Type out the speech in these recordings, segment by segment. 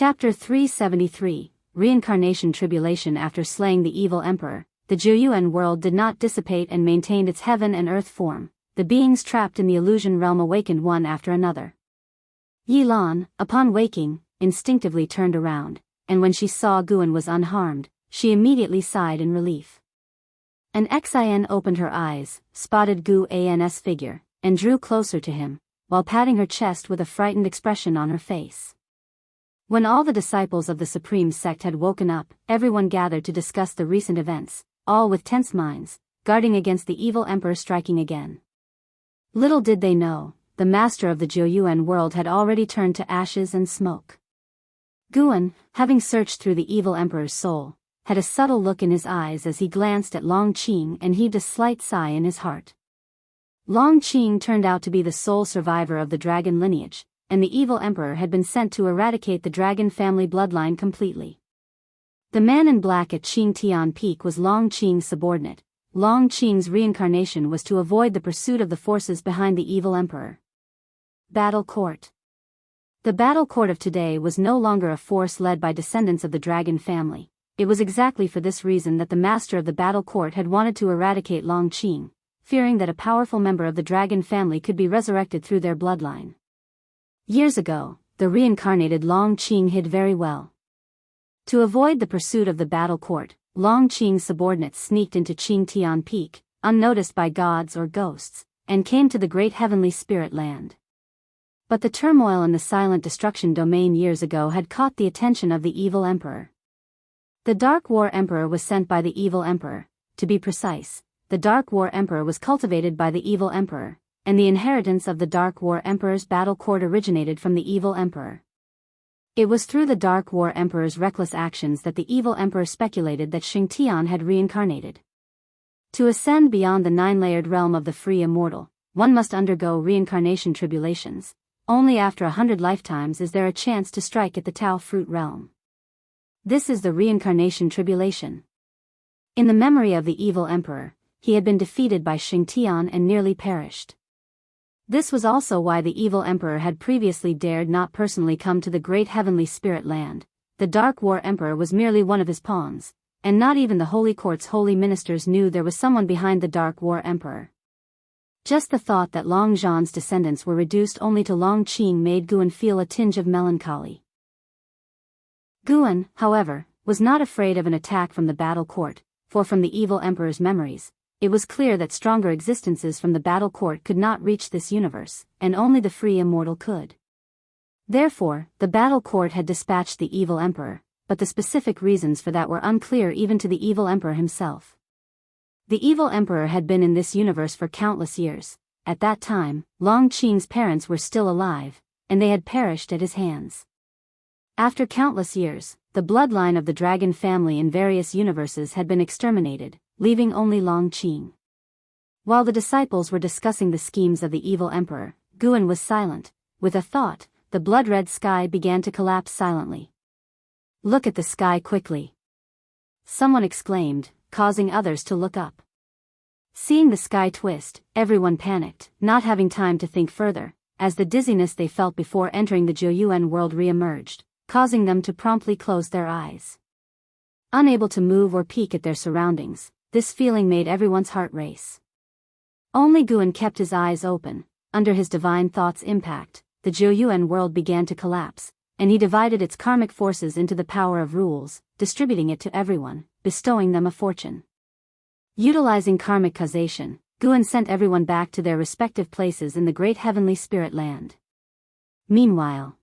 Chapter 373, Reincarnation Tribulation. After slaying the evil emperor, the Jiuyuan world did not dissipate and maintained its heaven and earth form. The beings trapped in the illusion realm awakened one after another. Yilan, upon waking, instinctively turned around, and when she saw Guan was unharmed, she immediately sighed in relief. An Xin opened her eyes, spotted Guan's figure, and drew closer to him, while patting her chest with a frightened expression on her face. When all the disciples of the Supreme Sect had woken up, everyone gathered to discuss the recent events, all with tense minds, guarding against the evil emperor striking again. Little did they know, the master of the Jiuyuan world had already turned to ashes and smoke. Guan, having searched through the evil emperor's soul, had a subtle look in his eyes as he glanced at Long Qing and heaved a slight sigh in his heart. Long Qing turned out to be the sole survivor of the dragon lineage, and the evil emperor had been sent to eradicate the dragon family bloodline completely. The man in black at Qingtian Peak was Long Qing's subordinate. Long Qing's reincarnation was to avoid the pursuit of the forces behind the evil emperor. Battle Court. The Battle Court of today was no longer a force led by descendants of the dragon family. It was exactly for this reason that the master of the Battle Court had wanted to eradicate Long Qing, fearing that a powerful member of the dragon family could be resurrected through their bloodline. Years ago, the reincarnated Long Qing hid very well. To avoid the pursuit of the Battle Court, Long Qing's subordinates sneaked into Qingtian Peak, unnoticed by gods or ghosts, and came to the great heavenly spirit land. But the turmoil in the silent destruction domain years ago had caught the attention of the evil emperor. The Dark War Emperor was sent by the evil emperor. To be precise, the Dark War Emperor was cultivated by the evil emperor, and the inheritance of the Dark War Emperor's battle court originated from the evil emperor. It was through the Dark War Emperor's reckless actions that the evil emperor speculated that Xingtian had reincarnated. To ascend beyond the nine-layered realm of the free immortal, one must undergo reincarnation tribulations. Only after 100 lifetimes is there a chance to strike at the Tao fruit realm. This is the reincarnation tribulation. In the memory of the evil emperor, he had been defeated by Xingtian and nearly perished. This was also why the evil emperor had previously dared not personally come to the great heavenly spirit land. The Dark War Emperor was merely one of his pawns, and not even the Holy Court's holy ministers knew there was someone behind the Dark War Emperor. Just the thought that Long Zhan's descendants were reduced only to Long Qing made Guan feel a tinge of melancholy. Guan, however, was not afraid of an attack from the battle court, for from the evil emperor's memories, it was clear that stronger existences from the battle court could not reach this universe, and only the free immortal could. Therefore, the battle court had dispatched the evil emperor, but the specific reasons for that were unclear even to the evil emperor himself. The evil emperor had been in this universe for countless years. At that time, Long Qing's parents were still alive, and they had perished at his hands. After countless years, the bloodline of the dragon family in various universes had been exterminated, leaving only Long Qing. While the disciples were discussing the schemes of the evil emperor, Guan was silent. With a thought, the blood-red sky began to collapse silently. "Look at the sky quickly," someone exclaimed, causing others to look up. Seeing the sky twist, everyone panicked, not having time to think further, as the dizziness they felt before entering the Jiuyuan world re-emerged, causing them to promptly close their eyes. Unable to move or peek at their surroundings, this feeling made everyone's heart race. Only Guan kept his eyes open. Under his divine thought's impact, the Jiuyuan world began to collapse, and he divided its karmic forces into the power of rules, distributing it to everyone, bestowing them a fortune. Utilizing karmic causation, Guan sent everyone back to their respective places in the great heavenly spirit land. Meanwhile,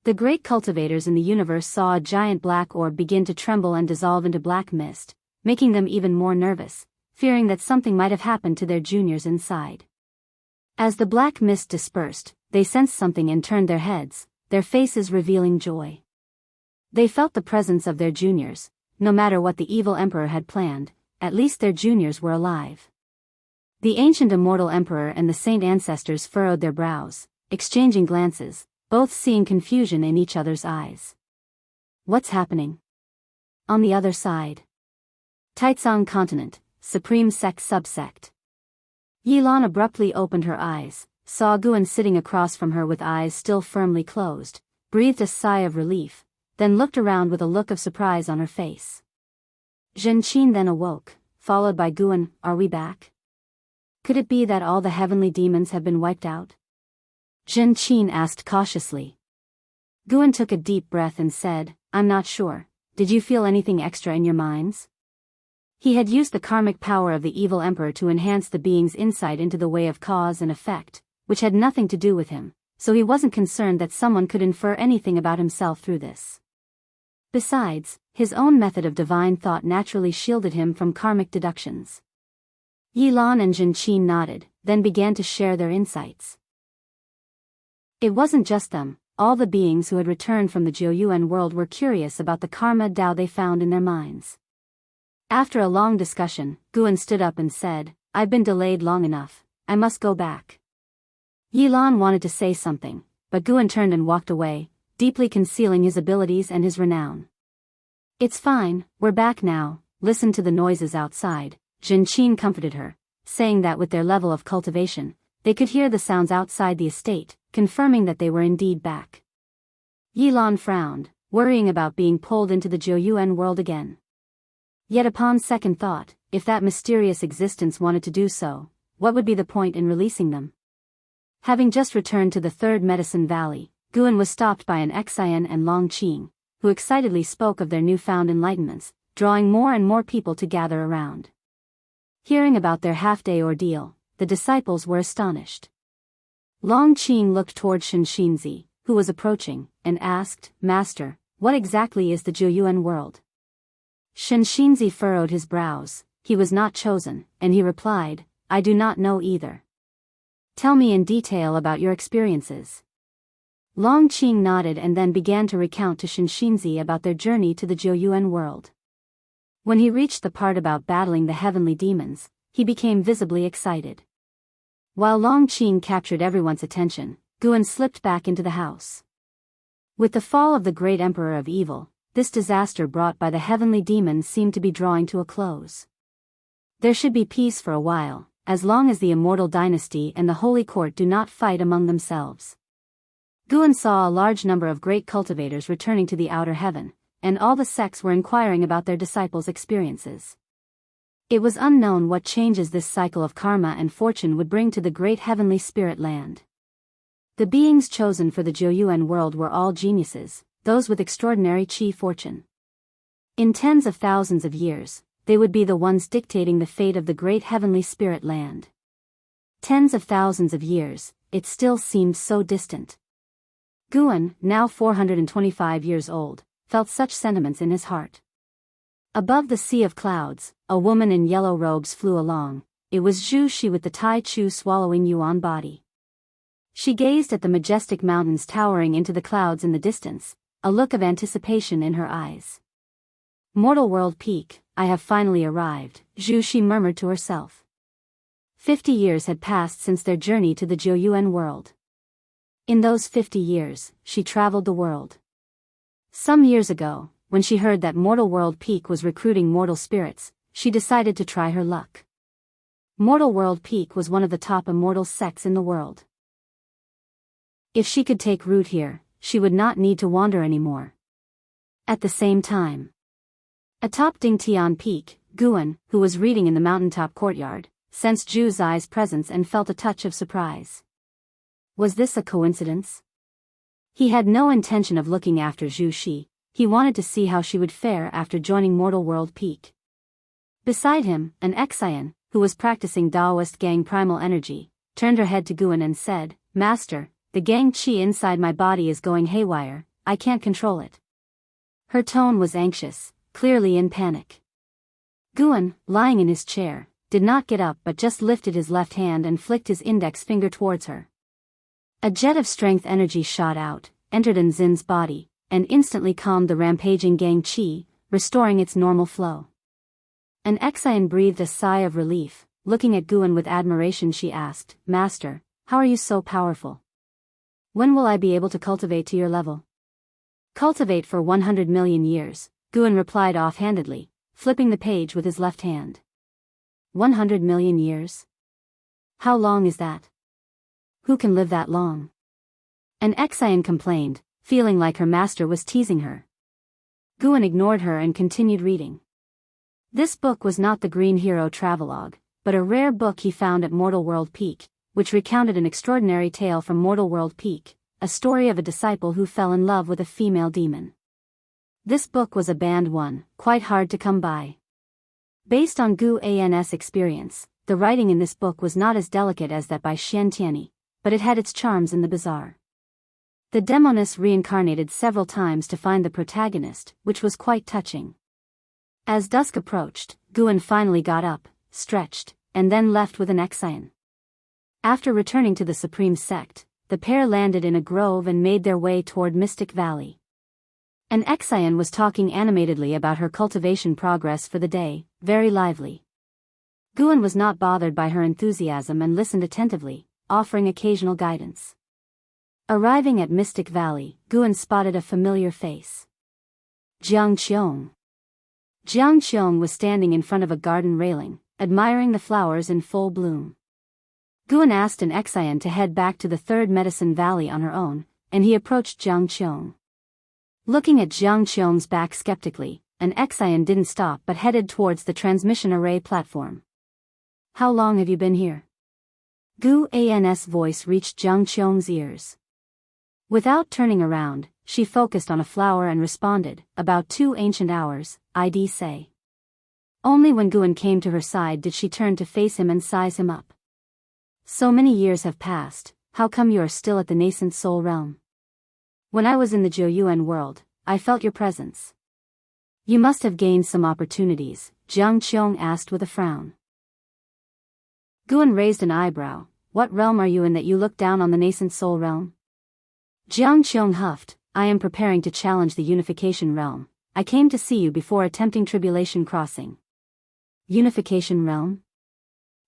the great cultivators in the universe saw a giant black orb begin to tremble and dissolve into black mist, making them even more nervous, fearing that something might have happened to their juniors inside. As the black mist dispersed, they sensed something and turned their heads, their faces revealing joy. They felt the presence of their juniors. No matter what the evil emperor had planned, at least their juniors were alive. The ancient immortal emperor and the saint ancestors furrowed their brows, exchanging glances, both seeing confusion in each other's eyes. What's happening? On the other side. Taizong Continent, Supreme Sect Subsect. Yilan abruptly opened her eyes, saw Guan sitting across from her with eyes still firmly closed, breathed a sigh of relief, then looked around with a look of surprise on her face. Zhenqin then awoke, followed by Guan. Are we back? Could it be that all the heavenly demons have been wiped out? Zhenqin asked cautiously. Guan took a deep breath and said, I'm not sure. Did you feel anything extra in your minds? He had used the karmic power of the evil emperor to enhance the being's insight into the way of cause and effect, which had nothing to do with him, so he wasn't concerned that someone could infer anything about himself through this. Besides, his own method of divine thought naturally shielded him from karmic deductions. Yilan and Zhenqin nodded, then began to share their insights. It wasn't just them, all the beings who had returned from the Jiuyuan world were curious about the karma Tao they found in their minds. After a long discussion, Guan stood up and said, I've been delayed long enough, I must go back. Yilan wanted to say something, but Guan turned and walked away, deeply concealing his abilities and his renown. It's fine, we're back now, listen to the noises outside, Zhenqin comforted her, saying that with their level of cultivation, they could hear the sounds outside the estate, confirming that they were indeed back. Yilan frowned, worrying about being pulled into the Jiuyuan world again. Yet upon second thought, if that mysterious existence wanted to do so, what would be the point in releasing them? Having just returned to the third Medicine Valley, Guan was stopped by an Xian and Long Qing, who excitedly spoke of their newfound enlightenments, drawing more and more people to gather around. Hearing about their half-day ordeal, the disciples were astonished. Long Qing looked toward Shenxinzi, who was approaching, and asked, Master, what exactly is the Jiuyuan world? Shenxinzi furrowed his brows. He was not chosen, and he replied, I do not know either. Tell me in detail about your experiences. Long Qing nodded and then began to recount to Shenxinzi about their journey to the Jiuyuan world. When he reached the part about battling the heavenly demons, he became visibly excited. While Long Qing captured everyone's attention, Guan slipped back into the house. With the fall of the great emperor of evil, this disaster brought by the heavenly demons seemed to be drawing to a close. There should be peace for a while, as long as the immortal dynasty and the holy court do not fight among themselves. Guan saw a large number of great cultivators returning to the outer heaven, and all the sects were inquiring about their disciples' experiences. It was unknown what changes this cycle of karma and fortune would bring to the great heavenly spirit land. The beings chosen for the Jiuyuan world were all geniuses, those with extraordinary chi fortune. In tens of thousands of years, they would be the ones dictating the fate of the great heavenly spirit land. Tens of thousands of years, it still seemed so distant. Guan, now 425 years old, felt such sentiments in his heart. Above the sea of clouds, a woman in yellow robes flew along. It was Zhu Shi with the Tai Chu swallowing yuan body. She gazed at the majestic mountains towering into the clouds in the distance, a look of anticipation in her eyes. Mortal world peak, I have finally arrived, Zhu Shi murmured to herself. 50 years had passed since their journey to the Jiuyuan world. In those 50 years, she traveled the world. Some years ago, when she heard that Mortal World Peak was recruiting mortal spirits, she decided to try her luck. Mortal World Peak was one of the top immortal sects in the world. If she could take root here, she would not need to wander anymore. At the same time, atop Dingtian Peak, Guan, who was reading in the mountaintop courtyard, sensed Zhu Zai's presence and felt a touch of surprise. Was this a coincidence? He had no intention of looking after Zhu Shi. He wanted to see how she would fare after joining Mortal World Peak. Beside him, an Xian, who was practicing Taoist Gang primal energy, turned her head to Guan and said, Master, the Gang Qi inside my body is going haywire, I can't control it. Her tone was anxious, clearly in panic. Guan, lying in his chair, did not get up but just lifted his left hand and flicked his index finger towards her. A jet of strength energy shot out, entered Enzin's body, and instantly calmed the rampaging Gang Qi, restoring its normal flow. An Xian breathed a sigh of relief. Looking at Guan with admiration, she asked, Master, how are you so powerful? When will I be able to cultivate to your level? Cultivate for 100 million years, Guan replied offhandedly, flipping the page with his left hand. 100 million years? How long is that? Who can live that long? An Xian complained, feeling like her master was teasing her. Guan ignored her and continued reading. This book was not the Green Hero Travelogue, but a rare book he found at Mortal World Peak, which recounted an extraordinary tale from Mortal World Peak, a story of a disciple who fell in love with a female demon. This book was a banned one, quite hard to come by. Based on Guan's experience, the writing in this book was not as delicate as that by Xian Tianyi, but it had its charms in the bizarre. The demoness reincarnated several times to find the protagonist, which was quite touching. As dusk approached, Guan finally got up, stretched, and then left with an Enchanting. After returning to the Supreme Sect, the pair landed in a grove and made their way toward Mystic Valley. An Enchanting was talking animatedly about her cultivation progress for the day, very lively. Guan was not bothered by her enthusiasm and listened attentively, offering occasional guidance. Arriving at Mystic Valley, Guan spotted a familiar face. Jiang Qiong. Jiang Qiong was standing in front of a garden railing, admiring the flowers in full bloom. Guan asked an Enchanting to head back to the Third Medicine Valley on her own, and he approached Jiang Qiong. Looking at Jiang Qiong's back skeptically, an Enchanting didn't stop but headed towards the transmission array platform. How long have you been here? Guan's voice reached Jiang Qiong's ears. Without turning around, she focused on a flower and responded, about 2 ancient hours, I'd say. Only when Guan came to her side did she turn to face him and size him up. So many years have passed, how come you are still at the nascent soul realm? When I was in the Jiuyuan world, I felt your presence. You must have gained some opportunities, Jiang Qiong asked with a frown. Guan raised an eyebrow. What realm are you in that you look down on the nascent soul realm? Jiang Qiong huffed, I am preparing to challenge the unification realm. I came to see you before attempting tribulation crossing. Unification realm?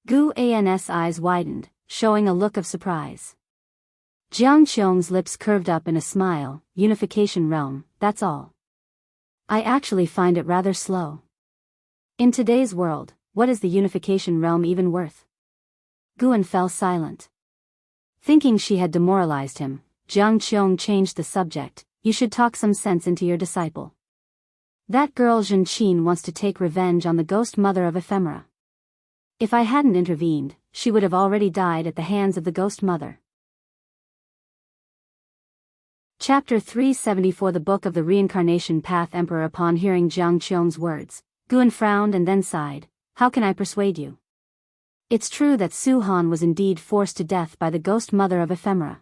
Guan's eyes widened, showing a look of surprise. Jiang Qiong's lips curved up in a smile, unification realm, that's all. I actually find it rather slow. In today's world, what is the unification realm even worth? Guan fell silent. Thinking she had demoralized him, Jiang Qiong changed the subject, you should talk some sense into your disciple. That girl Zhenqin wants to take revenge on the ghost mother of Ephemera. If I hadn't intervened, she would have already died at the hands of the ghost mother. Chapter 374 The Book of the Reincarnation Path Emperor. Upon hearing Jiang Qiong's words, Guan frowned and then sighed, how can I persuade you? It's true that Su Han was indeed forced to death by the ghost mother of Ephemera.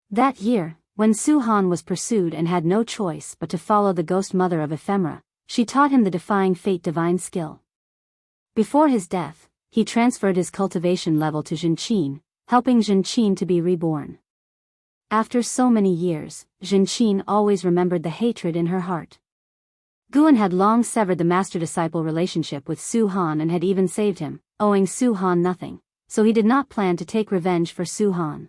That year, when Su Han was pursued and had no choice but to follow the ghost mother of Ephemera, she taught him the defying fate divine skill. Before his death, he transferred his cultivation level to Zhenqin, helping Zhenqin to be reborn. After so many years, Zhenqin always remembered the hatred in her heart. Guan had long severed the master-disciple relationship with Su Han and had even saved him, owing Su Han nothing, so he did not plan to take revenge for Su Han.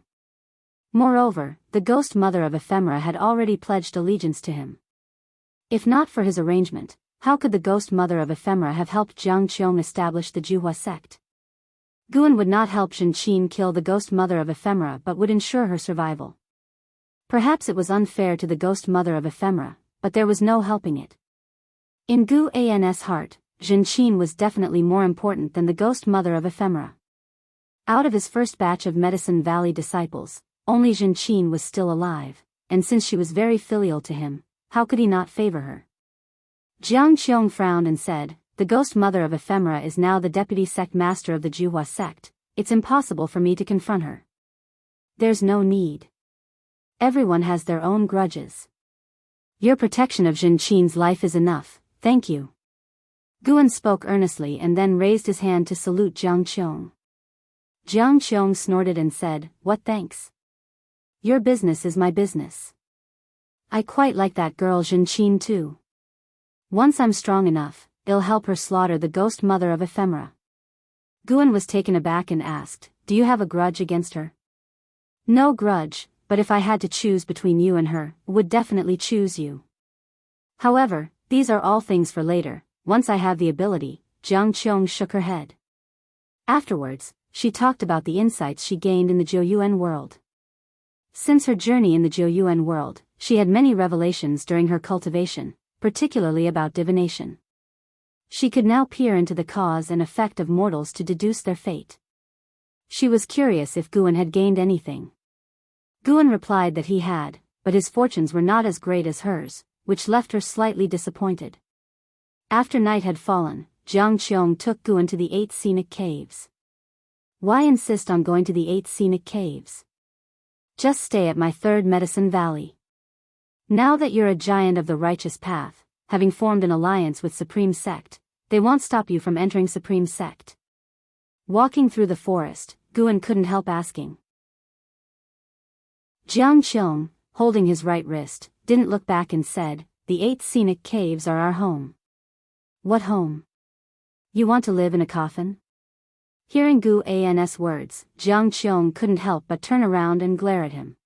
Moreover, the ghost mother of Ephemera had already pledged allegiance to him. If not for his arrangement, how could the ghost mother of Ephemera have helped Jiang Qiong establish the Juhua sect? Guan would not help Zhenqin kill the ghost mother of Ephemera but would ensure her survival. Perhaps it was unfair to the ghost mother of Ephemera, but there was no helping it. In Guan's heart, Zhenqin was definitely more important than the ghost mother of Ephemera. Out of his first batch of Medicine Valley disciples, only Zhenqin was still alive, and since she was very filial to him, how could he not favor her? Jiang Qiong frowned and said, the ghost mother of Ephemera is now the deputy sect master of the Juhua sect, it's impossible for me to confront her. There's no need. Everyone has their own grudges. Your protection of Zhenqin's life is enough, thank you. Guan spoke earnestly and then raised his hand to salute Jiang Qiong. Jiang Qiong snorted and said, what thanks? Your business is my business. I quite like that girl Zhenqin too. Once I'm strong enough, I'll help her slaughter the ghost mother of Ephemera. Guan was taken aback and asked, do you have a grudge against her? No grudge, but if I had to choose between you and her, would definitely choose you. However, these are all things for later, once I have the ability. Jiang Qiong shook her head. Afterwards, she talked about the insights she gained in the Jiuyuan world. Since her journey in the Jiuyuan world, she had many revelations during her cultivation, particularly about divination. She could now peer into the cause and effect of mortals to deduce their fate. She was curious if Guan had gained anything. Guan replied that he had, but his fortunes were not as great as hers, which left her slightly disappointed. After night had fallen, Jiang Qiong took Guan to the 8 scenic caves. Why insist on going to the 8 scenic caves? Just stay at my 3rd medicine valley. Now that you're a giant of the righteous path, having formed an alliance with Supreme Sect, they won't stop you from entering Supreme Sect. Walking through the forest, Guan couldn't help asking. Jiang Qiong, holding his right wrist, didn't look back and said, "The 8 scenic caves are our home." "What home? You want to live in a coffin?" Hearing Guan's words, Jiang Qiong couldn't help but turn around and glare at him.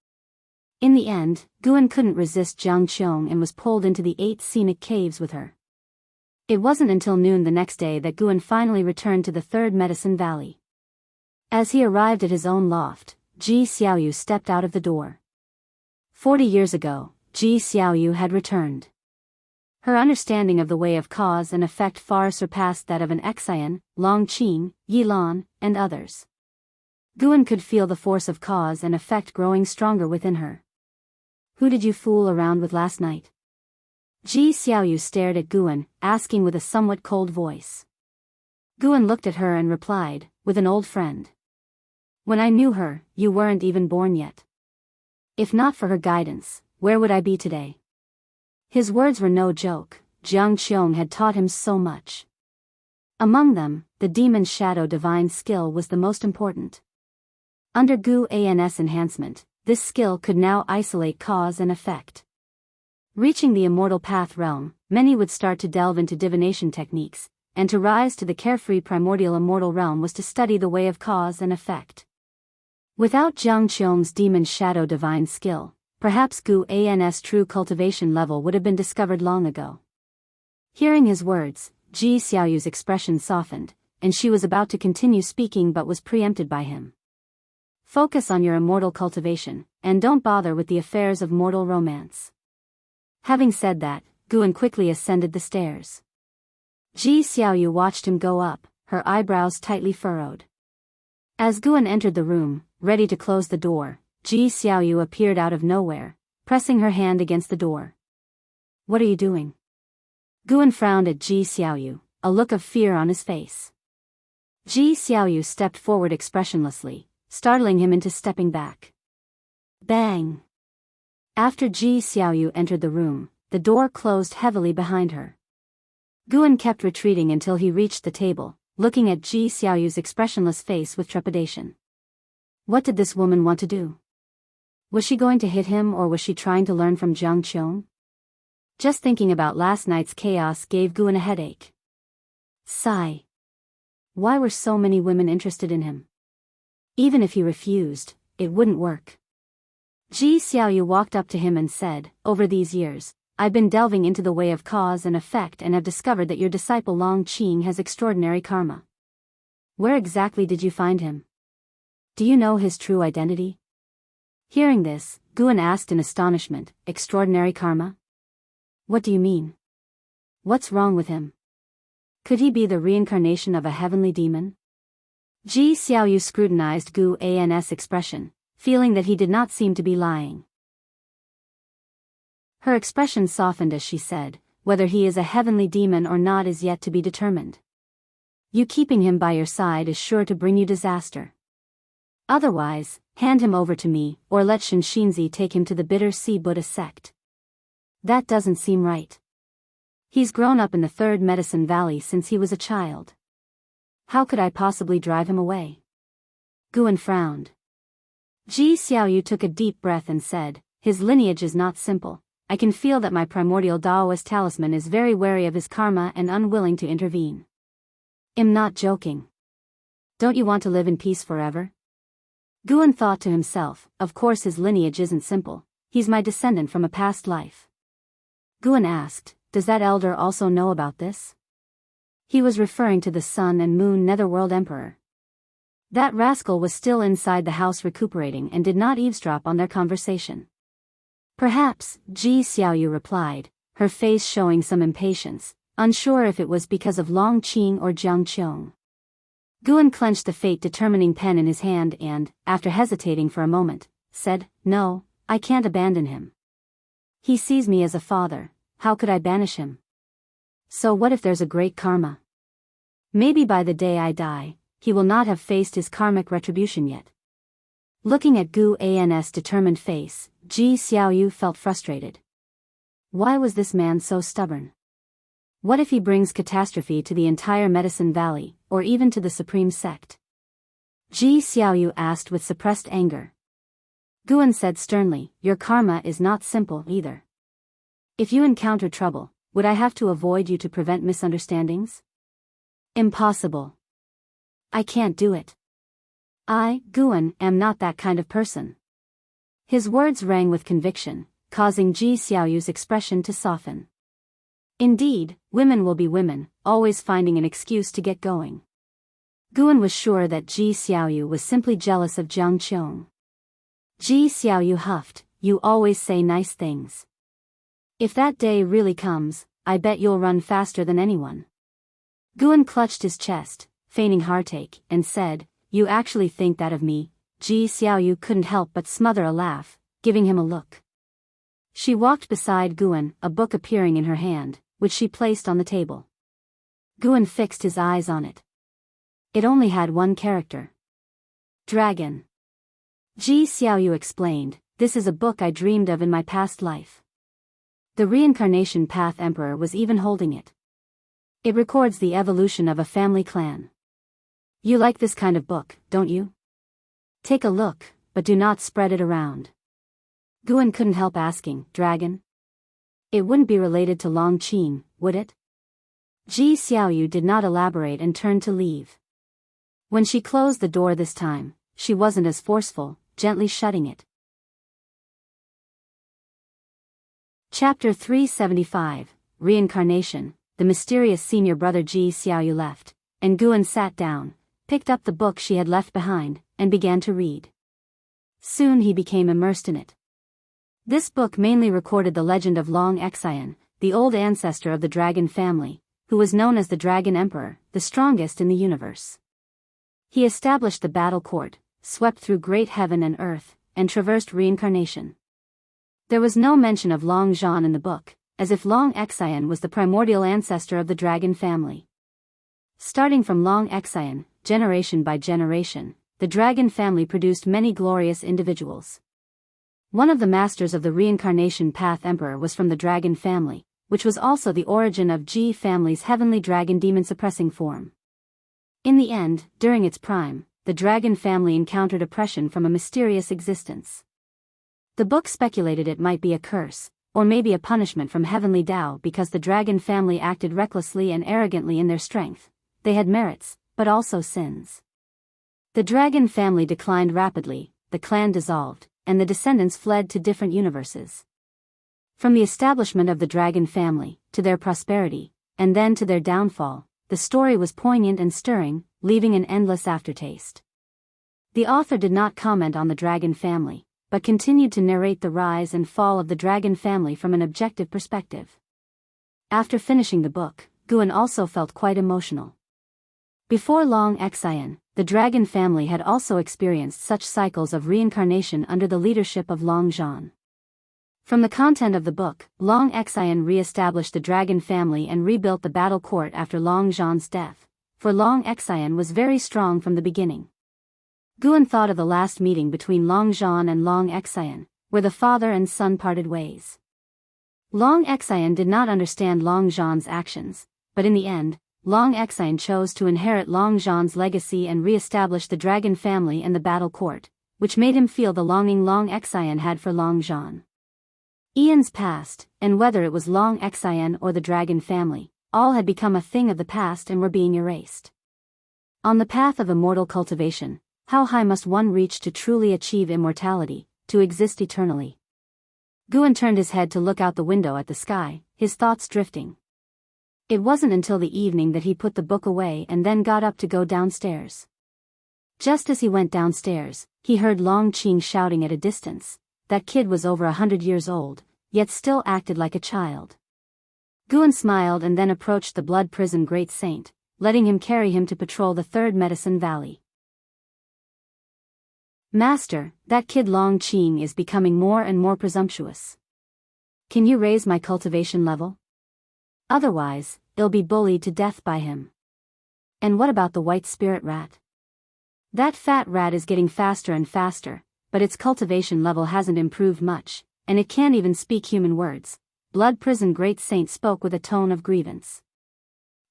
In the end, Guan couldn't resist Jiang Qiong and was pulled into the 8 scenic caves with her. It wasn't until noon the next day that Guan finally returned to the 3rd medicine valley. As he arrived at his own loft, Ji Xiaoyu stepped out of the door. 40 years ago, Ji Xiaoyu had returned. Her understanding of the way of cause and effect far surpassed that of an Xian, Long Qing, Yilan, and others. Guan could feel the force of cause and effect growing stronger within her. "Who did you fool around with last night?" Ji Xiaoyu stared at Guan, asking with a somewhat cold voice. Guan looked at her and replied, "With an old friend. When I knew her, you weren't even born yet. If not for her guidance, where would I be today?" His words were no joke. Jiang Qiong had taught him so much. Among them, the demon's shadow divine skill was the most important. Under Guan's enhancement, this skill could now isolate cause and effect. Reaching the immortal path realm, many would start to delve into divination techniques, and to rise to the carefree primordial immortal realm was to study the way of cause and effect. Without Jiang Qiong's demon's shadow divine skill, perhaps Guan's true cultivation level would have been discovered long ago. Hearing his words, Ji Xiaoyu's expression softened, and she was about to continue speaking but was preempted by him. "Focus on your immortal cultivation, and don't bother with the affairs of mortal romance." Having said that, Guan quickly ascended the stairs. Ji Xiaoyu watched him go up, her eyebrows tightly furrowed. As Guan entered the room, ready to close the door, Ji Xiaoyu appeared out of nowhere, pressing her hand against the door. "What are you doing?" Guan frowned at Ji Xiaoyu, a look of fear on his face. Ji Xiaoyu stepped forward expressionlessly, startling him into stepping back. Bang! After Ji Xiaoyu entered the room, the door closed heavily behind her. Guan kept retreating until he reached the table, looking at Ji Xiaoyu's expressionless face with trepidation. What did this woman want to do? Was she going to hit him or was she trying to learn from Jiang Qiong? Just thinking about last night's chaos gave Guan a headache. Sigh. Why were so many women interested in him? Even if he refused, it wouldn't work. Ji Xiaoyu walked up to him and said, "Over these years, I've been delving into the way of cause and effect and have discovered that your disciple Long Qing has extraordinary karma. Where exactly did you find him? Do you know his true identity?" Hearing this, Guan asked in astonishment, "Extraordinary karma? What do you mean? What's wrong with him? Could he be the reincarnation of a heavenly demon?" Ji Xiaoyu scrutinized Guan's expression, feeling that he did not seem to be lying. Her expression softened as she said, "Whether he is a heavenly demon or not is yet to be determined. You keeping him by your side is sure to bring you disaster. Otherwise, hand him over to me, or let Shinshinzi take him to the Bitter Sea Buddha sect. That doesn't seem right. He's grown up in the 3rd Medicine Valley since he was a child. How could I possibly drive him away?" Guan frowned. Ji Xiaoyu took a deep breath and said, "His lineage is not simple. I can feel that my primordial Taoist talisman is very wary of his karma and unwilling to intervene. I'm not joking. Don't you want to live in peace forever?" Guan thought to himself, "Of course his lineage isn't simple. He's my descendant from a past life." Guan asked, "Does that elder also know about this?" He was referring to the Sun and Moon Netherworld Emperor. That rascal was still inside the house recuperating and did not eavesdrop on their conversation. Perhaps, Ji Xiaoyu replied, her face showing some impatience, unsure if it was because of Long Qing or Jiang Qiong. Guan clenched the fate-determining pen in his hand and, after hesitating for a moment, said, "No, I can't abandon him. He sees me as a father, how could I banish him? So what if there's a great karma? Maybe by the day I die, he will not have faced his karmic retribution yet." Looking at Gu An's determined face, Ji Xiaoyu felt frustrated. Why was this man so stubborn? What if he brings catastrophe to the entire Medicine Valley, or even to the Supreme Sect? Ji Xiaoyu asked with suppressed anger. Guan said sternly, "Your karma is not simple either. If you encounter trouble, would I have to avoid you to prevent misunderstandings? Impossible. I can't do it. I, Guan, am not that kind of person." His words rang with conviction, causing Ji Xiaoyu's expression to soften. Indeed, women will be women, always finding an excuse to get going. Guan was sure that Ji Xiaoyu was simply jealous of Jiang Qiong. Ji Xiaoyu huffed, "You always say nice things. If that day really comes, I bet you'll run faster than anyone." Guan clutched his chest, feigning heartache, and said, "You actually think that of me?" Ji Xiaoyu couldn't help but smother a laugh, giving him a look. She walked beside Guan, a book appearing in her hand, which she placed on the table. Guan fixed his eyes on it. It only had one character. Dragon. Ji Xiaoyu explained, "This is a book I dreamed of in my past life." The Reincarnation Path Emperor was even holding it. It records the evolution of a family clan. You like this kind of book, don't you? Take a look, but do not spread it around. Guan couldn't help asking, "Dragon? It wouldn't be related to Long Qing, would it?" Ji Xiaoyu did not elaborate and turned to leave. When she closed the door this time, she wasn't as forceful, gently shutting it. Chapter 375, Reincarnation. The mysterious senior brother Ji Xiaoyu left, and Guan sat down, picked up the book she had left behind, and began to read. Soon he became immersed in it. This book mainly recorded the legend of Long Xian, the old ancestor of the dragon family, who was known as the Dragon Emperor, the strongest in the universe. He established the battle court, swept through great heaven and earth, and traversed reincarnation. There was no mention of Long Zhan in the book, as if Long Xian was the primordial ancestor of the dragon family. Starting from Long Xian, generation by generation, the dragon family produced many glorious individuals. One of the masters of the Reincarnation Path Emperor was from the dragon family, which was also the origin of Ji family's heavenly dragon demon suppressing form. In the end, during its prime, the dragon family encountered oppression from a mysterious existence. The book speculated it might be a curse, or maybe a punishment from heavenly Tao because the dragon family acted recklessly and arrogantly in their strength. They had merits, but also sins. The dragon family declined rapidly, the clan dissolved, and the descendants fled to different universes. From the establishment of the dragon family, to their prosperity, and then to their downfall, the story was poignant and stirring, leaving an endless aftertaste. The author did not comment on the dragon family, but continued to narrate the rise and fall of the dragon family from an objective perspective. After finishing the book, Guan also felt quite emotional. Before Long Xian, the dragon family had also experienced such cycles of reincarnation under the leadership of Long Zhan. From the content of the book, Long Xian re-established the dragon family and rebuilt the battle court after Long Zhan's death, for Long Xian was very strong from the beginning. Guan thought of the last meeting between Long Zhan and Long Xian, where the father and son parted ways. Long Xian did not understand Long Zhan's actions, but in the end, Long Xian chose to inherit Long Zhan's legacy and re-establish the dragon family and the battle court, which made him feel the longing Long Xian had for Long Zhan. Eons passed, and whether it was Long Xian or the dragon family, all had become a thing of the past and were being erased. On the path of immortal cultivation, how high must one reach to truly achieve immortality, to exist eternally? Guan turned his head to look out the window at the sky, his thoughts drifting. It wasn't until the evening that he put the book away and then got up to go downstairs. Just as he went downstairs, he heard Long Qing shouting at a distance, that kid was over 100 years old, yet still acted like a child. Guan smiled and then approached the blood prison great saint, letting him carry him to patrol the third medicine valley. Master, that kid Long Qing is becoming more and more presumptuous. Can you raise my cultivation level? Otherwise, I'll be bullied to death by him. And what about the white spirit rat? That fat rat is getting faster and faster, but its cultivation level hasn't improved much, and it can't even speak human words. Blood prison great saint spoke with a tone of grievance.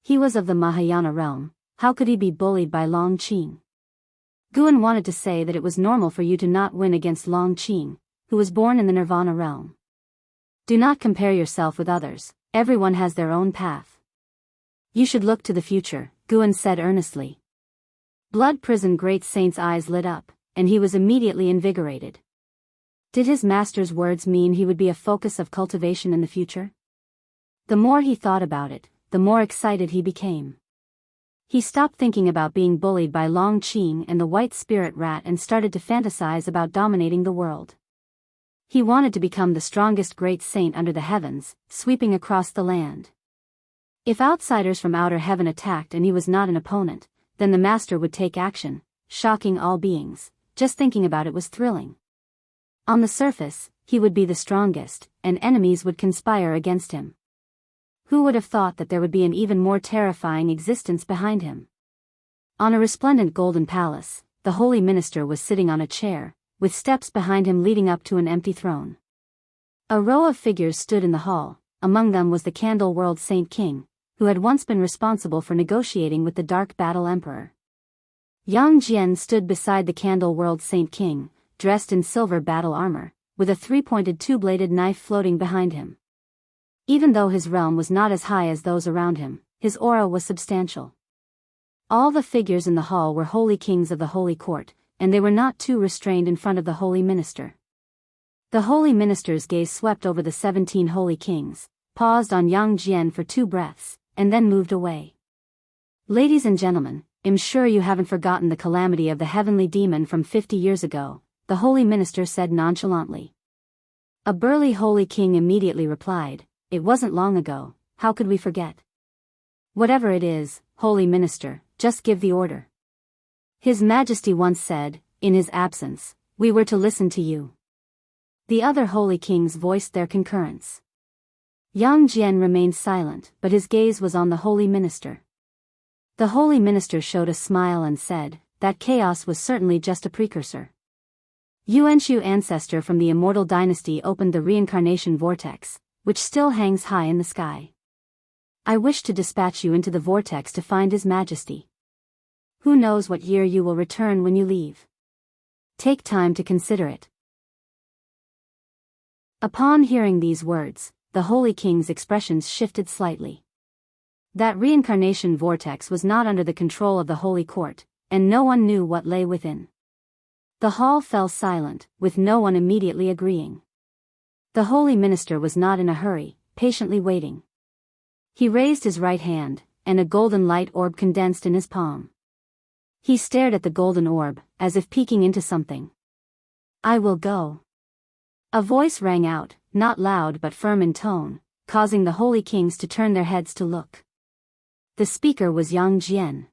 He was of the Mahayana realm, how could he be bullied by Long Qing? Guan wanted to say that it was normal for you to not win against Long Qing, who was born in the Nirvana realm. Do not compare yourself with others, everyone has their own path. You should look to the future, Guan said earnestly. Blood prison great saint's eyes lit up, and he was immediately invigorated. Did his master's words mean he would be a focus of cultivation in the future? The more he thought about it, the more excited he became. He stopped thinking about being bullied by Long Qing and the white spirit rat and started to fantasize about dominating the world. He wanted to become the strongest great saint under the heavens, sweeping across the land. If outsiders from outer heaven attacked and he was not an opponent, then the master would take action, shocking all beings. Just thinking about it was thrilling. On the surface, he would be the strongest, and enemies would conspire against him. Who would have thought that there would be an even more terrifying existence behind him? On a resplendent golden palace, the holy minister was sitting on a chair, with steps behind him leading up to an empty throne. A row of figures stood in the hall, among them was the Candle World Saint King, who had once been responsible for negotiating with the Dark Battle Emperor. Yang Jian stood beside the Candle World Saint King, dressed in silver battle armor, with a three-pointed two-bladed knife floating behind him. Even though his realm was not as high as those around him, his aura was substantial. All the figures in the hall were holy kings of the holy court, and they were not too restrained in front of the holy minister. The holy minister's gaze swept over the 17 holy kings, paused on Yang Jian for 2 breaths, and then moved away. Ladies and gentlemen, I'm sure you haven't forgotten the calamity of the heavenly demon from 50 years ago, the holy minister said nonchalantly. A burly holy king immediately replied, it wasn't long ago, how could we forget? Whatever it is, holy minister, just give the order. His Majesty once said, in his absence, we were to listen to you. The other holy kings voiced their concurrence. Yang Jian remained silent, but his gaze was on the holy minister. The holy minister showed a smile and said, that chaos was certainly just a precursor. Yuanshu ancestor from the immortal dynasty opened the reincarnation vortex, which still hangs high in the sky. I wish to dispatch you into the vortex to find His Majesty. Who knows what year you will return when you leave? Take time to consider it. Upon hearing these words, the holy king's expressions shifted slightly. That reincarnation vortex was not under the control of the holy court, and no one knew what lay within. The hall fell silent, with no one immediately agreeing. The holy minister was not in a hurry, patiently waiting. He raised his right hand, and a golden light orb condensed in his palm. He stared at the golden orb, as if peeking into something. I will go. A voice rang out, not loud but firm in tone, causing the holy kings to turn their heads to look. The speaker was Yang Jian.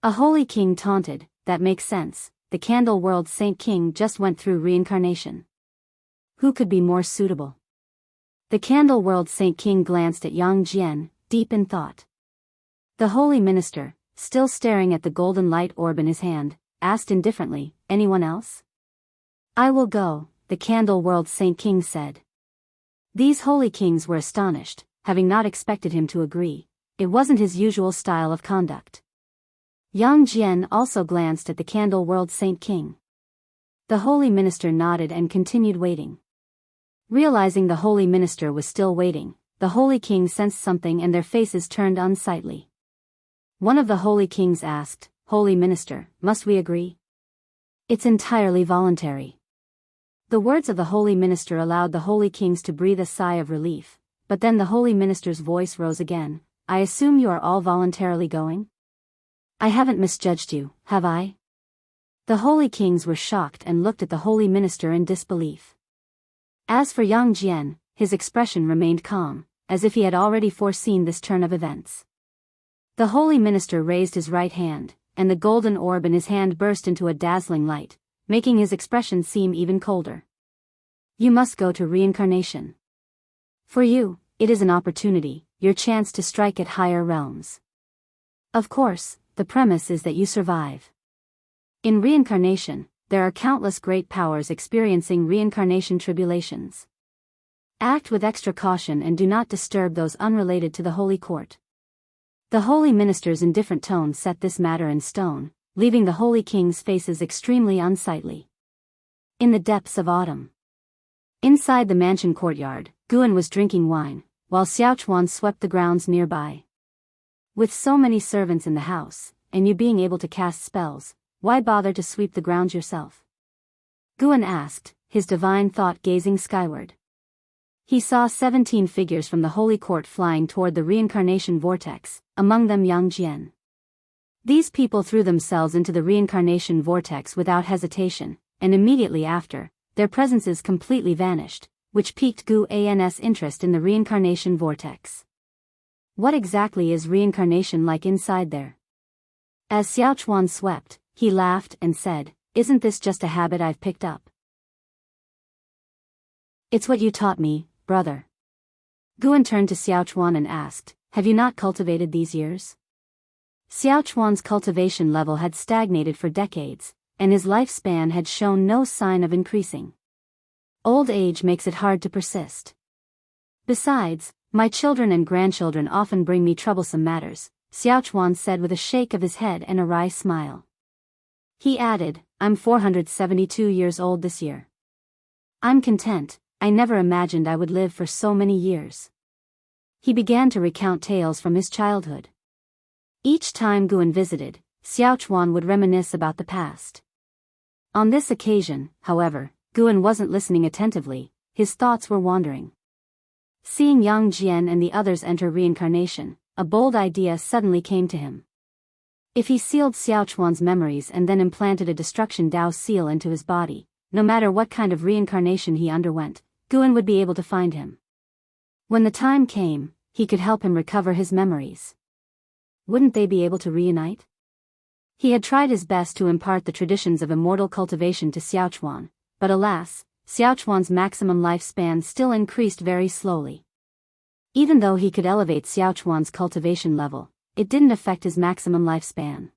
A holy king taunted, that makes sense, the Candle World Saint King just went through reincarnation. Who could be more suitable? The Candle World Saint King glanced at Yang Jian, deep in thought. The holy minister, still staring at the golden light orb in his hand, asked indifferently, anyone else? I will go, the Candle World Saint King said. These holy kings were astonished, having not expected him to agree. It wasn't his usual style of conduct. Yang Jian also glanced at the Candle World Saint King. The holy minister nodded and continued waiting. Realizing the holy minister was still waiting, the holy king sensed something and their faces turned unsightly. One of the holy kings asked, Holy minister, must we agree? It's entirely voluntary. The words of the holy minister allowed the holy kings to breathe a sigh of relief, but then the holy minister's voice rose again. I assume you are all voluntarily going? I haven't misjudged you, have I? The holy kings were shocked and looked at the holy minister in disbelief. As for Yang Jian, his expression remained calm, as if he had already foreseen this turn of events. The holy minister raised his right hand, and the golden orb in his hand burst into a dazzling light, making his expression seem even colder. You must go to reincarnation. For you, it is an opportunity, your chance to strike at higher realms. Of course, the premise is that you survive. In reincarnation, there are countless great powers experiencing reincarnation tribulations. Act with extra caution and do not disturb those unrelated to the holy court. The holy ministers in different tones set this matter in stone, leaving the holy king's faces extremely unsightly. In the depths of autumn. Inside the mansion courtyard, Guan was drinking wine, while Xiaochuan swept the grounds nearby. With so many servants in the house, and you being able to cast spells, why bother to sweep the grounds yourself? Guan asked, his divine thought gazing skyward. He saw 17 figures from the holy court flying toward the reincarnation vortex, among them Yang Jian. These people threw themselves into the reincarnation vortex without hesitation, and immediately after, their presences completely vanished, which piqued Guan's interest in the reincarnation vortex. What exactly is reincarnation like inside there? As Xiaochuan swept, he laughed and said, "Isn't this just a habit I've picked up?" "It's what you taught me, brother." Guan turned to Xiaochuan and asked, "Have you not cultivated these years?" Xiaochuan's cultivation level had stagnated for decades, and his lifespan had shown no sign of increasing. Old age makes it hard to persist. Besides, my children and grandchildren often bring me troublesome matters, Xiaochuan said with a shake of his head and a wry smile. He added, "I'm 472 years old this year. I'm content, I never imagined I would live for so many years." He began to recount tales from his childhood. Each time Guan visited, Xiaochuan would reminisce about the past. On this occasion, however, Guan wasn't listening attentively, his thoughts were wandering. Seeing Yang Jian and the others enter reincarnation, a bold idea suddenly came to him. If he sealed Xiaochuan's memories and then implanted a destruction Dao seal into his body, no matter what kind of reincarnation he underwent, Guan would be able to find him. When the time came, he could help him recover his memories. Wouldn't they be able to reunite? He had tried his best to impart the traditions of immortal cultivation to Xiaochuan, but alas, Xiaochuan's maximum lifespan still increased very slowly. Even though he could elevate Xiaochuan's cultivation level, it didn't affect his maximum lifespan.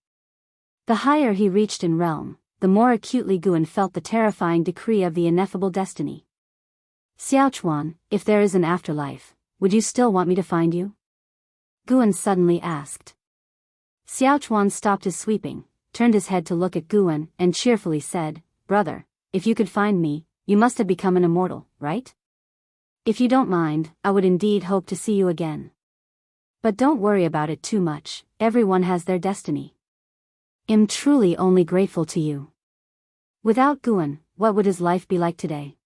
The higher he reached in realm, the more acutely Guan felt the terrifying decree of the ineffable destiny. "Xiaochuan, if there is an afterlife, would you still want me to find you?" Guan suddenly asked. Xiaochuan stopped his sweeping, turned his head to look at Guan, and cheerfully said, "Brother, if you could find me, you must have become an immortal, right? If you don't mind, I would indeed hope to see you again. But don't worry about it too much, everyone has their destiny. Am truly only grateful to you." Without Guan, what would his life be like today?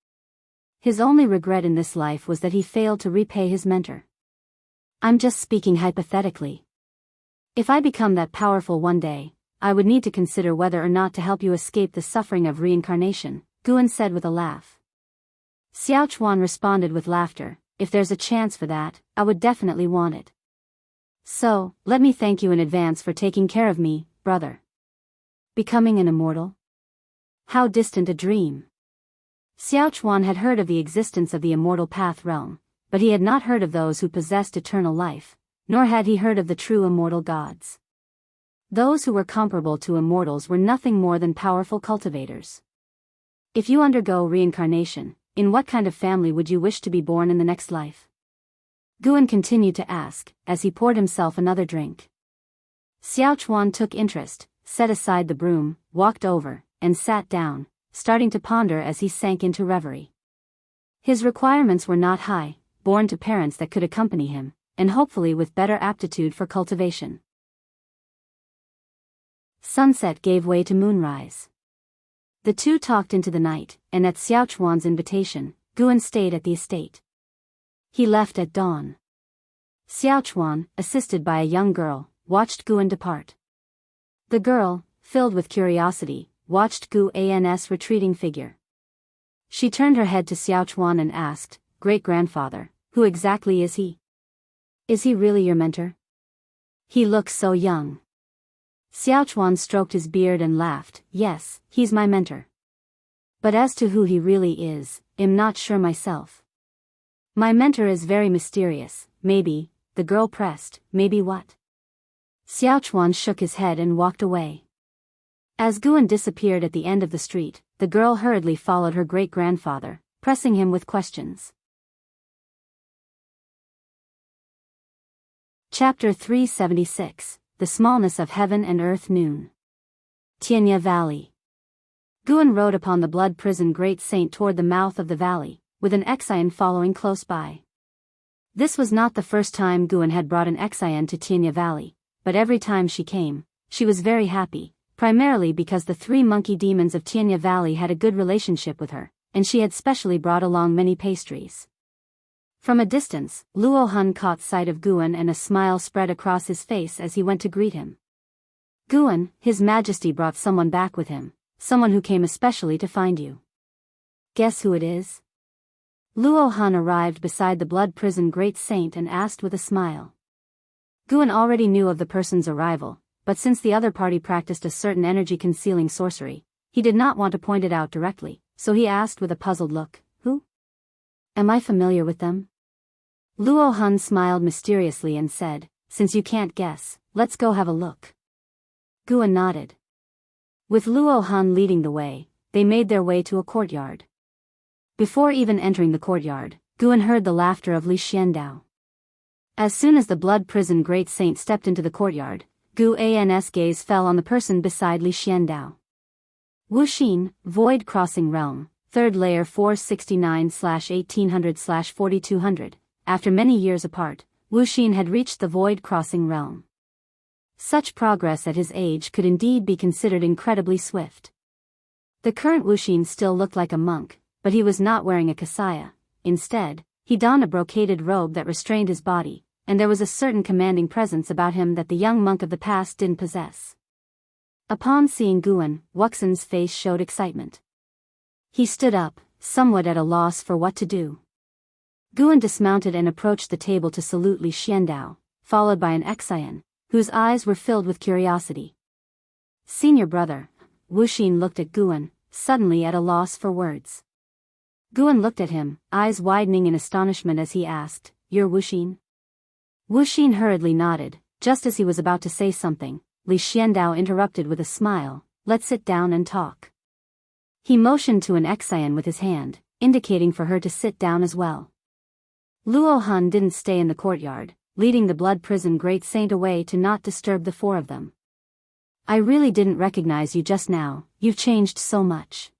His only regret in this life was that he failed to repay his mentor. "I'm just speaking hypothetically. If I become that powerful one day, I would need to consider whether or not to help you escape the suffering of reincarnation," Guan said with a laugh. Xiaochuan responded with laughter, "If there's a chance for that, I would definitely want it. So, let me thank you in advance for taking care of me, brother." Becoming an immortal? How distant a dream. Xiaochuan had heard of the existence of the immortal path realm, but he had not heard of those who possessed eternal life, nor had he heard of the true immortal gods. Those who were comparable to immortals were nothing more than powerful cultivators. If you undergo reincarnation, in what kind of family would you wish to be born in the next life? Guan continued to ask, as he poured himself another drink. Xiaochuan took interest, set aside the broom, walked over, and sat down, starting to ponder as he sank into reverie. His requirements were not high, born to parents that could accompany him, and hopefully with better aptitude for cultivation. Sunset gave way to moonrise. The two talked into the night, and at Xiaochuan's invitation, Guan stayed at the estate. He left at dawn. Xiaochuan, assisted by a young girl, watched Guan depart. The girl, filled with curiosity, watched Guan's retreating figure. She turned her head to Xiao Chuan and asked, "Great-grandfather, who exactly is he? Is he really your mentor? He looks so young." Xiao Chuan stroked his beard and laughed. "Yes, he's my mentor. But as to who he really is, I'm not sure myself. My mentor is very mysterious. Maybe," the girl pressed, "maybe what?" Xiao Chuan shook his head and walked away. As Guan disappeared at the end of the street, the girl hurriedly followed her great-grandfather, pressing him with questions. Chapter 376, The Smallness of Heaven and Earth Noon. Tianya Valley. Guan rode upon the blood prison great saint toward the mouth of the valley, with an Exian following close by. This was not the first time Guan had brought an Exian to Tianya Valley, but every time she came, she was very happy, primarily because the 3 monkey demons of Tianya Valley had a good relationship with her, and she had specially brought along many pastries. From a distance, Luo Hun caught sight of Guan and a smile spread across his face as he went to greet him. "Guan, His Majesty brought someone back with him, someone who came especially to find you." "Guess who it is?" Luo Hun arrived beside the blood prison great saint and asked with a smile. Guan already knew of the person's arrival, but since the other party practiced a certain energy-concealing sorcery, he did not want to point it out directly, so he asked with a puzzled look, "Who? Am I familiar with them?" Luo Hun smiled mysteriously and said, "Since you can't guess, let's go have a look." Guan nodded. With Luo Hun leading the way, they made their way to a courtyard. Before even entering the courtyard, Guan heard the laughter of Li Xiandao. As soon as the blood prison great saint stepped into the courtyard, Guan's gaze fell on the person beside Li Xiandao. Wuxin, Void Crossing Realm, 3rd layer 469/1800/4200. After many years apart, Wuxin had reached the Void Crossing Realm. Such progress at his age could indeed be considered incredibly swift. The current Wuxin still looked like a monk, but he was not wearing a kasaya. Instead, he donned a brocaded robe that restrained his body, and there was a certain commanding presence about him that the young monk of the past didn't possess. Upon seeing Guan, Wuxin's face showed excitement. He stood up, somewhat at a loss for what to do. Guan dismounted and approached the table to salute Li Xiandao, followed by an Exian, whose eyes were filled with curiosity. "Senior brother," Wuxin looked at Guan, suddenly at a loss for words. Guan looked at him, eyes widening in astonishment as he asked, "You're Wuxin?" Wuxin hurriedly nodded. Just as he was about to say something, Li Xiandao interrupted with a smile, "Let's sit down and talk." He motioned to an Exian with his hand, indicating for her to sit down as well. Luo Hun didn't stay in the courtyard, leading the blood prison great saint away to not disturb the 4 of them. "I really didn't recognize you just now, you've changed so much.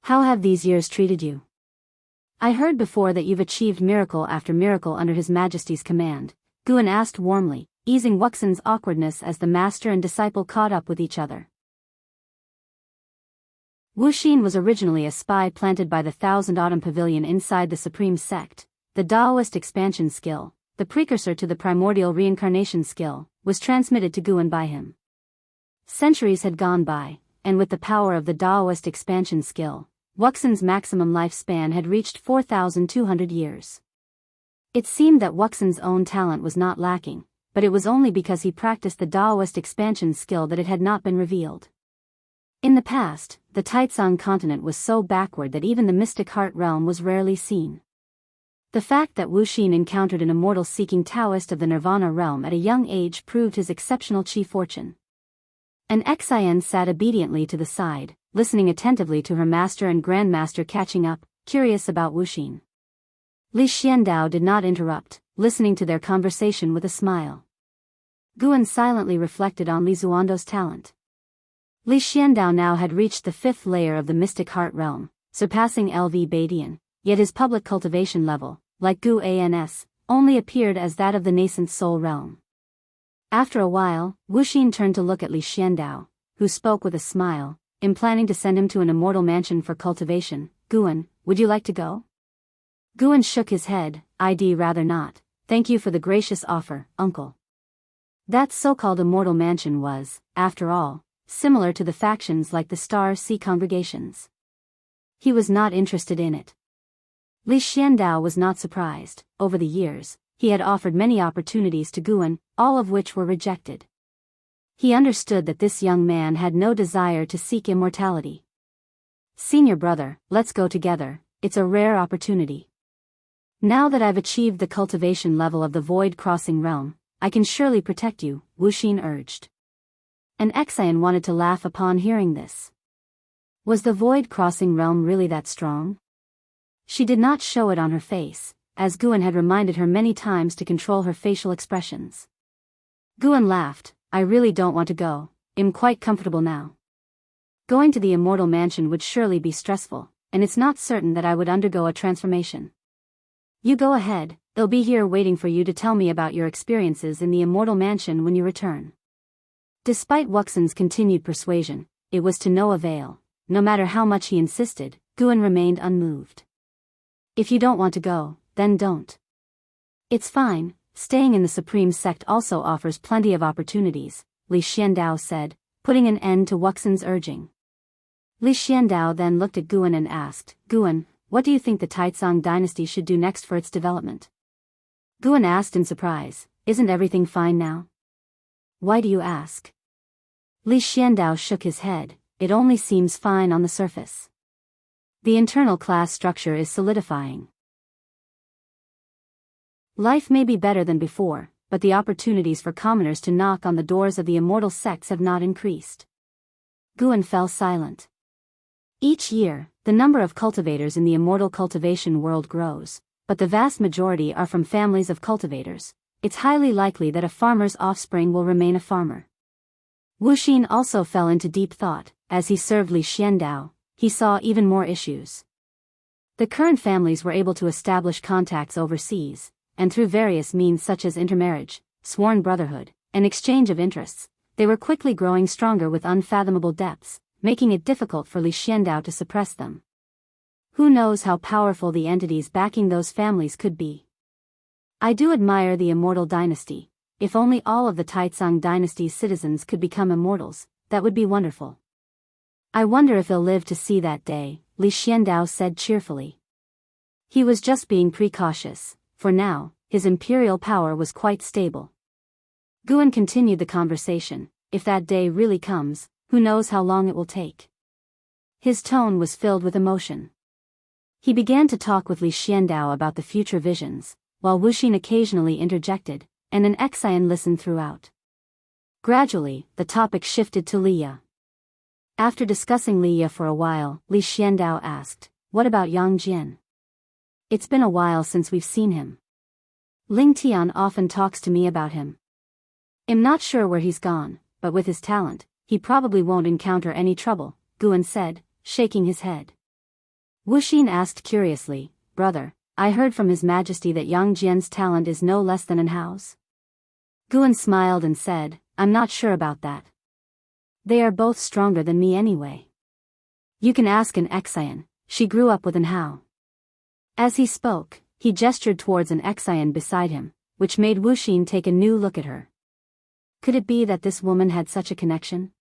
How have these years treated you? I heard before that you've achieved miracle after miracle under His Majesty's command," Guan asked warmly, easing Wuxin's awkwardness as the master and disciple caught up with each other. Wuxin was originally a spy planted by the Thousand Autumn Pavilion inside the Supreme Sect. The Taoist expansion skill, the precursor to the primordial reincarnation skill, was transmitted to Guan by him. Centuries had gone by, and with the power of the Taoist expansion skill, Wuxin's maximum lifespan had reached 4,200 years. It seemed that Wuxin's own talent was not lacking, but it was only because he practiced the Taoist expansion skill that it had not been revealed. In the past, the Taitsang continent was so backward that even the mystic heart realm was rarely seen. The fact that Wuxin encountered an immortal-seeking Taoist of the Nirvana realm at a young age proved his exceptional chi fortune. An Exian sat obediently to the side, listening attentively to her master and grandmaster catching up, curious about Wuxin. Li Xiandao did not interrupt, listening to their conversation with a smile. Guan silently reflected on Li Zuando's talent. Li Xiandao now had reached the 5th layer of the mystic heart realm, surpassing LV Badian. Yet his public cultivation level, like Guan's, only appeared as that of the nascent soul realm. After a while, Wuxin turned to look at Li Xiandao, who spoke with a smile, "I'm planning to send him to an immortal mansion for cultivation. Guan, would you like to go?" Guan shook his head, "I'd rather not. Thank you for the gracious offer, uncle." That so-called immortal mansion was, after all, similar to the factions like the Star Sea congregations. He was not interested in it. Li Xiandao was not surprised. Over the years, he had offered many opportunities to Guan, all of which were rejected. He understood that this young man had no desire to seek immortality. Senior brother, let's go together, it's a rare opportunity. Now that I've achieved the cultivation level of the void-crossing realm, I can surely protect you, Wuxin urged. An Exian wanted to laugh upon hearing this. Was the void-crossing realm really that strong? She did not show it on her face, as Guan had reminded her many times to control her facial expressions. Guan laughed, I really don't want to go, I'm quite comfortable now. Going to the immortal mansion would surely be stressful, and it's not certain that I would undergo a transformation. You go ahead, they'll be here waiting for you to tell me about your experiences in the immortal mansion when you return. Despite Wuxin's continued persuasion, it was to no avail. No matter how much he insisted, Guan remained unmoved. If you don't want to go, then don't. It's fine, staying in the Supreme Sect also offers plenty of opportunities, Li Xiandao said, putting an end to Wuxin's urging. Li Xiandao then looked at Guan and asked, Guan, what do you think the Taizong dynasty should do next for its development? Guan asked in surprise, isn't everything fine now? Why do you ask? Li Xiandao shook his head, it only seems fine on the surface. The internal class structure is solidifying. Life may be better than before, but the opportunities for commoners to knock on the doors of the immortal sects have not increased. Guan fell silent. Each year, the number of cultivators in the immortal cultivation world grows, but the vast majority are from families of cultivators. It's highly likely that a farmer's offspring will remain a farmer. Wuxin also fell into deep thought. As he served Li Xiandao, he saw even more issues. The current families were able to establish contacts overseas, and through various means such as intermarriage, sworn brotherhood, and exchange of interests, they were quickly growing stronger with unfathomable depths, making it difficult for Li Xiandao to suppress them. Who knows how powerful the entities backing those families could be? I do admire the immortal dynasty. If only all of the Taizong dynasty's citizens could become immortals, that would be wonderful. I wonder if they'll live to see that day, Li Xiandao said cheerfully. He was just being precautious. For now, his imperial power was quite stable. Guan continued the conversation, if that day really comes, who knows how long it will take. His tone was filled with emotion. He began to talk with Li Xiandao about the future visions, while Wuxin occasionally interjected, and an Exian listened throughout. Gradually, the topic shifted to Liya. After discussing Liya for a while, Li Xiandao asked, what about Yang Jian? It's been a while since we've seen him. Ling Tian often talks to me about him. I'm not sure where he's gone, but with his talent, he probably won't encounter any trouble, Guan said, shaking his head. Wuxin asked curiously, brother, I heard from His Majesty that Yang Jian's talent is no less than an house. Guan smiled and said, I'm not sure about that. They are both stronger than me anyway. You can ask an Exian, she grew up with an Hao. As he spoke, he gestured towards an Exian beside him, which made Wuxin take a new look at her. Could it be that this woman had such a connection?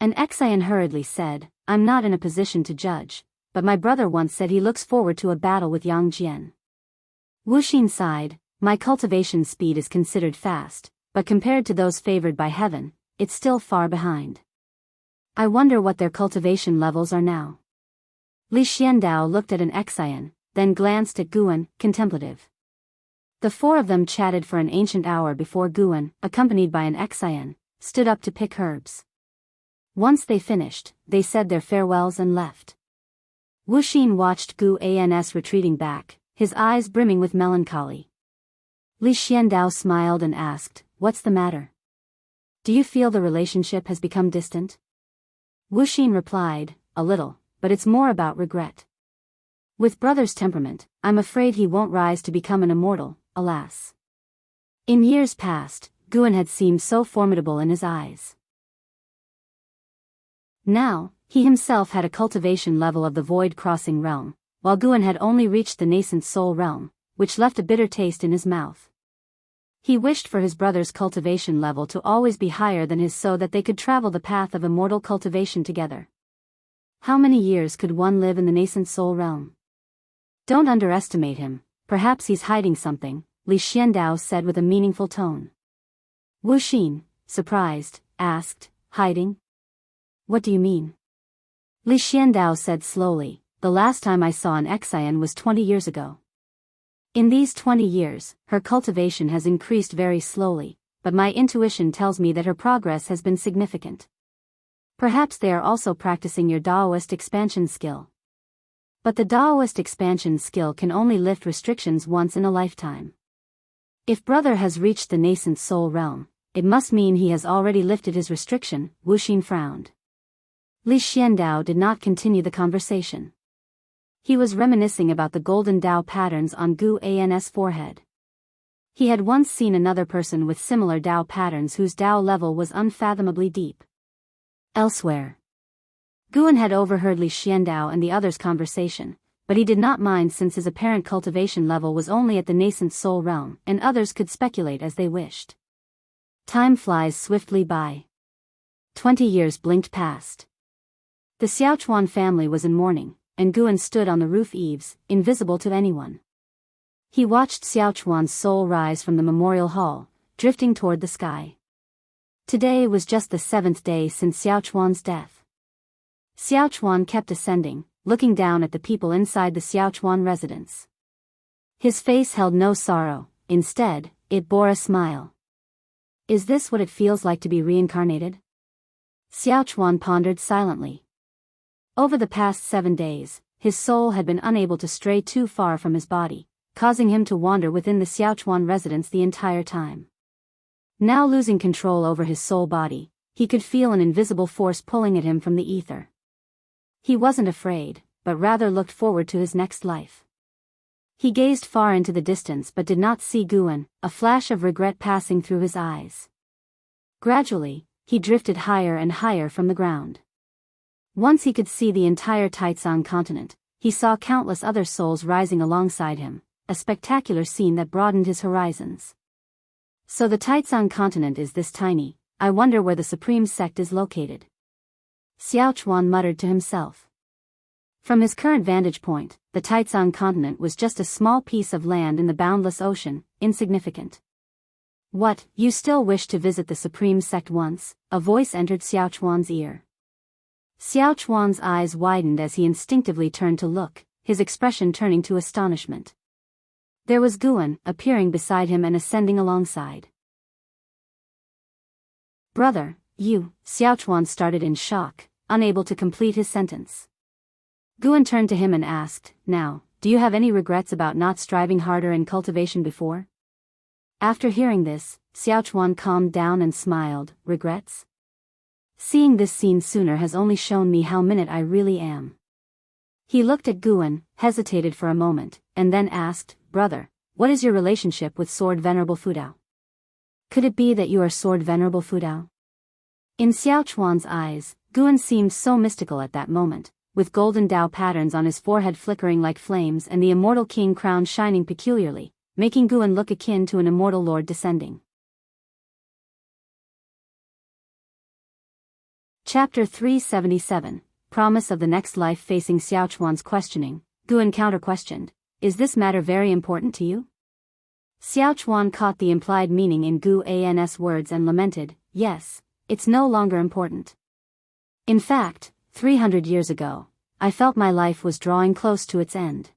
An Exian hurriedly said, I'm not in a position to judge, but my brother once said he looks forward to a battle with Yang Jian. Wuxin sighed, my cultivation speed is considered fast, but compared to those favored by heaven, it's still far behind. I wonder what their cultivation levels are now. Li Xiandao looked at an Exian, then glanced at Guan, contemplative. The four of them chatted for an ancient hour before Guan, accompanied by an Exian, stood up to pick herbs. Once they finished, they said their farewells and left. Wuxin watched Guan's retreating back, his eyes brimming with melancholy. Li Xiandao smiled and asked, what's the matter? Do you feel the relationship has become distant? Wuxin replied, a little, but it's more about regret. With brother's temperament, I'm afraid he won't rise to become an immortal, alas. In years past, Guan had seemed so formidable in his eyes. Now, he himself had a cultivation level of the void-crossing realm, while Guan had only reached the nascent soul realm, which left a bitter taste in his mouth. He wished for his brother's cultivation level to always be higher than his so that they could travel the path of immortal cultivation together. How many years could one live in the nascent soul realm? Don't underestimate him, perhaps he's hiding something, Li Xiandao said with a meaningful tone. Wu Xin, surprised, asked, hiding? What do you mean? Li Xiandao said slowly, the last time I saw an Xian was 20 years ago. In these 20 years, her cultivation has increased very slowly, but my intuition tells me that her progress has been significant. Perhaps they are also practicing your Daoist expansion skill. But the Daoist expansion skill can only lift restrictions once in a lifetime. If brother has reached the nascent soul realm, it must mean he has already lifted his restriction, Wu Xin frowned. Li Xiandao did not continue the conversation. He was reminiscing about the golden Dao patterns on Gu An's forehead. He had once seen another person with similar Dao patterns whose Dao level was unfathomably deep. Elsewhere, Guan had overheard Li Xiandao and the others' conversation, but he did not mind since his apparent cultivation level was only at the nascent soul realm, and others could speculate as they wished. Time flies swiftly by. 20 years blinked past. The Xiaochuan family was in mourning, and Guan stood on the roof eaves, invisible to anyone. He watched Xiaochuan's soul rise from the memorial hall, drifting toward the sky. Today was just the 7th day since Xiaochuan's death. Xiaochuan kept ascending, looking down at the people inside the Xiaochuan residence. His face held no sorrow, instead, it bore a smile. Is this what it feels like to be reincarnated? Xiaochuan pondered silently. Over the past 7 days, his soul had been unable to stray too far from his body, causing him to wander within the Xiaochuan residence the entire time. Now losing control over his soul body, he could feel an invisible force pulling at him from the ether. He wasn't afraid, but rather looked forward to his next life. He gazed far into the distance but did not see Guan, a flash of regret passing through his eyes. Gradually, he drifted higher and higher from the ground. Once he could see the entire Taizong continent, he saw countless other souls rising alongside him, a spectacular scene that broadened his horizons. So the Taizong continent is this tiny, I wonder where the supreme sect is located. Xiaochuan muttered to himself. From his current vantage point, the Taizong continent was just a small piece of land in the boundless ocean, insignificant. What, you still wish to visit the supreme sect once? A voice entered Xiaochuan's ear. Xiaochuan's eyes widened as he instinctively turned to look, his expression turning to astonishment. There was Guan, appearing beside him and ascending alongside. Brother, you, Xiaochuan started in shock, unable to complete his sentence. Guan turned to him and asked, now, do you have any regrets about not striving harder in cultivation before? After hearing this, Xiaochuan calmed down and smiled, regrets? Seeing this scene sooner has only shown me how minute I really am. He looked at Guan, hesitated for a moment, and then asked, brother, what is your relationship with Sword Venerable Fudao? Could it be that you are Sword Venerable Fudao? In Xiaochuan's eyes, Guan seemed so mystical at that moment, with golden Dao patterns on his forehead flickering like flames and the immortal king crown shining peculiarly, making Guan look akin to an immortal lord descending. Chapter 377, Promise of the Next Life. Facing Xiaochuan's questioning, Guan counter-questioned, is this matter very important to you? Xiaochuan caught the implied meaning in Gu An's words and lamented, yes, it's no longer important. In fact, 300 years ago, I felt my life was drawing close to its end.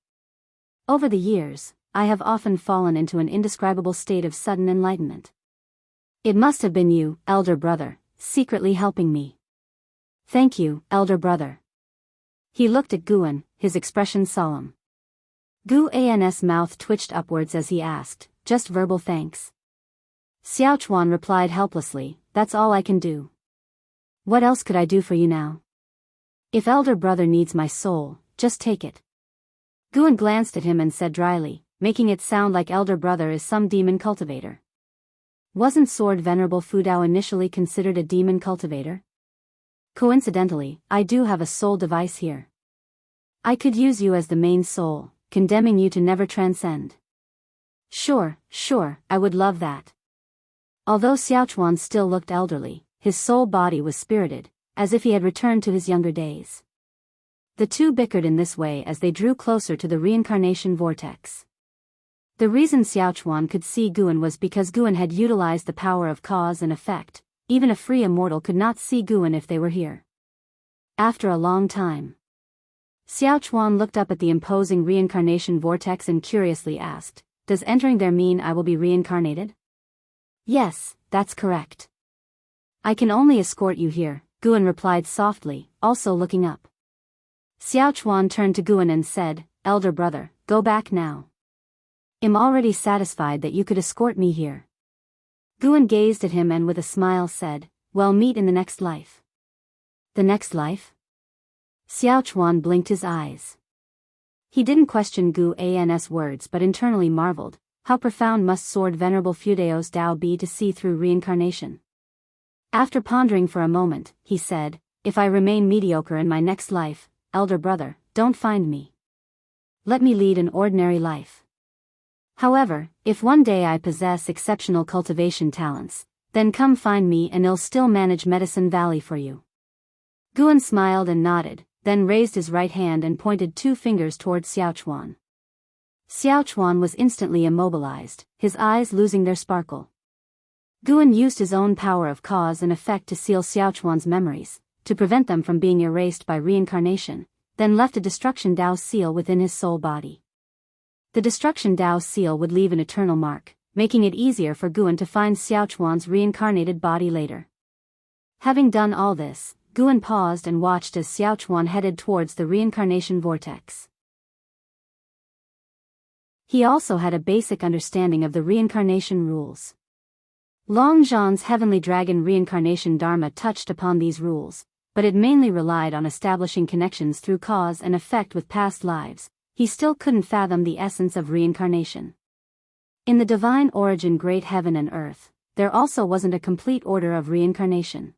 Over the years, I have often fallen into an indescribable state of sudden enlightenment. It must have been you, elder brother, secretly helping me. Thank you, elder brother. He looked at Guan, his expression solemn. Gu An's mouth twitched upwards as he asked, just verbal thanks. Xiaochuan replied helplessly, that's all I can do. What else could I do for you now? If elder brother needs my soul, just take it. Guan glanced at him and said dryly, making it sound like elder brother is some demon cultivator. Wasn't Sword Venerable Fudao initially considered a demon cultivator? Coincidentally, I do have a soul device here. I could use you as the main soul, condemning you to never transcend. Sure, I would love that. Although Xiaochuan still looked elderly, his soul body was spirited, as if he had returned to his younger days. The two bickered in this way as they drew closer to the reincarnation vortex. The reason Xiaochuan could see Guan was because Guan had utilized the power of cause and effect. Even a free immortal could not see Guan if they were here. After a long time, Xiaochuan looked up at the imposing reincarnation vortex and curiously asked, "Does entering there mean I will be reincarnated?" "Yes, that's correct. I can only escort you here," Guan replied softly, also looking up. Xiaochuan turned to Guan and said, "Elder brother, go back now. I'm already satisfied that you could escort me here." Guan gazed at him and with a smile said, "Well, meet in the next life." "The next life?" Xiaochuan blinked his eyes. He didn't question Guan's words but internally marveled, how profound must Sword Venerable Fudeo's Tao be to see through reincarnation. After pondering for a moment, he said, "If I remain mediocre in my next life, elder brother, don't find me. Let me lead an ordinary life. However, if one day I possess exceptional cultivation talents, then come find me and I'll still manage Medicine Valley for you." Guan smiled and nodded, then raised his right hand and pointed 2 fingers towards Xiaochuan. Xiaochuan was instantly immobilized, his eyes losing their sparkle. Guan used his own power of cause and effect to seal Xiaochuan's memories, to prevent them from being erased by reincarnation, then left a Destruction Dao seal within his soul body. The Destruction Dao seal would leave an eternal mark, making it easier for Guan to find Xiaochuan's reincarnated body later. Having done all this, Guan paused and watched as Xiaochuan headed towards the reincarnation vortex. He also had a basic understanding of the reincarnation rules. Long Zhan's heavenly dragon reincarnation dharma touched upon these rules, but it mainly relied on establishing connections through cause and effect with past lives. He still couldn't fathom the essence of reincarnation. In the divine origin Great Heaven and Earth, there also wasn't a complete order of reincarnation.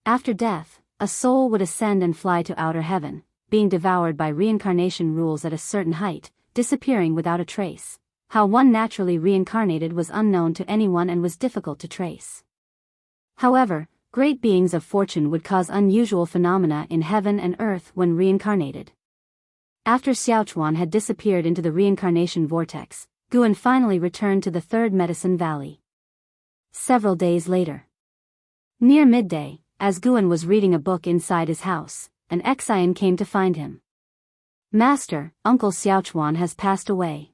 After death, a soul would ascend and fly to outer heaven, being devoured by reincarnation rules at a certain height, disappearing without a trace. How one naturally reincarnated was unknown to anyone and was difficult to trace. However, great beings of fortune would cause unusual phenomena in heaven and earth when reincarnated. After Xiaochuan had disappeared into the reincarnation vortex, Guan finally returned to the third Medicine Valley. Several days later, near midday, as Guan was reading a book inside his house, an excian came to find him. "Master, Uncle Xiaochuan has passed away.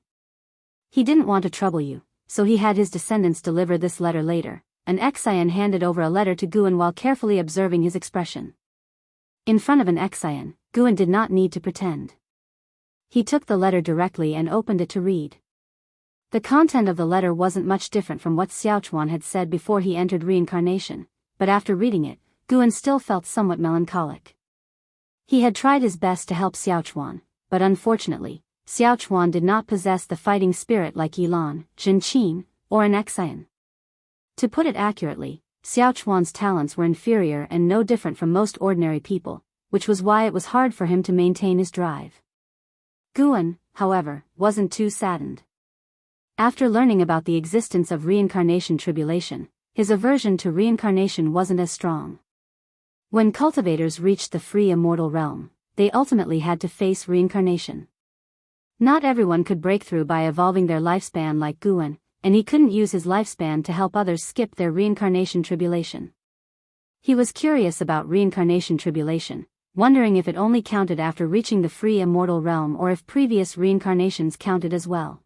He didn't want to trouble you, so he had his descendants deliver this letter later." An excian handed over a letter to Guan while carefully observing his expression. In front of an excian, Guan did not need to pretend. He took the letter directly and opened it to read. The content of the letter wasn't much different from what Xiaochuan had said before he entered reincarnation, but after reading it, Guan still felt somewhat melancholic. He had tried his best to help Xiaochuan, but unfortunately, Xiaochuan did not possess the fighting spirit like Yilan, Jinqin, or an excian. To put it accurately, Xiaochuan's talents were inferior and no different from most ordinary people, which was why it was hard for him to maintain his drive. Guan, however, wasn't too saddened. After learning about the existence of reincarnation tribulation, his aversion to reincarnation wasn't as strong. When cultivators reached the free immortal realm, they ultimately had to face reincarnation. Not everyone could break through by evolving their lifespan like Guan, and he couldn't use his lifespan to help others skip their reincarnation tribulation. He was curious about reincarnation tribulation, wondering if it only counted after reaching the free immortal realm or if previous reincarnations counted as well.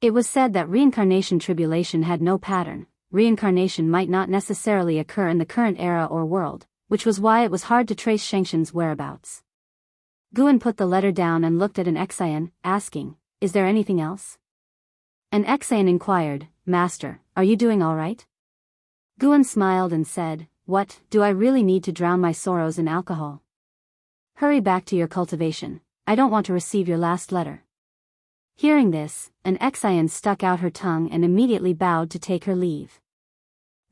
It was said that reincarnation tribulation had no pattern. Reincarnation might not necessarily occur in the current era or world, which was why it was hard to trace Shengxin's whereabouts. Guan put the letter down and looked at an excian, asking, "Is there anything else?" An excian inquired, "Master, are you doing all right?" Guan smiled and said, "What, do I really need to drown my sorrows in alcohol? Hurry back to your cultivation, I don't want to receive your last letter." Hearing this, an excian stuck out her tongue and immediately bowed to take her leave.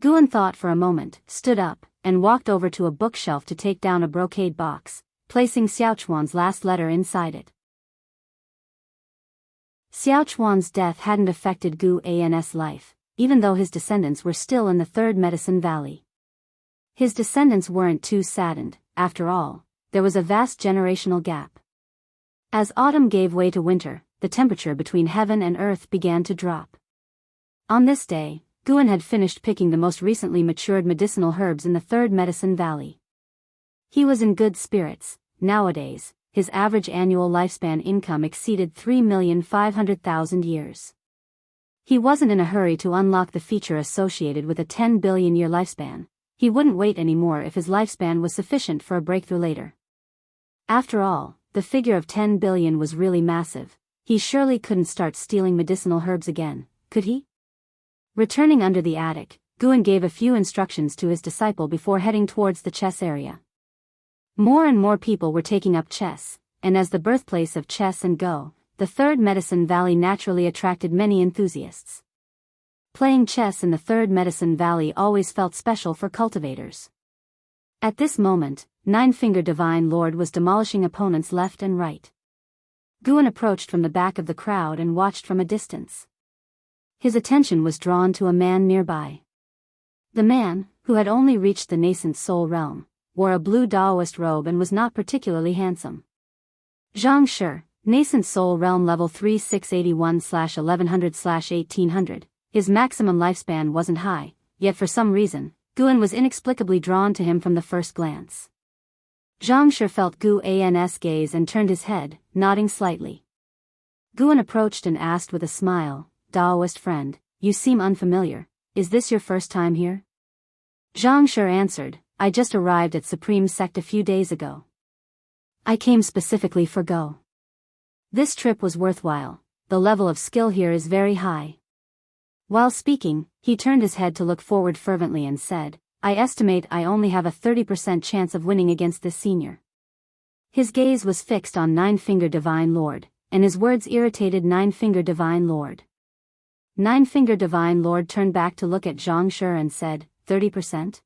Guan thought for a moment, stood up, and walked over to a bookshelf to take down a brocade box, placing Xiaochuan's last letter inside it. Xiaochuan's death hadn't affected Guan's life, even though his descendants were still in the third Medicine Valley. His descendants weren't too saddened, after all, there was a vast generational gap. As autumn gave way to winter, the temperature between heaven and earth began to drop. On this day, Guan had finished picking the most recently matured medicinal herbs in the Third Medicine Valley. He was in good spirits. Nowadays, his average annual lifespan income exceeded 3,500,000 years. He wasn't in a hurry to unlock the feature associated with a 10 billion year lifespan. He wouldn't wait anymore if his lifespan was sufficient for a breakthrough later. After all, the figure of 10 billion was really massive. He surely couldn't start stealing medicinal herbs again, could he? Returning under the attic, Guan gave a few instructions to his disciple before heading towards the chess area. More and more people were taking up chess, and as the birthplace of chess and Go, the Third Medicine Valley naturally attracted many enthusiasts. Playing chess in the Third Medicine Valley always felt special for cultivators. At this moment, Nine-Finger Divine Lord was demolishing opponents left and right. Guan approached from the back of the crowd and watched from a distance. His attention was drawn to a man nearby. The man, who had only reached the nascent soul realm, wore a blue Taoist robe and was not particularly handsome. Zhang Shi, nascent soul realm level 3681/1100/1800, his maximum lifespan wasn't high, yet for some reason, Guan was inexplicably drawn to him from the first glance. Zhang Shi felt Guan's gaze and turned his head, nodding slightly. Guan approached and asked with a smile, "Taoist friend, you seem unfamiliar, is this your first time here?" Zhang Shi answered, "I just arrived at Supreme Sect a few days ago. I came specifically for Go. This trip was worthwhile, the level of skill here is very high." While speaking, he turned his head to look forward fervently and said, "I estimate I only have a 30% chance of winning against this senior." His gaze was fixed on Nine-Finger Divine Lord, and his words irritated Nine-Finger Divine Lord. Nine-Finger Divine Lord turned back to look at Zhang Shi and said, 30%?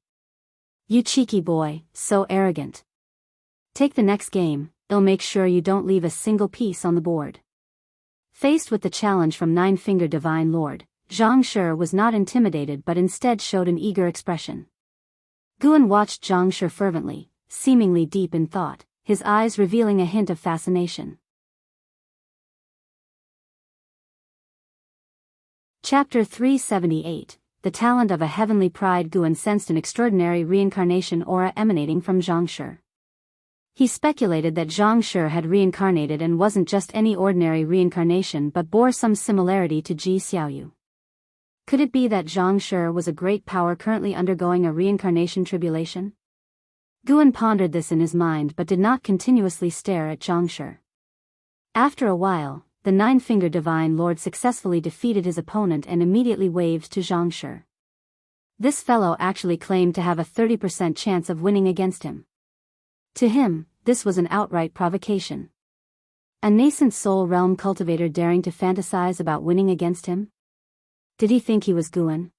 You cheeky boy, so arrogant. Take the next game, I'll make sure you don't leave a single piece on the board. Faced with the challenge from Nine-Finger Divine Lord, Zhang Shi was not intimidated but instead showed an eager expression. Guan watched Zhang Shi fervently, seemingly deep in thought, his eyes revealing a hint of fascination. Chapter 378, The Talent of a Heavenly Pride. Guan sensed an extraordinary reincarnation aura emanating from Zhang Shi. He speculated that Zhang Shi had reincarnated and wasn't just any ordinary reincarnation but bore some similarity to Ji Xiaoyu. Could it be that Zhang Shi was a great power currently undergoing a reincarnation tribulation? Guan pondered this in his mind but did not continuously stare at Zhang Shi. After a while, the Nine-Finger Divine Lord successfully defeated his opponent and immediately waved to Zhang Shi. This fellow actually claimed to have a 30% chance of winning against him. To him, this was an outright provocation. A nascent soul realm cultivator daring to fantasize about winning against him? Did he think he was Guan?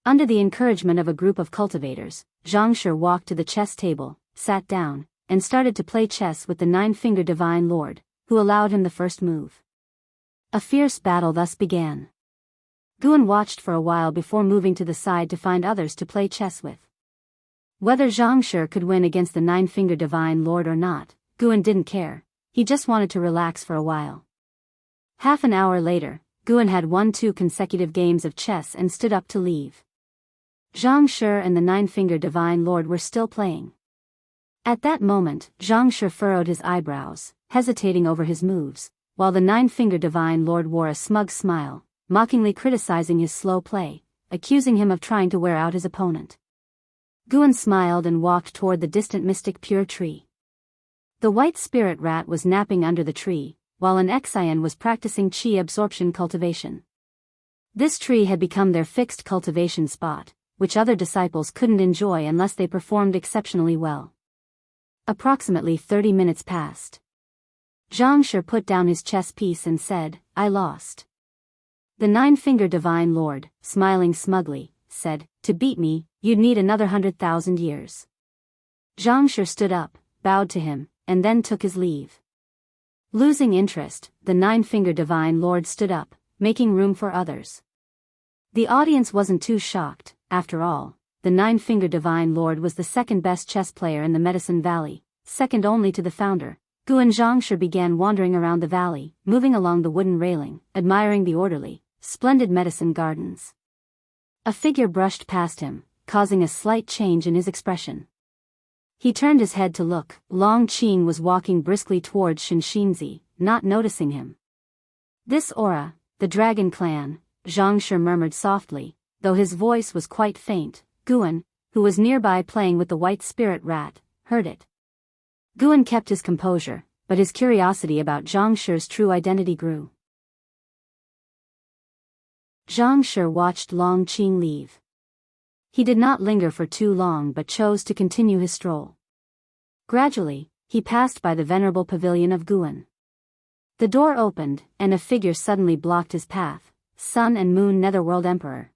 Under the encouragement of a group of cultivators, Zhang Shi walked to the chess table, sat down, and started to play chess with the Nine-Finger Divine Lord, who allowed him the first move. A fierce battle thus began. Guan watched for a while before moving to the side to find others to play chess with. Whether Zhang Shi could win against the Nine-Finger Divine Lord or not, Guan didn't care, he just wanted to relax for a while. Half an hour later, Guan had won 2 consecutive games of chess and stood up to leave. Zhang Shi and the Nine-Finger Divine Lord were still playing. At that moment, Zhang Shi furrowed his eyebrows, hesitating over his moves, while the Nine-Finger Divine Lord wore a smug smile, mockingly criticizing his slow play, accusing him of trying to wear out his opponent. Guan smiled and walked toward the distant mystic pure tree. The white spirit rat was napping under the tree, while an Xian was practicing qi absorption cultivation. This tree had become their fixed cultivation spot, which other disciples couldn't enjoy unless they performed exceptionally well. Approximately 30 minutes passed. Zhang Shi put down his chess piece and said, "I lost." The Nine-Finger Divine Lord, smiling smugly, said, "To beat me, you'd need another 100,000 years." Zhang Shi stood up, bowed to him, and then took his leave. Losing interest, the Nine-Finger Divine Lord stood up, making room for others. The audience wasn't too shocked. After all, the Nine-Finger Divine Lord was the second best chess player in the Medicine Valley, second only to the founder, Gu and Zhangshi began wandering around the valley, moving along the wooden railing, admiring the orderly, splendid medicine gardens. A figure brushed past him, causing a slight change in his expression. He turned his head to look. Long Qing was walking briskly towards Shinxinzi, not noticing him. "This aura, the dragon clan," Zhangshi murmured softly, though his voice was quite faint. Guan, who was nearby playing with the white spirit rat, heard it. Guan kept his composure, but his curiosity about Zhangshi's true identity grew. Zhangshi watched Long Qing leave. He did not linger for too long but chose to continue his stroll. Gradually, he passed by the venerable pavilion of Guan. The door opened, and a figure suddenly blocked his path: Sun and Moon Netherworld Emperor.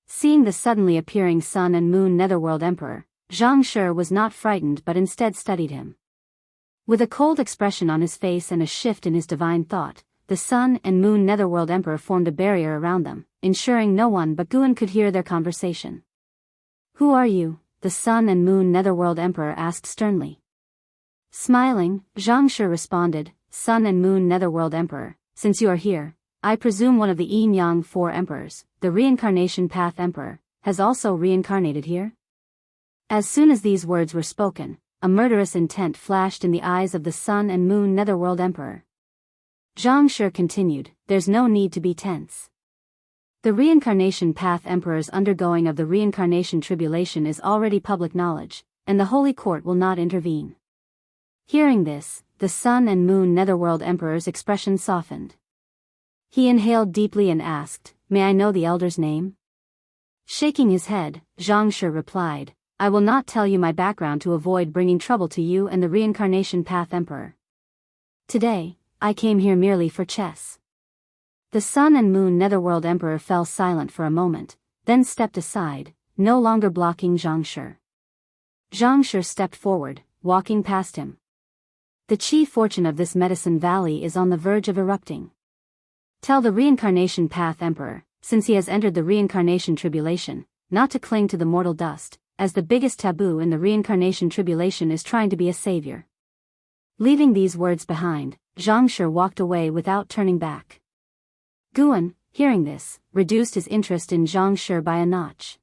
Seeing the suddenly appearing Sun and Moon Netherworld Emperor, Zhangshi was not frightened but instead studied him. With a cold expression on his face and a shift in his divine thought, the Sun and Moon Netherworld Emperor formed a barrier around them, ensuring no one but Guan could hear their conversation. "Who are you?" the Sun and Moon Netherworld Emperor asked sternly. Smiling, Zhangshi responded, "Sun and Moon Netherworld Emperor, since you are here, I presume one of the Yin-Yang Four Emperors, the Reincarnation Path Emperor, has also reincarnated here?" As soon as these words were spoken, a murderous intent flashed in the eyes of the Sun and Moon Netherworld Emperor. Zhangshi continued, "There's no need to be tense. The Reincarnation Path Emperor's undergoing of the Reincarnation Tribulation is already public knowledge, and the Holy Court will not intervene." Hearing this, the Sun and Moon Netherworld Emperor's expression softened. He inhaled deeply and asked, "May I know the elder's name?" Shaking his head, Zhangshi replied, "I will not tell you my background to avoid bringing trouble to you and the Reincarnation Path Emperor. Today, I came here merely for chess." The Sun and Moon Netherworld Emperor fell silent for a moment, then stepped aside, no longer blocking Zhangshi. Zhangshi stepped forward, walking past him. "The chief fortune of this medicine valley is on the verge of erupting. Tell the Reincarnation Path Emperor, since he has entered the Reincarnation Tribulation, not to cling to the mortal dust, as the biggest taboo in the Reincarnation Tribulation is trying to be a savior." Leaving these words behind, Zhangshi walked away without turning back. Guan, hearing this, reduced his interest in Zhangshi by a notch.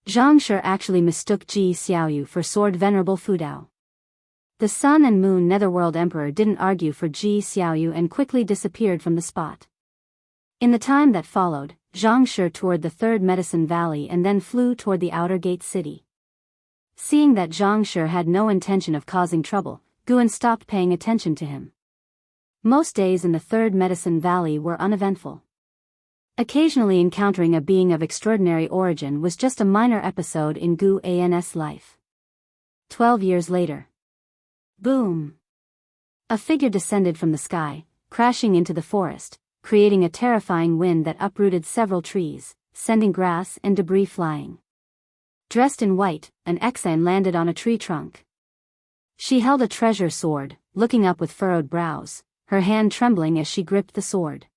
Zhangshi actually mistook Ji Xiaoyu for Sword Venerable Fudao. The Sun and Moon Netherworld Emperor didn't argue for Ji Xiaoyu and quickly disappeared from the spot. In the time that followed, Zhangshi toured the Third Medicine Valley and then flew toward the outer gate city. Seeing that Zhangshi had no intention of causing trouble, Guan stopped paying attention to him. Most days in the Third Medicine Valley were uneventful. Occasionally encountering a being of extraordinary origin was just a minor episode in Gu An's life. 12 years later. Boom! A figure descended from the sky, crashing into the forest, creating a terrifying wind that uprooted several trees, sending grass and debris flying. Dressed in white, an Exan landed on a tree trunk. She held a treasure sword, looking up with furrowed brows, her hand trembling as she gripped the sword.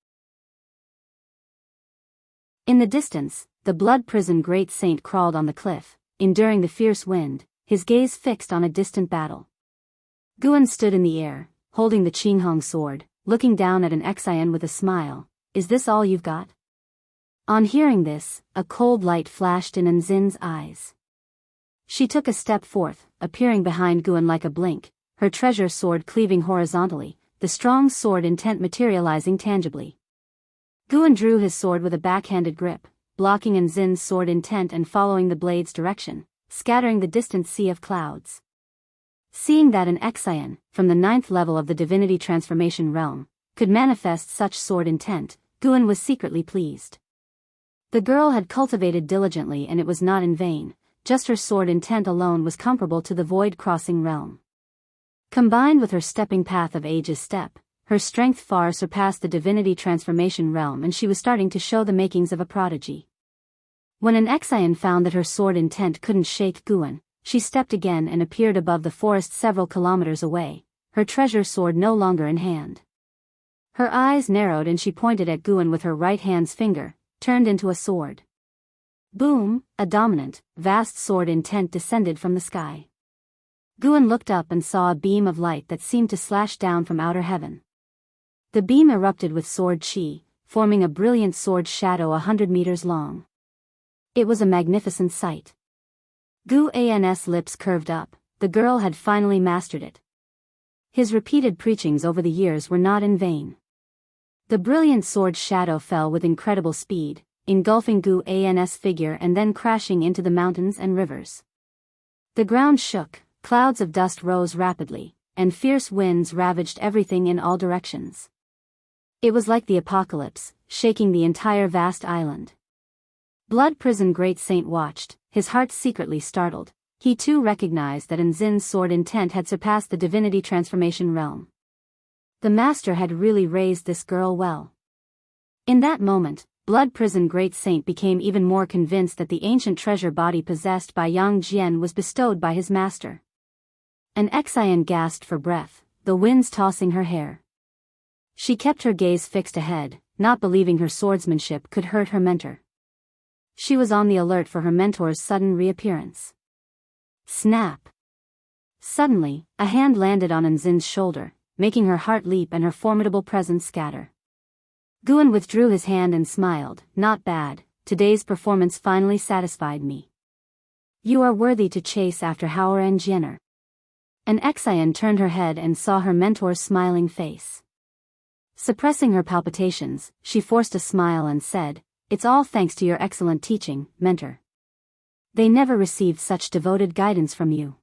In the distance, the blood prison great saint crawled on the cliff, enduring the fierce wind, his gaze fixed on a distant battle. Guan stood in the air, holding the Qinghong sword, looking down at an Xian with a smile. "Is this all you've got?" On hearing this, a cold light flashed in Enzin's eyes. She took a step forth, appearing behind Guan like a blink, her treasure sword cleaving horizontally, the strong sword intent materializing tangibly. Guan drew his sword with a backhanded grip, blocking Enzin's sword intent and following the blade's direction, scattering the distant sea of clouds. Seeing that an Xian, from the 9th level of the divinity transformation realm, could manifest such sword intent, Guan was secretly pleased. The girl had cultivated diligently and it was not in vain, just her sword intent alone was comparable to the void-crossing realm. Combined with her stepping path of age's step, her strength far surpassed the divinity transformation realm and she was starting to show the makings of a prodigy. When an Xian found that her sword intent couldn't shake Guan, she stepped again and appeared above the forest several kilometers away, her treasure sword no longer in hand. Her eyes narrowed and she pointed at Guan with her right hand's finger, turned into a sword. Boom! A dominant, vast sword intent descended from the sky. Guan looked up and saw a beam of light that seemed to slash down from outer heaven. The beam erupted with sword chi, forming a brilliant sword shadow 100 meters long. It was a magnificent sight. Guan's lips curved up. The girl had finally mastered it. His repeated preachings over the years were not in vain. The brilliant sword shadow fell with incredible speed, engulfing Guan's figure and then crashing into the mountains and rivers. The ground shook, clouds of dust rose rapidly, and fierce winds ravaged everything in all directions. It was like the apocalypse, shaking the entire vast island. Blood Prison Great Saint watched, his heart secretly startled. He too recognized that Enzin's sword intent had surpassed the divinity transformation realm. The master had really raised this girl well. In that moment, Blood Prison Great Saint became even more convinced that the ancient treasure body possessed by Yang Jian was bestowed by his master. An Xian gasped for breath, the winds tossing her hair. She kept her gaze fixed ahead, not believing her swordsmanship could hurt her mentor. She was on the alert for her mentor's sudden reappearance. Snap! Suddenly, a hand landed on Enzin's shoulder, making her heart leap and her formidable presence scatter. Guan withdrew his hand and smiled. Not bad, today's performance finally satisfied me. You are worthy to chase after Hauer and Jenner. An Xian turned her head and saw her mentor's smiling face. Suppressing her palpitations, she forced a smile and said, "It's all thanks to your excellent teaching, mentor. They never received such devoted guidance from you."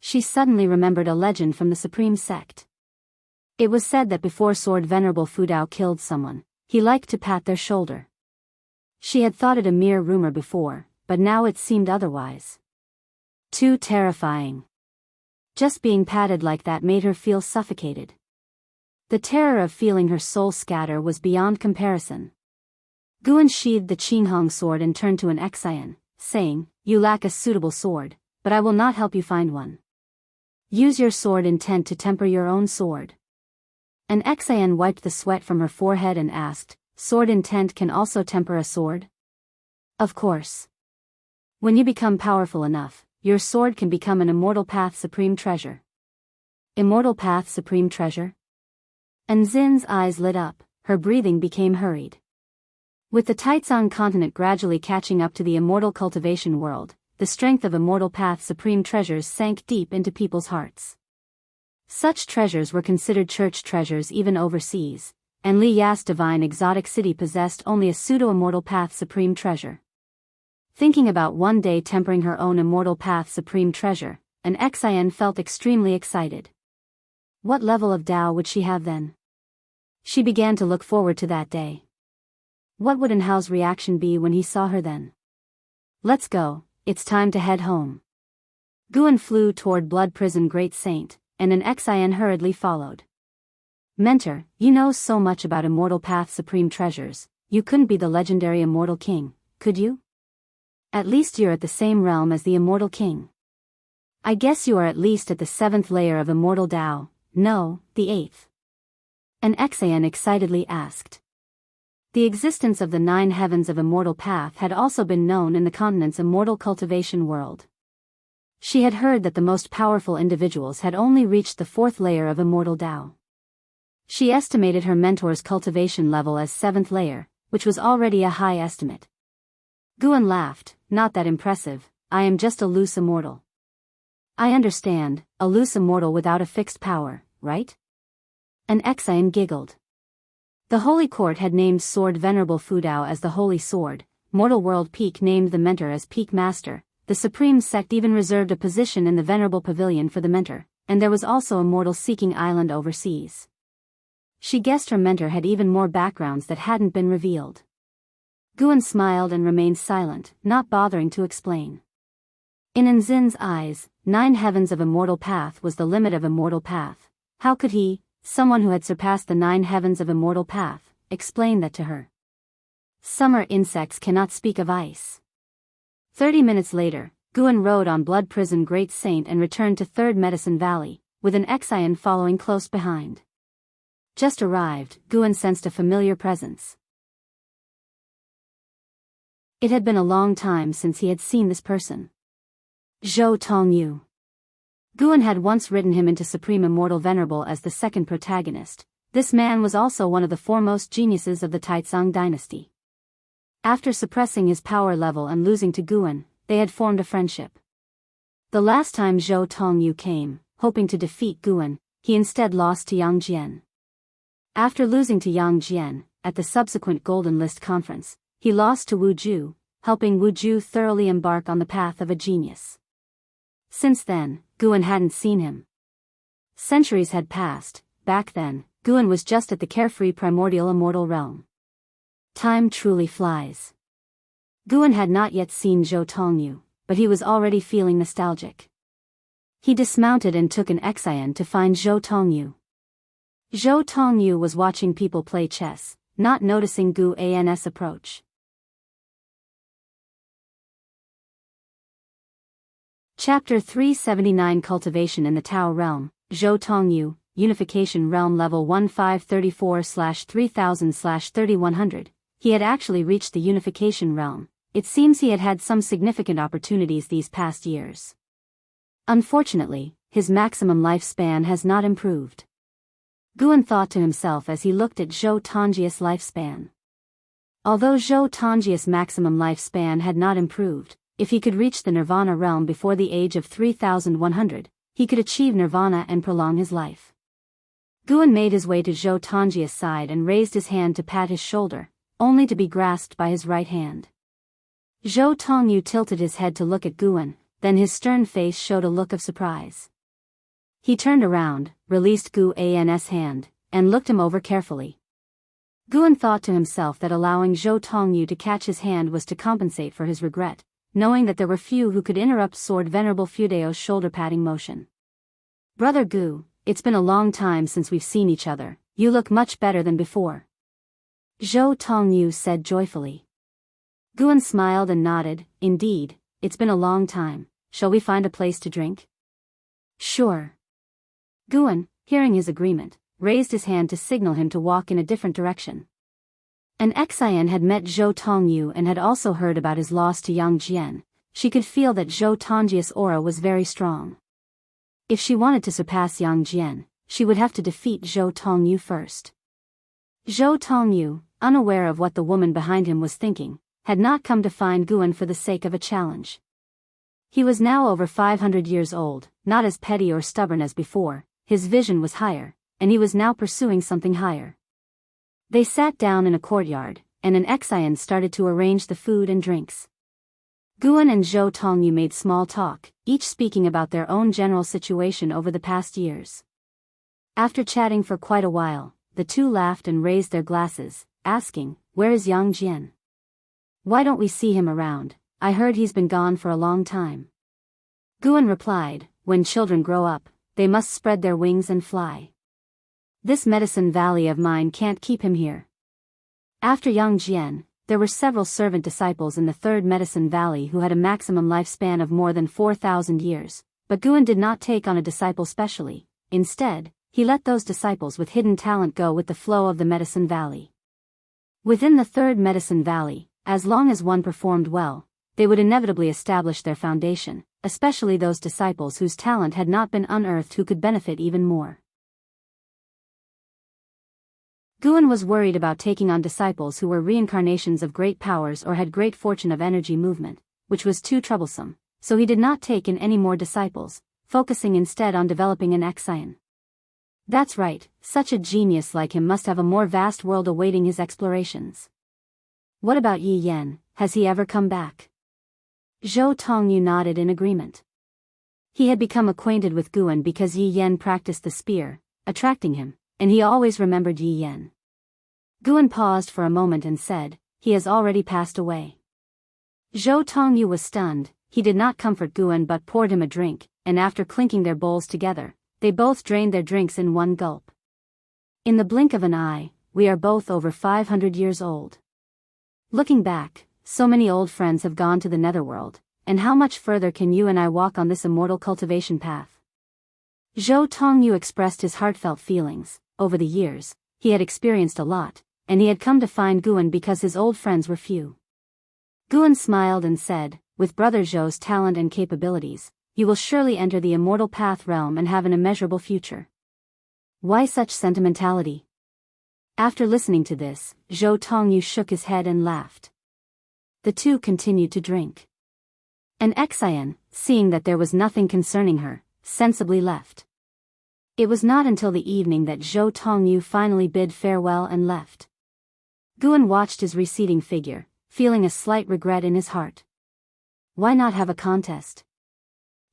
She suddenly remembered a legend from the Supreme Sect. It was said that before Sword Venerable Fudao killed someone, he liked to pat their shoulder. She had thought it a mere rumor before, but now it seemed otherwise. Too terrifying. Just being patted like that made her feel suffocated. The terror of feeling her soul scatter was beyond comparison. Guan sheathed the Qinghong sword and turned to an Xian, saying, "You lack a suitable sword, but I will not help you find one. Use your sword intent to temper your own sword." An Xian wiped the sweat from her forehead and asked, "Sword intent can also temper a sword?" "Of course. When you become powerful enough, your sword can become an Immortal Path Supreme Treasure." Immortal Path Supreme Treasure? Enzin's eyes lit up, her breathing became hurried. With the Taizong continent gradually catching up to the immortal cultivation world, the strength of Immortal Path Supreme Treasures sank deep into people's hearts. Such treasures were considered church treasures even overseas, and Li Ya's divine exotic city possessed only a pseudo-Immortal Path Supreme Treasure. Thinking about one day tempering her own Immortal Path Supreme Treasure, an Xian felt extremely excited. What level of Tao would she have then? She began to look forward to that day. What would Enhao's reaction be when he saw her then? "Let's go, it's time to head home." Guan flew toward Blood Prison Great Saint, and an Xian hurriedly followed. "Mentor, you know so much about Immortal Path Supreme Treasures, you couldn't be the legendary Immortal King, could you? At least you're at the same realm as the Immortal King. I guess you are at least at the 7th layer of Immortal Tao, no, the 8th. An Xian excitedly asked. The existence of the 9 heavens of Immortal Path had also been known in the continent's immortal cultivation world. She had heard that the most powerful individuals had only reached the 4th layer of Immortal Tao. She estimated her mentor's cultivation level as 7th layer, which was already a high estimate. Guan laughed, "Not that impressive, I am just a loose immortal." "I understand, a loose immortal without a fixed power, right?" An Xian giggled. The Holy Court had named Sword Venerable Fudao as the Holy Sword, Mortal World Peak named the mentor as Peak Master, the Supreme Sect even reserved a position in the Venerable Pavilion for the mentor, and there was also a mortal seeking island overseas. She guessed her mentor had even more backgrounds that hadn't been revealed. Guan smiled and remained silent, not bothering to explain. In Enzin's eyes, 9 heavens of Immortal Path was the limit of Immortal Path. How could he, someone who had surpassed the 9 heavens of Immortal Path, explain that to her? Summer insects cannot speak of ice. 30 minutes later, Guan rode on Blood Prison Great Saint and returned to 3rd Medicine Valley, with an Xian following close behind. Just arrived, Guan sensed a familiar presence. It had been a long time since he had seen this person. Zhou Tongyu. Guan had once written him into Supreme Immortal Venerable as the second protagonist. This man was also one of the foremost geniuses of the Taizong dynasty. After suppressing his power level and losing to Guan, they had formed a friendship. The last time Zhou Tongyu came, hoping to defeat Guan, he instead lost to Yang Jian. After losing to Yang Jian, at the subsequent Golden List conference, he lost to Wu Ju, helping Wu Ju thoroughly embark on the path of a genius. Since then, Guan hadn't seen him. Centuries had passed. Back then, Guan was just at the carefree primordial immortal realm. Time truly flies. Guan had not yet seen Zhou Tongyu, but he was already feeling nostalgic. He dismounted and took an Xian to find Zhou Tongyu. Zhou Tongyu was watching people play chess, not noticing Guan's approach. Chapter 379 Cultivation in the Tao Realm, Zhou Tongyu, Unification Realm Level 1534/3000/3100. He had actually reached the Unification Realm. It seems he had had some significant opportunities these past years. Unfortunately, his maximum lifespan has not improved. Guan thought to himself as he looked at Zhou Tongyi's lifespan. Although Zhou Tongyi's maximum lifespan had not improved, if he could reach the Nirvana realm before the age of 3100, he could achieve Nirvana and prolong his life. Guan made his way to Zhou Tongyi's side and raised his hand to pat his shoulder, only to be grasped by his right hand. Zhou Tongyu tilted his head to look at Guan, then his stern face showed a look of surprise. He turned around, released Guan's hand, and looked him over carefully. Guan thought to himself that allowing Zhou Tongyu to catch his hand was to compensate for his regret, knowing that there were few who could interrupt Sword Venerable Fudeo's shoulder-patting motion. "Brother Gu, it's been a long time since we've seen each other. You look much better than before," Zhou Tongyu said joyfully. Guan smiled and nodded. "Indeed, it's been a long time. Shall we find a place to drink?" "Sure." Guan, hearing his agreement, raised his hand to signal him to walk in a different direction. An Xian had met Zhou Tongyu and had also heard about his loss to Yang Jian. She could feel that Zhou Tongyi's aura was very strong. If she wanted to surpass Yang Jian, she would have to defeat Zhou Tongyu first. Zhou Tongyu, unaware of what the woman behind him was thinking, had not come to find Guan for the sake of a challenge. He was now over 500 years old, not as petty or stubborn as before. His vision was higher, and he was now pursuing something higher. They sat down in a courtyard, and an Xian started to arrange the food and drinks. Guan and Zhou Tongyu made small talk, each speaking about their own general situation over the past years. After chatting for quite a while, the two laughed and raised their glasses, asking, "Where is Yang Jian? Why don't we see him around? I heard he's been gone for a long time." Guan replied, "When children grow up, they must spread their wings and fly. This Medicine Valley of mine can't keep him here." After Yang Jian, there were several servant disciples in the third Medicine Valley who had a maximum lifespan of more than 4,000 years, but Guan did not take on a disciple specially. Instead, he let those disciples with hidden talent go with the flow of the Medicine Valley. Within the third Medicine Valley, as long as one performed well, they would inevitably establish their foundation, especially those disciples whose talent had not been unearthed who could benefit even more. Guan was worried about taking on disciples who were reincarnations of great powers or had great fortune of energy movement, which was too troublesome, so he did not take in any more disciples, focusing instead on developing an Xian. That's right, such a genius like him must have a more vast world awaiting his explorations. What about Yi Yan, has he ever come back? Zhou Tongyu nodded in agreement. He had become acquainted with Guan because Yi Yan practiced the spear, attracting him, and he always remembered Yi Yan. Guan paused for a moment and said, "He has already passed away." Zhou Tongyu was stunned. He did not comfort Guan but poured him a drink, and after clinking their bowls together, they both drained their drinks in one gulp. "In the blink of an eye, we are both over 500 years old. Looking back, so many old friends have gone to the netherworld, and how much further can you and I walk on this immortal cultivation path?" Zhou Tongyu expressed his heartfelt feelings. Over the years, he had experienced a lot, and he had come to find Guan because his old friends were few. Guan smiled and said, with Brother Zhou's talent and capabilities, you will surely enter the immortal path realm and have an immeasurable future. Why such sentimentality? After listening to this, Zhou Tongyu shook his head and laughed. The two continued to drink. And Xian, seeing that there was nothing concerning her, sensibly left. It was not until the evening that Zhou Tongyu finally bid farewell and left. Guan watched his receding figure, feeling a slight regret in his heart. Why not have a contest?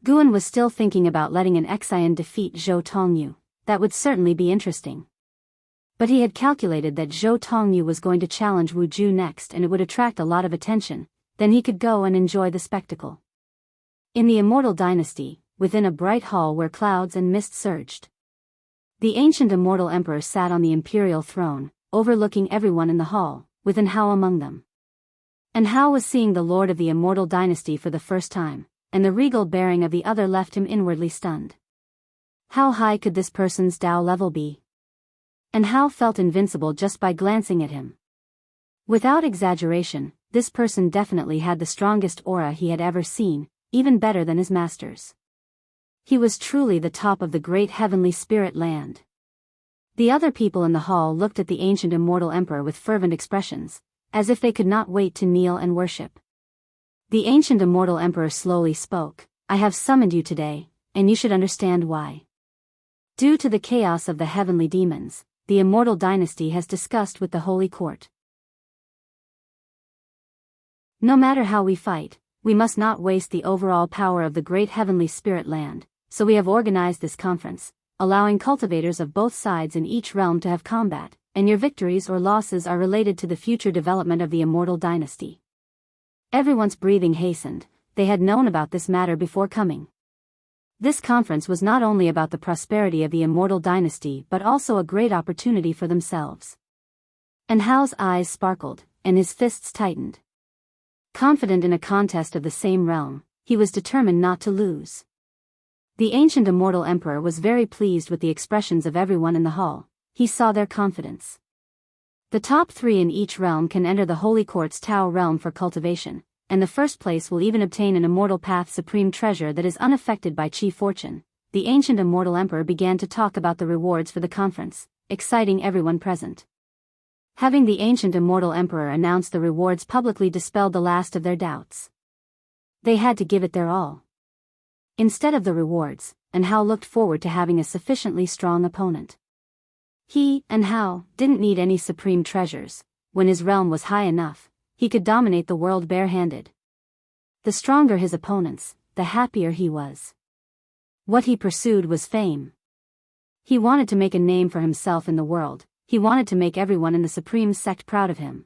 Guan was still thinking about letting an Xian defeat Zhou Tongyu. That would certainly be interesting. But he had calculated that Zhou Tongyu was going to challenge Wu Ju next and it would attract a lot of attention, then he could go and enjoy the spectacle. In the Immortal Dynasty, within a bright hall where clouds and mist surged, the ancient immortal emperor sat on the imperial throne, overlooking everyone in the hall, with Enhao among them. Enhao was seeing the lord of the Immortal Dynasty for the first time, and the regal bearing of the other left him inwardly stunned. How high could this person's Tao level be? Enhao felt invincible just by glancing at him. Without exaggeration, this person definitely had the strongest aura he had ever seen, even better than his masters. He was truly the top of the great heavenly spirit land. The other people in the hall looked at the ancient immortal emperor with fervent expressions, as if they could not wait to kneel and worship. The ancient immortal emperor slowly spoke, "I have summoned you today, and you should understand why. Due to the chaos of the heavenly demons, the Immortal Dynasty has discussed with the Holy Court. No matter how we fight, we must not waste the overall power of the great heavenly spirit land, so we have organized this conference, allowing cultivators of both sides in each realm to have combat, and your victories or losses are related to the future development of the Immortal Dynasty." Everyone's breathing hastened. They had known about this matter before coming. This conference was not only about the prosperity of the Immortal Dynasty but also a great opportunity for themselves. And Hao's eyes sparkled, and his fists tightened. Confident in a contest of the same realm, he was determined not to lose. The ancient immortal emperor was very pleased with the expressions of everyone in the hall. He saw their confidence. The top 3 in each realm can enter the Holy Court's Tao realm for cultivation, and the first place will even obtain an Immortal Path Supreme Treasure that is unaffected by Chi Fortune. The ancient immortal emperor began to talk about the rewards for the conference, exciting everyone present. Having the ancient immortal emperor announce the rewards publicly dispelled the last of their doubts. They had to give it their all. Instead of the rewards, Enhao looked forward to having a sufficiently strong opponent. He, Enhao, didn't need any supreme treasures. When his realm was high enough, he could dominate the world barehanded. The stronger his opponents, the happier he was. What he pursued was fame. He wanted to make a name for himself in the world. He wanted to make everyone in the supreme sect proud of him.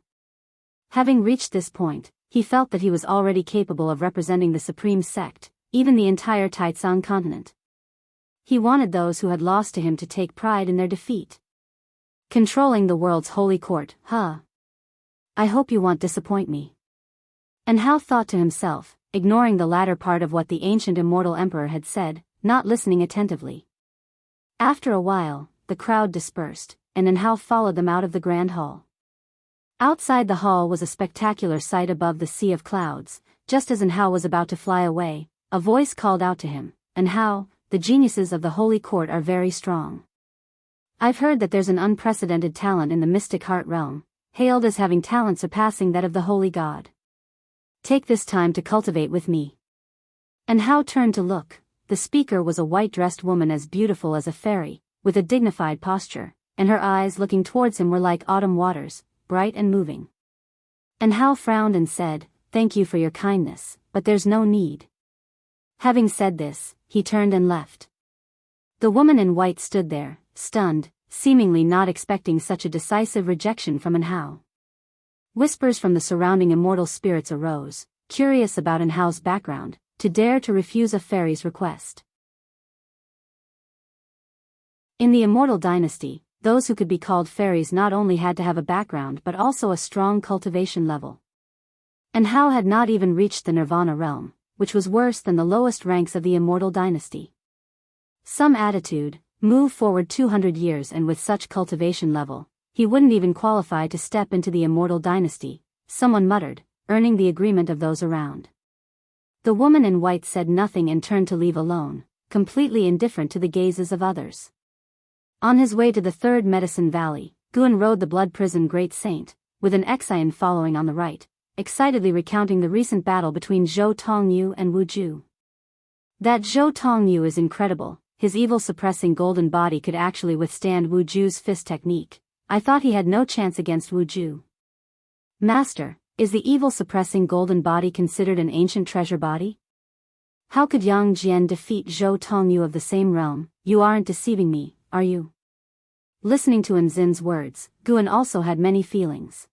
Having reached this point, he felt that he was already capable of representing the supreme sect, even the entire Taizong continent. He wanted those who had lost to him to take pride in their defeat. Controlling the world's holy court, huh? I hope you won't disappoint me. And Hao thought to himself, ignoring the latter part of what the ancient immortal emperor had said, not listening attentively. After a while, the crowd dispersed, and Enhao followed them out of the grand hall. Outside the hall was a spectacular sight above the sea of clouds. Just as Enhao was about to fly away, a voice called out to him, "Enhao, the geniuses of the Holy Court are very strong. I've heard that there's an unprecedented talent in the mystic heart realm, hailed as having talent surpassing that of the Holy God. Take this time to cultivate with me." Enhao turned to look. The speaker was a white-dressed woman as beautiful as a fairy, with a dignified posture, and her eyes looking towards him were like autumn waters, bright and moving. Enhao frowned and said, "Thank you for your kindness, but there's no need." Having said this, he turned and left. The woman in white stood there, stunned, seemingly not expecting such a decisive rejection from Enhao. Whispers from the surrounding immortal spirits arose, curious about Enhao's background, to dare to refuse a fairy's request. In the Immortal Dynasty, those who could be called fairies not only had to have a background but also a strong cultivation level. Enhao had not even reached the Nirvana realm, which was worse than the lowest ranks of the Immortal Dynasty. Some attitude, move forward 200 years and with such cultivation level, he wouldn't even qualify to step into the Immortal Dynasty, someone muttered, earning the agreement of those around. The woman in white said nothing and turned to leave alone, completely indifferent to the gazes of others. On his way to the third Medicine Valley, Guan rode the Blood Prison Great Saint, with an Exian following on the right, excitedly recounting the recent battle between Zhou Tongyu and Wu Ju. That Zhou Tongyu is incredible, his evil-suppressing golden body could actually withstand Wu Ju's fist technique. I thought he had no chance against Wu Ju. Master, is the evil-suppressing golden body considered an ancient treasure body? How could Yang Jian defeat Zhou Tongyu of the same realm? You aren't deceiving me, are you? Listening to Enzin's words, Guan also had many feelings.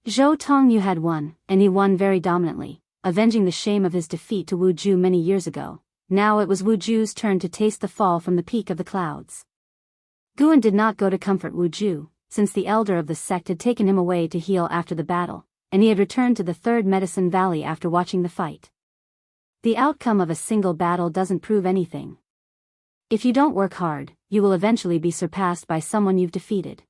Zhou Tongyu had won, and he won very dominantly, avenging the shame of his defeat to Wu Ju many years ago. Now it was Wu Ju's turn to taste the fall from the peak of the clouds. Guan did not go to comfort Wu Ju, since the elder of the sect had taken him away to heal after the battle, and he had returned to the third Medicine Valley after watching the fight. The outcome of a single battle doesn't prove anything. If you don't work hard, you will eventually be surpassed by someone you've defeated.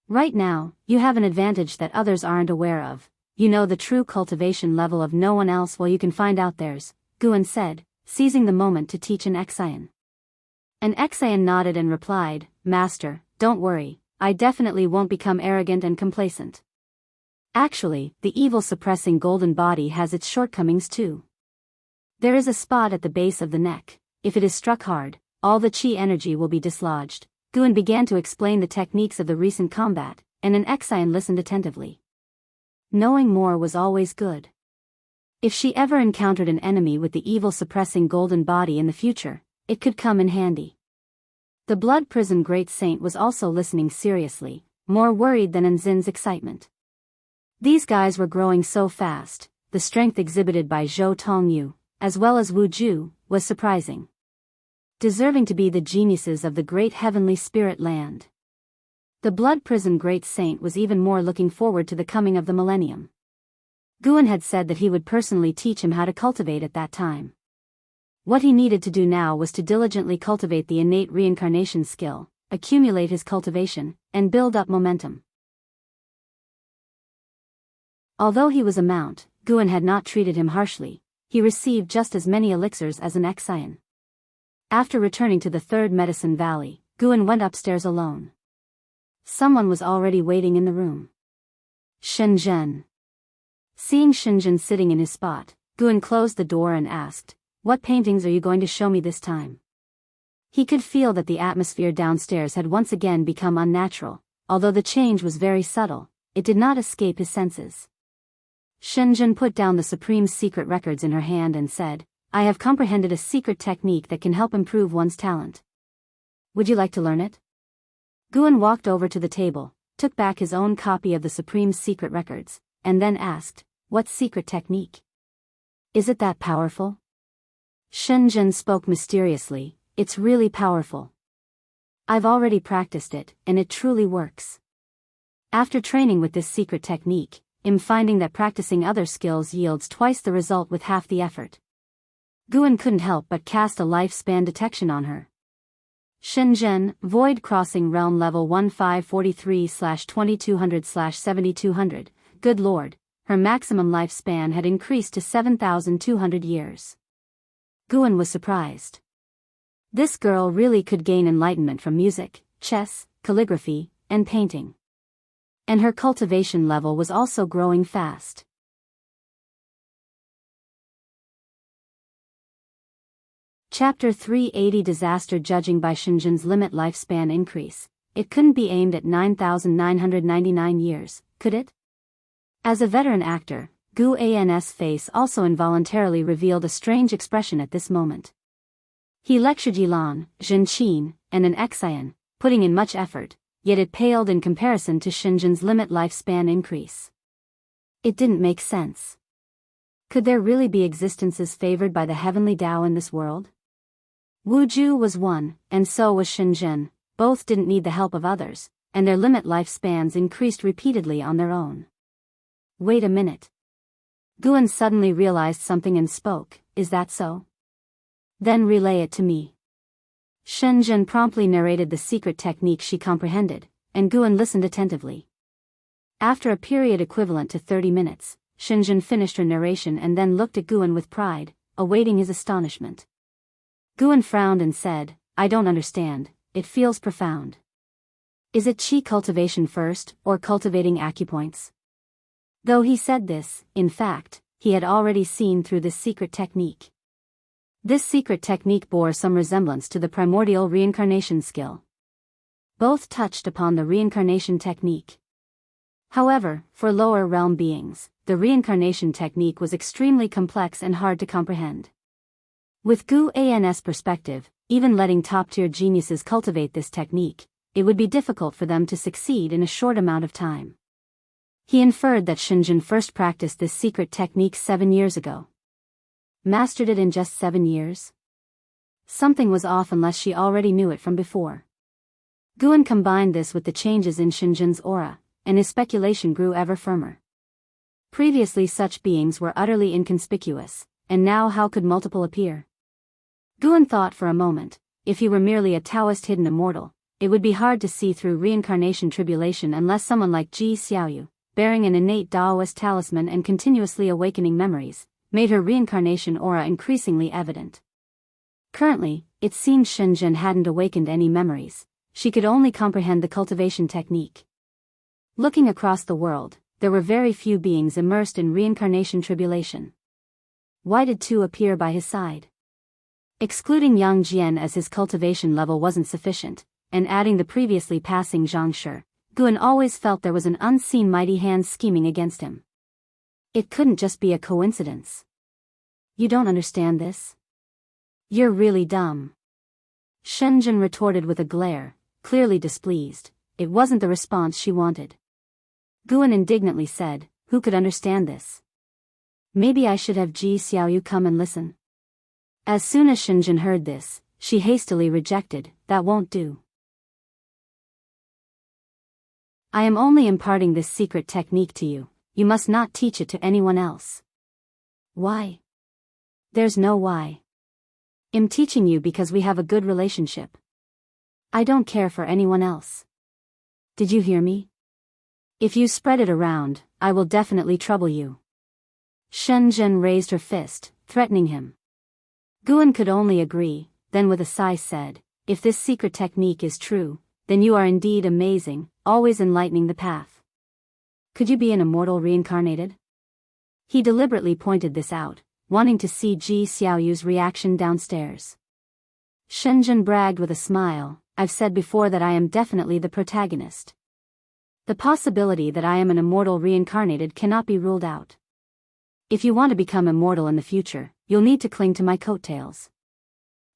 Right now, you have an advantage that others aren't aware of. You know the true cultivation level of no one else, well you can find out theirs, Guan said, seizing the moment to teach an Exian. An Exian nodded and replied, Master, don't worry, I definitely won't become arrogant and complacent. Actually, the evil-suppressing golden body has its shortcomings too. There is a spot at the base of the neck. If it is struck hard, all the chi energy will be dislodged. Guan began to explain the techniques of the recent combat, and an Exian listened attentively. Knowing more was always good. If she ever encountered an enemy with the evil-suppressing golden body in the future, it could come in handy. The Blood Prison Great Saint was also listening seriously, more worried than Enzin's excitement. These guys were growing so fast. The strength exhibited by Zhou Tongyu, as well as Wu Ju, was surprising. Deserving to be the geniuses of the great heavenly spirit land. The Blood Prison Great Saint was even more looking forward to the coming of the millennium. Guan had said that he would personally teach him how to cultivate at that time. What he needed to do now was to diligently cultivate the innate reincarnation skill, accumulate his cultivation, and build up momentum. Although he was a mount, Guan had not treated him harshly. He received just as many elixirs as an Exian. After returning to the third Medicine Valley, Guan went upstairs alone. Someone was already waiting in the room. Shenzhen. Seeing Shenzhen sitting in his spot, Guan closed the door and asked, What paintings are you going to show me this time? He could feel that the atmosphere downstairs had once again become unnatural. Although the change was very subtle, it did not escape his senses. Shenzhen put down the Supreme Secret Records in her hand and said, I have comprehended a secret technique that can help improve one's talent. Would you like to learn it? Guan walked over to the table, took back his own copy of the Supreme Secret Records, and then asked, What secret technique? Is it that powerful? Shenzhen spoke mysteriously, It's really powerful. I've already practiced it, and it truly works. After training with this secret technique, I'm finding that practicing other skills yields twice the result with half the effort. Guan couldn't help but cast a lifespan detection on her. Shenzhen, Void Crossing Realm Level 1543/2200/7200, good lord, her maximum lifespan had increased to 7,200 years. Guan was surprised. This girl really could gain enlightenment from music, chess, calligraphy, and painting. And her cultivation level was also growing fast. Chapter 380 Disaster. Judging by Shenzhen's limit lifespan increase, it couldn't be aimed at 9,999 years, could it? As a veteran actor, Gu An's face also involuntarily revealed a strange expression at this moment. He lectured Yilan, Zhenqin, and an Exian, putting in much effort, yet it paled in comparison to Shenzhen's limit lifespan increase. It didn't make sense. Could there really be existences favored by the heavenly Tao in this world? Wu Ju was one, and so was Shenzhen. Both didn't need the help of others, and their limit lifespans increased repeatedly on their own. Wait a minute. Guan suddenly realized something and spoke, Is that so? Then relay it to me. Shenzhen promptly narrated the secret technique she comprehended, and Guan listened attentively. After a period equivalent to 30 minutes, Shinjin finished her narration and then looked at Guan with pride, awaiting his astonishment. Guan frowned and said, I don't understand, it feels profound. Is it chi cultivation first, or cultivating acupoints? Though he said this, in fact, he had already seen through this secret technique. This secret technique bore some resemblance to the primordial reincarnation skill. Both touched upon the reincarnation technique. However, for lower realm beings, the reincarnation technique was extremely complex and hard to comprehend. With Gu An's perspective, even letting top-tier geniuses cultivate this technique, it would be difficult for them to succeed in a short amount of time. He inferred that Shinjin first practiced this secret technique 7 years ago. Mastered it in just 7 years? Something was off unless she already knew it from before. Guan combined this with the changes in Shinjin's aura, and his speculation grew ever firmer. Previously such beings were utterly inconspicuous, and now how could multiple appear? Guan thought for a moment, if he were merely a Taoist hidden immortal, it would be hard to see through reincarnation tribulation unless someone like Ji Xiaoyu, bearing an innate Taoist talisman and continuously awakening memories, made her reincarnation aura increasingly evident. Currently, it seemed Shinjin hadn't awakened any memories, she could only comprehend the cultivation technique. Looking across the world, there were very few beings immersed in reincarnation tribulation. Why did two appear by his side? Excluding Yang Jian as his cultivation level wasn't sufficient, and adding the previously passing Zhang Shi, Guan always felt there was an unseen mighty hand scheming against him. It couldn't just be a coincidence. You don't understand this? You're really dumb. Shinjin retorted with a glare, clearly displeased. It wasn't the response she wanted. Guan indignantly said, who could understand this? Maybe I should have Ji Xiaoyu come and listen. As soon as Shinjin heard this, she hastily rejected, that won't do. I am only imparting this secret technique to you, you must not teach it to anyone else. Why? There's no why. I'm teaching you because we have a good relationship. I don't care for anyone else. Did you hear me? If you spread it around, I will definitely trouble you. Shinjin raised her fist, threatening him. Guan could only agree, then with a sigh said, if this secret technique is true, then you are indeed amazing, always enlightening the path. Could you be an immortal reincarnated? He deliberately pointed this out, wanting to see Ji Xiaoyu's reaction downstairs. Shinjin bragged with a smile, I've said before that I am definitely the protagonist. The possibility that I am an immortal reincarnated cannot be ruled out. If you want to become immortal in the future, you'll need to cling to my coattails.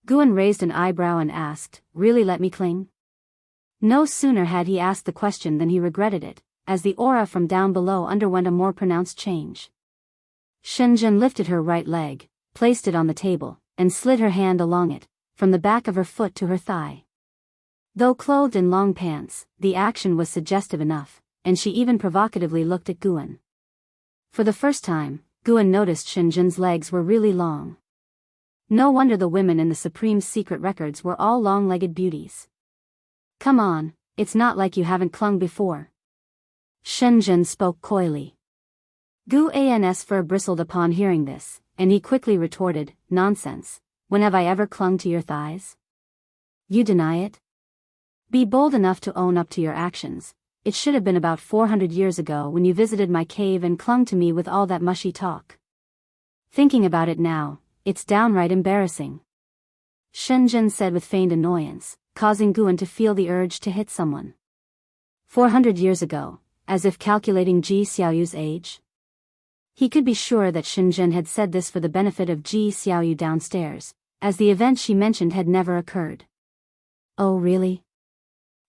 Guan raised an eyebrow and asked, really let me cling? No sooner had he asked the question than he regretted it, as the aura from down below underwent a more pronounced change. Shinjin lifted her right leg, placed it on the table, and slid her hand along it, from the back of her foot to her thigh. Though clothed in long pants, the action was suggestive enough, and she even provocatively looked at Guan. For the first time, Guan noticed Shinjin's legs were really long. No wonder the women in the Supreme Secret Records were all long-legged beauties. Come on, it's not like you haven't clung before. Shinjin spoke coyly. Gu An's fur bristled upon hearing this, and he quickly retorted, nonsense, when have I ever clung to your thighs? You deny it? Be bold enough to own up to your actions. It should have been about 400 years ago when you visited my cave and clung to me with all that mushy talk. Thinking about it now, it's downright embarrassing. Shinjin said with feigned annoyance, causing Guan to feel the urge to hit someone. 400 years ago, as if calculating Ji Xiaoyu's age. He could be sure that Shinjin had said this for the benefit of Ji Xiaoyu downstairs, as the event she mentioned had never occurred. Oh really?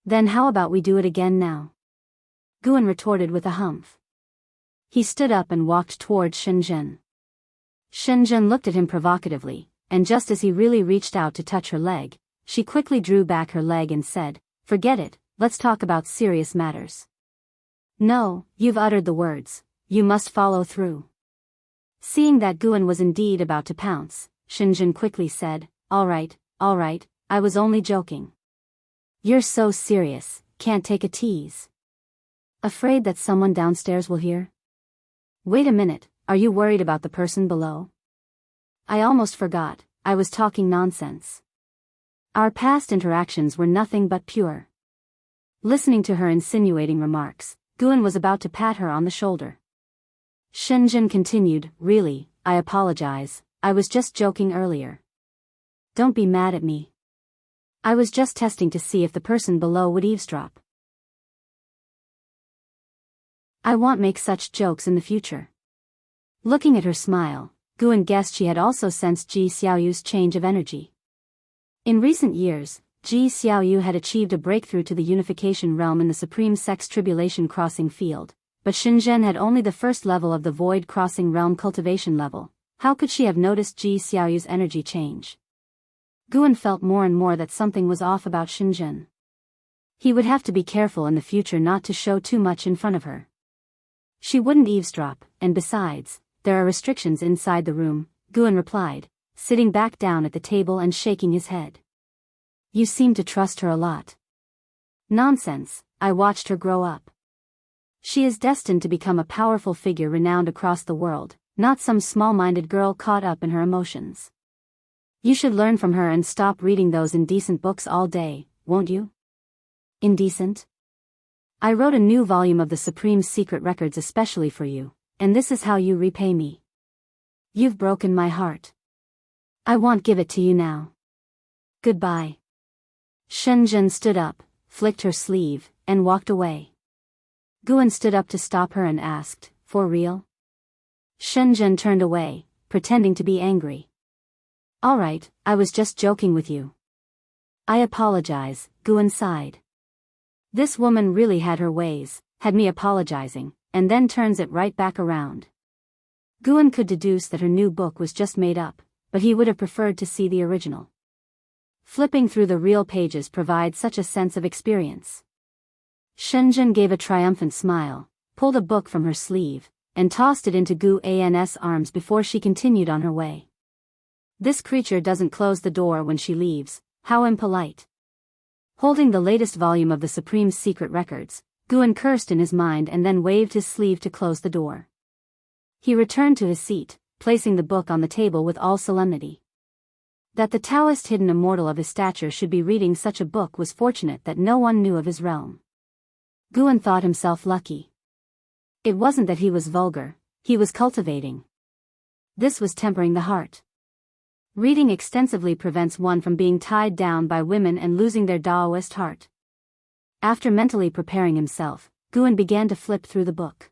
Then how about we do it again now? Guan retorted with a humph. He stood up and walked toward Shinjin. Shinjin looked at him provocatively, and just as he really reached out to touch her leg, she quickly drew back her leg and said, forget it, let's talk about serious matters. No, you've uttered the words, you must follow through. Seeing that Guan was indeed about to pounce, Shinjin quickly said, all right, I was only joking. You're so serious, can't take a tease. Afraid that someone downstairs will hear? Wait a minute, are you worried about the person below? I almost forgot, I was talking nonsense. Our past interactions were nothing but pure. Listening to her insinuating remarks, Guan was about to pat her on the shoulder. Shenzhen continued, really, I apologize, I was just joking earlier. Don't be mad at me. I was just testing to see if the person below would eavesdrop. I won't make such jokes in the future. Looking at her smile, Guan guessed she had also sensed Ji Xiaoyu's change of energy. In recent years, Ji Xiaoyu had achieved a breakthrough to the unification realm in the Supreme Sex Tribulation Crossing field, but Shenzhen had only the first level of the Void Crossing Realm cultivation level. How could she have noticed Ji Xiaoyu's energy change? Guan felt more and more that something was off about Shenzhen. He would have to be careful in the future not to show too much in front of her. She wouldn't eavesdrop, and besides, there are restrictions inside the room, Guan replied, sitting back down at the table and shaking his head. You seem to trust her a lot. Nonsense, I watched her grow up. She is destined to become a powerful figure renowned across the world, not some small-minded girl caught up in her emotions. You should learn from her and stop reading those indecent books all day, won't you? Indecent? I wrote a new volume of the Supreme Secret Records especially for you, and this is how you repay me. You've broken my heart. I won't give it to you now. Goodbye. Shenzhen stood up, flicked her sleeve, and walked away. Guan stood up to stop her and asked, for real? Shenzhen turned away, pretending to be angry. All right, I was just joking with you. I apologize, Guan sighed. This woman really had her ways, had me apologizing, and then turns it right back around. Guan could deduce that her new book was just made up, but he would have preferred to see the original. Flipping through the real pages provides such a sense of experience. Shenzhen gave a triumphant smile, pulled a book from her sleeve, and tossed it into Gu An's arms before she continued on her way. This creature doesn't close the door when she leaves, how impolite. Holding the latest volume of the Supreme Secret Records, Guan cursed in his mind and then waved his sleeve to close the door. He returned to his seat, placing the book on the table with all solemnity. That the Taoist hidden immortal of his stature should be reading such a book was fortunate that no one knew of his realm. Guan thought himself lucky. It wasn't that he was vulgar, he was cultivating. This was tempering the heart. Reading extensively prevents one from being tied down by women and losing their Taoist heart. After mentally preparing himself, Guan began to flip through the book.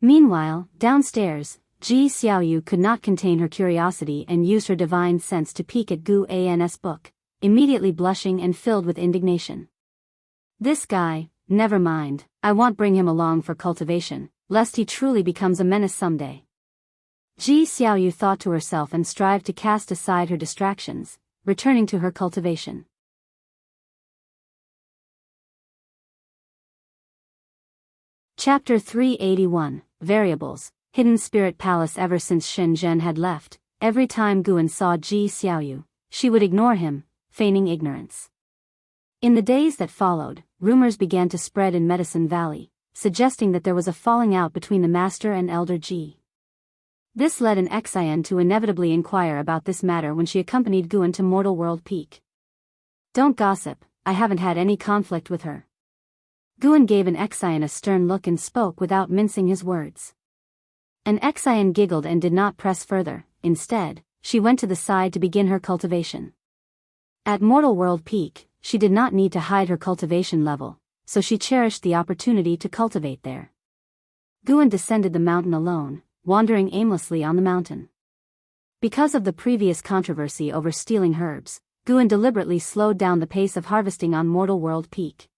Meanwhile, downstairs, Ji Xiaoyu could not contain her curiosity and used her divine sense to peek at Gu An's book, immediately blushing and filled with indignation. This guy, never mind, I won't bring him along for cultivation, lest he truly becomes a menace someday. Ji Xiaoyu thought to herself and strived to cast aside her distractions, returning to her cultivation. Chapter 381, Variables, Hidden Spirit Palace. Ever since Shenzhen had left, every time Guan saw Ji Xiaoyu, she would ignore him, feigning ignorance. In the days that followed, rumors began to spread in Medicine Valley, suggesting that there was a falling out between the master and Elder Ji. This led an Xian to inevitably inquire about this matter when she accompanied Guan to Mortal World Peak. Don't gossip, I haven't had any conflict with her. Guan gave an Xian a stern look and spoke without mincing his words. An Xian giggled and did not press further. Instead, she went to the side to begin her cultivation. At Mortal World Peak, she did not need to hide her cultivation level, so she cherished the opportunity to cultivate there. Guan descended the mountain alone, wandering aimlessly on the mountain. Because of the previous controversy over stealing herbs, Guan deliberately slowed down the pace of harvesting on Mortal World Peak.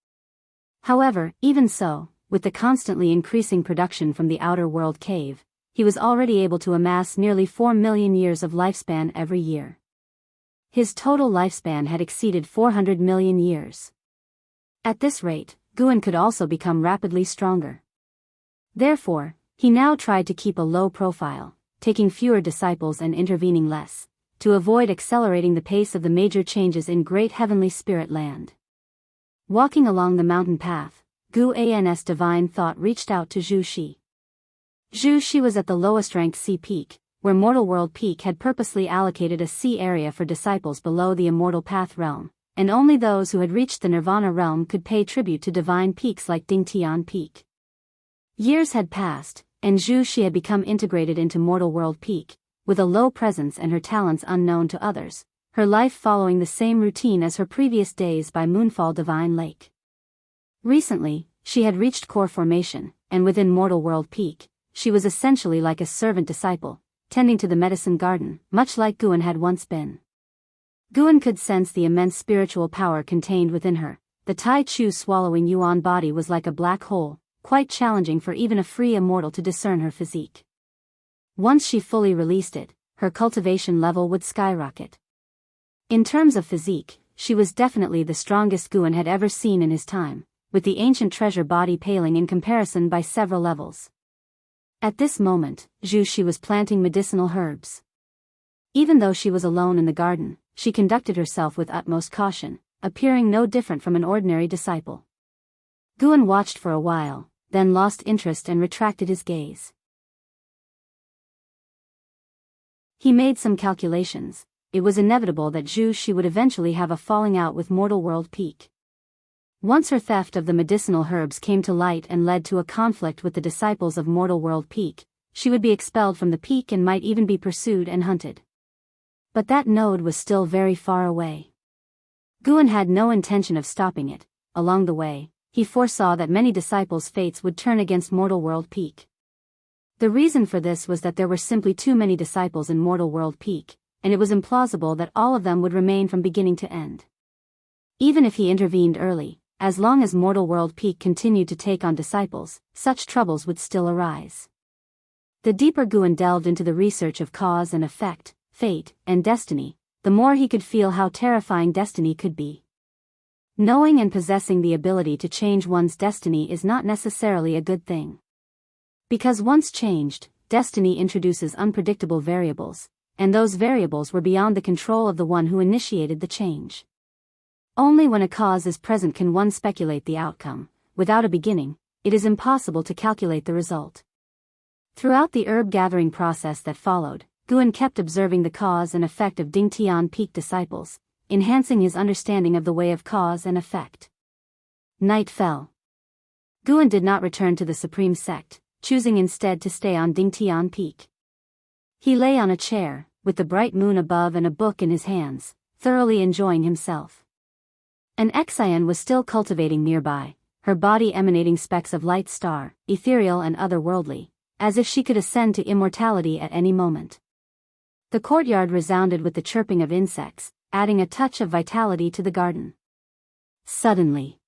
However, even so, with the constantly increasing production from the Outer World Cave, he was already able to amass nearly 4 million years of lifespan every year. His total lifespan had exceeded 400 million years. At this rate, Guan could also become rapidly stronger. Therefore, he now tried to keep a low profile, taking fewer disciples and intervening less, to avoid accelerating the pace of the major changes in Great Heavenly Spirit Land. Walking along the mountain path, Gu An's divine thought reached out to Zhu Shi. Zhu Shi was at the lowest-ranked C peak, where Mortal World Peak had purposely allocated a C area for disciples below the Immortal Path realm, and only those who had reached the Nirvana realm could pay tribute to divine peaks like Dingtian Peak. Years had passed, and Zhu Shi had become integrated into Mortal World Peak, with a low presence and her talents unknown to others, her life following the same routine as her previous days by Moonfall Divine Lake. Recently, she had reached core formation, and within Mortal World Peak, she was essentially like a servant disciple, tending to the medicine garden, much like Guan had once been. Guan could sense the immense spiritual power contained within her. The Tai Chu swallowing Yuan body was like a black hole, quite challenging for even a free immortal to discern her physique. Once she fully released it, her cultivation level would skyrocket. In terms of physique, she was definitely the strongest Guan had ever seen in his time, with the ancient treasure body paling in comparison by several levels. At this moment, Zhu Shi was planting medicinal herbs. Even though she was alone in the garden, she conducted herself with utmost caution, appearing no different from an ordinary disciple. Guan watched for a while, then lost interest and retracted his gaze. He made some calculations. It was inevitable that Zhu Shi would eventually have a falling out with Mortal World Peak. Once her theft of the medicinal herbs came to light and led to a conflict with the disciples of Mortal World Peak, she would be expelled from the peak and might even be pursued and hunted. But that node was still very far away. Guan had no intention of stopping it. Along the way, he foresaw that many disciples' fates would turn against Mortal World Peak. The reason for this was that there were simply too many disciples in Mortal World Peak, and it was implausible that all of them would remain from beginning to end. Even if he intervened early, as long as Mortal World Peak continued to take on disciples, such troubles would still arise. The deeper Guan delved into the research of cause and effect, fate, and destiny, the more he could feel how terrifying destiny could be. Knowing and possessing the ability to change one's destiny is not necessarily a good thing. Because once changed, destiny introduces unpredictable variables, and those variables were beyond the control of the one who initiated the change. Only when a cause is present can one speculate the outcome. Without a beginning, it is impossible to calculate the result. Throughout the herb-gathering process that followed, Guan kept observing the cause and effect of Dingtian Peak disciples, enhancing his understanding of the way of cause and effect. Night fell. Guan did not return to the Supreme Sect, choosing instead to stay on Dingtian Peak. He lay on a chair, with the bright moon above and a book in his hands, thoroughly enjoying himself. An Exian was still cultivating nearby, her body emanating specks of light star, ethereal and otherworldly, as if she could ascend to immortality at any moment. The courtyard resounded with the chirping of insects, adding a touch of vitality to the garden. Suddenly,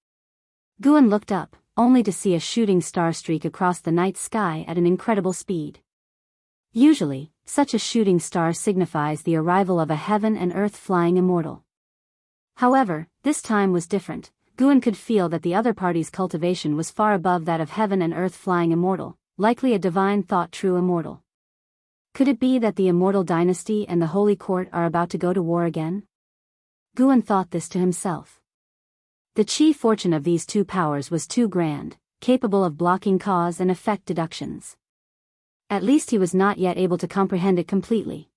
Guan looked up, only to see a shooting star streak across the night sky at an incredible speed. Usually, such a shooting star signifies the arrival of a heaven and earth flying immortal. However, this time was different. Guan could feel that the other party's cultivation was far above that of heaven and earth flying immortal, likely a divine thought true immortal. Could it be that the immortal dynasty and the holy court are about to go to war again? Guan thought this to himself. The chi fortune of these two powers was too grand, capable of blocking cause and effect deductions. At least he was not yet able to comprehend it completely.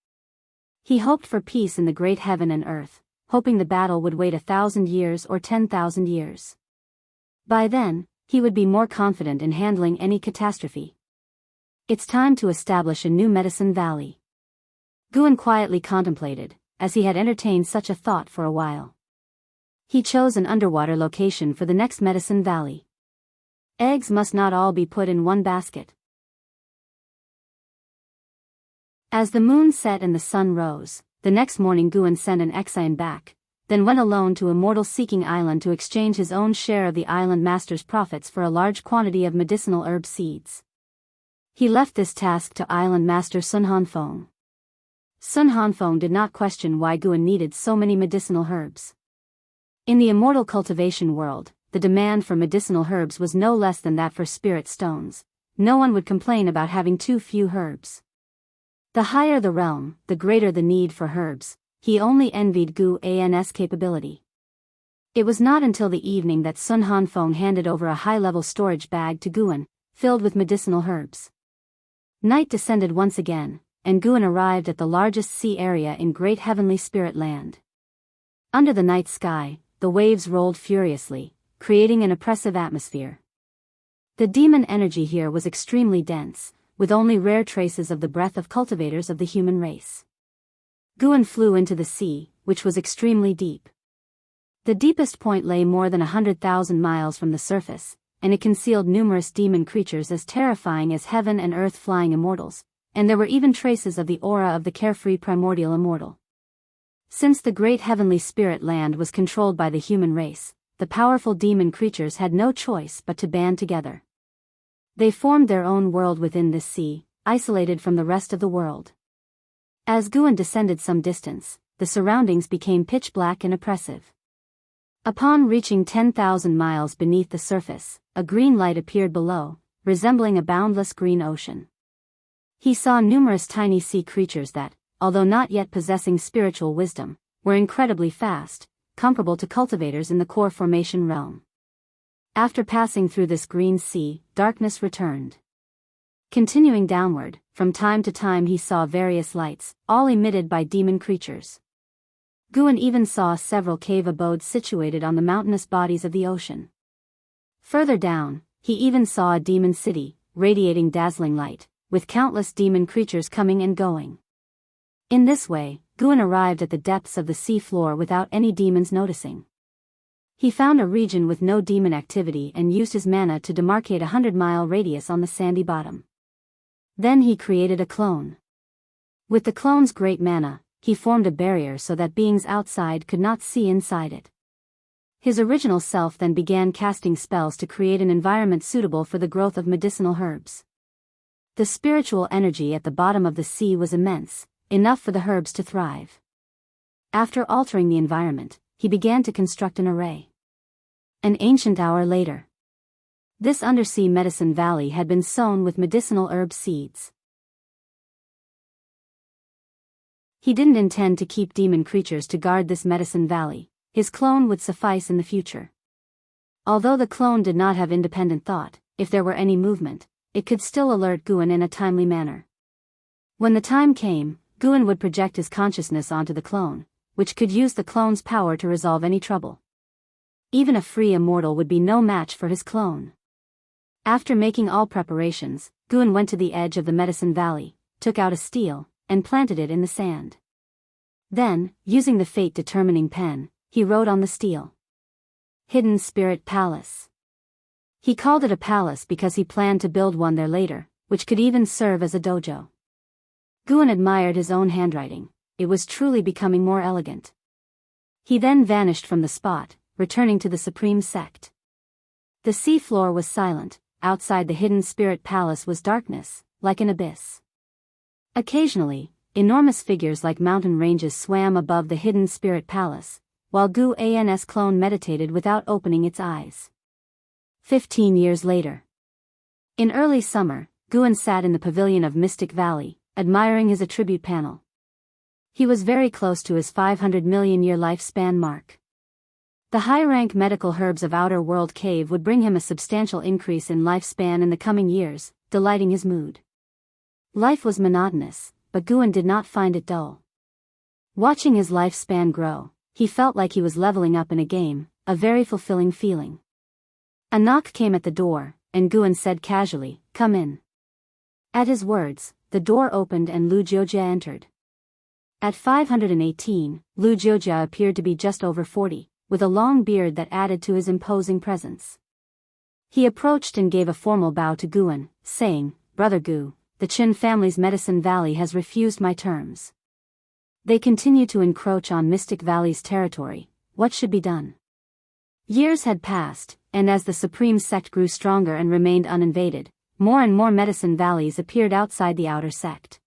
He hoped for peace in the great heaven and earth, hoping the battle would wait 1,000 years or 10,000 years. By then, he would be more confident in handling any catastrophe. It's time to establish a new medicine valley. Guan quietly contemplated, as he had entertained such a thought for a while. He chose an underwater location for the next medicine valley. Eggs must not all be put in one basket. As the moon set and the sun rose, the next morning Guan sent an Exian back, then went alone to Immortal Seeking Island to exchange his own share of the island master's profits for a large quantity of medicinal herb seeds. He left this task to Island Master Sun Hanfeng. Sun Hanfeng did not question why Guan needed so many medicinal herbs. In the immortal cultivation world, the demand for medicinal herbs was no less than that for spirit stones. No one would complain about having too few herbs. The higher the realm, the greater the need for herbs. He only envied Guan's capability. It was not until the evening that Sun Hanfeng handed over a high-level storage bag to Guan, filled with medicinal herbs. Night descended once again, and Guan arrived at the largest sea area in Great Heavenly Spirit Land. Under the night sky, the waves rolled furiously, creating an oppressive atmosphere. The demon energy here was extremely dense, with only rare traces of the breath of cultivators of the human race. Guan flew into the sea, which was extremely deep. The deepest point lay more than 100,000 miles from the surface, and it concealed numerous demon creatures as terrifying as heaven and earth flying immortals, and there were even traces of the aura of the carefree primordial immortal. Since the Great Heavenly Spirit Land was controlled by the human race, the powerful demon creatures had no choice but to band together. They formed their own world within this sea, isolated from the rest of the world. As Guan descended some distance, the surroundings became pitch black and oppressive. Upon reaching 10,000 miles beneath the surface, a green light appeared below, resembling a boundless green ocean. He saw numerous tiny sea creatures that, although not yet possessing spiritual wisdom, were incredibly fast, comparable to cultivators in the core formation realm. After passing through this green sea, darkness returned. Continuing downward, from time to time he saw various lights, all emitted by demon creatures. Guan even saw several cave abodes situated on the mountainous bodies of the ocean. Further down, he even saw a demon city, radiating dazzling light, with countless demon creatures coming and going. In this way, Guan arrived at the depths of the sea floor without any demons noticing. He found a region with no demon activity and used his mana to demarcate a 100-mile radius on the sandy bottom. Then he created a clone. With the clone's great mana, he formed a barrier so that beings outside could not see inside it. His original self then began casting spells to create an environment suitable for the growth of medicinal herbs. The spiritual energy at the bottom of the sea was immense, enough for the herbs to thrive. After altering the environment, he began to construct an array. An ancient hour later. This undersea medicine valley had been sown with medicinal herb seeds. He didn't intend to keep demon creatures to guard this medicine valley. His clone would suffice in the future. Although the clone did not have independent thought, if there were any movement, it could still alert Guan in a timely manner. When the time came, Guan would project his consciousness onto the clone, which could use the clone's power to resolve any trouble. Even a free immortal would be no match for his clone. After making all preparations, Guan went to the edge of the medicine valley, took out a steel, and planted it in the sand. Then, using the fate-determining pen, he wrote on the steel. Hidden Spirit Palace. He called it a palace because he planned to build one there later, which could even serve as a dojo. Guan admired his own handwriting. It was truly becoming more elegant. He then vanished from the spot, returning to the Supreme Sect. The sea floor was silent. Outside the Hidden Spirit Palace was darkness, like an abyss. Occasionally, enormous figures like mountain ranges swam above the Hidden Spirit Palace, while Guan's clone meditated without opening its eyes. 15 years later. In early summer, Guan sat in the pavilion of Mystic Valley, admiring his attribute panel. He was very close to his 500 million year lifespan mark. The high-rank medical herbs of Outer World Cave would bring him a substantial increase in lifespan in the coming years, delighting his mood. Life was monotonous, but Guan did not find it dull. Watching his lifespan grow, he felt like he was leveling up in a game, a very fulfilling feeling. A knock came at the door, and Guan said casually, "Come in." At his words, the door opened and Lu Jiojia entered. At 518, Lu Jiojia appeared to be just over 40, with a long beard that added to his imposing presence. He approached and gave a formal bow to Guan, saying, "Brother Gu, the Qin family's Medicine Valley has refused my terms. They continue to encroach on Mystic Valley's territory. What should be done?" Years had passed, and as the Supreme Sect grew stronger and remained uninvaded, more and more Medicine Valleys appeared outside the outer sect.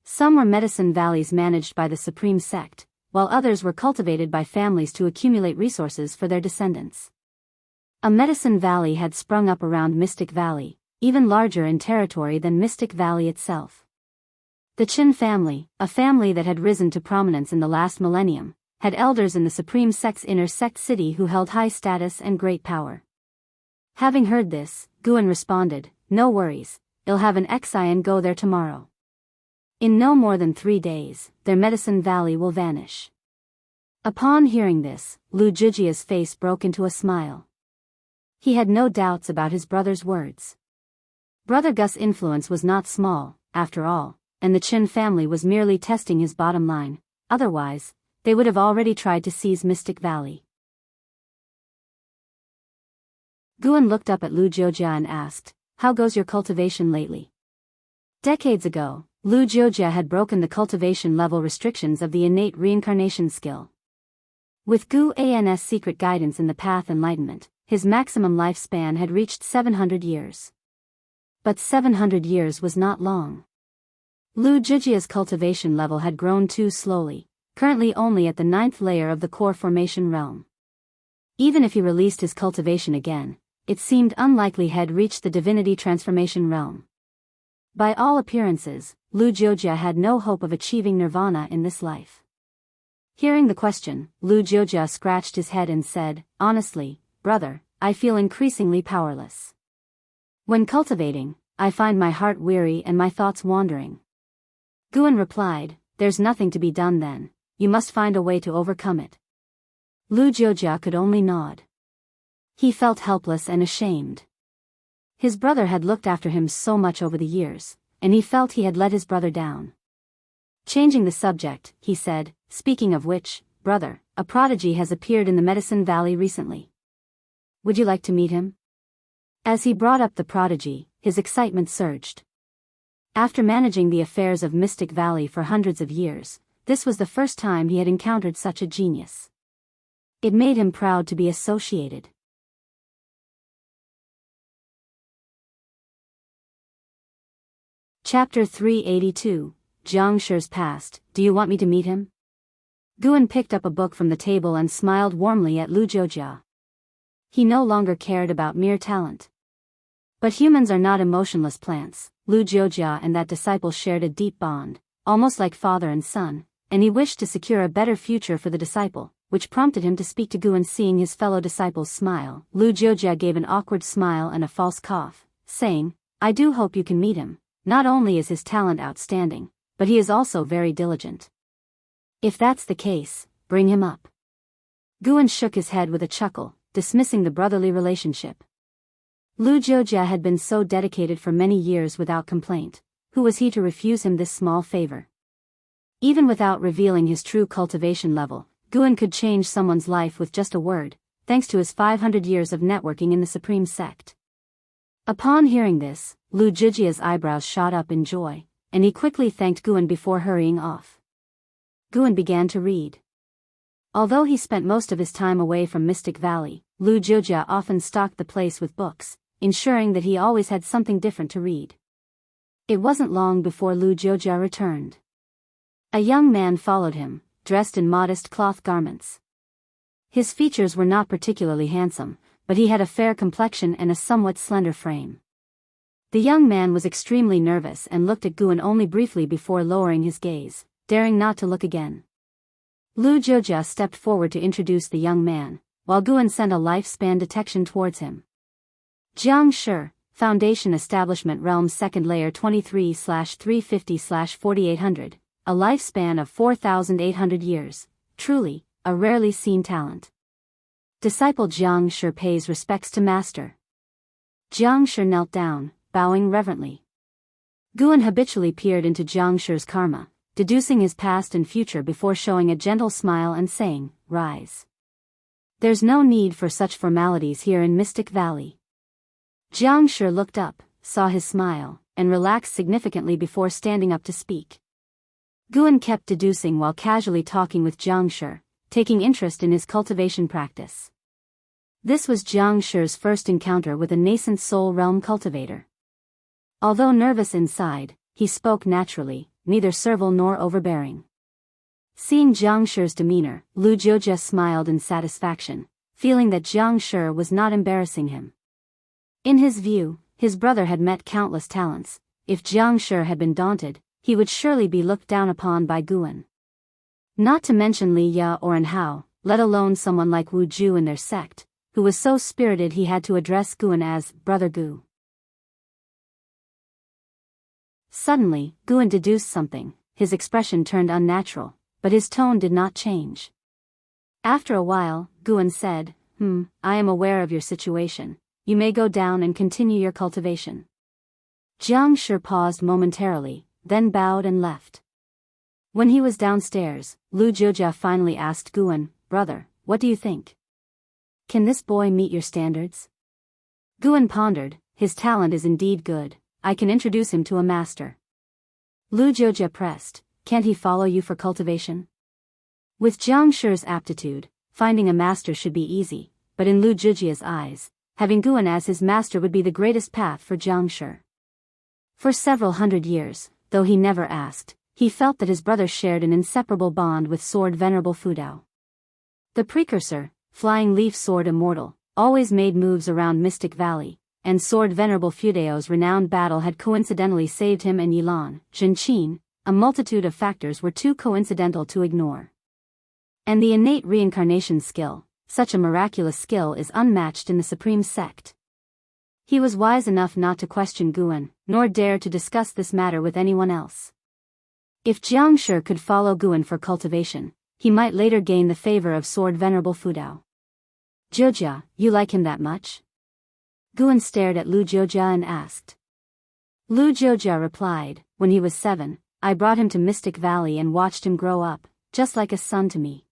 Some were Medicine Valleys managed by the Supreme Sect, while others were cultivated by families to accumulate resources for their descendants. A Medicine Valley had sprung up around Mystic Valley, even larger in territory than Mystic Valley itself. The Qin family, a family that had risen to prominence in the last millennium, had elders in the Supreme Sect's inner sect city who held high status and great power. Having heard this, Guan responded, "No worries, I'll have an Xian go there tomorrow. In no more than 3 days, their medicine valley will vanish. Upon hearing this, Lu Jujia's face broke into a smile. He had no doubts about his brother's words. Brother Gus' influence was not small, after all, and the Qin family was merely testing his bottom line. Otherwise, they would have already tried to seize Mystic Valley. Guan looked up at Lu Jiujia and asked, "How goes your cultivation lately?" Decades ago, Lu Jiujia had broken the cultivation level restrictions of the innate reincarnation skill. With Gu An's secret guidance in the path enlightenment, his maximum lifespan had reached 700 years. But 700 years was not long. Lu Jiujia's cultivation level had grown too slowly, currently only at the 9th layer of the core formation realm. Even if he released his cultivation again, it seemed unlikely he'd reach the divinity transformation realm. By all appearances, Lu Jiujia had no hope of achieving nirvana in this life. Hearing the question, Lu Jiujia scratched his head and said, "Honestly, brother, I feel increasingly powerless. When cultivating, I find my heart weary and my thoughts wandering." Guan replied, "There's nothing to be done then, you must find a way to overcome it." Lu Jiujia could only nod. He felt helpless and ashamed. His brother had looked after him so much over the years, and he felt he had let his brother down. Changing the subject, he said, "Speaking of which, brother, a prodigy has appeared in the Medicine Valley recently. Would you like to meet him?" As he brought up the prodigy, his excitement surged. After managing the affairs of Mystic Valley for hundreds of years, this was the first time he had encountered such a genius. It made him proud to be associated. Chapter 382, Jiang Shi's Past. Do you want me to meet him? Guan picked up a book from the table and smiled warmly at Lu Jiujia. He no longer cared about mere talent. But humans are not emotionless plants. Lu Jiujia and that disciple shared a deep bond, almost like father and son, and he wished to secure a better future for the disciple, which prompted him to speak to Guan. Seeing his fellow disciples smile, Lu Jiujia gave an awkward smile and a false cough, saying, "I do hope you can meet him. Not only is his talent outstanding, but he is also very diligent. If that's the case, bring him up." Guan shook his head with a chuckle, dismissing the brotherly relationship. Lu Jiujia had been so dedicated for many years without complaint. Who was he to refuse him this small favor? Even without revealing his true cultivation level, Guan could change someone's life with just a word, thanks to his 500 years of networking in the Supreme Sect. Upon hearing this, Lu Jiujia's eyebrows shot up in joy, and he quickly thanked Guan before hurrying off. Guan began to read. Although he spent most of his time away from Mystic Valley, Lu Jiujia often stocked the place with books, ensuring that he always had something different to read. It wasn't long before Lu Jiujia returned. A young man followed him, dressed in modest cloth garments. His features were not particularly handsome, but he had a fair complexion and a somewhat slender frame. The young man was extremely nervous and looked at Guan only briefly before lowering his gaze, daring not to look again. Lu Jiujia stepped forward to introduce the young man, while Guan sent a lifespan detection towards him. Jiang Shi, Foundation Establishment Realm 2nd Layer 23/350/4800, a lifespan of 4,800 years, truly, a rarely seen talent. Disciple Jiang Shi pays respects to Master. Jiang Shi knelt down, bowing reverently. Guan habitually peered into Jiang Shi's karma, deducing his past and future before showing a gentle smile and saying, "Rise." There's no need for such formalities here in Mystic Valley. Jiang Shi looked up, saw his smile, and relaxed significantly before standing up to speak. Guan kept deducing while casually talking with Jiang Shi, taking interest in his cultivation practice. This was Jiang Shi's first encounter with a nascent soul realm cultivator. Although nervous inside, he spoke naturally, neither servile nor overbearing. Seeing Jiang Shi's demeanor, Lu Jiujia smiled in satisfaction, feeling that Jiang Shi was not embarrassing him. In his view, his brother had met countless talents. If Jiang Shi had been daunted, he would surely be looked down upon by Guan. Not to mention Li Ya or An Hao, let alone someone like Wu Ju in their sect, who was so spirited he had to address Guan as Brother Gu. Suddenly, Guan deduced something. His expression turned unnatural, but his tone did not change. After a while, Guan said, I am aware of your situation. You may go down and continue your cultivation. Jiang Shi paused momentarily, then bowed and left. When he was downstairs, Lu Jiujia finally asked Guan, "Brother, what do you think? Can this boy meet your standards?" Guan pondered, "His talent is indeed good. I can introduce him to a master." Lu Jiujia pressed, "Can't he follow you for cultivation?" With Jiang Shi's aptitude, finding a master should be easy, but in Lu Jiujia's eyes, having Guan as his master would be the greatest path for Jiang Shi. For several hundred years, though he never asked, he felt that his brother shared an inseparable bond with Sword Venerable Fudao. The precursor, Flying Leaf Sword Immortal, always made moves around Mystic Valley, and Sword Venerable Fudao's renowned battle had coincidentally saved him and Yilan, Zhenqin. A multitude of factors were too coincidental to ignore. And the innate reincarnation skill, such a miraculous skill, is unmatched in the Supreme Sect. He was wise enough not to question Guan, nor dare to discuss this matter with anyone else. If Jiang Shi could follow Guan for cultivation, he might later gain the favor of Sword Venerable Fudao. "Jiujia, you like him that much?" Guan stared at Lu Jiujia and asked. Lu Jiujia replied, "When he was 7, I brought him to Mystic Valley and watched him grow up, just like a son to me."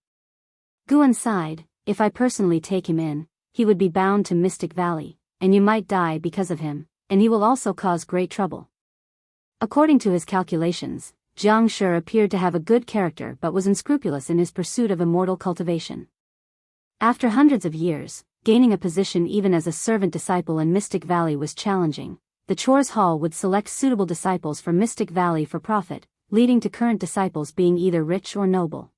Guan sighed, "If I personally take him in, he would be bound to Mystic Valley, and you might die because of him, and he will also cause great trouble." According to his calculations, Jiang Shi appeared to have a good character but was unscrupulous in his pursuit of immortal cultivation. After hundreds of years, gaining a position even as a servant disciple in Mystic Valley was challenging. The Chores Hall would select suitable disciples for Mystic Valley for profit, leading to current disciples being either rich or noble.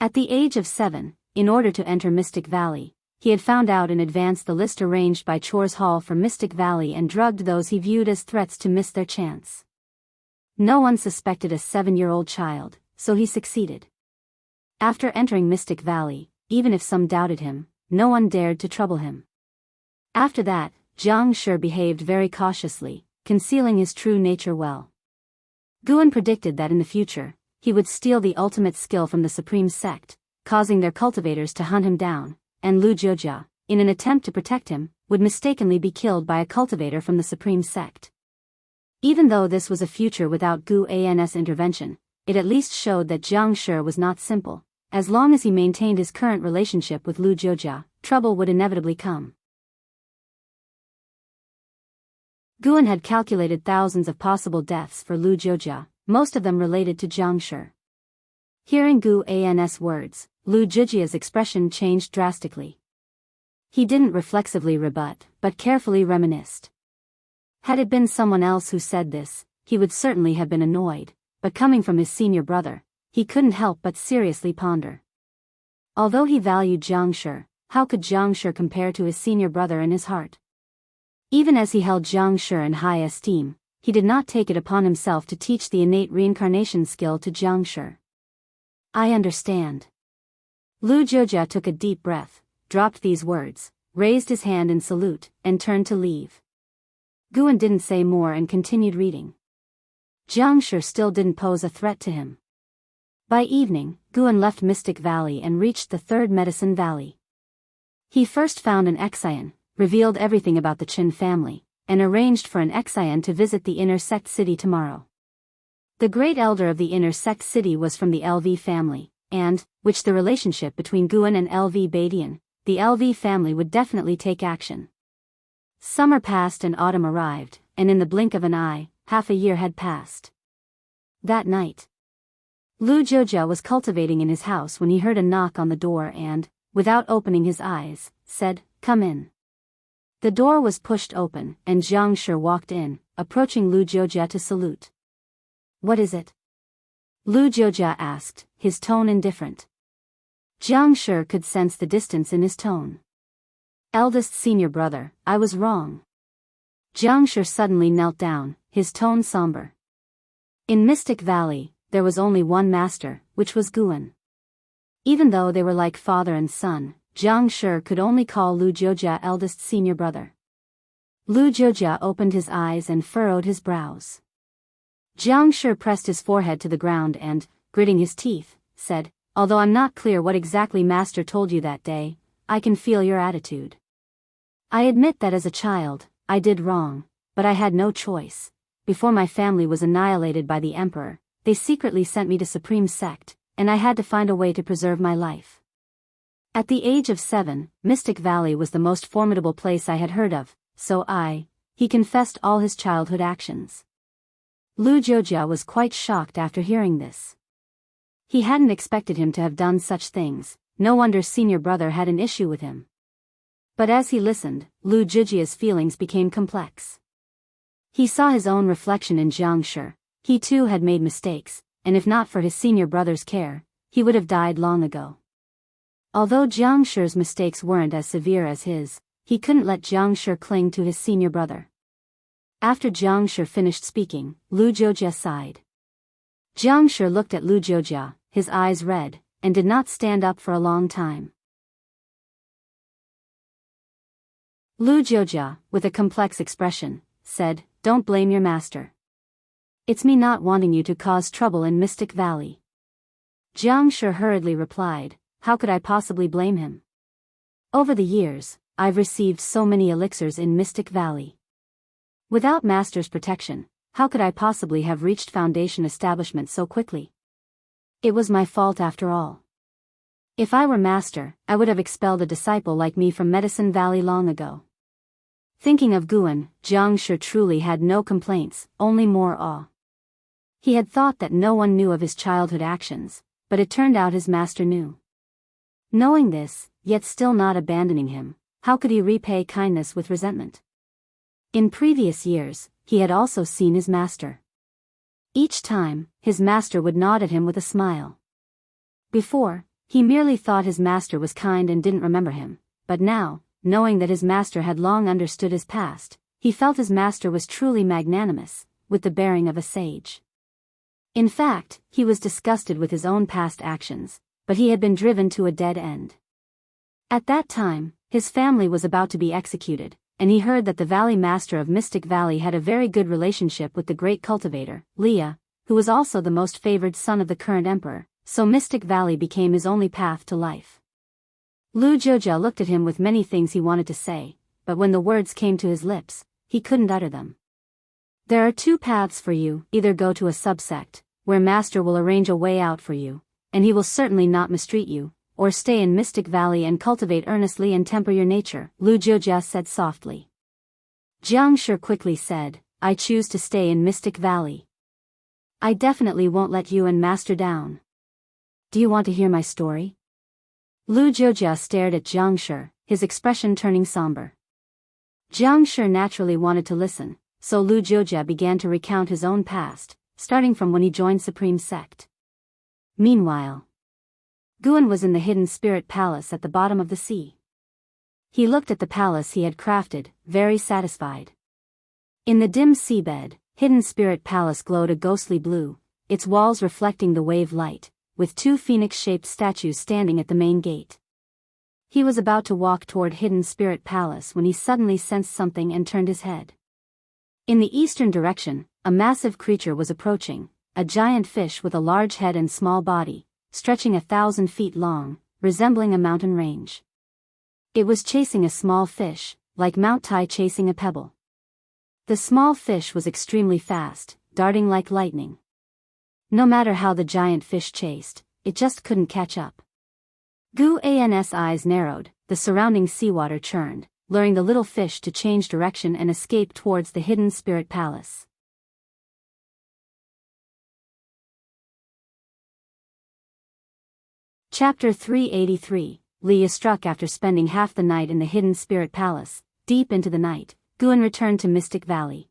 At the age of 7, in order to enter Mystic Valley, he had found out in advance the list arranged by Chores Hall for Mystic Valley and drugged those he viewed as threats to miss their chance. No one suspected a 7-year-old child, so he succeeded. After entering Mystic Valley, even if some doubted him, no one dared to trouble him. After that, Jiang Shi behaved very cautiously, concealing his true nature well. Guan predicted that in the future, he would steal the ultimate skill from the Supreme Sect, causing their cultivators to hunt him down, and Lu Jiujia, in an attempt to protect him, would mistakenly be killed by a cultivator from the Supreme Sect. Even though this was a future without Guan's intervention, it at least showed that Jiang Shi was not simple. As long as he maintained his current relationship with Lu Jiujia, trouble would inevitably come. Guan had calculated thousands of possible deaths for Lu Jiujia, most of them related to Jiang Shi. Hearing Guan's words, Lu Jiujia's expression changed drastically. He didn't reflexively rebut, but carefully reminisced. Had it been someone else who said this, he would certainly have been annoyed, but coming from his senior brother, he couldn't help but seriously ponder. Although he valued Jiang Shi, how could Jiang Shi compare to his senior brother in his heart? Even as he held Jiang Shi in high esteem, he did not take it upon himself to teach the innate reincarnation skill to Jiang Shi. "I understand." Lu Jiujia took a deep breath, dropped these words, raised his hand in salute, and turned to leave. Guan didn't say more and continued reading. Jiang Shi still didn't pose a threat to him. By evening, Guan left Mystic Valley and reached the Third Medicine Valley. He first found an Exian, revealed everything about the Qin family, and arranged for an Exian to visit the Inner Sect City tomorrow. The great elder of the Inner Sect City was from the LV family, and, which the relationship between Guan and LV Badian, the LV family would definitely take action. Summer passed and autumn arrived, and in the blink of an eye, half a year had passed. That night, Lu Jiujia was cultivating in his house when he heard a knock on the door and, without opening his eyes, said, "Come in." The door was pushed open, and Jiang Shi walked in, approaching Lu Jiujia to salute. "What is it?" Lu Jiujia asked, his tone indifferent. Jiang Shi could sense the distance in his tone. "Eldest senior brother, I was wrong." Jiang Shi suddenly knelt down, his tone somber. In Mystic Valley, there was only one master, which was Guan. Even though they were like father and son, Jiang Shi could only call Lu Jiujia eldest senior brother. Lu Jiujia opened his eyes and furrowed his brows. Jiang Shi pressed his forehead to the ground and, gritting his teeth, said, "Although I'm not clear what exactly Master told you that day, I can feel your attitude. I admit that as a child, I did wrong, but I had no choice. Before my family was annihilated by the Emperor, they secretly sent me to Supreme Sect, and I had to find a way to preserve my life. At the age of 7, Mystic Valley was the most formidable place I had heard of, so he confessed all his childhood actions." Lu Jiujia was quite shocked after hearing this. He hadn't expected him to have done such things, no wonder senior brother had an issue with him. But as he listened, Lu Jiujia's feelings became complex. He saw his own reflection in Jiang Shi. He too had made mistakes, and if not for his senior brother's care, he would have died long ago. Although Jiang Shi's mistakes weren't as severe as his, he couldn't let Jiang Shi cling to his senior brother. After Jiang Shi finished speaking, Lu Jiujia sighed. Jiang Shi looked at Lu Jiujia, his eyes red, and did not stand up for a long time. Lu Jiujia, with a complex expression, said, "Don't blame your master. It's me not wanting you to cause trouble in Mystic Valley." Jiang Shi hurriedly replied, "How could I possibly blame him? Over the years, I've received so many elixirs in Mystic Valley. Without Master's protection, how could I possibly have reached Foundation establishment so quickly? It was my fault after all. If I were Master, I would have expelled a disciple like me from Medicine Valley long ago." Thinking of Guan, Jiang Shi truly had no complaints, only more awe. He had thought that no one knew of his childhood actions, but it turned out his master knew. Knowing this, yet still not abandoning him, how could he repay kindness with resentment? In previous years, he had also seen his master. Each time, his master would nod at him with a smile. Before, he merely thought his master was kind and didn't remember him, but now, knowing that his master had long understood his past, he felt his master was truly magnanimous, with the bearing of a sage. In fact, he was disgusted with his own past actions, but he had been driven to a dead end. At that time, his family was about to be executed, and he heard that the Valley Master of Mystic Valley had a very good relationship with the great cultivator, Leah, who was also the most favored son of the current emperor, so Mystic Valley became his only path to life. Lu Jiujia looked at him with many things he wanted to say, but when the words came to his lips, he couldn't utter them. "There are 2 paths for you, either go to a subsect, where Master will arrange a way out for you, and he will certainly not mistreat you, or stay in Mystic Valley and cultivate earnestly and temper your nature," Lu Jiujia said softly. Jiang Shi quickly said, "I choose to stay in Mystic Valley. I definitely won't let you and Master down. Do you want to hear my story?" Lu Jiujia stared at Jiang Shi, his expression turning somber. Jiang Shi naturally wanted to listen, so Lu Jiujia began to recount his own past, starting from when he joined Supreme Sect. Meanwhile, Guan was in the Hidden Spirit Palace at the bottom of the sea. He looked at the palace he had crafted, very satisfied. In the dim seabed, Hidden Spirit Palace glowed a ghostly blue, its walls reflecting the wave light, with 2 phoenix-shaped statues standing at the main gate. He was about to walk toward Hidden Spirit Palace when he suddenly sensed something and turned his head. In the eastern direction, a massive creature was approaching, a giant fish with a large head and small body, stretching 1,000 feet long, resembling a mountain range. It was chasing a small fish, like Mount Tai chasing a pebble. The small fish was extremely fast, darting like lightning. No matter how the giant fish chased, it just couldn't catch up. Guan's eyes narrowed, the surrounding seawater churned, luring the little fish to change direction and escape towards the Hidden Spirit Palace. Chapter 383, Leah struck after spending half the night in the Hidden Spirit Palace. Deep into the night, Guan returned to Mystic Valley.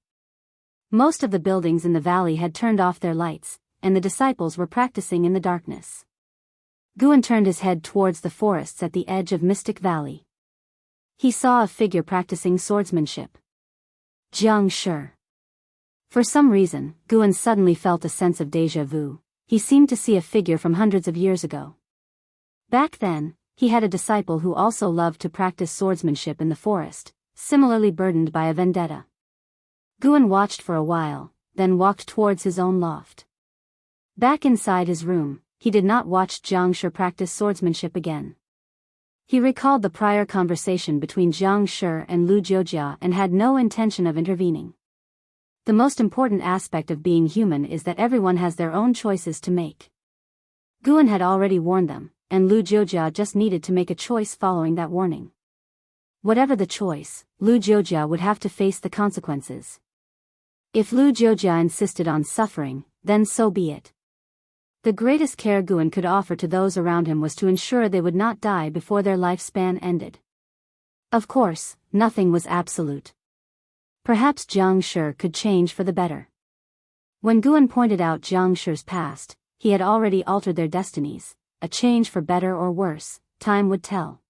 Most of the buildings in the valley had turned off their lights, and the disciples were practicing in the darkness. Guan turned his head towards the forests at the edge of Mystic Valley. He saw a figure practicing swordsmanship. Jiang Shi. For some reason, Guan suddenly felt a sense of déjà vu. He seemed to see a figure from hundreds of years ago. Back then, he had a disciple who also loved to practice swordsmanship in the forest, similarly burdened by a vendetta. Guan watched for a while, then walked towards his own loft. Back inside his room, he did not watch Jiang Shi practice swordsmanship again. He recalled the prior conversation between Jiang Shi and Lu Jiujia and had no intention of intervening. The most important aspect of being human is that everyone has their own choices to make. Guan had already warned them, and Lu Jiujia just needed to make a choice following that warning. Whatever the choice, Lu Jiujia would have to face the consequences. If Lu Jiujia insisted on suffering, then so be it. The greatest care Guan could offer to those around him was to ensure they would not die before their lifespan ended. Of course, nothing was absolute. Perhaps Jiang Shi could change for the better. When Guan pointed out Jiang Shi's past, he had already altered their destinies. A change for better or worse, time would tell.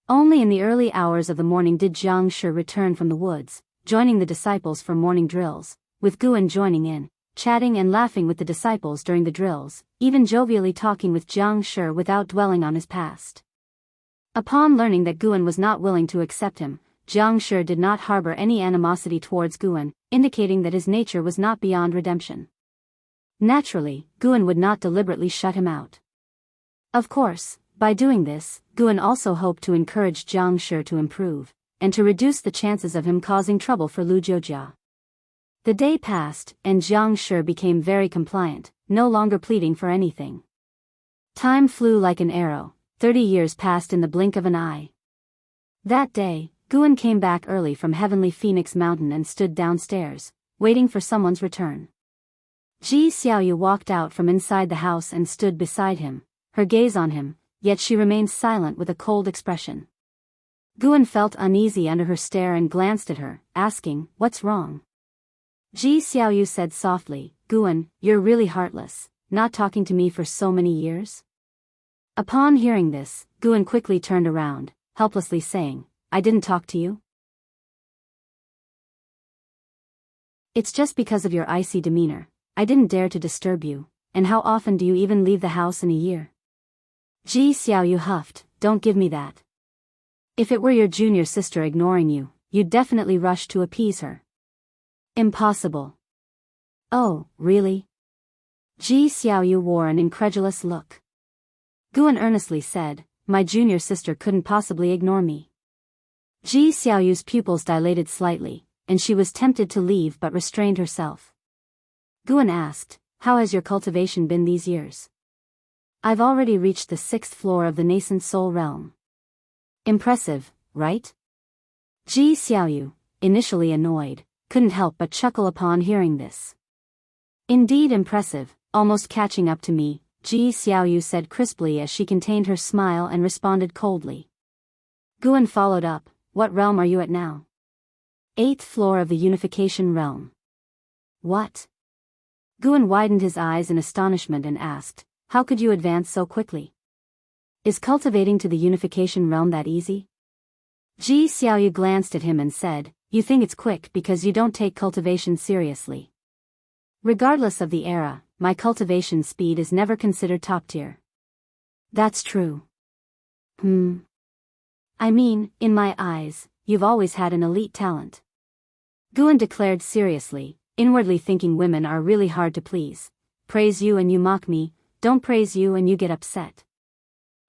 Only in the early hours of the morning did Jiang Shi return from the woods, joining the disciples for morning drills, with Guan joining in, chatting and laughing with the disciples during the drills, even jovially talking with Jiang Shi without dwelling on his past. Upon learning that Guan was not willing to accept him, Jiang Shi did not harbor any animosity towards Guan, indicating that his nature was not beyond redemption. Naturally, Guan would not deliberately shut him out. Of course, by doing this, Guan also hoped to encourage Jiang Shi to improve, and to reduce the chances of him causing trouble for Lu Jiujia. The day passed, and Jiang Shi became very compliant, no longer pleading for anything. Time flew like an arrow. 30 years passed in the blink of an eye. That day, Guan came back early from Heavenly Phoenix Mountain and stood downstairs, waiting for someone's return. Ji Xiaoyu walked out from inside the house and stood beside him, her gaze on him, yet she remained silent with a cold expression. Guan felt uneasy under her stare and glanced at her, asking, "What's wrong?" Ji Xiaoyu said softly, "Guan, you're really heartless, not talking to me for so many years?" Upon hearing this, Guan quickly turned around, helplessly saying, "I didn't talk to you?" "It's just because of your icy demeanor. I didn't dare to disturb you, and how often do you even leave the house in a year?" Ji Xiaoyu huffed, "Don't give me that. If it were your junior sister ignoring you, you'd definitely rush to appease her." "Impossible." "Oh, really?" Ji Xiaoyu wore an incredulous look. Guan earnestly said, "My junior sister couldn't possibly ignore me." Ji Xiaoyu's pupils dilated slightly, and she was tempted to leave but restrained herself. Guan asked, "How has your cultivation been these years?" "I've already reached the 6th floor of the nascent soul realm." "Impressive, right?" Ji Xiaoyu, initially annoyed, couldn't help but chuckle upon hearing this. "Indeed impressive, almost catching up to me," Ji Xiaoyu said crisply as she contained her smile and responded coldly. Guan followed up, "What realm are you at now?" 8th floor of the unification realm." "What?" Guan widened his eyes in astonishment and asked, "How could you advance so quickly? Is cultivating to the unification realm that easy?" Ji Xiaoyu glanced at him and said, "You think it's quick because you don't take cultivation seriously. Regardless of the era, my cultivation speed is never considered top tier." "That's true." I mean, in my eyes, you've always had an elite talent." Guan declared seriously, inwardly thinking women are really hard to please. Praise you and you mock me, don't praise you and you get upset.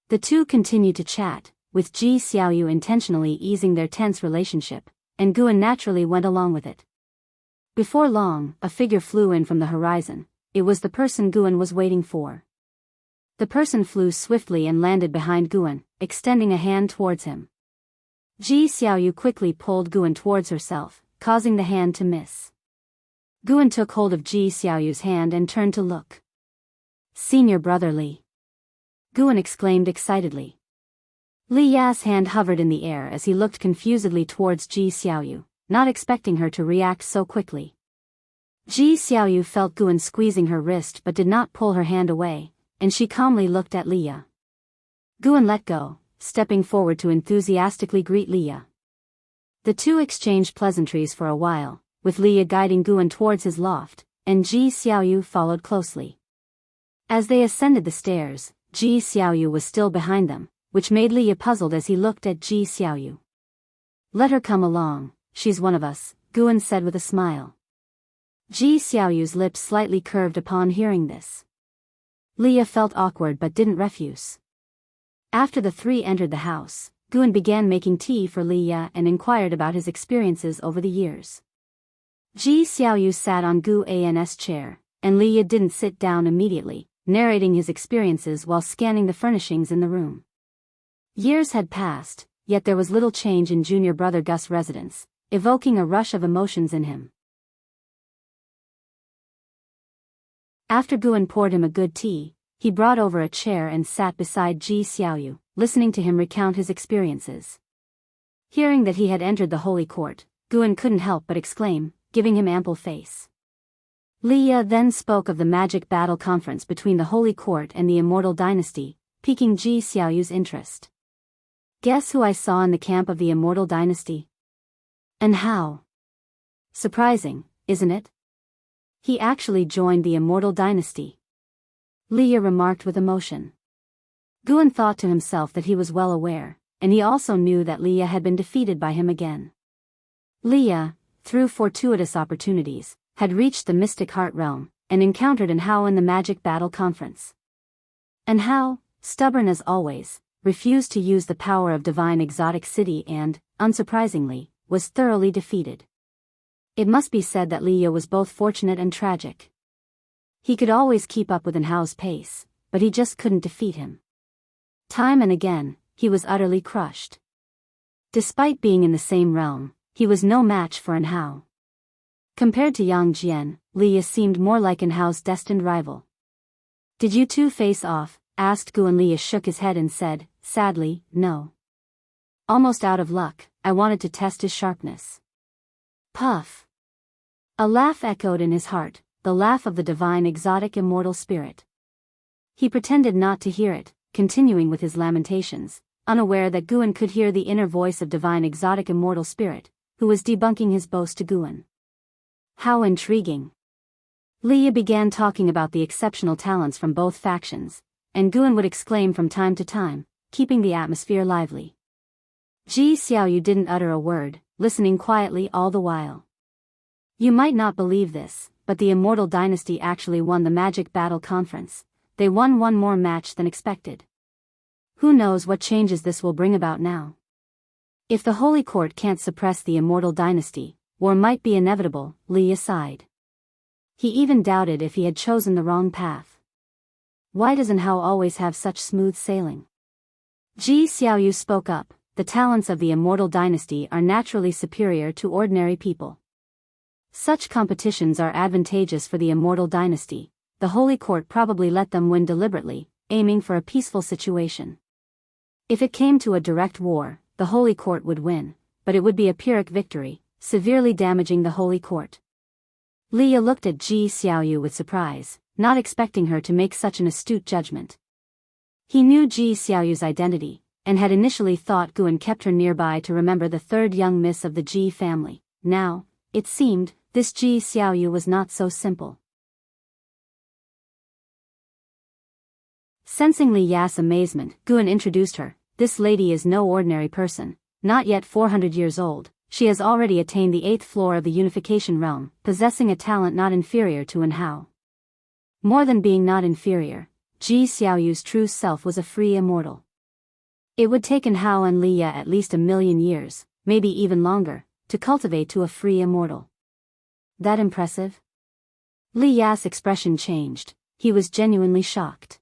The two continued to chat, with Ji Xiaoyu intentionally easing their tense relationship, and Guan naturally went along with it. Before long, a figure flew in from the horizon. It was the person Guan was waiting for. The person flew swiftly and landed behind Guan, extending a hand towards him. Ji Xiaoyu quickly pulled Guan towards herself, causing the hand to miss. Guan took hold of Ji Xiaoyu's hand and turned to look. "Senior brother Li!" Guan exclaimed excitedly. Li Ya's hand hovered in the air as he looked confusedly towards Ji Xiaoyu, not expecting her to react so quickly. Ji Xiaoyu felt Guan squeezing her wrist but did not pull her hand away, and she calmly looked at Li Ya. Guan let go, stepping forward to enthusiastically greet Li Ya. The two exchanged pleasantries for a while, with Li Ya guiding Guan towards his loft, and Ji Xiaoyu followed closely. As they ascended the stairs, Ji Xiaoyu was still behind them, which made Li Ya puzzled as he looked at Ji Xiaoyu. "Let her come along, she's one of us," Guan said with a smile. Ji Xiaoyu's lips slightly curved upon hearing this. Leah felt awkward but didn't refuse. After the three entered the house, Guan began making tea for Leah and inquired about his experiences over the years. Ji Xiaoyu sat on Gu An's chair, and Leah didn't sit down immediately, narrating his experiences while scanning the furnishings in the room. Years had passed, yet there was little change in junior brother Gus' residence, evoking a rush of emotions in him. After Guan poured him a good tea, he brought over a chair and sat beside Ji Xiaoyu, listening to him recount his experiences. Hearing that he had entered the holy court, Guan couldn't help but exclaim, giving him ample face. Leah then spoke of the magic battle conference between the holy court and the immortal dynasty, piquing Ji Xiaoyu's interest. Guess who I saw in the camp of the immortal dynasty? And how? Surprising, isn't it? He actually joined the immortal dynasty. Leah remarked with emotion. Guan thought to himself that he was well aware, and he also knew that Leah had been defeated by him again. Leah, through fortuitous opportunities, had reached the mystic heart realm, and encountered Enhao in the magic battle conference. Enhao, stubborn as always, refused to use the power of divine exotic city and, unsurprisingly, was thoroughly defeated. It must be said that Leah was both fortunate and tragic. He could always keep up with Enhao's pace, but he just couldn't defeat him. Time and again, he was utterly crushed. Despite being in the same realm, he was no match for Enhao. Compared to Yang Jian, Leah seemed more like Enhao's destined rival. Did you two face off? Asked Guan. Leah shook his head and said, sadly, no. Almost out of luck, I wanted to test his sharpness. Puff. A laugh echoed in his heart, the laugh of the divine exotic immortal spirit. He pretended not to hear it, continuing with his lamentations, unaware that Guan could hear the inner voice of divine exotic immortal spirit, who was debunking his boast to Guan. How intriguing. Leah began talking about the exceptional talents from both factions, and Guan would exclaim from time to time, keeping the atmosphere lively. Ji Xiaoyu didn't utter a word, listening quietly all the while. You might not believe this, but the Immortal Dynasty actually won the Magic Battle Conference. They won one more match than expected. Who knows what changes this will bring about now? If the Holy Court can't suppress the Immortal Dynasty, war might be inevitable. Leah sighed. He even doubted if he had chosen the wrong path. Why does Enhao always have such smooth sailing? Ji Xiaoyu spoke up. The talents of the Immortal Dynasty are naturally superior to ordinary people. Such competitions are advantageous for the Immortal Dynasty. The Holy Court probably let them win deliberately, aiming for a peaceful situation. If it came to a direct war, the Holy Court would win, but it would be a Pyrrhic victory, severely damaging the Holy Court. Leah looked at Ji Xiaoyu with surprise, not expecting her to make such an astute judgment. He knew Ji Xiaoyu's identity, and had initially thought Guan kept her nearby to remember the third young miss of the Ji family. Now, it seemed, this Ji Xiaoyu was not so simple. Sensing Li Ya's amazement, Guan introduced her. This lady is no ordinary person, not yet 400 years old. She has already attained the 8th floor of the unification realm, possessing a talent not inferior to Enhao. More than being not inferior, Ji Xiaoyu's true self was a free immortal. It would take Enhao and Leah at least 1,000,000 years, maybe even longer, to cultivate to a free immortal. That impressive? Li Ya's expression changed. He was genuinely shocked.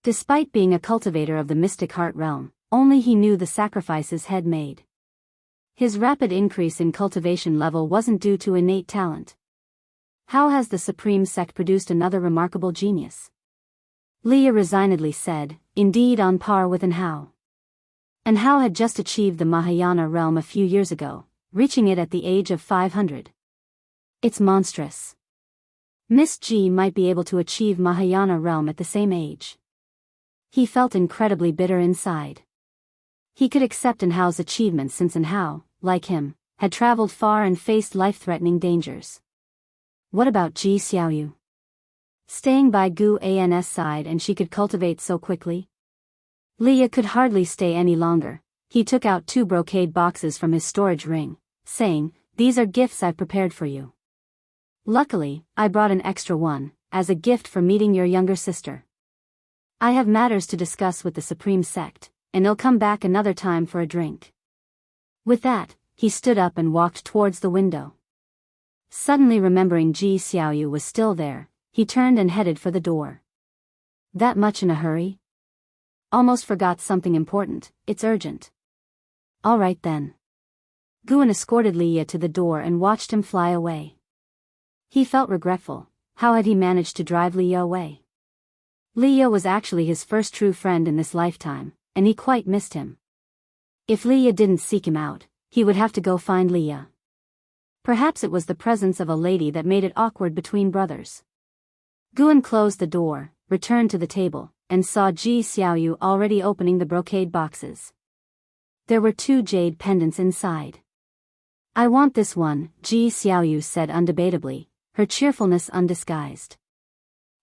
Despite being a cultivator of the mystic heart realm, only he knew the sacrifices had made. His rapid increase in cultivation level wasn't due to innate talent. How has the Supreme Sect produced another remarkable genius? Leah resignedly said, indeed on par with Enhao. Enhao had just achieved the Mahayana realm a few years ago, reaching it at the age of 500. It's monstrous. Miss Ji might be able to achieve Mahayana realm at the same age. He felt incredibly bitter inside. He could accept Enhao's achievements since Enhao, like him, had traveled far and faced life-threatening dangers. What about Ji Xiaoyu? Staying by Gu An's side and she could cultivate so quickly? Leah could hardly stay any longer. He took out 2 brocade boxes from his storage ring, saying, these are gifts I've prepared for you. Luckily, I brought an extra one, as a gift for meeting your younger sister. I have matters to discuss with the Supreme Sect, and I'll come back another time for a drink. With that, he stood up and walked towards the window. Suddenly remembering Ji Xiaoyu was still there, he turned and headed for the door. That much in a hurry? Almost forgot something important, it's urgent. All right then. Guan escorted Liya to the door and watched him fly away. He felt regretful. How had he managed to drive Liya away? Liya was actually his first true friend in this lifetime, and he quite missed him. If Liya didn't seek him out, he would have to go find Liya. Perhaps it was the presence of a lady that made it awkward between brothers. Guan closed the door, returned to the table, and saw Ji Xiaoyu already opening the brocade boxes. There were 2 jade pendants inside. I want this one, Ji Xiaoyu said undebatably, her cheerfulness undisguised.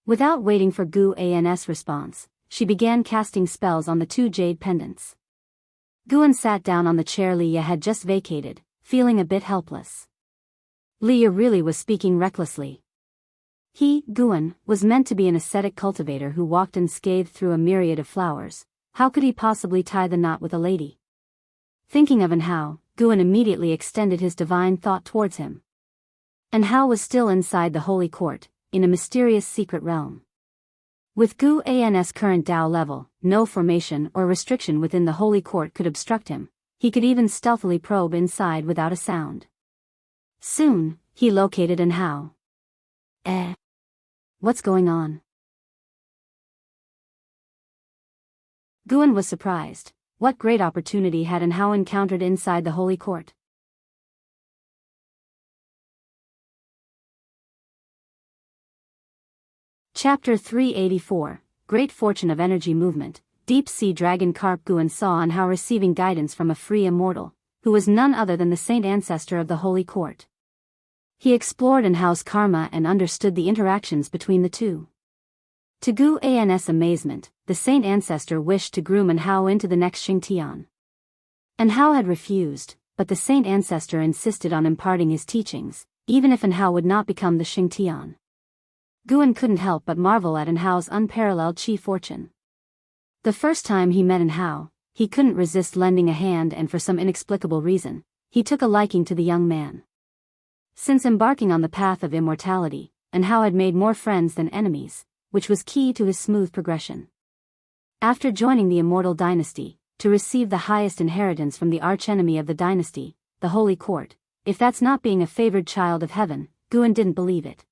Without waiting for Gu An's response, she began casting spells on the 2 jade pendants. Guan sat down on the chair Liya had just vacated, feeling a bit helpless. Liya really was speaking recklessly. He, Guan, was meant to be an ascetic cultivator who walked unscathed through a myriad of flowers. How could he possibly tie the knot with a lady? Thinking of Hao, Guan immediately extended his divine thought towards him. Hao was still inside the holy court, in a mysterious secret realm. With Gu An's current Dao level, no formation or restriction within the holy court could obstruct him. He could even stealthily probe inside without a sound. Soon, he located Hao. What's going on? Guan was surprised. What great opportunity had Hao encountered inside the holy court? Chapter 384, Great Fortune of Energy Movement. Deep Sea Dragon Carp. Guan saw Hao receiving guidance from a free immortal, who was none other than the saint ancestor of the holy court. He explored Hao's karma and understood the interactions between the two. To Gu An's amazement, the saint ancestor wished to groom Hao into the next Xingtian. Hao had refused, but the saint ancestor insisted on imparting his teachings, even if Hao would not become the Xingtian. Guan couldn't help but marvel at Hao's unparalleled chi fortune. The first time he met Hao, he couldn't resist lending a hand, and for some inexplicable reason, he took a liking to the young man. Since embarking on the path of immortality, Hao had made more friends than enemies, which was key to his smooth progression. After joining the immortal dynasty, to receive the highest inheritance from the archenemy of the dynasty, the holy court, if that's not being a favored child of heaven, Guan didn't believe it.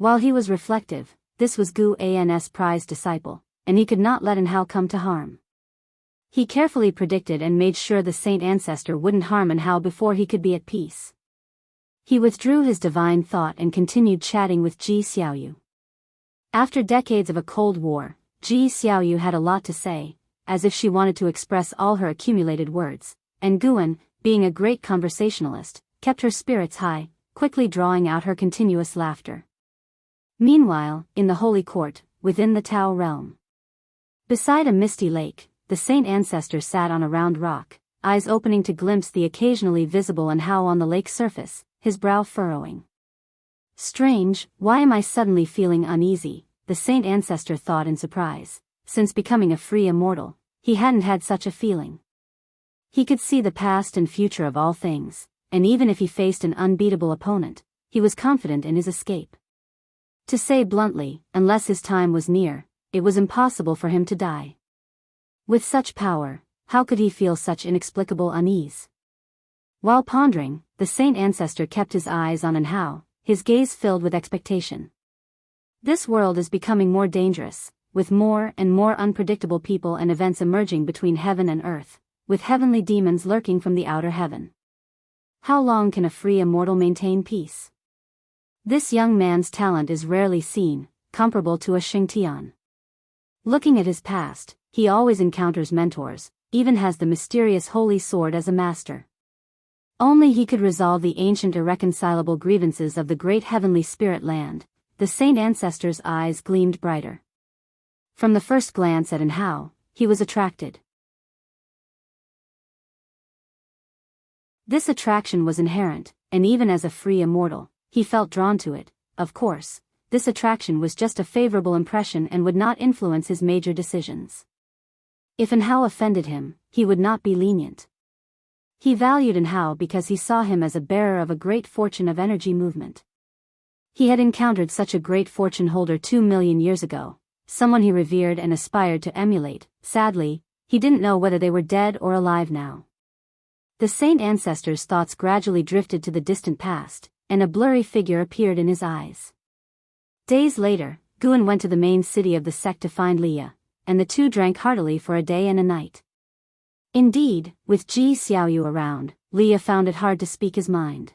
While he was reflective, this was Gu An's prized disciple, and he could not let Hao come to harm. He carefully predicted and made sure the saint ancestor wouldn't harm Hao before he could be at peace. He withdrew his divine thought and continued chatting with Ji Xiaoyu. After decades of a cold war, Ji Xiaoyu had a lot to say, as if she wanted to express all her accumulated words, and Guan, being a great conversationalist, kept her spirits high, quickly drawing out her continuous laughter. Meanwhile, in the holy court, within the Tao realm. Beside a misty lake, the saint ancestor sat on a round rock, eyes opening to glimpse the occasionally visible Hao on the lake's surface, his brow furrowing. Strange, why am I suddenly feeling uneasy? The saint ancestor thought in surprise. Since becoming a free immortal, he hadn't had such a feeling. He could see the past and future of all things, and even if he faced an unbeatable opponent, he was confident in his escape. To say bluntly, unless his time was near, it was impossible for him to die. With such power, how could he feel such inexplicable unease? While pondering, the saint ancestor kept his eyes on Hao, his gaze filled with expectation. This world is becoming more dangerous, with more and more unpredictable people and events emerging between heaven and earth, with heavenly demons lurking from the outer heaven. How long can a free immortal maintain peace? This young man's talent is rarely seen, comparable to a Xingtian. Looking at his past, he always encounters mentors, even has the mysterious holy sword as a master. Only he could resolve the ancient irreconcilable grievances of the great heavenly spirit land. The saint ancestor's eyes gleamed brighter. From the first glance at Hao, he was attracted. This attraction was inherent, and even as a free immortal, he felt drawn to it. Of course, this attraction was just a favorable impression and would not influence his major decisions. If Enhao offended him, he would not be lenient. He valued Enhao because he saw him as a bearer of a great fortune of energy movement. He had encountered such a great fortune holder 2 million years ago, someone he revered and aspired to emulate. Sadly, he didn't know whether they were dead or alive now. The saint ancestor's thoughts gradually drifted to the distant past, and a blurry figure appeared in his eyes. Days later, Guan went to the main city of the sect to find Leah, and the two drank heartily for a day and a night. Indeed, with Ji Xiaoyu around, Leah found it hard to speak his mind.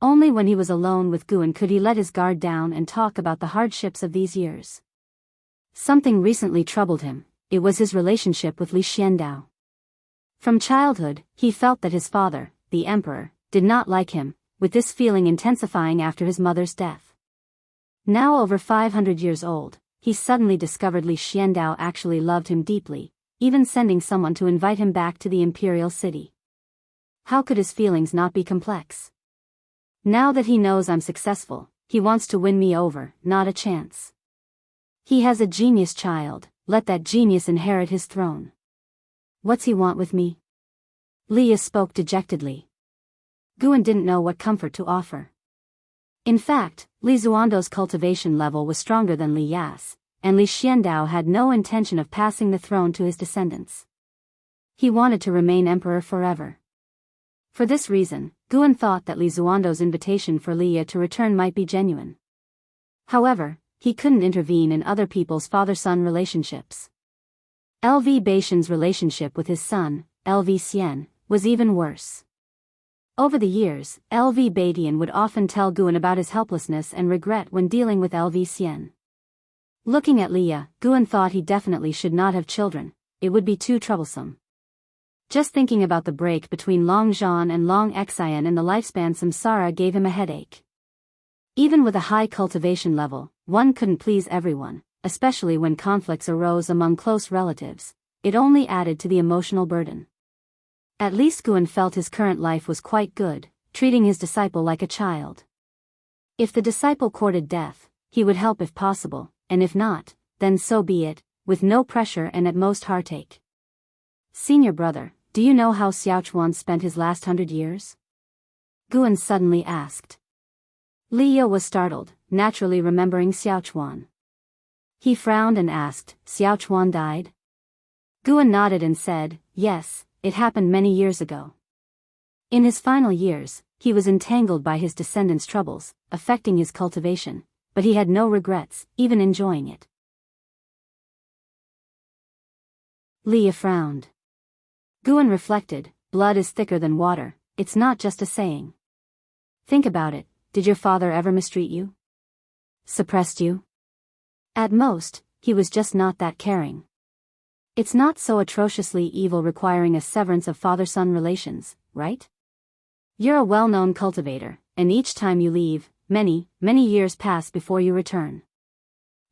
Only when he was alone with Guan could he let his guard down and talk about the hardships of these years. Something recently troubled him. It was his relationship with Li Xiandao. From childhood, he felt that his father, the emperor, did not like him, with this feeling intensifying after his mother's death. Now over 500 years old, he suddenly discovered Li Xiandao actually loved him deeply, even sending someone to invite him back to the imperial city. How could his feelings not be complex? Now that he knows I'm successful, he wants to win me over, not a chance. He has a genius child, let that genius inherit his throne. What's he want with me? Leah spoke dejectedly. Guan didn't know what comfort to offer. In fact, Li Zuando's cultivation level was stronger than Li Yas, and Li Xiandao had no intention of passing the throne to his descendants. He wanted to remain emperor forever. For this reason, Guan thought that Li Zuando's invitation for Leah to return might be genuine. However, he couldn't intervene in other people's father-son relationships. Lv Baishan's relationship with his son, Lv Xian, was even worse. Over the years, Lv Baidian would often tell Guan about his helplessness and regret when dealing with Lv Xian. Looking at Leah, Guan thought he definitely should not have children, it would be too troublesome. Just thinking about the break between Long Zhan and Long Xian and the lifespan samsara gave him a headache. Even with a high cultivation level, one couldn't please everyone, especially when conflicts arose among close relatives. It only added to the emotional burden. At least Guan felt his current life was quite good, treating his disciple like a child. If the disciple courted death, he would help if possible, and if not, then so be it, with no pressure and at most heartache. Senior brother, do you know how Xiaochuan spent his last 100 years? Guan suddenly asked. Leah was startled, naturally remembering Xiaochuan. He frowned and asked, Xiaochuan died? Guan nodded and said, yes, it happened many years ago. In his final years, he was entangled by his descendants' troubles, affecting his cultivation, but he had no regrets, even enjoying it. Leah frowned. Guan reflected, blood is thicker than water, it's not just a saying. Think about it, did your father ever mistreat you? Suppressed you? At most, he was just not that caring. It's not so atrociously evil requiring a severance of father-son relations, right? You're a well-known cultivator, and each time you leave, many years pass before you return.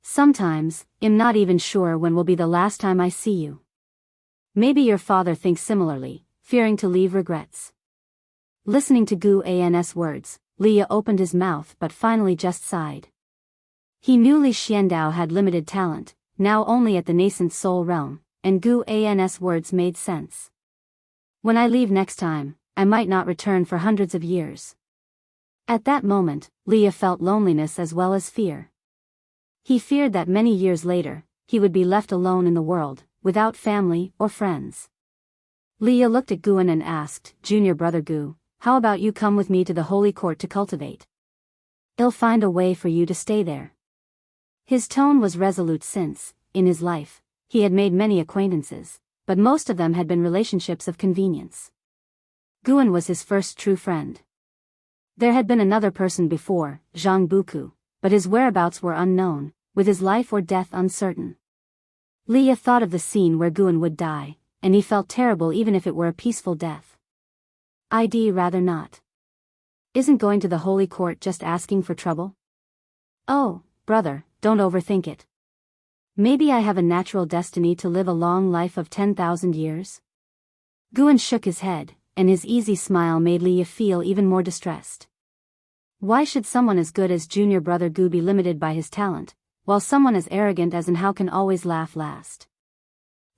Sometimes, I'm not even sure when will be the last time I see you. Maybe your father thinks similarly, fearing to leave regrets. Listening to Gu An's words, Leah opened his mouth but finally just sighed. He knew Li Xiandao had limited talent, now only at the nascent soul realm, and Gu An's words made sense. When I leave next time, I might not return for hundreds of years. At that moment, Leah felt loneliness as well as fear. He feared that many years later, he would be left alone in the world, without family or friends. Leah looked at Guan and asked, Junior brother Gu, how about you come with me to the holy court to cultivate? I'll find a way for you to stay there. His tone was resolute since, in his life, he had made many acquaintances, but most of them had been relationships of convenience. Guan was his first true friend. There had been another person before, Zhang Buku, but his whereabouts were unknown, with his life or death uncertain. Leah thought of the scene where Guan would die, and he felt terrible even if it were a peaceful death. I'd rather not. Isn't going to the holy court just asking for trouble? Oh, brother, don't overthink it. Maybe I have a natural destiny to live a long life of 10,000 years? Guan shook his head, and his easy smile made Leah feel even more distressed. Why should someone as good as junior brother Gu be limited by his talent, while someone as arrogant as Hao can always laugh last?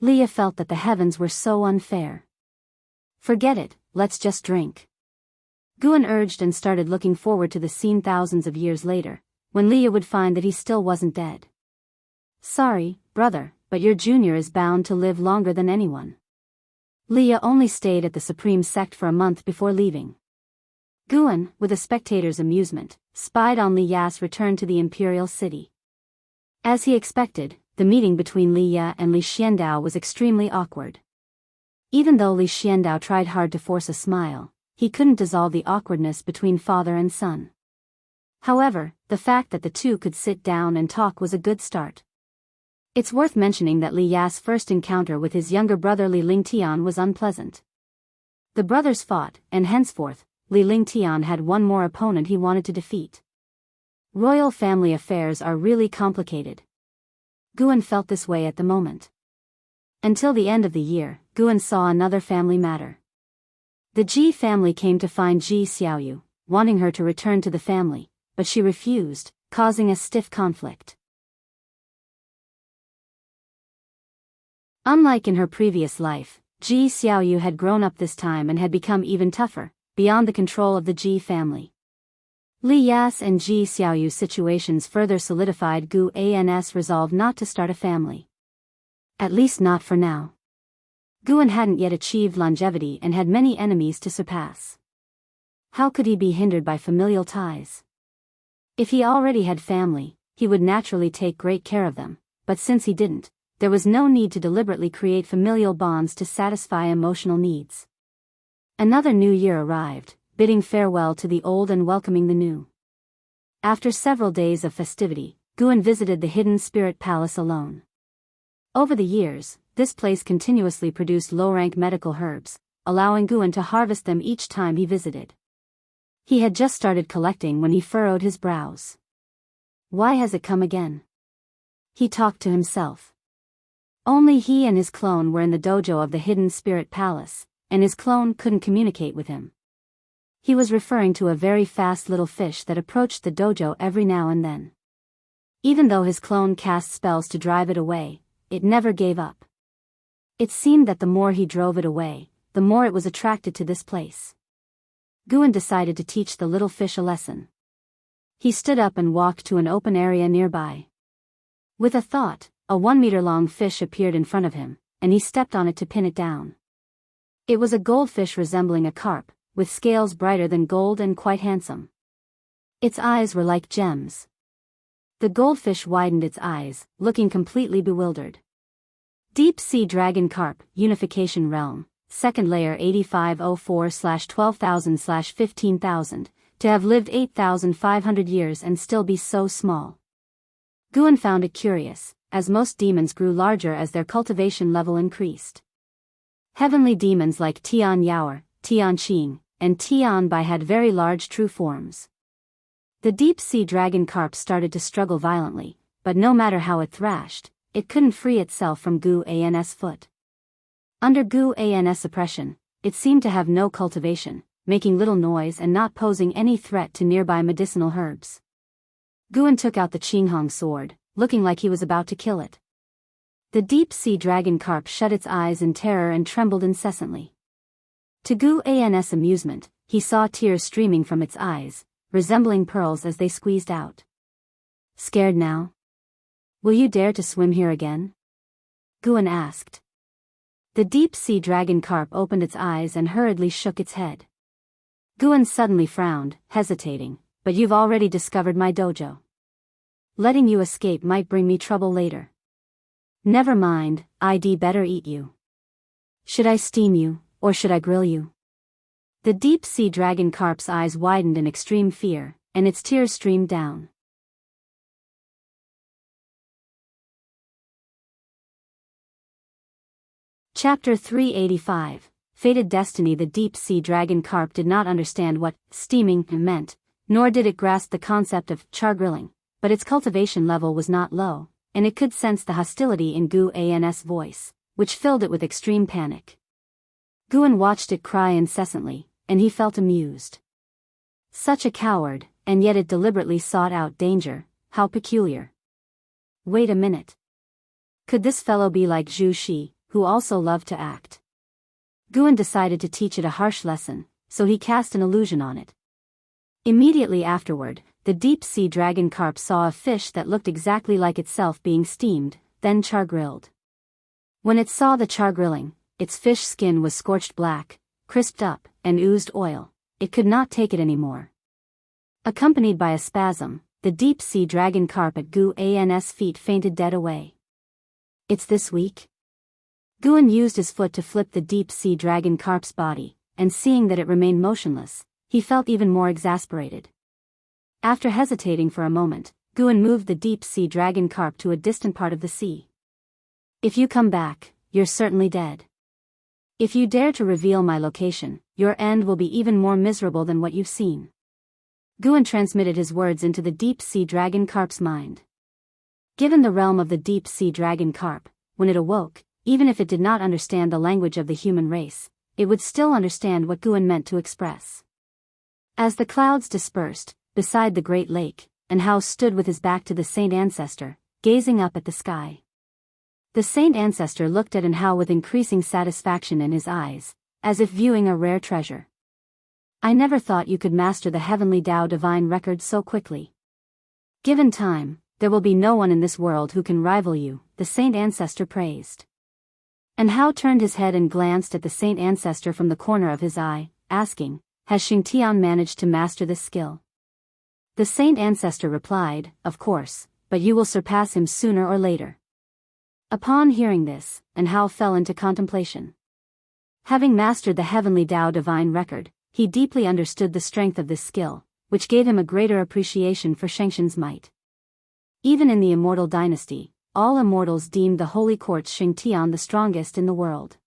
Leah felt that the heavens were so unfair. Forget it, let's just drink. Guan urged and started looking forward to the scene thousands of years later, when Leah would find that he still wasn't dead. Sorry, brother, but your junior is bound to live longer than anyone. Leah only stayed at the Supreme Sect for a month before leaving. Guan, with a spectator's amusement, spied on Li Ya's return to the imperial city. As he expected, the meeting between Li Ya and Li Xiandao was extremely awkward. Even though Li Xiandao tried hard to force a smile, he couldn't dissolve the awkwardness between father and son. However, the fact that the two could sit down and talk was a good start. It's worth mentioning that Li Ya's first encounter with his younger brother Li Lingtian was unpleasant. The brothers fought, and henceforth, Li Lingtian had one more opponent he wanted to defeat. Royal family affairs are really complicated. Guan felt this way at the moment. Until the end of the year, Guan saw another family matter. The Ji family came to find Ji Xiaoyu, wanting her to return to the family, but she refused, causing a stiff conflict. Unlike in her previous life, Ji Xiaoyu had grown up this time and had become even tougher, beyond the control of the Ji family. Li Ya's and Ji Xiaoyu's situations further solidified Gu An's resolve not to start a family. At least not for now. Guan hadn't yet achieved longevity and had many enemies to surpass. How could he be hindered by familial ties? If he already had family, he would naturally take great care of them, but since he didn't, there was no need to deliberately create familial bonds to satisfy emotional needs. Another new year arrived, bidding farewell to the old and welcoming the new. After several days of festivity, Guan visited the hidden spirit palace alone. Over the years, this place continuously produced low-rank medical herbs, allowing Guan to harvest them each time he visited. He had just started collecting when he furrowed his brows. Why has it come again? He talked to himself. Only he and his clone were in the dojo of the hidden spirit palace, and his clone couldn't communicate with him. He was referring to a very fast little fish that approached the dojo every now and then. Even though his clone cast spells to drive it away, it never gave up. It seemed that the more he drove it away, the more it was attracted to this place. Guan decided to teach the little fish a lesson. He stood up and walked to an open area nearby. With a thought, a 1-meter-long fish appeared in front of him, and he stepped on it to pin it down. It was a goldfish resembling a carp, with scales brighter than gold and quite handsome. Its eyes were like gems. The goldfish widened its eyes, looking completely bewildered. Deep Sea Dragon Carp, Unification Realm, Second Layer 8504/12,000/15,000, to have lived 8,500 years and still be so small. Guan found it curious, as most demons grew larger as their cultivation level increased. Heavenly demons like Tian Yaoer, Tian Qing, and Tian Bai had very large true forms. The deep sea dragon carp started to struggle violently, but no matter how it thrashed, it couldn't free itself from Gu An's foot. Under Gu An's suppression, it seemed to have no cultivation, making little noise and not posing any threat to nearby medicinal herbs. Guan took out the Qinghong sword, looking like he was about to kill it. The deep sea dragon carp shut its eyes in terror and trembled incessantly. To Gu An's amusement, he saw tears streaming from its eyes, resembling pearls as they squeezed out. Scared now? Will you dare to swim here again? Guan asked. The deep sea dragon carp opened its eyes and hurriedly shook its head. Guan suddenly frowned, hesitating, but you've already discovered my dojo. Letting you escape might bring me trouble later. Never mind, I'd better eat you. Should I steam you, or should I grill you? The deep sea dragon carp's eyes widened in extreme fear, and its tears streamed down. Chapter 385, Fated Destiny. The deep sea dragon carp did not understand what steaming meant, nor did it grasp the concept of char grilling, but its cultivation level was not low, and it could sense the hostility in Gu An's voice, which filled it with extreme panic. Guan watched it cry incessantly, and he felt amused. Such a coward, and yet it deliberately sought out danger. How peculiar. Wait a minute. Could this fellow be like Zhu Shi, who also loved to act? Guan decided to teach it a harsh lesson, so he cast an illusion on it. Immediately afterward, the deep-sea dragon carp saw a fish that looked exactly like itself being steamed, then char-grilled. When it saw the char-grilling, its fish skin was scorched black, crisped up, and oozed oil. It could not take it anymore. Accompanied by a spasm, the deep-sea dragon carp at Guan's feet fainted dead away. It's this weak? Guan used his foot to flip the deep-sea dragon carp's body, and seeing that it remained motionless, he felt even more exasperated. After hesitating for a moment, Guan moved the deep-sea dragon carp to a distant part of the sea. If you come back, you're certainly dead. If you dare to reveal my location, your end will be even more miserable than what you've seen. Guan transmitted his words into the deep-sea dragon carp's mind. Given the realm of the deep-sea dragon carp, when it awoke, even if it did not understand the language of the human race, it would still understand what Guan meant to express. As the clouds dispersed, beside the great lake, and Hao stood with his back to the saint ancestor, gazing up at the sky. The saint ancestor looked at Hao with increasing satisfaction in his eyes, as if viewing a rare treasure. I never thought you could master the heavenly Tao divine record so quickly. Given time, there will be no one in this world who can rival you, the saint ancestor praised. And Hao turned his head and glanced at the saint ancestor from the corner of his eye, asking, has Xingtian managed to master this skill? The saint ancestor replied, of course, but you will surpass him sooner or later. Upon hearing this, Hao fell into contemplation. Having mastered the heavenly Tao divine record, he deeply understood the strength of this skill, which gave him a greater appreciation for Shengxian's might. Even in the immortal dynasty, all immortals deemed the holy court's Xingtian the strongest in the world.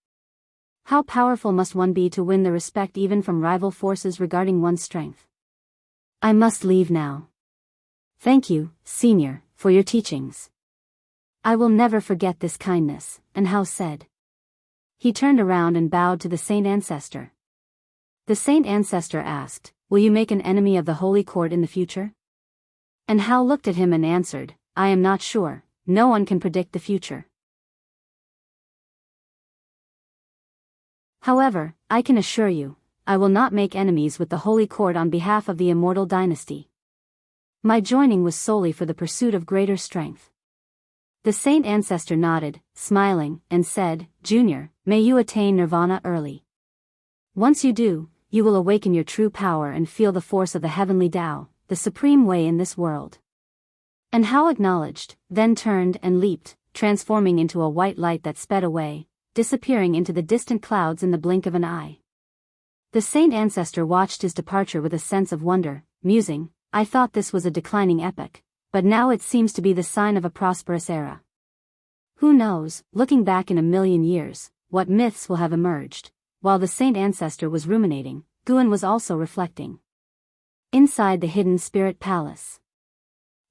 How powerful must one be to win the respect even from rival forces regarding one's strength? I must leave now. Thank you, Senior, for your teachings. I will never forget this kindness, Hao said. He turned around and bowed to the saint ancestor. The saint ancestor asked, will you make an enemy of the holy court in the future? Hao looked at him and answered, I am not sure, no one can predict the future. However, I can assure you, I will not make enemies with the holy court on behalf of the immortal dynasty. My joining was solely for the pursuit of greater strength. The saint ancestor nodded, smiling, and said, Junior, may you attain nirvana early. Once you do, you will awaken your true power and feel the force of the heavenly Tao, the supreme way in this world. Hao acknowledged, then turned and leaped, transforming into a white light that sped away, disappearing into the distant clouds in the blink of an eye. The saint ancestor watched his departure with a sense of wonder, musing, I thought this was a declining epoch, but now it seems to be the sign of a prosperous era. Who knows, looking back in 1,000,000 years, what myths will have emerged. While the saint ancestor was ruminating, Guan was also reflecting. Inside the hidden spirit palace.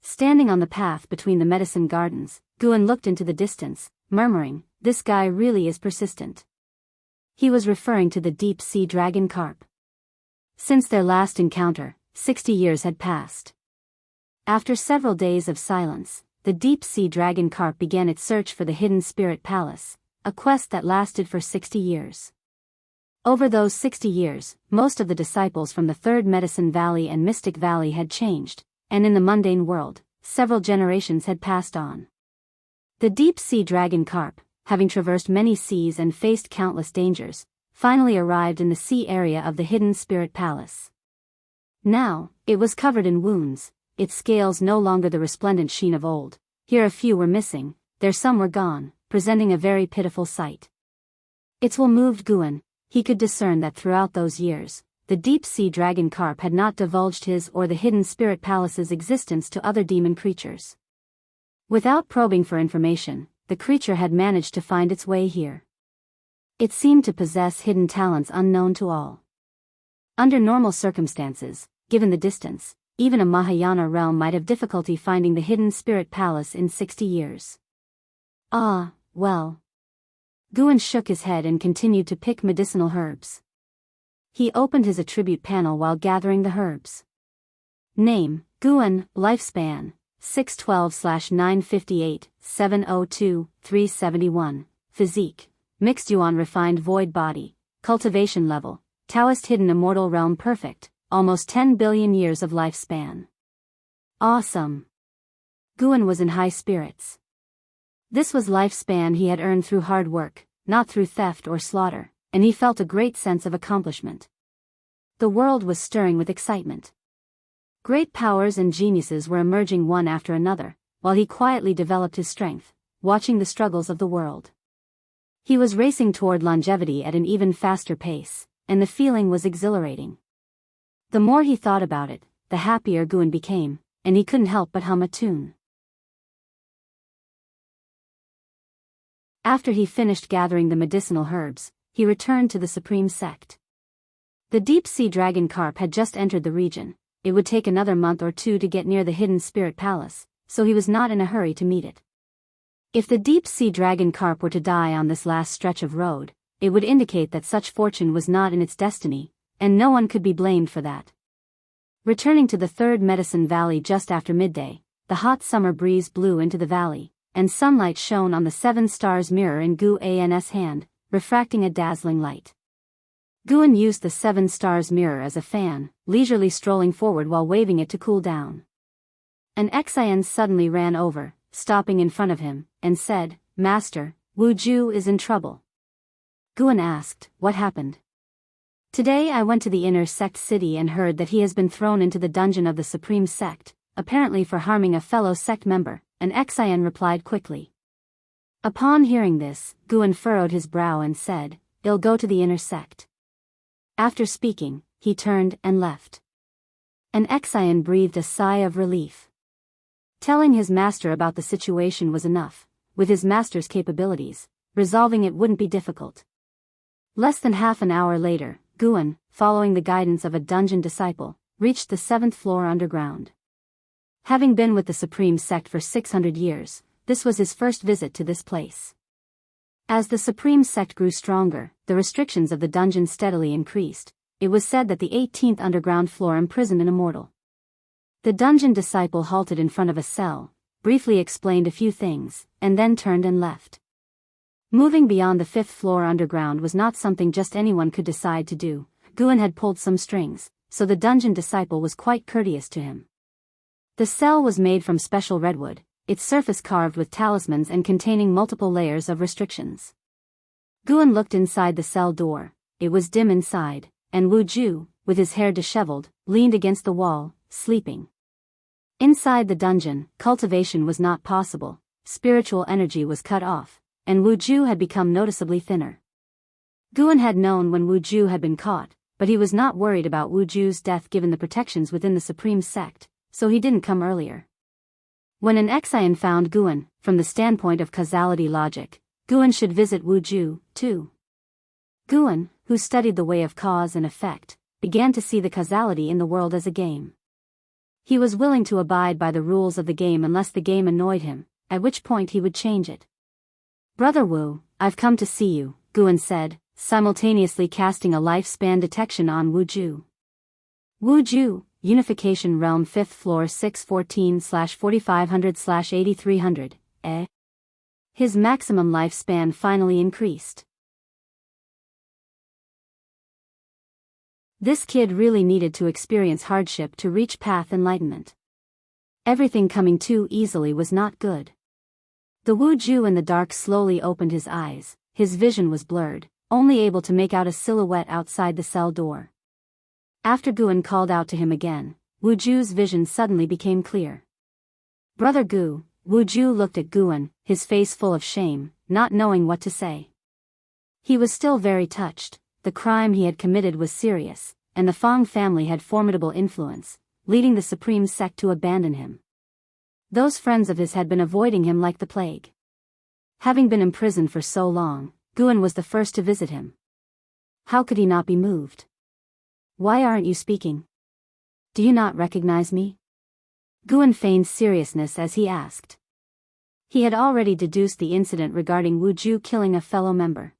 Standing on the path between the medicine gardens, Guan looked into the distance, murmuring, this guy really is persistent. He was referring to the deep-sea dragon carp. Since their last encounter, 60 years had passed. After several days of silence, the deep-sea dragon carp began its search for the hidden spirit palace, a quest that lasted for 60 years. Over those 60 years, most of the disciples from the Third Medicine Valley and Mystic Valley had changed, and in the mundane world, several generations had passed on. The deep-sea dragon carp, having traversed many seas and faced countless dangers, finally arrived in the sea area of the hidden spirit palace. Now, it was covered in wounds, its scales no longer the resplendent sheen of old. Here a few were missing, there some were gone, presenting a very pitiful sight. Its will moved Guan. He could discern that throughout those years, the deep-sea dragon carp had not divulged his or the hidden spirit palace's existence to other demon creatures. Without probing for information, the creature had managed to find its way here. It seemed to possess hidden talents unknown to all. Under normal circumstances, given the distance, even a Mahayana realm might have difficulty finding the hidden spirit palace in 60 years. Ah, well. Guan shook his head and continued to pick medicinal herbs. He opened his attribute panel while gathering the herbs. Name, Guan, lifespan, 612/958, 702, 371, physique, mixed yuan refined void body, cultivation level, Taoist hidden immortal realm perfect, almost 10 billion years of lifespan. Awesome. Guan was in high spirits. This was lifespan he had earned through hard work, not through theft or slaughter, and he felt a great sense of accomplishment. The world was stirring with excitement. Great powers and geniuses were emerging one after another, while he quietly developed his strength, watching the struggles of the world. He was racing toward longevity at an even faster pace, and the feeling was exhilarating. The more he thought about it, the happier Guan became, and he couldn't help but hum a tune. After he finished gathering the medicinal herbs, he returned to the supreme sect. The deep-sea dragon carp had just entered the region. It would take another month or two to get near the hidden spirit palace, so he was not in a hurry to meet it. If the deep-sea dragon carp were to die on this last stretch of road, it would indicate that such fortune was not in its destiny, and no one could be blamed for that. Returning to the third medicine valley just after midday, the hot summer breeze blew into the valley, and sunlight shone on the 7 stars mirror in Guan's hand, refracting a dazzling light. Guan used the 7 stars mirror as a fan, leisurely strolling forward while waving it to cool down. An Xian suddenly ran over, stopping in front of him, and said, "Master, Wu Ju is in trouble." Guan asked, "What happened?" "Today I went to the inner sect city and heard that he has been thrown into the dungeon of the supreme sect, apparently for harming a fellow sect member," an Xian replied quickly. Upon hearing this, Guan furrowed his brow and said, "I'll go to the inner sect." After speaking, he turned and left. An Xian breathed a sigh of relief. Telling his master about the situation was enough. With his master's capabilities, resolving it wouldn't be difficult. Less than half an hour later, Guan, following the guidance of a dungeon disciple, reached the 7th floor underground. Having been with the supreme sect for 600 years, this was his first visit to this place. As the supreme sect grew stronger, the restrictions of the dungeon steadily increased. It was said that the 18th underground floor imprisoned an immortal. The dungeon disciple halted in front of a cell, briefly explained a few things, and then turned and left. Moving beyond the 5th floor underground was not something just anyone could decide to do. Guan had pulled some strings, so the dungeon disciple was quite courteous to him. The cell was made from special redwood, its surface carved with talismans and containing multiple layers of restrictions. Guan looked inside the cell door. It was dim inside, and Wu Ju, with his hair disheveled, leaned against the wall, sleeping. Inside the dungeon, cultivation was not possible, spiritual energy was cut off, and Wu Ju had become noticeably thinner. Guan had known when Wu Ju had been caught, but he was not worried about Wu Ju's death given the protections within the supreme sect, so he didn't come earlier. When an Xian found Guan, from the standpoint of causality logic, Guan should visit Wu Ju, too. Guan, who studied the way of cause and effect, began to see the causality in the world as a game. He was willing to abide by the rules of the game unless the game annoyed him, at which point he would change it. "Brother Wu, I've come to see you," Guan said, simultaneously casting a lifespan detection on Wu Ju. Wu Ju, Unification Realm 5th floor 614/4500/8300, His maximum lifespan finally increased. This kid really needed to experience hardship to reach path enlightenment. Everything coming too easily was not good. The Wu Ju in the dark slowly opened his eyes. His vision was blurred, only able to make out a silhouette outside the cell door. After Guan called out to him again, Wu Ju's vision suddenly became clear. "Brother Gu," Wu Ju looked at Guan, his face full of shame, not knowing what to say. He was still very touched. The crime he had committed was serious, and the Fang family had formidable influence, leading the supreme sect to abandon him. Those friends of his had been avoiding him like the plague. Having been imprisoned for so long, Guan was the first to visit him. How could he not be moved? "Why aren't you speaking? Do you not recognize me?" Guan feigned seriousness as he asked. He had already deduced the incident regarding Wu Ju killing a fellow member.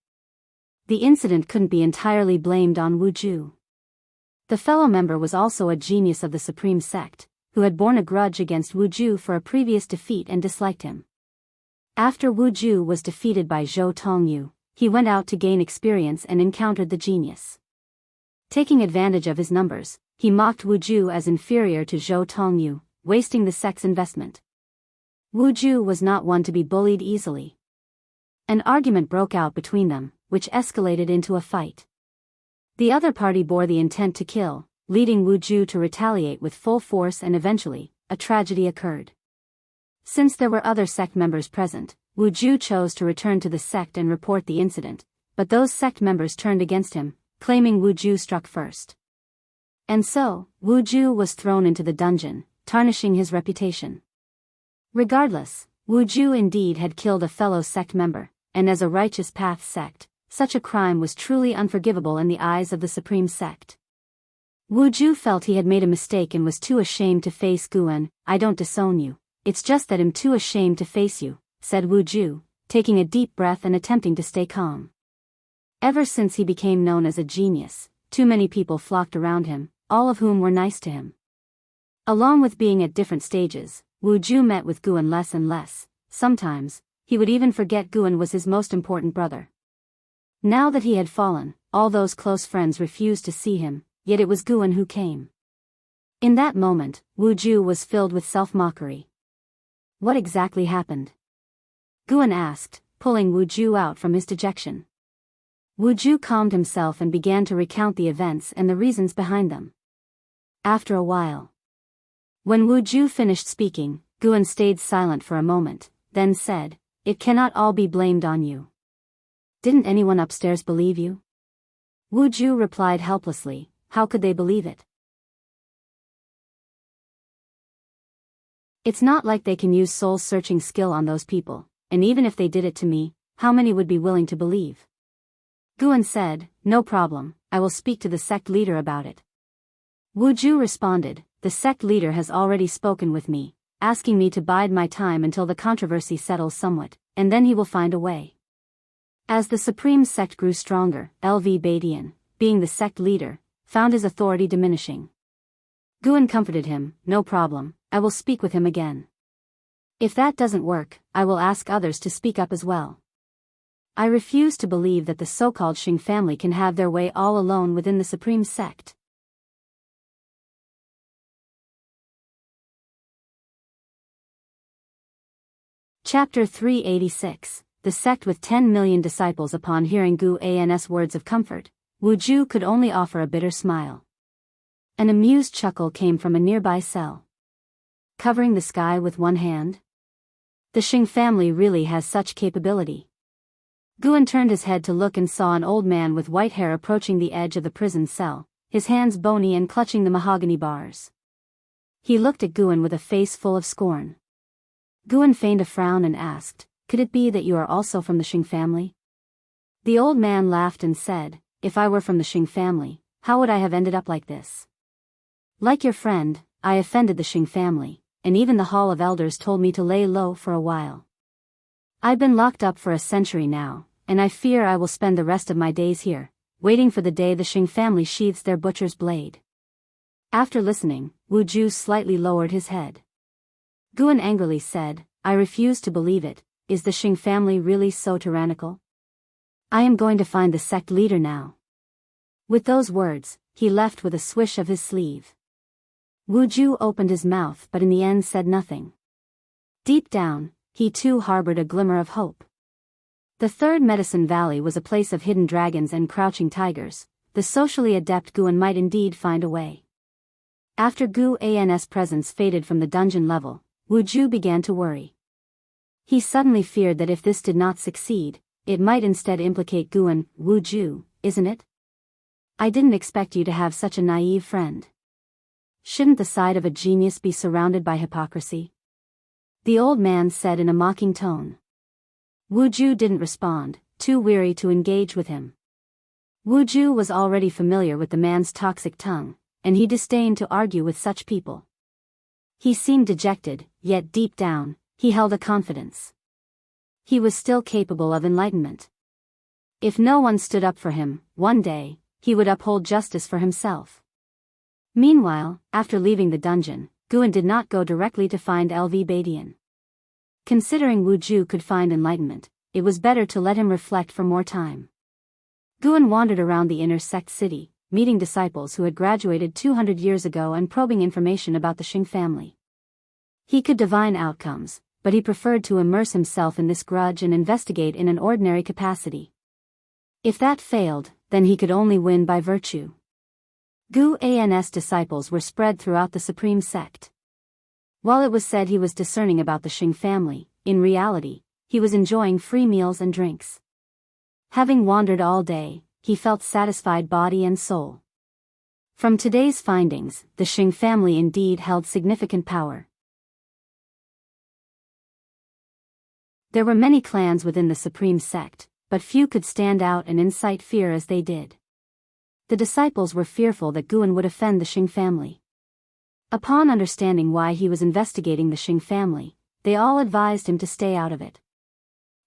The incident couldn't be entirely blamed on Wu Ju. The fellow member was also a genius of the Supreme Sect, who had borne a grudge against Wu Ju for a previous defeat and disliked him. After Wu Ju was defeated by Zhou Tongyu, he went out to gain experience and encountered the genius. Taking advantage of his numbers, he mocked Wu Ju as inferior to Zhou Tongyu, wasting the sect's investment. Wu Ju was not one to be bullied easily. An argument broke out between them, which escalated into a fight. The other party bore the intent to kill, leading Wu Ju to retaliate with full force, and eventually, a tragedy occurred. Since there were other sect members present, Wu Ju chose to return to the sect and report the incident, but those sect members turned against him, claiming Wu Ju struck first. And so, Wu Ju was thrown into the dungeon, tarnishing his reputation. Regardless, Wu Ju indeed had killed a fellow sect member, and as a righteous path sect, such a crime was truly unforgivable in the eyes of the Supreme Sect. Wu Ju felt he had made a mistake and was too ashamed to face Guan. "I don't disown you, it's just that I'm too ashamed to face you," said Wu Ju, taking a deep breath and attempting to stay calm. Ever since he became known as a genius, too many people flocked around him, all of whom were nice to him. Along with being at different stages, Wu Ju met with Guan less and less. Sometimes, he would even forget Guan was his most important brother. Now that he had fallen, all those close friends refused to see him, yet it was Guan who came. In that moment, Wu Ju was filled with self-mockery. What exactly happened? Guan asked, pulling Wu Ju out from his dejection. Wu Ju calmed himself and began to recount the events and the reasons behind them. After a while, when Wu Ju finished speaking, Guan stayed silent for a moment, then said, "It cannot all be blamed on you. Didn't anyone upstairs believe you?" Wu Ju replied helplessly, "How could they believe it? It's not like they can use soul-searching skill on those people, and even if they did it to me, how many would be willing to believe?" Guan said, "No problem, I will speak to the sect leader about it." Wu Ju responded, "The sect leader has already spoken with me, asking me to bide my time until the controversy settles somewhat, and then he will find a way." As the Supreme Sect grew stronger, Lv Badian, being the sect leader, found his authority diminishing. Guan comforted him, "No problem, I will speak with him again. If that doesn't work, I will ask others to speak up as well. I refuse to believe that the so-called Xing family can have their way all alone within the Supreme Sect." Chapter 386, The Sect with 10 Million Disciples. Upon hearing Gu An's words of comfort, Wu Ju could only offer a bitter smile. An amused chuckle came from a nearby cell. Covering the sky with one hand? The Xing family really has such capability. Guan turned his head to look and saw an old man with white hair approaching the edge of the prison cell, his hands bony and clutching the mahogany bars. He looked at Guan with a face full of scorn. Guan feigned a frown and asked, "Could it be that you are also from the Xing family?" The old man laughed and said, "If I were from the Xing family, how would I have ended up like this? Like your friend, I offended the Xing family, and even the Hall of Elders told me to lay low for a while. I've been locked up for a century now, and I fear I will spend the rest of my days here, waiting for the day the Xing family sheathes their butcher's blade." After listening, Wu Ju slightly lowered his head. Guan angrily said, "I refuse to believe it. Is the Xing family really so tyrannical? I am going to find the sect leader now." With those words, he left with a swish of his sleeve. Wu Ju opened his mouth but in the end said nothing. Deep down, he too harbored a glimmer of hope. The Third Medicine Valley was a place of hidden dragons and crouching tigers. The socially adept Guan might indeed find a way. After Gu An's presence faded from the dungeon level, Wu Ju began to worry. He suddenly feared that if this did not succeed, it might instead implicate Guan. "Wu Ju, isn't it? I didn't expect you to have such a naive friend. Shouldn't the side of a genius be surrounded by hypocrisy?" the old man said in a mocking tone. Wu Ju didn't respond, too weary to engage with him. Wu Ju was already familiar with the man's toxic tongue, and he disdained to argue with such people. He seemed dejected, yet deep down, he held a confidence. He was still capable of enlightenment. If no one stood up for him, one day, he would uphold justice for himself. Meanwhile, after leaving the dungeon, Guan did not go directly to find LV Badian. Considering Wu Ju could find enlightenment, it was better to let him reflect for more time. Guan wandered around the inner sect city, meeting disciples who had graduated 200 years ago and probing information about the Xing family. He could divine outcomes, but he preferred to immerse himself in this grudge and investigate in an ordinary capacity. If that failed, then he could only win by virtue. Gu An's disciples were spread throughout the supreme sect. While it was said he was discerning about the Xing family, in reality, he was enjoying free meals and drinks. Having wandered all day, he felt satisfied body and soul. From today's findings, the Xing family indeed held significant power. There were many clans within the supreme sect, but few could stand out and incite fear as they did. The disciples were fearful that Guan would offend the Xing family. Upon understanding why he was investigating the Xing family, they all advised him to stay out of it.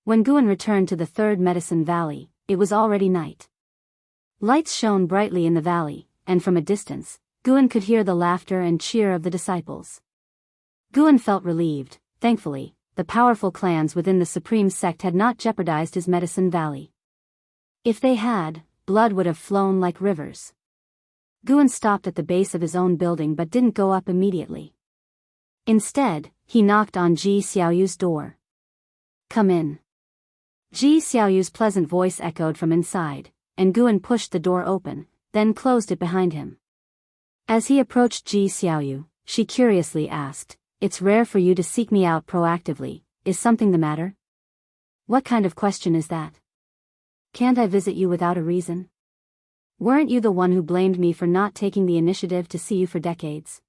When Guan returned to the third medicine valley, it was already night. Lights shone brightly in the valley, and from a distance, Guan could hear the laughter and cheer of the disciples. Guan felt relieved. Thankfully, the powerful clans within the supreme sect had not jeopardized his medicine valley. If they had, blood would have flown like rivers. Guan stopped at the base of his own building but didn't go up immediately. Instead, he knocked on Ji Xiaoyu's door. "Come in." Ji Xiaoyu's pleasant voice echoed from inside, and Guan pushed the door open, then closed it behind him. As he approached Ji Xiaoyu, she curiously asked, "It's rare for you to seek me out proactively, is something the matter?" "What kind of question is that? Can't I visit you without a reason? Weren't you the one who blamed me for not taking the initiative to see you for decades?"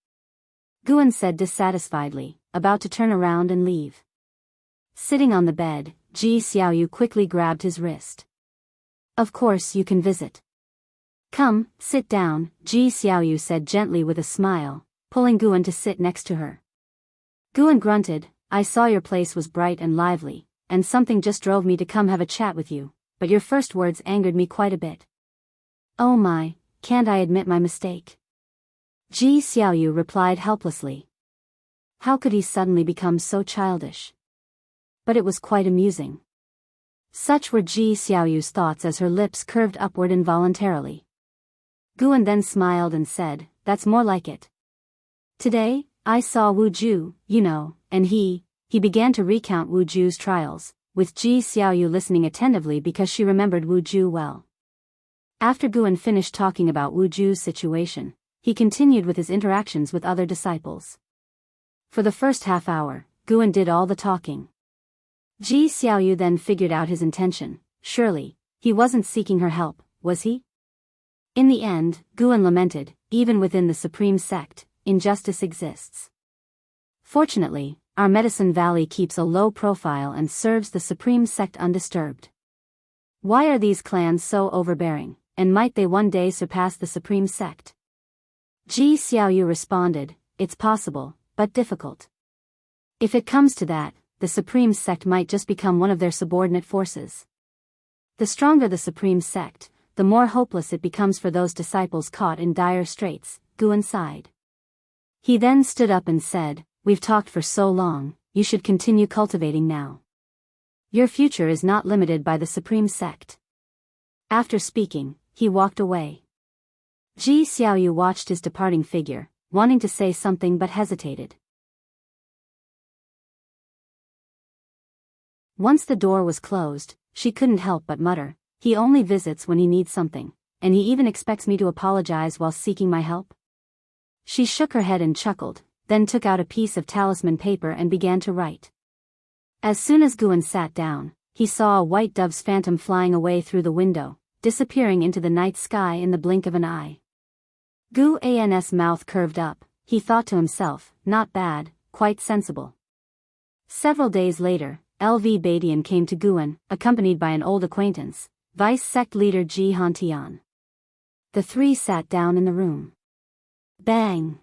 Guan said dissatisfiedly, about to turn around and leave. Sitting on the bed, Ji Xiaoyu quickly grabbed his wrist. "Of course you can visit. Come, sit down," Ji Xiaoyu said gently with a smile, pulling Guan to sit next to her. Guan grunted, "I saw your place was bright and lively, and something just drove me to come have a chat with you, but your first words angered me quite a bit." "Oh my, can't I admit my mistake?" Ji Xiaoyu replied helplessly. How could he suddenly become so childish? But it was quite amusing. Such were Ji Xiaoyu's thoughts as her lips curved upward involuntarily. Guan then smiled and said, "That's more like it. Today, I saw Wu Ju, and he began to recount Wu Ju's trials, with Ji Xiaoyu listening attentively because she remembered Wu Ju well. After Guan finished talking about Wu Ju's situation, he continued with his interactions with other disciples. For the first half hour, Guan did all the talking. Ji Xiaoyu then figured out his intention. Surely, he wasn't seeking her help, was he? In the end, Guan lamented, even within the supreme sect, injustice exists. Fortunately, our medicine valley keeps a low profile and serves the supreme sect undisturbed. Why are these clans so overbearing, and might they one day surpass the supreme sect? Ji Xiaoyu responded, "It's possible, but difficult. If it comes to that, the supreme sect might just become one of their subordinate forces. The stronger the supreme sect, the more hopeless it becomes for those disciples caught in dire straits," Guan sighed. He then stood up and said, "We've talked for so long, you should continue cultivating now. Your future is not limited by the supreme sect." After speaking, he walked away. Ji Xiaoyu watched his departing figure, wanting to say something but hesitated. Once the door was closed, she couldn't help but mutter, "He only visits when he needs something, and he even expects me to apologize while seeking my help?" She shook her head and chuckled, then took out a piece of talisman paper and began to write. As soon as Guan sat down, he saw a white dove's phantom flying away through the window, disappearing into the night sky in the blink of an eye. Guan's mouth curved up. He thought to himself, "Not bad, quite sensible." Several days later, LV Badian came to Guan, accompanied by an old acquaintance, Vice Sect Leader Ji Hantian. The three sat down in the room. Bang!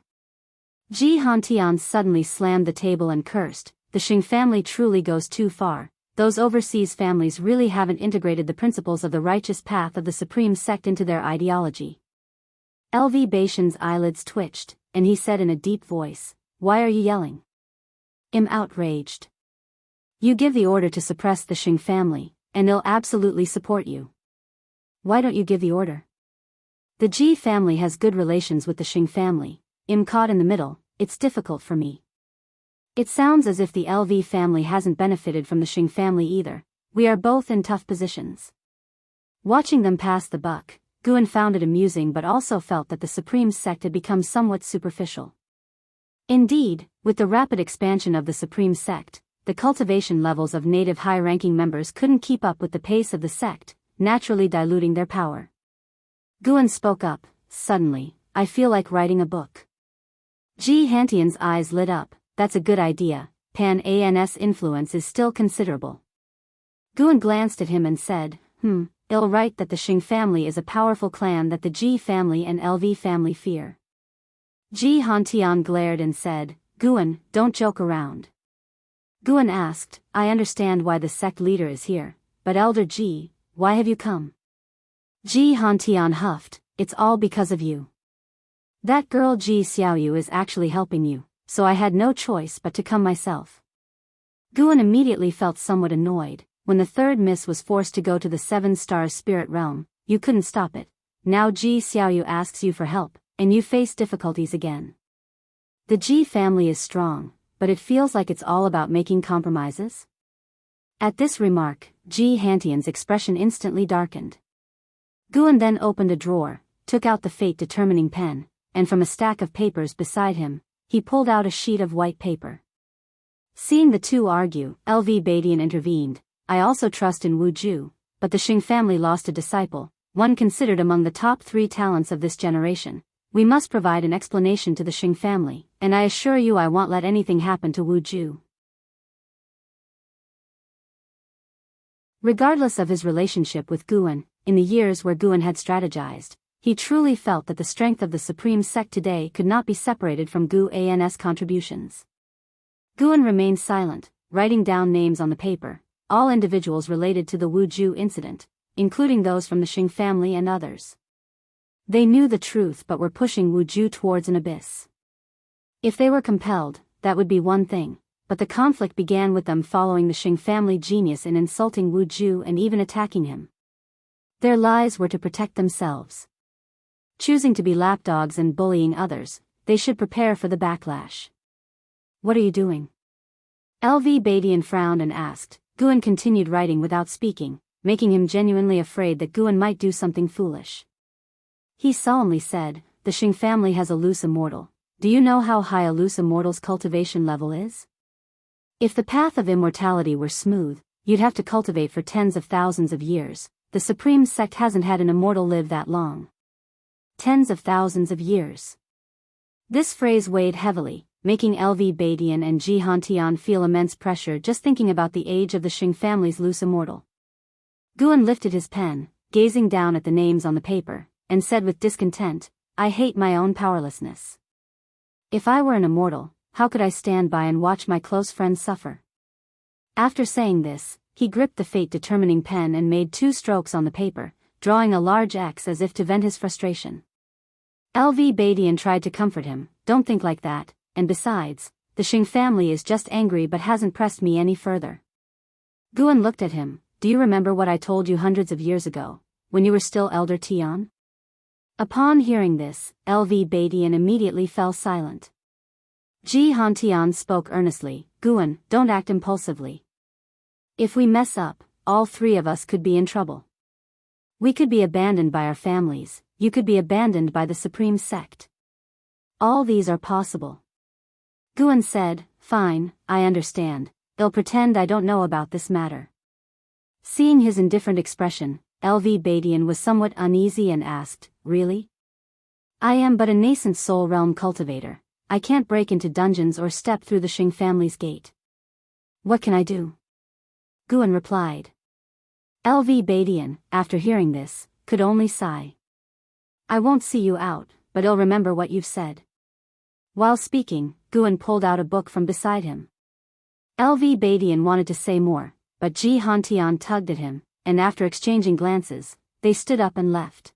Ji Hantian suddenly slammed the table and cursed, "The Xing family truly goes too far. Those overseas families really haven't integrated the principles of the righteous path of the supreme sect into their ideology." LV Batian's eyelids twitched, and he said in a deep voice, "Why are you yelling?" "I'm outraged. You give the order to suppress the Xing family, and they'll absolutely support you. Why don't you give the order?" "The Ji family has good relations with the Xing family. I'm caught in the middle, it's difficult for me." "It sounds as if the LV family hasn't benefited from the Xing family either. We are both in tough positions." Watching them pass the buck, Guan found it amusing but also felt that the Supreme sect had become somewhat superficial. Indeed, with the rapid expansion of the Supreme sect, the cultivation levels of native high-ranking members couldn't keep up with the pace of the sect, naturally diluting their power. Guan spoke up, "Suddenly, I feel like writing a book." Ji Hantian's eyes lit up. "That's a good idea. Pan-An's influence is still considerable." Guan glanced at him and said, "I'll write that the Xing family is a powerful clan that the Ji family and LV family fear." Ji Hantian glared and said, "Guan, don't joke around." Guan asked, "I understand why the sect leader is here, but Elder Ji, why have you come?" Ji Hantian huffed, "It's all because of you. That girl Ji Xiaoyu is actually helping you, so I had no choice but to come myself." Guan immediately felt somewhat annoyed. When the third miss was forced to go to the 7-star spirit realm, you couldn't stop it. Now Ji Xiaoyu asks you for help, and you face difficulties again. The Ji family is strong, but it feels like it's all about making compromises. At this remark, Ji Hantian's expression instantly darkened. Guan then opened a drawer, took out the fate-determining pen, and from a stack of papers beside him, he pulled out a sheet of white paper. Seeing the two argue, LV Badian intervened. "I also trust in Wu Ju, but the Xing family lost a disciple, one considered among the top 3 talents of this generation. We must provide an explanation to the Xing family, and I assure you I won't let anything happen to Wu Ju." Regardless of his relationship with Guan, in the years where Guan had strategized, he truly felt that the strength of the Supreme sect today could not be separated from Guan's contributions. Guan remained silent, writing down names on the paper, all individuals related to the Wu Ju incident, including those from the Xing family and others. They knew the truth but were pushing Wu Ju towards an abyss. If they were compelled, that would be one thing, but the conflict began with them following the Xing family genius in insulting Wu Ju and even attacking him. Their lies were to protect themselves. Choosing to be lapdogs and bullying others, they should prepare for the backlash. "What are you doing?" LV Badian frowned and asked. Guan continued writing without speaking, making him genuinely afraid that Guan might do something foolish. He solemnly said, "The Xing family has a loose immortal. Do you know how high a loose immortal's cultivation level is? If the path of immortality were smooth, you'd have to cultivate for tens of thousands of years. The Supreme sect hasn't had an immortal live that long. Tens of thousands of years." This phrase weighed heavily, making LV Badian and Ji Hantian feel immense pressure just thinking about the age of the Xing family's loose immortal. Guan lifted his pen, gazing down at the names on the paper, and said with discontent, "I hate my own powerlessness. If I were an immortal, how could I stand by and watch my close friends suffer?" After saying this, he gripped the fate-determining pen and made 2 strokes on the paper, drawing a large X as if to vent his frustration. LV Badian tried to comfort him, "Don't think like that. And besides, the Xing family is just angry but hasn't pressed me any further." Guan looked at him. "Do you remember what I told you hundreds of years ago, when you were still Elder Tian?" Upon hearing this, LV Badian immediately fell silent. Ji Hantian spoke earnestly, "Guan, don't act impulsively. If we mess up, all 3 of us could be in trouble. We could be abandoned by our families, you could be abandoned by the Supreme sect. All these are possible." Guan said, "Fine, I understand. They'll pretend I don't know about this matter." Seeing his indifferent expression, LV Badian was somewhat uneasy and asked, "Really? I am but a nascent soul realm cultivator. I can't break into dungeons or step through the Xing family's gate. What can I do?" Guan replied. LV Badian, after hearing this, could only sigh. "I won't see you out, but I'll remember what you've said." While speaking, Guan pulled out a book from beside him. LV Badian wanted to say more, but Ji Hantian tugged at him, and after exchanging glances, they stood up and left.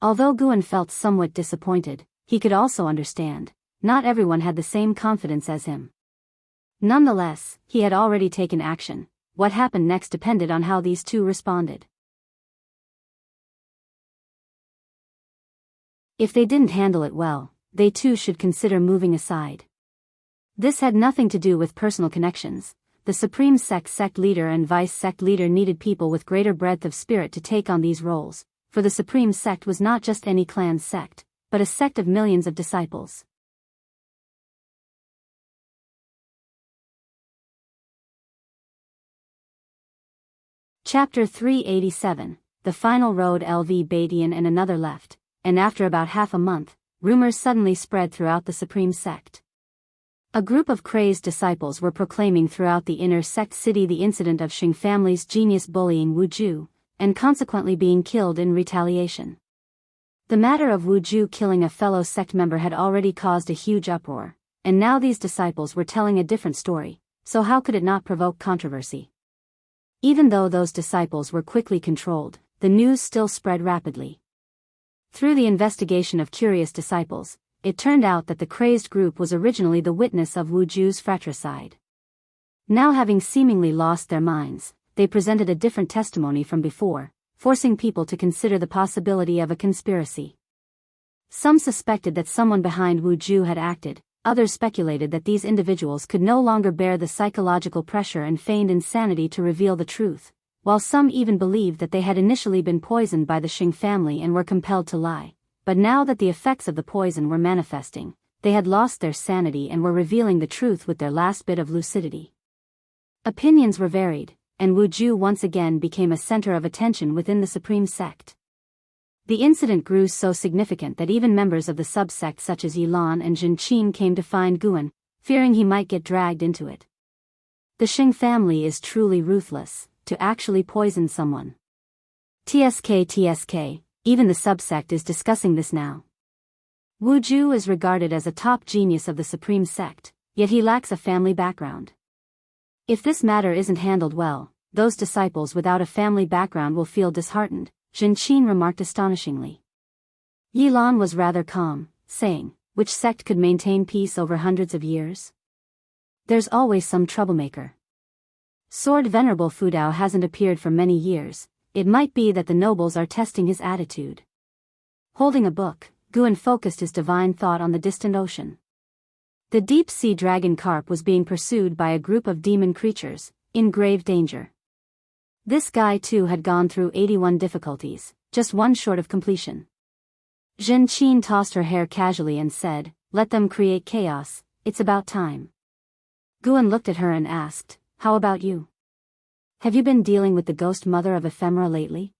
Although Guan felt somewhat disappointed, he could also understand. Not everyone had the same confidence as him. Nonetheless, he had already taken action. What happened next depended on how these two responded. If they didn't handle it well, they too should consider moving aside. This had nothing to do with personal connections. The Supreme Sect leader and Vice Sect leader needed people with greater breadth of spirit to take on these roles, for the Supreme Sect was not just any clan's sect, but a sect of millions of disciples. Chapter 387, The Final Road. LV Badian and another left, and after about half a month, rumors suddenly spread throughout the Supreme Sect. A group of crazed disciples were proclaiming throughout the inner sect city the incident of Xing family's genius bullying Wu Ju, and consequently being killed in retaliation. The matter of Wu Ju killing a fellow sect member had already caused a huge uproar, and now these disciples were telling a different story, so how could it not provoke controversy? Even though those disciples were quickly controlled, the news still spread rapidly. Through the investigation of curious disciples, it turned out that the crazed group was originally the witness of Wu Ju's fratricide. Now having seemingly lost their minds, they presented a different testimony from before, forcing people to consider the possibility of a conspiracy. Some suspected that someone behind Wu Ju had acted, others speculated that these individuals could no longer bear the psychological pressure and feigned insanity to reveal the truth, while some even believed that they had initially been poisoned by the Xing family and were compelled to lie. But now that the effects of the poison were manifesting, they had lost their sanity and were revealing the truth with their last bit of lucidity. Opinions were varied, and Wu Ju once again became a center of attention within the Supreme Sect. The incident grew so significant that even members of the subsect such as Yilan and Jinqin came to find Guan, fearing he might get dragged into it. The Xing family is truly ruthless, to actually poison someone. TSK, even the subsect is discussing this now. Wu Ju is regarded as a top genius of the Supreme Sect, yet he lacks a family background. If this matter isn't handled well, those disciples without a family background will feel disheartened, Jinqin remarked astonishingly. Yilan was rather calm, saying, which sect could maintain peace over hundreds of years? There's always some troublemaker. Sword Venerable Fudao hasn't appeared for many years. It might be that the nobles are testing his attitude. Holding a book, Guan focused his divine thought on the distant ocean. The deep-sea dragon carp was being pursued by a group of demon creatures, in grave danger. This guy too had gone through 81 difficulties, just one short of completion. Jinqin tossed her hair casually and said, "Let them create chaos, it's about time." Guan looked at her and asked, "How about you? Have you been dealing with the ghost mother of ephemera lately?"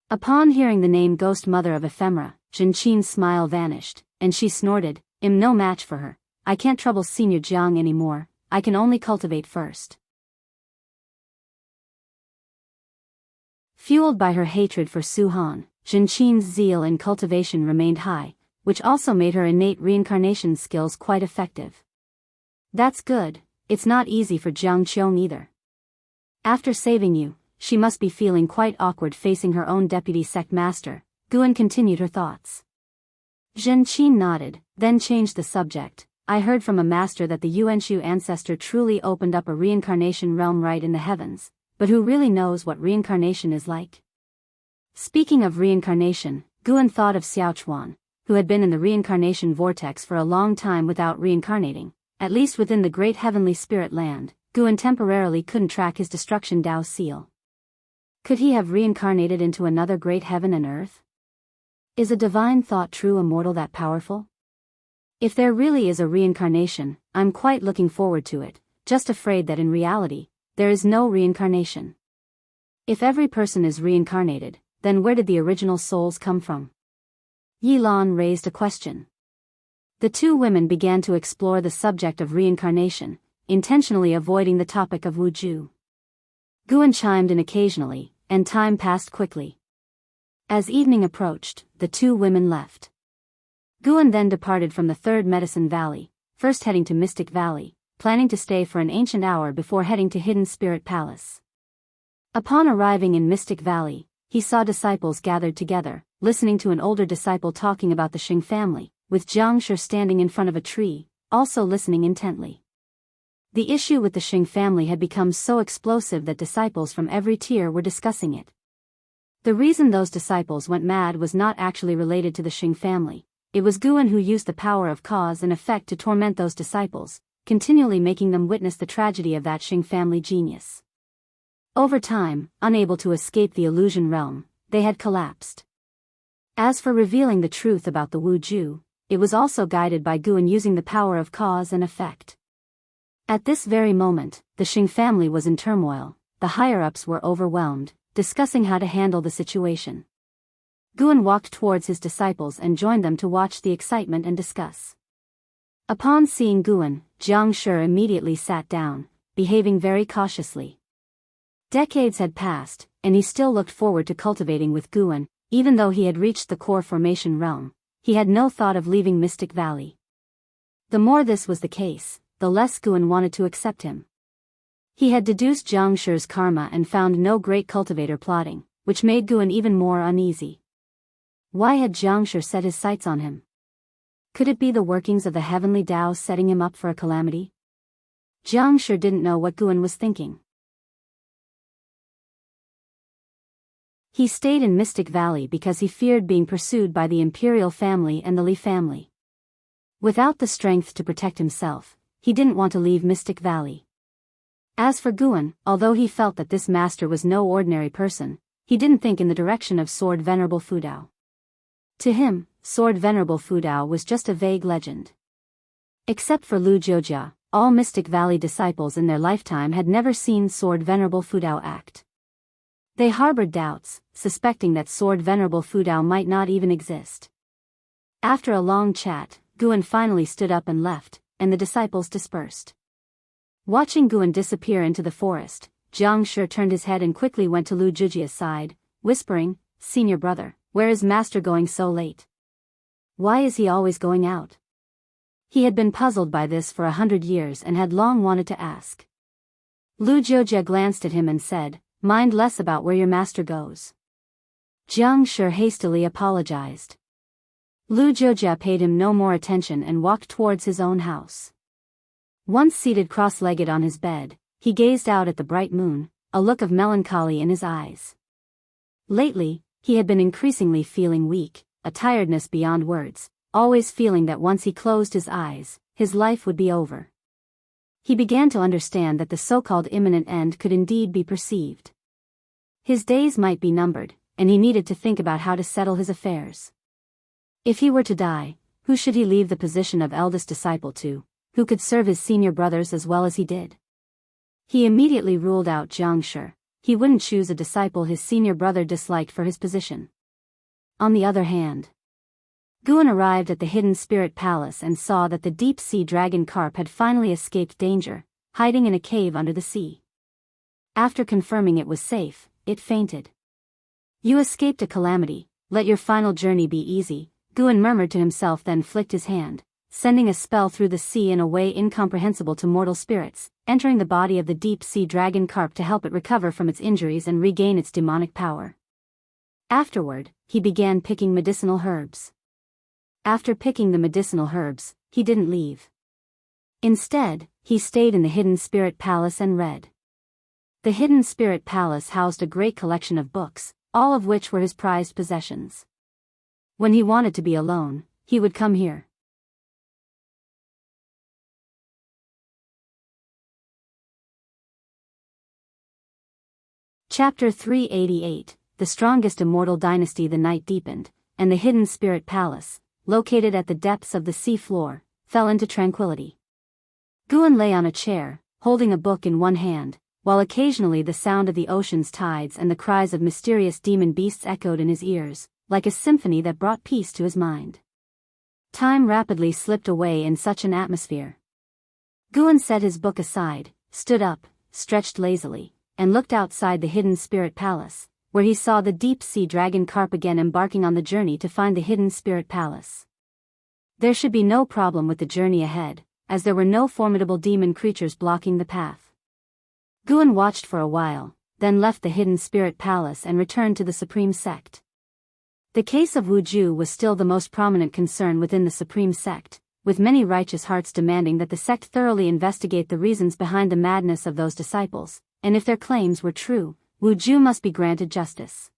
Upon hearing the name Ghost Mother of Ephemera, Jinqin's smile vanished, and she snorted, "I'm no match for her. I can't trouble Senior Jiang anymore, I can only cultivate first." Fueled by her hatred for Su Han, Jinqin's zeal in cultivation remained high, which also made her innate reincarnation skills quite effective. That's good, it's not easy for Jiang Qiong either. After saving you, she must be feeling quite awkward facing her own deputy sect master, Guan continued her thoughts. Jinqin nodded, then changed the subject. I heard from a master that the Yuanshu ancestor truly opened up a reincarnation realm right in the heavens, but who really knows what reincarnation is like? Speaking of reincarnation, Guan thought of Xiaochuan, who had been in the reincarnation vortex for a long time without reincarnating, at least within the great heavenly spirit land. Guan temporarily couldn't track his destruction Dao seal. Could he have reincarnated into another great heaven and earth? Is a divine thought true immortal that powerful? If there really is a reincarnation, I'm quite looking forward to it, just afraid that in reality, there is no reincarnation. If every person is reincarnated, then where did the original souls come from? Yilan raised a question. The two women began to explore the subject of reincarnation, intentionally avoiding the topic of Wu Ju. Guan chimed in occasionally, and time passed quickly. As evening approached, the two women left. Guan then departed from the Third Medicine Valley, first heading to Mystic Valley, planning to stay for an ancient hour before heading to Hidden Spirit Palace. Upon arriving in Mystic Valley, he saw disciples gathered together, listening to an older disciple talking about the Xing family, with Jiang Shi standing in front of a tree, also listening intently. The issue with the Xing family had become so explosive that disciples from every tier were discussing it. The reason those disciples went mad was not actually related to the Xing family. It was Guan who used the power of cause and effect to torment those disciples, continually making them witness the tragedy of that Xing family genius. Over time, unable to escape the illusion realm, they had collapsed. As for revealing the truth about the Wu Ju, it was also guided by Guan using the power of cause and effect. At this very moment, the Xing family was in turmoil. The higher-ups were overwhelmed, discussing how to handle the situation. Guan walked towards his disciples and joined them to watch the excitement and discuss. Upon seeing Guan, Jiang Shi immediately sat down, behaving very cautiously. Decades had passed, and he still looked forward to cultivating with Guan. Even though he had reached the core formation realm, he had no thought of leaving Mystic Valley. The more this was the case, the less Guan wanted to accept him. He had deduced Jiang Shi's karma and found no great cultivator plotting, which made Guan even more uneasy. Why had Jiang Shi set his sights on him? Could it be the workings of the heavenly Tao setting him up for a calamity? Jiang Shi didn't know what Guan was thinking. He stayed in Mystic Valley because he feared being pursued by the Imperial family and the Li family. Without the strength to protect himself, he didn't want to leave Mystic Valley. As for Guan, although he felt that this master was no ordinary person, he didn't think in the direction of Sword Venerable Fudao. To him, Sword Venerable Fudao was just a vague legend. Except for Lu Jiujia, all Mystic Valley disciples in their lifetime had never seen Sword Venerable Fudao act. They harbored doubts, suspecting that Sword Venerable Fudao might not even exist. After a long chat, Guan finally stood up and left, and the disciples dispersed. Watching Guan disappear into the forest, Jiang Shi turned his head and quickly went to Lu Jiujia's side, whispering, "Senior brother, where is master going so late? Why is he always going out?" He had been puzzled by this for 100 years and had long wanted to ask. Lu Jiujia glanced at him and said, "Mind less about where your master goes." Jiang Shi hastily apologized. Lu Jiujia paid him no more attention and walked towards his own house. Once seated cross-legged on his bed, he gazed out at the bright moon, a look of melancholy in his eyes. Lately, he had been increasingly feeling weak, a tiredness beyond words, always feeling that once he closed his eyes, his life would be over. He began to understand that the so-called imminent end could indeed be perceived. His days might be numbered, and he needed to think about how to settle his affairs. If he were to die, who should he leave the position of eldest disciple to, who could serve his senior brothers as well as he did? He immediately ruled out Jiang Shi. He wouldn't choose a disciple his senior brother disliked for his position. On the other hand, Guan arrived at the hidden spirit palace and saw that the deep-sea dragon carp had finally escaped danger, hiding in a cave under the sea. After confirming it was safe, it fainted. "You escaped a calamity, let your final journey be easy," Guan murmured to himself, then flicked his hand, sending a spell through the sea in a way incomprehensible to mortal spirits, entering the body of the deep-sea dragon carp to help it recover from its injuries and regain its demonic power. Afterward, he began picking medicinal herbs. After picking the medicinal herbs, he didn't leave. Instead, he stayed in the Hidden Spirit Palace and read. The Hidden Spirit Palace housed a great collection of books, all of which were his prized possessions. When he wanted to be alone, he would come here. Chapter 388, The Strongest Immortal Dynasty. The night deepened, and the Hidden Spirit Palace, located at the depths of the sea floor, fell into tranquility. Guan lay on a chair, holding a book in one hand, while occasionally the sound of the ocean's tides and the cries of mysterious demon beasts echoed in his ears, like a symphony that brought peace to his mind. Time rapidly slipped away in such an atmosphere. Guan set his book aside, stood up, stretched lazily, and looked outside the Hidden Spirit Palace, where he saw the deep-sea dragon carp again embarking on the journey to find the Hidden Spirit Palace. There should be no problem with the journey ahead, as there were no formidable demon creatures blocking the path. Guan watched for a while, then left the Hidden Spirit Palace and returned to the Supreme Sect. The case of Wu Ju was still the most prominent concern within the Supreme Sect, with many righteous hearts demanding that the sect thoroughly investigate the reasons behind the madness of those disciples, and if their claims were true, Wu Ju must be granted justice.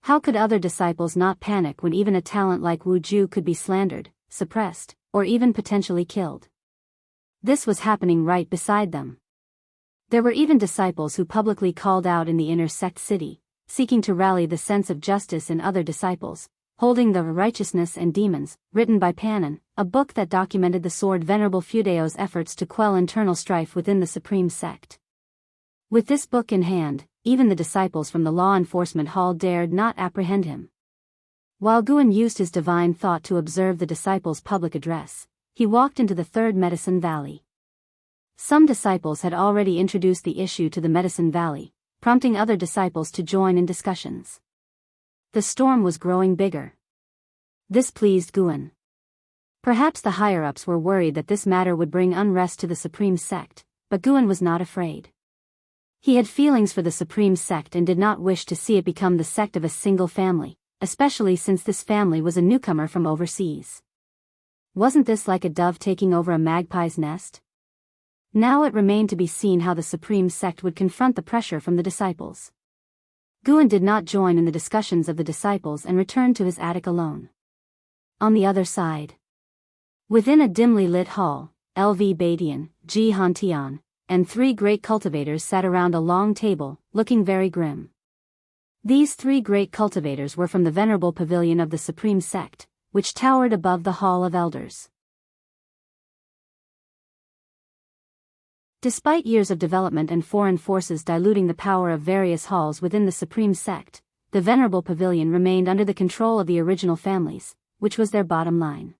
How could other disciples not panic when even a talent like Wu Ju could be slandered, suppressed, or even potentially killed? This was happening right beside them. There were even disciples who publicly called out in the inner sect city, seeking to rally the sense of justice in other disciples, holding the Righteousness and Demons, written by Pannon, a book that documented the Sword Venerable Fudeo's efforts to quell internal strife within the Supreme Sect. With this book in hand, even the disciples from the law enforcement hall dared not apprehend him. While Guan used his divine thought to observe the disciples' public address, he walked into the Third Medicine Valley. Some disciples had already introduced the issue to the Medicine Valley, prompting other disciples to join in discussions. The storm was growing bigger. This pleased Guan. Perhaps the higher-ups were worried that this matter would bring unrest to the Supreme Sect, but Guan was not afraid. He had feelings for the Supreme Sect and did not wish to see it become the sect of a single family, especially since this family was a newcomer from overseas. Wasn't this like a dove taking over a magpie's nest? Now it remained to be seen how the Supreme Sect would confront the pressure from the disciples. Guan did not join in the discussions of the disciples and returned to his attic alone. On the other side, within a dimly lit hall, L.V. Badian, Ji Hantian, and 3 great cultivators sat around a long table, looking very grim. These 3 great cultivators were from the venerable pavilion of the Supreme Sect, which towered above the Hall of Elders. Despite years of development and foreign forces diluting the power of various halls within the Supreme Sect, the venerable pavilion remained under the control of the original families, which was their bottom line.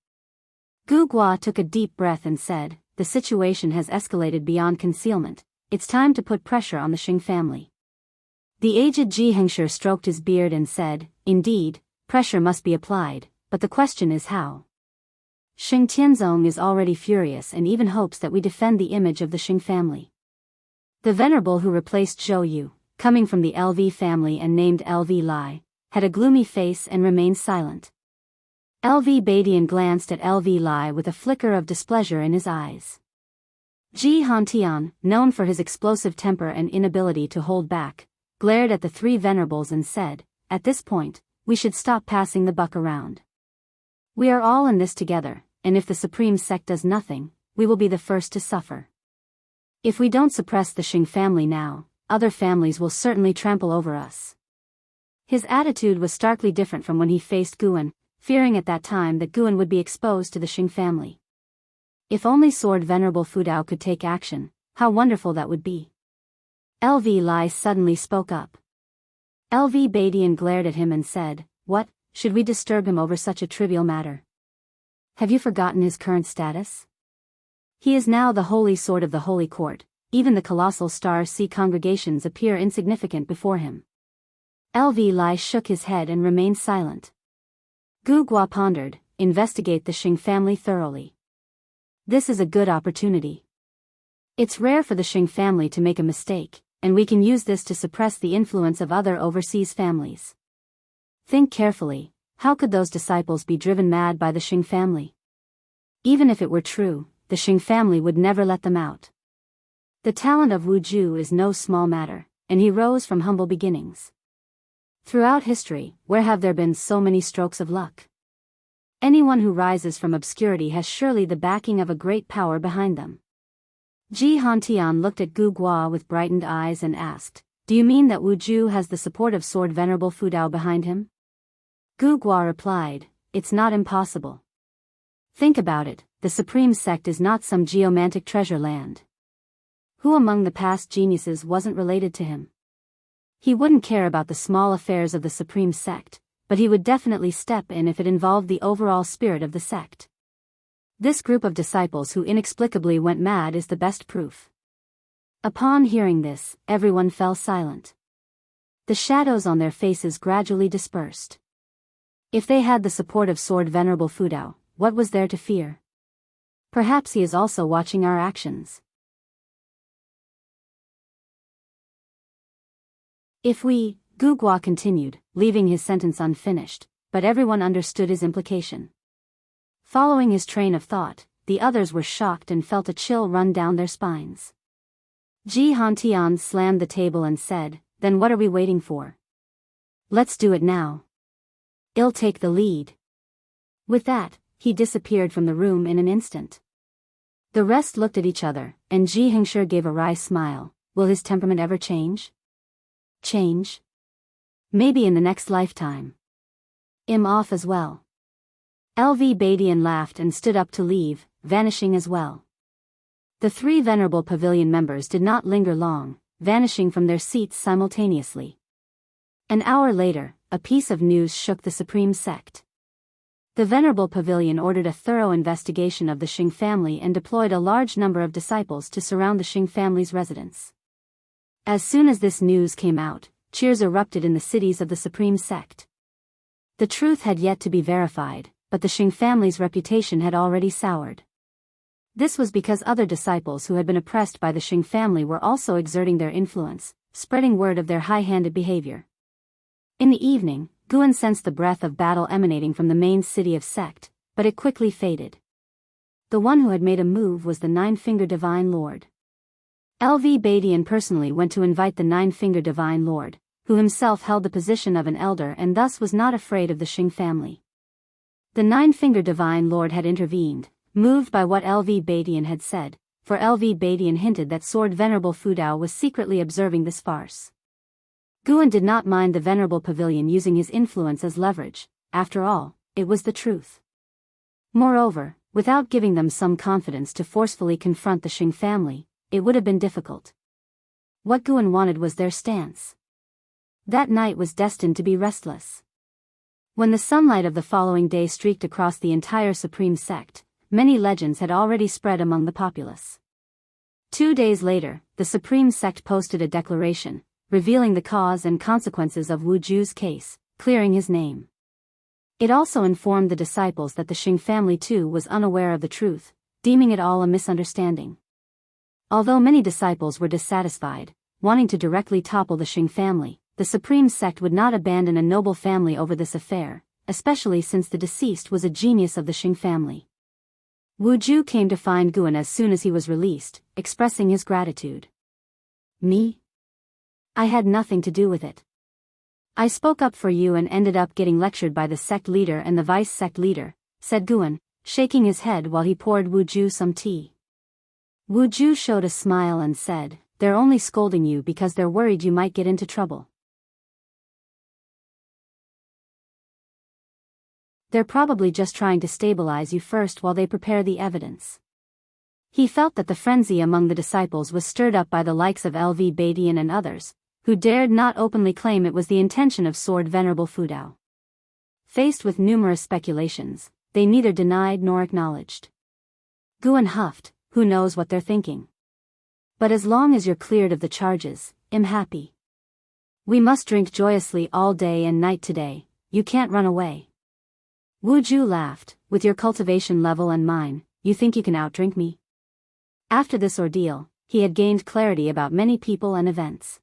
Gu Gua took a deep breath and said, "The situation has escalated beyond concealment. It's time to put pressure on the Xing family." The aged Ji Hengshi stroked his beard and said, "Indeed, pressure must be applied, but the question is how." Xing Tianzong is already furious and even hopes that we defend the image of the Xing family. The venerable who replaced Zhou Yu, coming from the LV family and named LV Lai, had a gloomy face and remained silent. LV Badian glanced at LV Lai with a flicker of displeasure in his eyes. Ji Hantian, known for his explosive temper and inability to hold back, glared at the 3 venerables and said, "At this point, we should stop passing the buck around. We are all in this together, and if the Supreme Sect does nothing, we will be the first to suffer. If we don't suppress the Xing family now, other families will certainly trample over us." His attitude was starkly different from when he faced Guan, fearing at that time that Guan would be exposed to the Xing family. If only Sword Venerable Fudao could take action, how wonderful that would be. LV Lai suddenly spoke up. LV Badian glared at him and said, "What, should we disturb him over such a trivial matter? Have you forgotten his current status? He is now the holy sword of the Holy Court, even the colossal Star Sea congregations appear insignificant before him." LV Lai shook his head and remained silent. Gu Gua pondered, "Investigate the Xing family thoroughly. This is a good opportunity. It's rare for the Xing family to make a mistake, and we can use this to suppress the influence of other overseas families. Think carefully, how could those disciples be driven mad by the Xing family? Even if it were true, the Xing family would never let them out. The talent of Wu Ju is no small matter, and he rose from humble beginnings. Throughout history, where have there been so many strokes of luck? Anyone who rises from obscurity has surely the backing of a great power behind them." Ji Hantian looked at Gu Gua with brightened eyes and asked, "Do you mean that Wu Ju has the support of Sword Venerable Fudao behind him?" Gu Gua replied, "It's not impossible. Think about it, the Supreme Sect is not some geomantic treasure land. Who among the past geniuses wasn't related to him? He wouldn't care about the small affairs of the Supreme Sect, but he would definitely step in if it involved the overall spirit of the sect. This group of disciples who inexplicably went mad is the best proof." Upon hearing this, everyone fell silent. The shadows on their faces gradually dispersed. If they had the support of Sword Venerable Fudao, what was there to fear? Perhaps he is also watching our actions. If we, Gu Gua continued, leaving his sentence unfinished, but everyone understood his implication. Following his train of thought, the others were shocked and felt a chill run down their spines. Ji Hantian slammed the table and said, "Then what are we waiting for? Let's do it now. I'll take the lead." With that, he disappeared from the room in an instant. The rest looked at each other, and Ji Hengshi gave a wry smile. Will his temperament ever change? Change? Maybe in the next lifetime. I'm off as well. LV Badian laughed and stood up to leave, vanishing as well. The three venerable pavilion members did not linger long, vanishing from their seats simultaneously. An hour later, a piece of news shook the supreme sect. The venerable pavilion ordered a thorough investigation of the Xing family and deployed a large number of disciples to surround the Xing family's residence. As soon as this news came out, cheers erupted in the cities of the supreme sect. The truth had yet to be verified, but the Xing family's reputation had already soured. This was because other disciples who had been oppressed by the Xing family were also exerting their influence, spreading word of their high-handed behavior. In the evening, Guan sensed the breath of battle emanating from the main city of sect, but it quickly faded. The one who had made a move was the Nine-Finger Divine Lord. LV Badian personally went to invite the Nine-Finger Divine Lord, who himself held the position of an elder and thus was not afraid of the Xing family. The Nine-Finger Divine Lord had intervened, moved by what LV Badian had said, for LV Badian hinted that Sword Venerable Fudao was secretly observing this farce. Guan did not mind the Venerable Pavilion using his influence as leverage. After all, it was the truth. Moreover, without giving them some confidence to forcefully confront the Xing family, it would have been difficult. What Guan wanted was their stance. That night was destined to be restless. When the sunlight of the following day streaked across the entire supreme sect, many legends had already spread among the populace. 2 days later, the supreme sect posted a declaration, revealing the cause and consequences of Wu Ju's case, clearing his name. It also informed the disciples that the Xing family too was unaware of the truth, deeming it all a misunderstanding. Although many disciples were dissatisfied, wanting to directly topple the Xing family, the supreme sect would not abandon a noble family over this affair, especially since the deceased was a genius of the Xing family. Wu Ju came to find Guan as soon as he was released, expressing his gratitude. "Me? I had nothing to do with it. I spoke up for you and ended up getting lectured by the sect leader and the vice sect leader," said Guan, shaking his head while he poured Wu Ju some tea. Wu Ju showed a smile and said, "They're only scolding you because they're worried you might get into trouble. They're probably just trying to stabilize you first while they prepare the evidence." He felt that the frenzy among the disciples was stirred up by the likes of LV Badian and others, who dared not openly claim it was the intention of Sword Venerable Fudao. Faced with numerous speculations, they neither denied nor acknowledged. Guan huffed, "Who knows what they're thinking? But as long as you're cleared of the charges, I'm happy. We must drink joyously all day and night today, you can't run away." Wu Ju laughed, "With your cultivation level and mine, you think you can outdrink me?" After this ordeal, he had gained clarity about many people and events.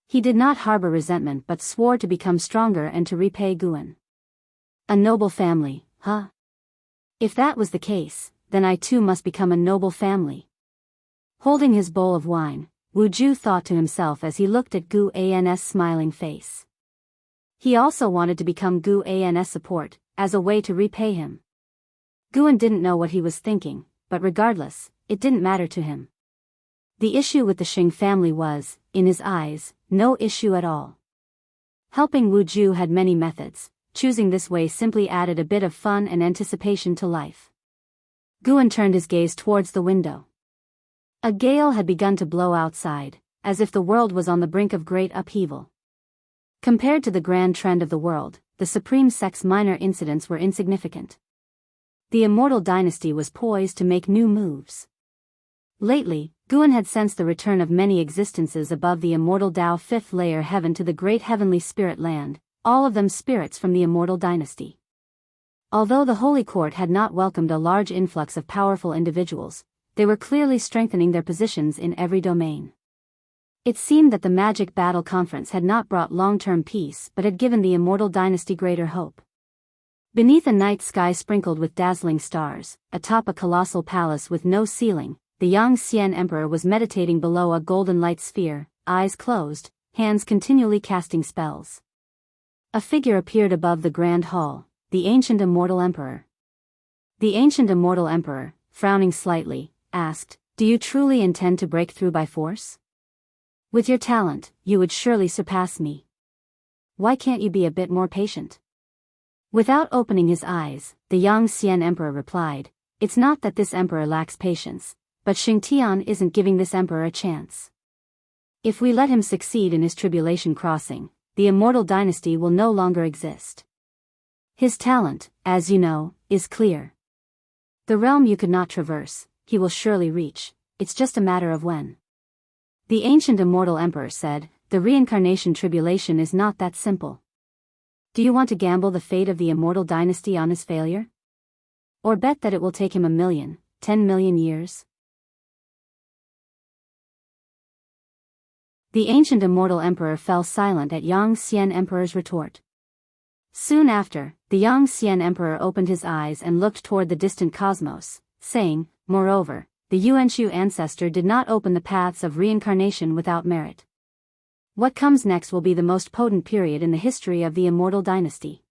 He did not harbor resentment but swore to become stronger and to repay Guan. A noble family, huh? If that was the case, then I too must become a noble family. Holding his bowl of wine, Wu Ju thought to himself as he looked at Gu An's smiling face. He also wanted to become Gu An's support, as a way to repay him. Guan didn't know what he was thinking, but regardless, it didn't matter to him. The issue with the Xing family was, in his eyes, no issue at all. Helping Wu Ju had many methods, choosing this way simply added a bit of fun and anticipation to life. Guan turned his gaze towards the window. A gale had begun to blow outside, as if the world was on the brink of great upheaval. Compared to the grand trend of the world, the Supreme Sect's minor incidents were insignificant. The Immortal Dynasty was poised to make new moves. Lately, Guan had sensed the return of many existences above the Immortal Tao fifth layer heaven to the great heavenly spirit land, all of them spirits from the Immortal Dynasty. Although the Holy Court had not welcomed a large influx of powerful individuals, they were clearly strengthening their positions in every domain. It seemed that the Magic Battle Conference had not brought long-term peace but had given the Immortal Dynasty greater hope. Beneath a night sky sprinkled with dazzling stars, atop a colossal palace with no ceiling, the young Xian Emperor was meditating below a golden light sphere, eyes closed, hands continually casting spells. A figure appeared above the grand hall, the ancient immortal emperor. The ancient immortal emperor, frowning slightly, asked, "Do you truly intend to break through by force? With your talent, you would surely surpass me. Why can't you be a bit more patient?" Without opening his eyes, the young Xian Emperor replied, "It's not that this emperor lacks patience, but Xingtian isn't giving this emperor a chance. If we let him succeed in his tribulation crossing, the immortal dynasty will no longer exist. His talent, as you know, is clear. The realm you could not traverse, he will surely reach, it's just a matter of when." The ancient immortal emperor said, "The reincarnation tribulation is not that simple. Do you want to gamble the fate of the immortal dynasty on his failure? Or bet that it will take him 1,000,000, 10,000,000 years?" The ancient immortal emperor fell silent at Yang Xian Emperor's retort. Soon after, the young Xian Emperor opened his eyes and looked toward the distant cosmos, saying, "Moreover, the Yuanshu ancestor did not open the paths of reincarnation without merit. What comes next will be the most potent period in the history of the immortal dynasty.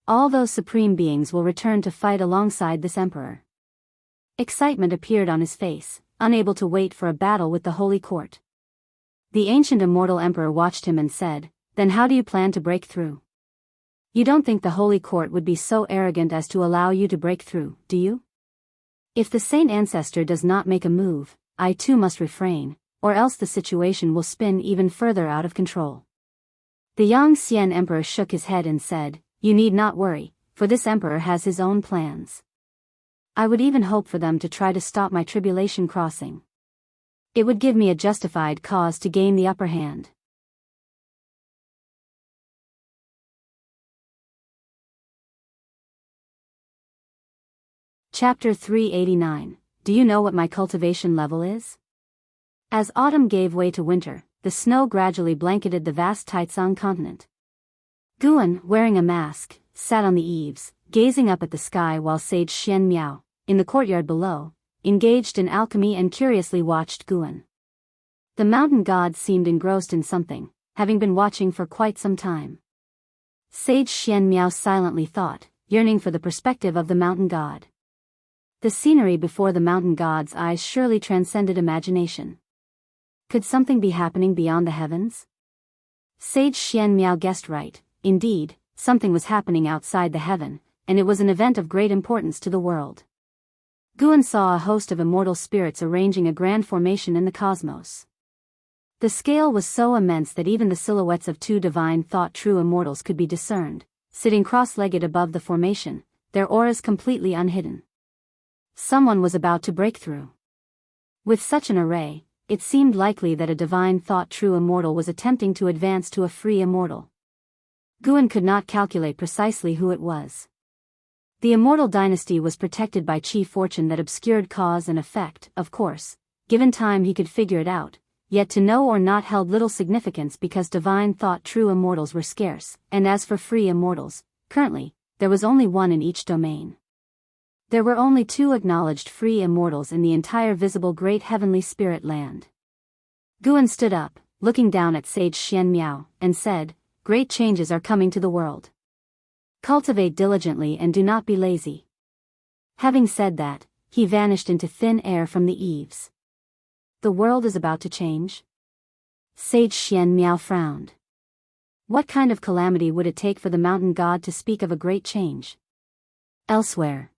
All those supreme beings will return to fight alongside this emperor." Excitement appeared on his face, unable to wait for a battle with the holy court. The ancient immortal emperor watched him and said, "Then how do you plan to break through? You don't think the holy court would be so arrogant as to allow you to break through, do you? If the saint ancestor does not make a move, I too must refrain, or else the situation will spin even further out of control." The young Xian Emperor shook his head and said, "You need not worry, for this emperor has his own plans. I would even hope for them to try to stop my tribulation crossing. It would give me a justified cause to gain the upper hand." Chapter 389. Do you know what my cultivation level is? As autumn gave way to winter, the snow gradually blanketed the vast Taizong continent. Guan, wearing a mask, sat on the eaves, gazing up at the sky while Sage Xian Miao, in the courtyard below, engaged in alchemy and curiously watched Guan. The mountain god seemed engrossed in something, having been watching for quite some time. Sage Xian Miao silently thought, yearning for the perspective of the mountain god. The scenery before the mountain god's eyes surely transcended imagination. Could something be happening beyond the heavens? Sage Xian Miao guessed right. Indeed, something was happening outside the heaven, and it was an event of great importance to the world. Guan saw a host of immortal spirits arranging a grand formation in the cosmos. The scale was so immense that even the silhouettes of two divine thought true immortals could be discerned, sitting cross-legged above the formation, their auras completely unhidden. Someone was about to break through. With such an array, it seemed likely that a divine thought true immortal was attempting to advance to a free immortal. Guan could not calculate precisely who it was. The immortal dynasty was protected by chi fortune that obscured cause and effect, of course. Given time he could figure it out, yet to know or not held little significance because divine thought true immortals were scarce, and as for free immortals, currently, there was only one in each domain. There were only 2 acknowledged free immortals in the entire visible great heavenly spirit land. Guan stood up, looking down at Sage Xian Miao, and said, "Great changes are coming to the world. Cultivate diligently and do not be lazy." Having said that, he vanished into thin air from the eaves. The world is about to change? Sage Xian Miao frowned. What kind of calamity would it take for the mountain god to speak of a great change? Elsewhere.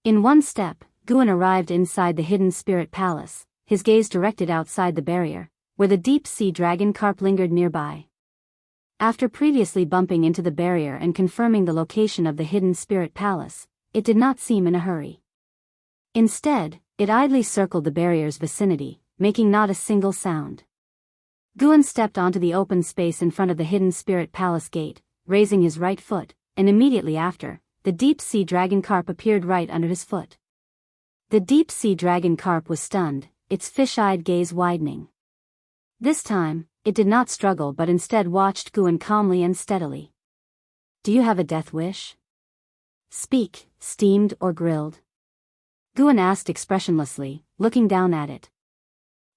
In one step, Guan arrived inside the hidden spirit palace, his gaze directed outside the barrier, where the deep-sea dragon carp lingered nearby. After previously bumping into the barrier and confirming the location of the hidden spirit palace, it did not seem in a hurry. Instead, it idly circled the barrier's vicinity, making not a single sound. Guan stepped onto the open space in front of the hidden spirit palace gate, raising his right foot, and immediately after, the deep-sea dragon carp appeared right under his foot. The deep-sea dragon carp was stunned, its fish-eyed gaze widening. This time, it did not struggle but instead watched Guan calmly and steadily. "Do you have a death wish?" Speak, steamed or grilled? Guan asked expressionlessly, looking down at it.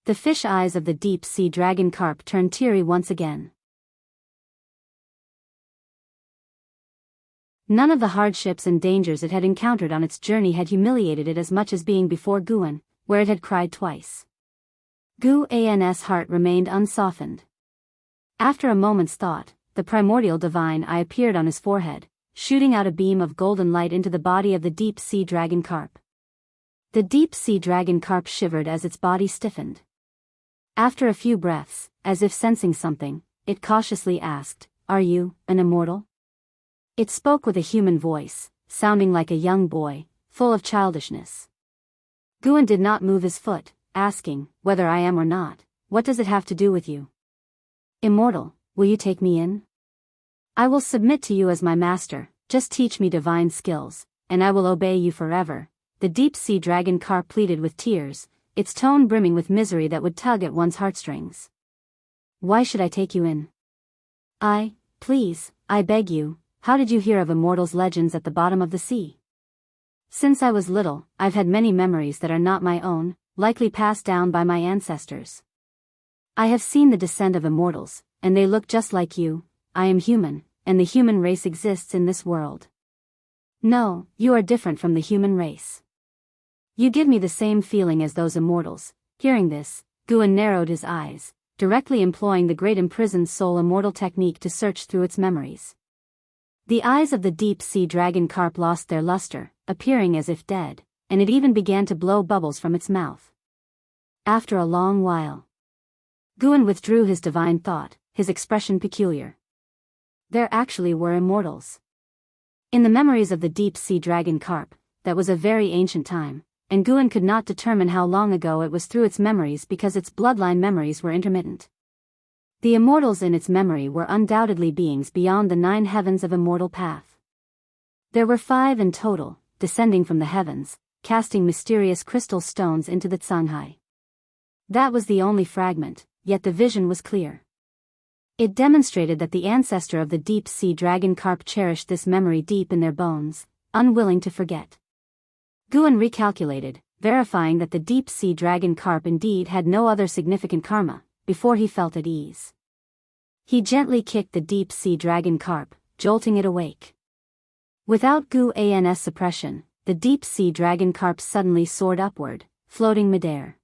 The fish eyes of the deep-sea dragon carp turned teary once again. None of the hardships and dangers it had encountered on its journey had humiliated it as much as being before Guan, where it had cried twice. Guan's heart remained unsoftened. After a moment's thought, the primordial divine eye appeared on his forehead, shooting out a beam of golden light into the body of the deep-sea dragon carp. The deep-sea dragon carp shivered as its body stiffened. After a few breaths, as if sensing something, it cautiously asked, "Are you an immortal?" It spoke with a human voice, sounding like a young boy, full of childishness. Guan did not move his foot, asking, "Whether I am or not, what does it have to do with you?" "Immortal, will you take me in? I will submit to you as my master, just teach me divine skills, and I will obey you forever," the deep-sea dragon carp pleaded with tears, its tone brimming with misery that would tug at one's heartstrings. "Why should I take you in? Please, I beg you, how did you hear of immortals' legends at the bottom of the sea?" "Since I was little, I've had many memories that are not my own, likely passed down by my ancestors. I have seen the descent of immortals, and they look just like you. I am human, and the human race exists in this world." "No, you are different from the human race. You give me the same feeling as those immortals." Hearing this, Guan narrowed his eyes, directly employing the great imprisoned soul immortal technique to search through its memories. The eyes of the deep-sea dragon carp lost their luster, appearing as if dead, and it even began to blow bubbles from its mouth. After a long while, Guan withdrew his divine thought, his expression peculiar. There actually were immortals. In the memories of the deep-sea dragon carp, that was a very ancient time, and Guan could not determine how long ago it was through its memories because its bloodline memories were intermittent. The immortals in its memory were undoubtedly beings beyond the 9 heavens of immortal path. There were 5 in total, descending from the heavens, casting mysterious crystal stones into the Tsanghai. That was the only fragment, yet the vision was clear. It demonstrated that the ancestor of the deep-sea dragon carp cherished this memory deep in their bones, unwilling to forget. Guan recalculated, verifying that the deep-sea dragon carp indeed had no other significant karma, before he felt at ease. He gently kicked the deep-sea dragon carp, jolting it awake. Without Guan's suppression, the deep-sea dragon carp suddenly soared upward, floating midair.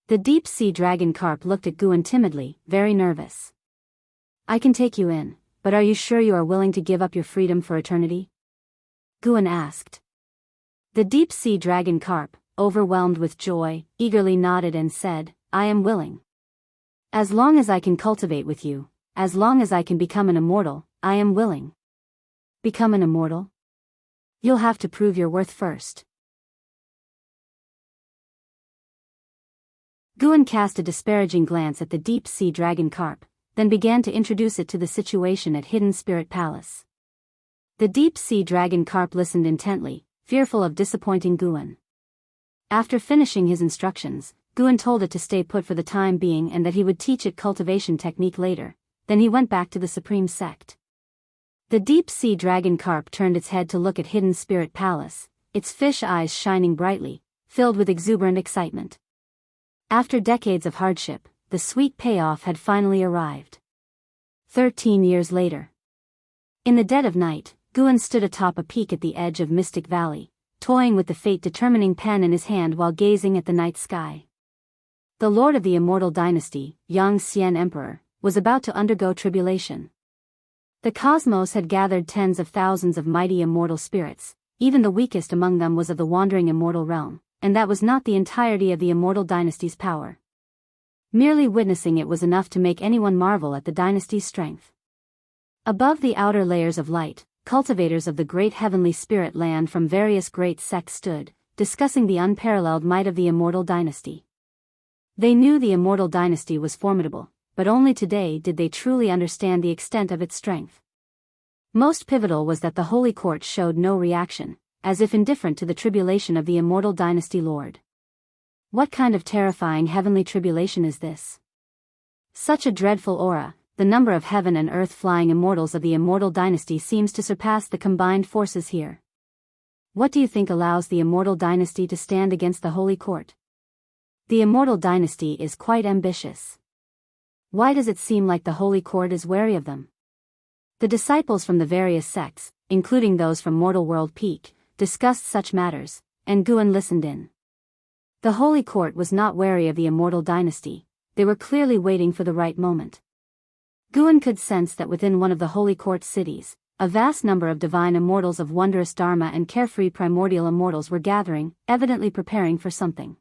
The deep-sea dragon carp looked at Guan timidly, very nervous. "I can take you in, but are you sure you are willing to give up your freedom for eternity?" Guan asked. The deep-sea dragon carp, overwhelmed with joy, eagerly nodded and said, "I am willing. As long as I can cultivate with you, as long as I can become an immortal, I am willing." "Become an immortal? You'll have to prove your worth first." Guan cast a disparaging glance at the deep-sea dragon carp, then began to introduce it to the situation at Hidden Spirit Palace. The deep-sea dragon carp listened intently, fearful of disappointing Guan. After finishing his instructions, Guan told it to stay put for the time being and that he would teach it cultivation technique later. Then he went back to the Supreme Sect. The deep-sea dragon carp turned its head to look at Hidden Spirit Palace, its fish eyes shining brightly, filled with exuberant excitement. After decades of hardship, the sweet payoff had finally arrived. 13 years later. In the dead of night, Guan stood atop a peak at the edge of Mystic Valley, toying with the fate-determining pen in his hand while gazing at the night sky. The lord of the immortal dynasty, Yang Xian Emperor, was about to undergo tribulation. The cosmos had gathered tens of thousands of mighty immortal spirits, even the weakest among them was of the wandering immortal realm, and that was not the entirety of the immortal dynasty's power. Merely witnessing it was enough to make anyone marvel at the dynasty's strength. Above the outer layers of light, cultivators of the great heavenly spirit land from various great sects stood, discussing the unparalleled might of the immortal dynasty. They knew the immortal dynasty was formidable, but only today did they truly understand the extent of its strength. Most pivotal was that the holy court showed no reaction, as if indifferent to the tribulation of the immortal dynasty lord. What kind of terrifying heavenly tribulation is this? Such a dreadful aura, the number of heaven and earth flying immortals of the immortal dynasty seems to surpass the combined forces here. What do you think allows the immortal dynasty to stand against the Holy Court? The immortal dynasty is quite ambitious. Why does it seem like the Holy Court is wary of them? The disciples from the various sects, including those from Mortal World Peak, discussed such matters, and Guan listened in. The Holy Court was not wary of the immortal dynasty, they were clearly waiting for the right moment. Guan could sense that within one of the Holy Court cities, a vast number of divine immortals of wondrous dharma and carefree primordial immortals were gathering, evidently preparing for something.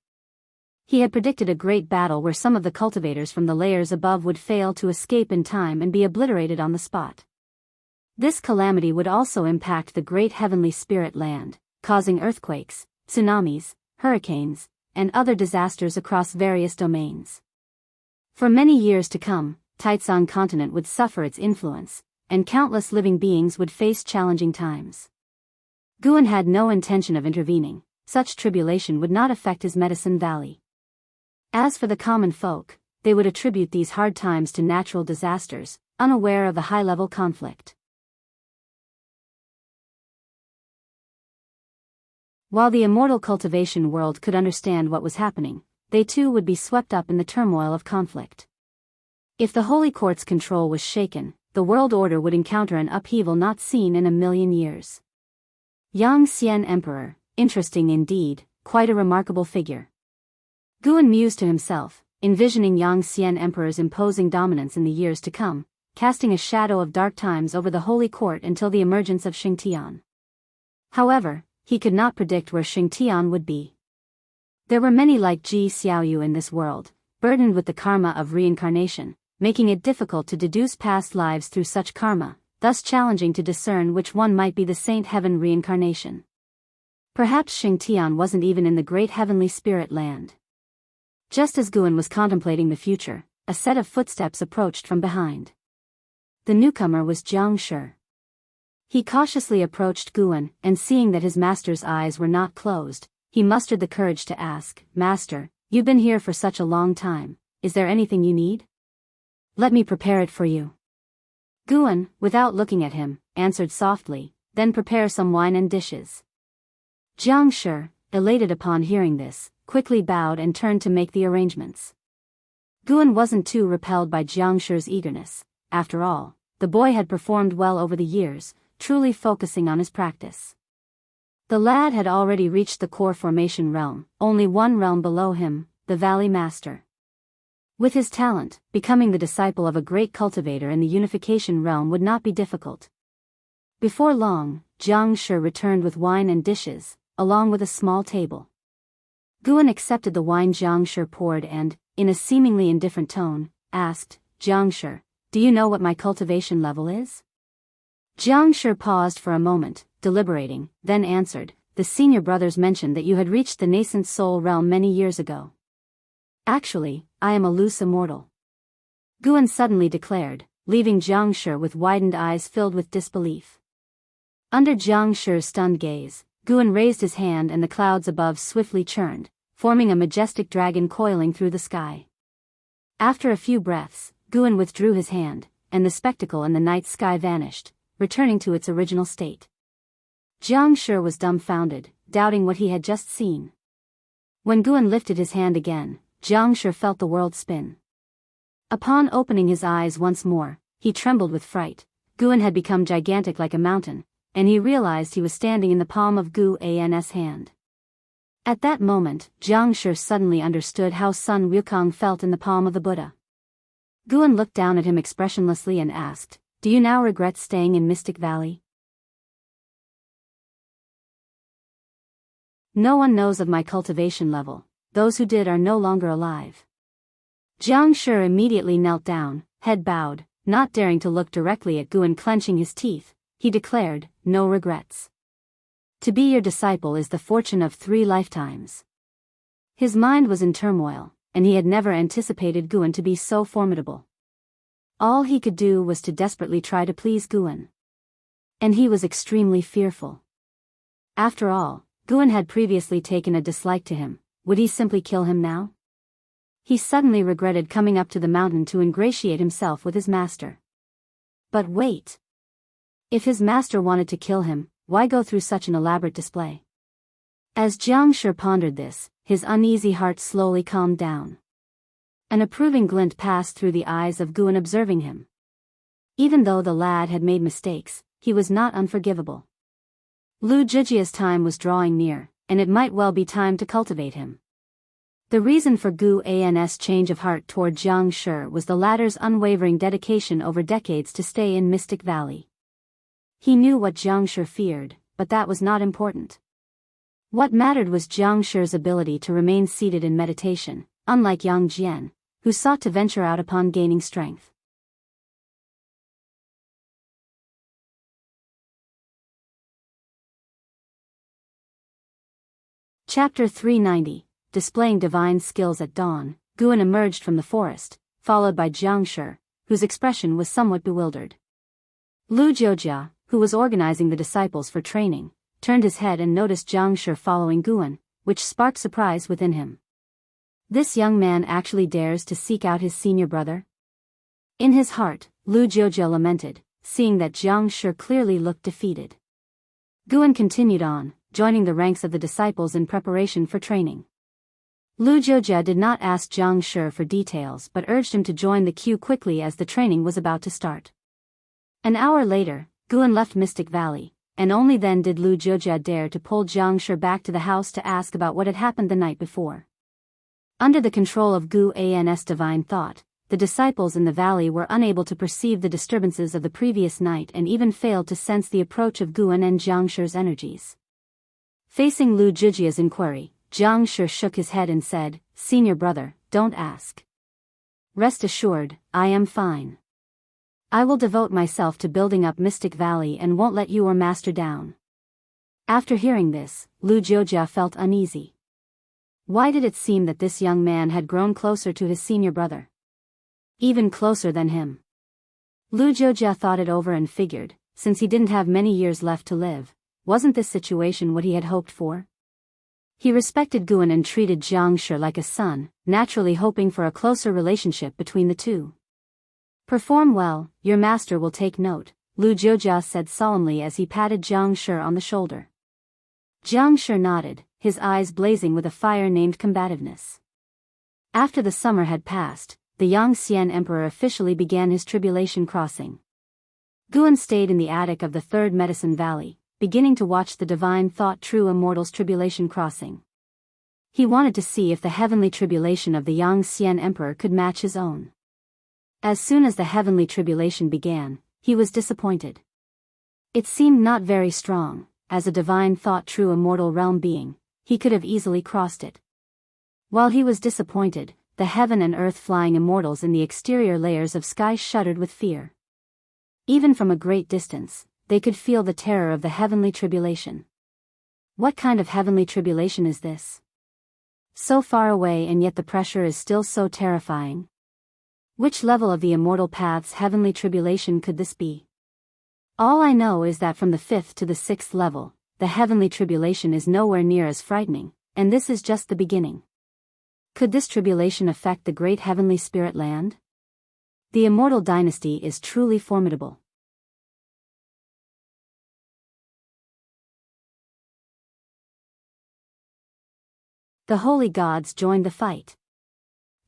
He had predicted a great battle where some of the cultivators from the layers above would fail to escape in time and be obliterated on the spot. This calamity would also impact the great heavenly spirit land, causing earthquakes, tsunamis, hurricanes, and other disasters across various domains. For many years to come, Taitsong continent would suffer its influence, and countless living beings would face challenging times. Guan had no intention of intervening, such tribulation would not affect his Medicine Valley. As for the common folk, they would attribute these hard times to natural disasters, unaware of the high-level conflict. While the immortal cultivation world could understand what was happening, they too would be swept up in the turmoil of conflict. If the Holy Court's control was shaken, the world order would encounter an upheaval not seen in a million years. Yang Xian Emperor, interesting indeed, quite a remarkable figure. Guan mused to himself, envisioning Yang Xian Emperor's imposing dominance in the years to come, casting a shadow of dark times over the Holy Court until the emergence of Xingtian. However, he could not predict where Xingtian would be. There were many like Ji Xiaoyu in this world, burdened with the karma of reincarnation, making it difficult to deduce past lives through such karma, thus challenging to discern which one might be the Saint Heaven reincarnation. Perhaps Xingtian wasn't even in the great heavenly spirit land. Just as Guan was contemplating the future, a set of footsteps approached from behind. The newcomer was Jiang Shi. He cautiously approached Guan, and seeing that his master's eyes were not closed, he mustered the courage to ask, "Master, you've been here for such a long time, is there anything you need? Let me prepare it for you." Guan, without looking at him, answered softly, "Then prepare some wine and dishes." Jiang Shi, elated upon hearing this, quickly bowed and turned to make the arrangements. Guan wasn't too repelled by Jiang Shi's eagerness. After all, the boy had performed well over the years, truly focusing on his practice. The lad had already reached the core formation realm, only one realm below him, the Valley Master. With his talent, becoming the disciple of a great cultivator in the unification realm would not be difficult. Before long, Jiang Shi returned with wine and dishes, along with a small table. Guan accepted the wine Jiang Shi poured and, in a seemingly indifferent tone, asked, "Jiang Shi, do you know what my cultivation level is?" Jiang Shi paused for a moment, deliberating, then answered, "The senior brothers mentioned that you had reached the nascent soul realm many years ago." "Actually, I am a loose immortal," Guan suddenly declared, leaving Jiang Shi with widened eyes filled with disbelief. Under Jiang Shi's stunned gaze, Guan raised his hand and the clouds above swiftly churned, forming a majestic dragon coiling through the sky. After a few breaths, Guan withdrew his hand, and the spectacle in the night sky vanished, returning to its original state. Jiang Shi was dumbfounded, doubting what he had just seen. When Guan lifted his hand again, Jiang Shi felt the world spin. Upon opening his eyes once more, he trembled with fright. Guan had become gigantic like a mountain, and he realized he was standing in the palm of Guan's hand. At that moment, Jiang Shi suddenly understood how Sun Wukong felt in the palm of the Buddha. Guan looked down at him expressionlessly and asked, "Do you now regret staying in Mystic Valley?" "No one knows of my cultivation level, those who did are no longer alive." Jiang Shi immediately knelt down, head bowed, not daring to look directly at Guan. Clenching his teeth, he declared, "No regrets. To be your disciple is the fortune of 3 lifetimes." His mind was in turmoil, and he had never anticipated Guan to be so formidable. All he could do was to desperately try to please Guan. And he was extremely fearful. After all, Guan had previously taken a dislike to him. Would he simply kill him now? He suddenly regretted coming up to the mountain to ingratiate himself with his master. But wait! If his master wanted to kill him, why go through such an elaborate display? As Jiang Shi pondered this, his uneasy heart slowly calmed down. An approving glint passed through the eyes of Guan observing him. Even though the lad had made mistakes, he was not unforgivable. Lu Zhijia's time was drawing near, and it might well be time to cultivate him. The reason for Gu An's change of heart toward Jiang Shi was the latter's unwavering dedication over decades to stay in Mystic Valley. He knew what Jiang Shi feared, but that was not important. What mattered was Jiang Shi's ability to remain seated in meditation, unlike Yang Jian, who sought to venture out upon gaining strength. Chapter 390, Displaying Divine Skills at Dawn. Guan emerged from the forest, followed by Jiang Shi, whose expression was somewhat bewildered. Lu Jiujia, who was organizing the disciples for training, turned his head and noticed Jiang Shi following Guan, which sparked surprise within him. This young man actually dares to seek out his senior brother? In his heart, Lu Jiujia lamented, seeing that Jiang Shi clearly looked defeated. Guan continued on, joining the ranks of the disciples in preparation for training. Lu Jiujia did not ask Jiang Shi for details but urged him to join the queue quickly as the training was about to start. An hour later, Guan left Mystic Valley, and only then did Lu Jiujia dare to pull Jiang Shi back to the house to ask about what had happened the night before. Under the control of Gu An's divine thought, the disciples in the valley were unable to perceive the disturbances of the previous night and even failed to sense the approach of Guan and Jiang Shi's energies. Facing Lu Jiujia's inquiry, Jiang Shi shook his head and said, "Senior brother, don't ask. Rest assured, I am fine. I will devote myself to building up Mystic Valley and won't let you or master down." After hearing this, Lu Jiujia felt uneasy. Why did it seem that this young man had grown closer to his senior brother? Even closer than him. Lu Jiujia thought it over and figured, since he didn't have many years left to live, wasn't this situation what he had hoped for? He respected Guan and treated Jiang Shi like a son, naturally hoping for a closer relationship between the two. "Perform well, your master will take note," Lu Jiujia said solemnly as he patted Jiang Shi on the shoulder. Jiang Shi nodded, his eyes blazing with a fire named combativeness. After the summer had passed, the Yangxian Emperor officially began his tribulation crossing. Guan stayed in the attic of the Third Medicine Valley, beginning to watch the divine thought true immortal's tribulation crossing. He wanted to see if the heavenly tribulation of the Yangxian Emperor could match his own. As soon as the heavenly tribulation began, he was disappointed. It seemed not very strong. As a divine thought true immortal realm being, he could have easily crossed it. While he was disappointed, the heaven and earth flying immortals in the exterior layers of sky shuddered with fear. Even from a great distance, they could feel the terror of the heavenly tribulation. What kind of heavenly tribulation is this? So far away and yet the pressure is still so terrifying. Which level of the immortal path's heavenly tribulation could this be? All I know is that from the 5th to the 6th level, the heavenly tribulation is nowhere near as frightening, and this is just the beginning. Could this tribulation affect the great heavenly spirit land? The immortal dynasty is truly formidable. The holy gods joined the fight.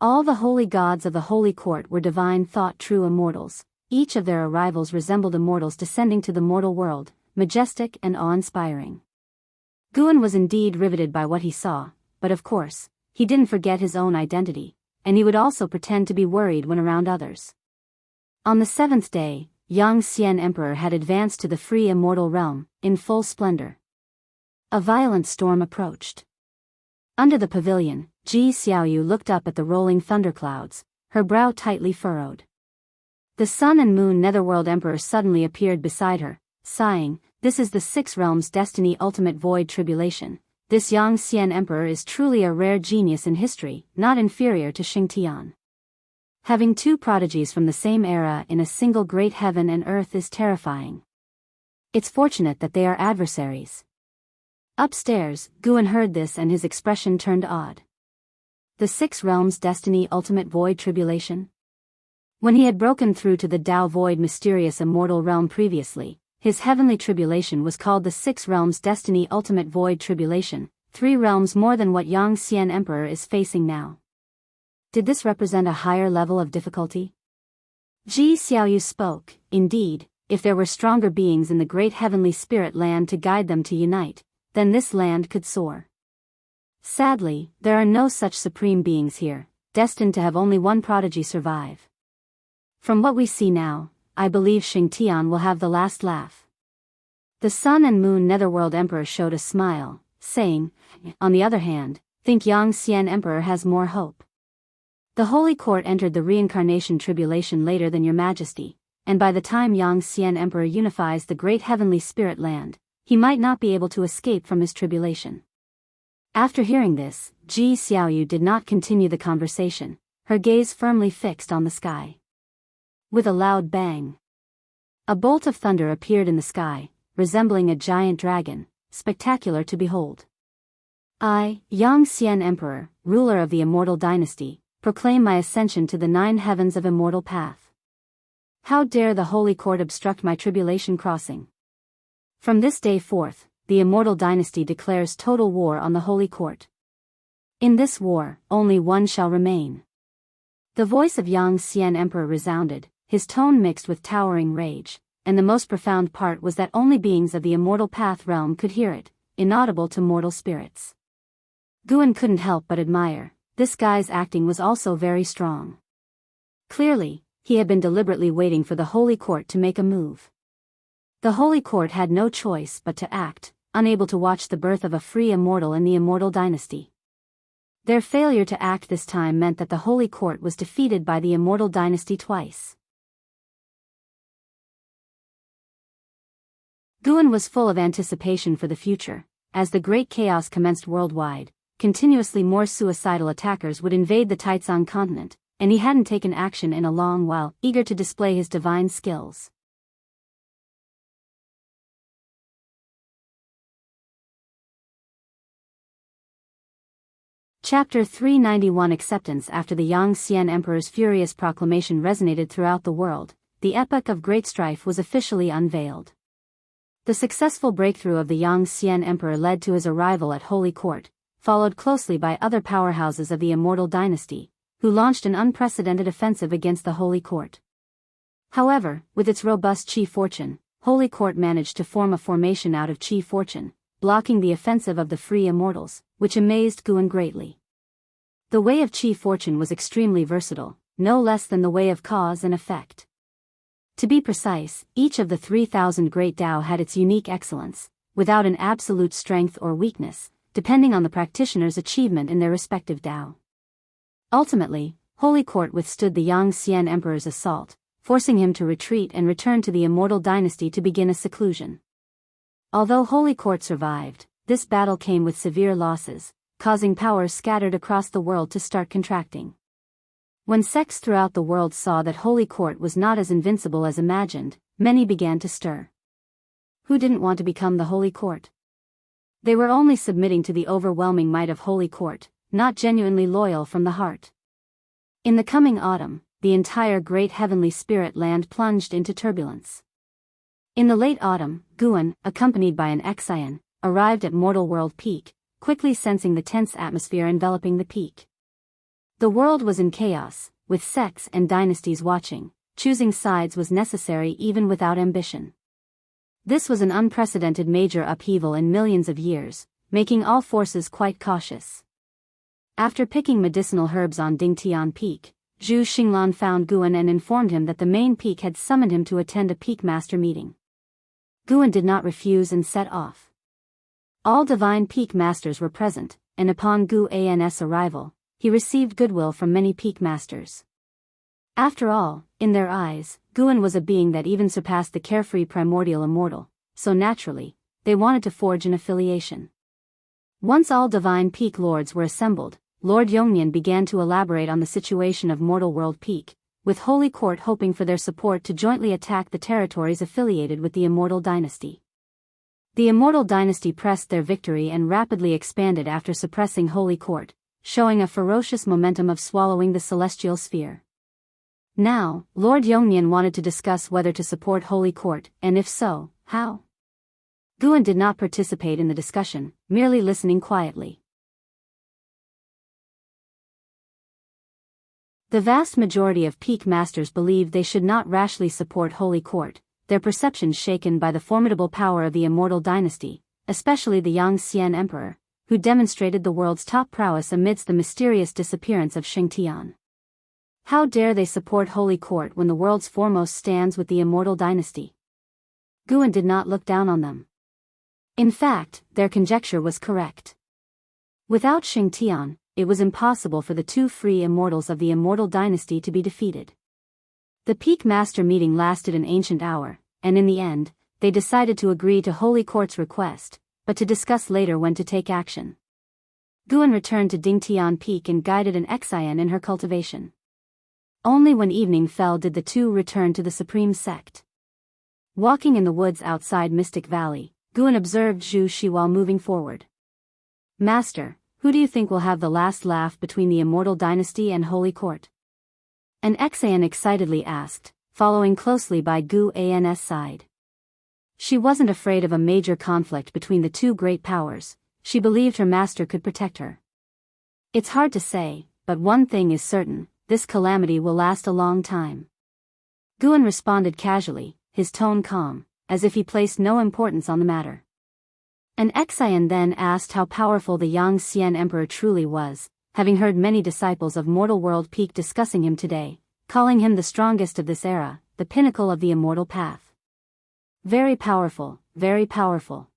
All the holy gods of the holy court were divine thought true immortals. Each of their arrivals resembled immortals descending to the mortal world, majestic and awe-inspiring. Guan was indeed riveted by what he saw, but of course, he didn't forget his own identity, and he would also pretend to be worried when around others. On the 7th day, Yangxian Emperor had advanced to the free immortal realm, in full splendor. A violent storm approached. Under the pavilion, Ji Xiaoyu looked up at the rolling thunderclouds, her brow tightly furrowed. The Sun and Moon Netherworld Emperor suddenly appeared beside her, sighing, "This is the Six Realms' Destiny Ultimate Void Tribulation. This Yangxian Emperor is truly a rare genius in history, not inferior to Xingtian. Having two prodigies from the same era in a single great heaven and earth is terrifying. It's fortunate that they are adversaries." Upstairs, Guan heard this and his expression turned odd. The Six Realms' Destiny Ultimate Void Tribulation? When he had broken through to the Tao Void mysterious immortal realm previously, His heavenly tribulation was called the Six Realms Destiny Ultimate Void Tribulation, 3 realms more than what Yang Xian Emperor is facing now. Did this represent a higher level of difficulty? Ji Xiaoyu spoke. Indeed, if there were stronger beings in the great heavenly spirit land to guide them to unite, then this land could soar. Sadly, there are no such supreme beings here, destined to have only one prodigy survive. From what we see now, I believe Xingtian will have the last laugh. The Sun and Moon Netherworld Emperor showed a smile, saying, on the other hand, think Yang Xian Emperor has more hope. The Holy Court entered the reincarnation tribulation later than your majesty, and by the time Yang Xian Emperor unifies the great heavenly spirit land, he might not be able to escape from his tribulation. After hearing this, Ji Xiaoyu did not continue the conversation, her gaze firmly fixed on the sky. With a loud bang, a bolt of thunder appeared in the sky, resembling a giant dragon, spectacular to behold. I, Yang Xian Emperor, ruler of the immortal dynasty, proclaim my ascension to the 9 heavens of immortal path. How dare the Holy Court obstruct my tribulation crossing? From this day forth, the immortal dynasty declares total war on the Holy Court. In this war, only one shall remain. The voice of Yang Xian Emperor resounded, his tone mixed with towering rage, and the most profound part was that only beings of the immortal path realm could hear it, inaudible to mortal spirits. Guan couldn't help but admire, this guy's acting was also very strong. Clearly, he had been deliberately waiting for the Holy Court to make a move. The Holy Court had no choice but to act, unable to watch the birth of a free immortal in the immortal dynasty. Their failure to act this time meant that the Holy Court was defeated by the immortal dynasty twice. Guan was full of anticipation for the future. As the great chaos commenced worldwide, continuously more suicidal attackers would invade the Taizong continent, and he hadn't taken action in a long while, eager to display his divine skills. Chapter 391 Acceptance. After the Yang Xian Emperor's furious proclamation resonated throughout the world, the epoch of great strife was officially unveiled. The successful breakthrough of the Yang Xian Emperor led to his arrival at Holy Court, followed closely by other powerhouses of the immortal dynasty, who launched an unprecedented offensive against the Holy Court. However, with its robust Qi fortune, Holy Court managed to form a formation out of Qi fortune, blocking the offensive of the free immortals, which amazed Guan greatly. The way of Qi fortune was extremely versatile, no less than the way of cause and effect. To be precise, each of the 3,000 great Tao had its unique excellence, without an absolute strength or weakness, depending on the practitioner's achievement in their respective Tao. Ultimately, Holy Court withstood the Yang Xian Emperor's assault, forcing him to retreat and return to the immortal dynasty to begin a seclusion. Although Holy Court survived, this battle came with severe losses, causing powers scattered across the world to start contracting. When sects throughout the world saw that Holy Court was not as invincible as imagined, many began to stir. Who didn't want to become the Holy Court? They were only submitting to the overwhelming might of Holy Court, not genuinely loyal from the heart. In the coming autumn, the entire great heavenly spirit land plunged into turbulence. In the late autumn, Guan, accompanied by an Exian, arrived at Mortal World Peak, quickly sensing the tense atmosphere enveloping the peak. The world was in chaos, with sects and dynasties watching. Choosing sides was necessary even without ambition. This was an unprecedented major upheaval in millions of years, making all forces quite cautious. After picking medicinal herbs on Dingtian Peak, Zhu Xinglan found Guan and informed him that the main peak had summoned him to attend a peak master meeting. Guan did not refuse and set off. All divine peak masters were present, and upon Gu An's arrival, he received goodwill from many peak masters. After all, in their eyes, Guan was a being that even surpassed the carefree primordial immortal, so naturally, they wanted to forge an affiliation. Once all divine peak lords were assembled, Lord Yongnian began to elaborate on the situation of Mortal World Peak, with Holy Court hoping for their support to jointly attack the territories affiliated with the Immortal Dynasty. The Immortal Dynasty pressed their victory and rapidly expanded after suppressing Holy Court, showing a ferocious momentum of swallowing the celestial sphere. Now, Lord Yongnian wanted to discuss whether to support Holy Court, and if so, How? Guan did not participate in the discussion, merely listening quietly. The vast majority of peak masters believed they should not rashly support Holy Court, their perceptions shaken by the formidable power of the immortal dynasty, especially the Yangxian Emperor, who demonstrated the world's top prowess amidst the mysterious disappearance of Xingtian. How dare they support Holy Court when the world's foremost stands with the immortal dynasty? Guan did not look down on them. In fact, their conjecture was correct. Without Xingtian, it was impossible for the two free immortals of the immortal dynasty to be defeated. The peak master meeting lasted an ancient hour, and in the end, they decided to agree to Holy Court's request, but to discuss later when to take action. Guan returned to Dingtian Peak and guided an Xian in her cultivation. Only when evening fell did the two return to the supreme sect. Walking in the woods outside Mystic Valley, Guan observed Zhu Shi while moving forward. Master, who do you think will have the last laugh between the immortal dynasty and Holy Court? An Xian excitedly asked, following closely by Gu An's side. She wasn't afraid of a major conflict between the two great powers. She believed her master could protect her. It's hard to say, but one thing is certain, this calamity will last a long time. Guan responded casually, his tone calm, as if he placed no importance on the matter. An Xian then asked how powerful the Yangxian Emperor truly was, having heard many disciples of Mortal World Peak discussing him today, calling him the strongest of this era, the pinnacle of the immortal path. Very powerful, very powerful.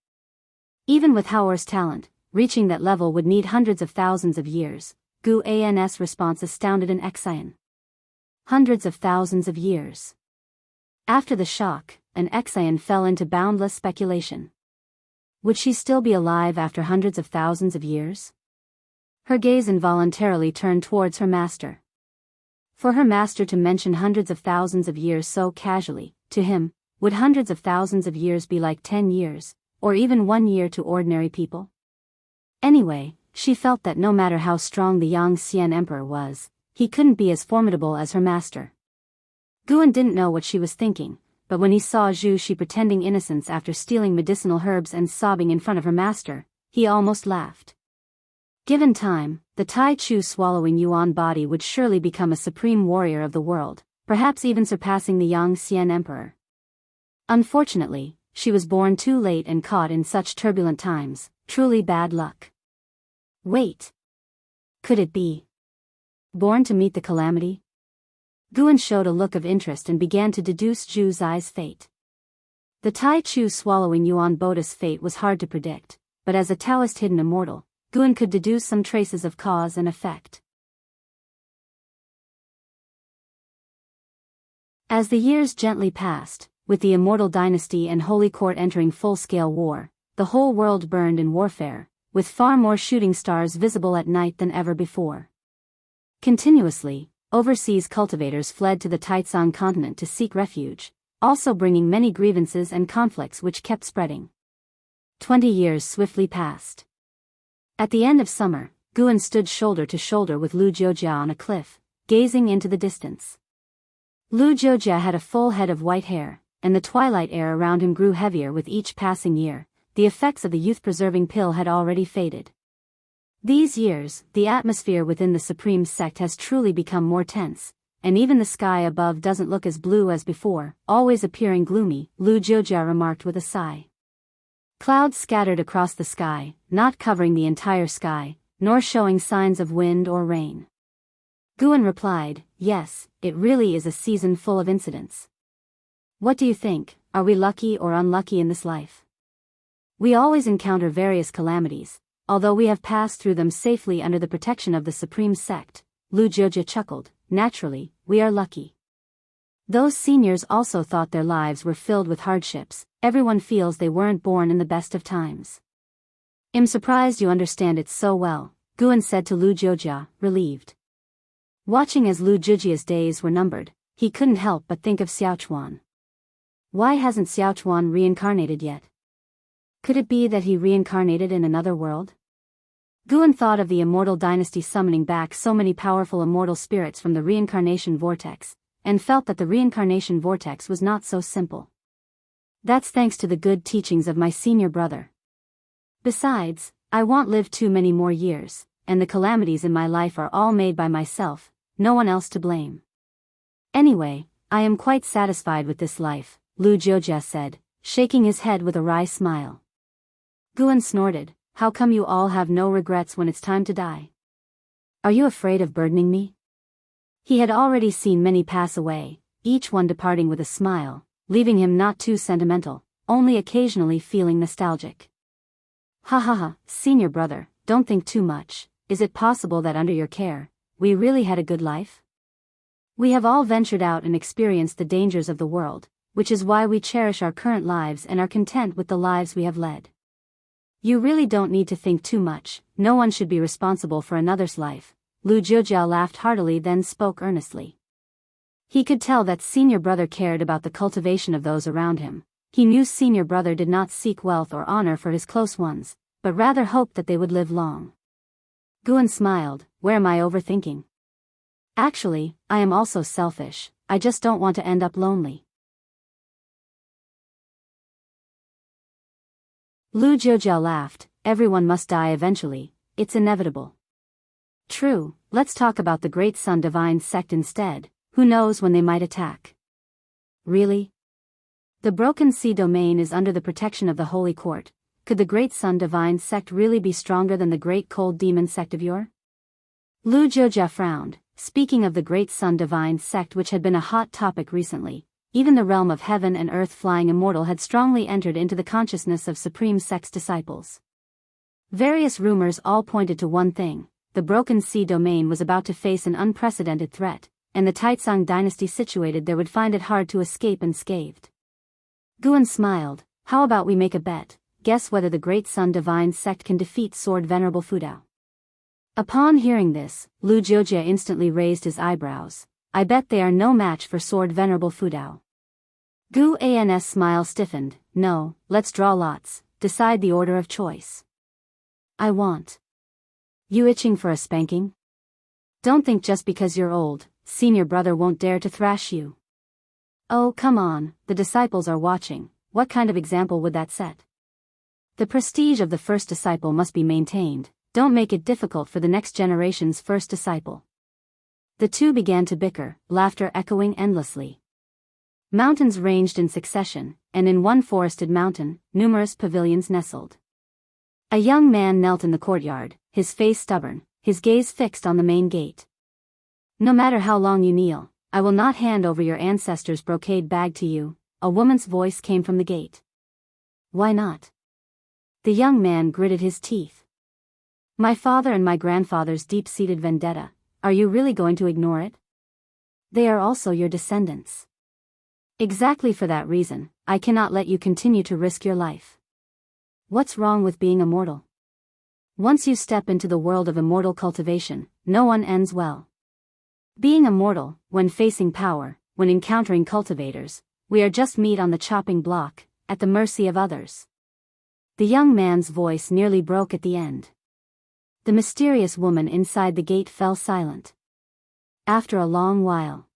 Even with Howard's talent, reaching that level would need hundreds of thousands of years. Gu An's response astounded an Xian. Hundreds of thousands of years. After the shock, an Xian fell into boundless speculation. Would she still be alive after hundreds of thousands of years? Her gaze involuntarily turned towards her master. For her master to mention hundreds of thousands of years so casually, to him, would hundreds of thousands of years be like 10 years, or even 1 year to ordinary people? Anyway, she felt that no matter how strong the Yangxian Emperor was, he couldn't be as formidable as her master. Guan didn't know what she was thinking, but when he saw Zhu Shi pretending innocence after stealing medicinal herbs and sobbing in front of her master, he almost laughed. Given time, the Tai Chu swallowing Yuan body would surely become a supreme warrior of the world, perhaps even surpassing the Yangxian Emperor. Unfortunately, she was born too late and caught in such turbulent times, truly bad luck. Wait. Could it be? Born to meet the calamity? Guan showed a look of interest and began to deduce Zhu Zai's fate. The Tai Chu swallowing Yuan Boda's fate was hard to predict, but as a Taoist hidden immortal, Guan could deduce some traces of cause and effect. As the years gently passed, with the immortal dynasty and Holy Court entering full-scale war, the whole world burned in warfare, with far more shooting stars visible at night than ever before. Continuously, overseas cultivators fled to the Taizong continent to seek refuge, also bringing many grievances and conflicts which kept spreading. 20 years swiftly passed. At the end of summer, Guan stood shoulder to shoulder with Lu Jiujia on a cliff, gazing into the distance. Lu Jiujia had a full head of white hair, and the twilight air around him grew heavier with each passing year. The effects of the youth-preserving pill had already faded. These years, the atmosphere within the Supreme Sect has truly become more tense, and even the sky above doesn't look as blue as before, always appearing gloomy, Lu Jiujia remarked with a sigh. Clouds scattered across the sky, not covering the entire sky, nor showing signs of wind or rain. Guan replied, yes, it really is a season full of incidents. What do you think, are we lucky or unlucky in this life? We always encounter various calamities, although we have passed through them safely under the protection of the Supreme Sect. Lu Jiujia chuckled, naturally, we are lucky. Those seniors also thought their lives were filled with hardships. Everyone feels they weren't born in the best of times. I'm surprised you understand it so well, Guan said to Lu Jiujia, relieved. Watching as Lu Jiujia's days were numbered, he couldn't help but think of Xiaochuan. Why hasn't Xiaochuan reincarnated yet? Could it be that he reincarnated in another world? Guan thought of the immortal dynasty summoning back so many powerful immortal spirits from the reincarnation vortex, and felt that the reincarnation vortex was not so simple. That's thanks to the good teachings of my senior brother. Besides, I won't live too many more years, and the calamities in my life are all made by myself, no one else to blame. Anyway, I am quite satisfied with this life, Lu Jiujia said, shaking his head with a wry smile. Guan snorted, how come you all have no regrets when it's time to die? Are you afraid of burdening me? He had already seen many pass away, each one departing with a smile, leaving him not too sentimental, only occasionally feeling nostalgic. Ha ha ha, senior brother, don't think too much. Is it possible that under your care, we really had a good life? We have all ventured out and experienced the dangers of the world, which is why we cherish our current lives and are content with the lives we have led. You really don't need to think too much, no one should be responsible for another's life. Lu Jiujiao laughed heartily, then spoke earnestly. He could tell that senior brother cared about the cultivation of those around him. He knew senior brother did not seek wealth or honor for his close ones, but rather hoped that they would live long. Guan smiled, where am I overthinking? Actually, I am also selfish, I just don't want to end up lonely. Lu Jiujiao laughed, everyone must die eventually, it's inevitable. True, let's talk about the Great Sun Divine Sect instead, who knows when they might attack. Really? The Broken Sea domain is under the protection of the Holy Court. Could the Great Sun Divine Sect really be stronger than the Great Cold Demon Sect of yore? Lu Jiujia frowned, speaking of the Great Sun Divine Sect, which had been a hot topic recently. Even the realm of heaven and earth flying immortal had strongly entered into the consciousness of Supreme Sect's disciples. Various rumors all pointed to one thing: the Broken Sea domain was about to face an unprecedented threat, and the Taizong dynasty situated there would find it hard to escape unscathed. Guan smiled, how about we make a bet, guess whether the Great Sun Divine Sect can defeat Sword Venerable Fudao. Upon hearing this, Lu Jiujia instantly raised his eyebrows. I bet they are no match for Sword Venerable Fudao. Gu An's smile stiffened, no, let's draw lots, decide the order of choice. I want. You itching for a spanking? Don't think just because you're old, senior brother won't dare to thrash you. Oh come on, the disciples are watching, what kind of example would that set? The prestige of the first disciple must be maintained, don't make it difficult for the next generation's first disciple. The two began to bicker, laughter echoing endlessly. Mountains ranged in succession, and in one forested mountain, numerous pavilions nestled. A young man knelt in the courtyard, his face stubborn, his gaze fixed on the main gate. No matter how long you kneel, I will not hand over your ancestors' brocade bag to you, a woman's voice came from the gate. Why not? The young man gritted his teeth. My father and my grandfather's deep-seated vendetta, are you really going to ignore it? They are also your descendants. Exactly for that reason, I cannot let you continue to risk your life. What's wrong with being immortal? Once you step into the world of immortal cultivation, no one ends well. Being immortal, when facing power, when encountering cultivators, we are just meat on the chopping block, at the mercy of others. The young man's voice nearly broke at the end. The mysterious woman inside the gate fell silent. After a long while,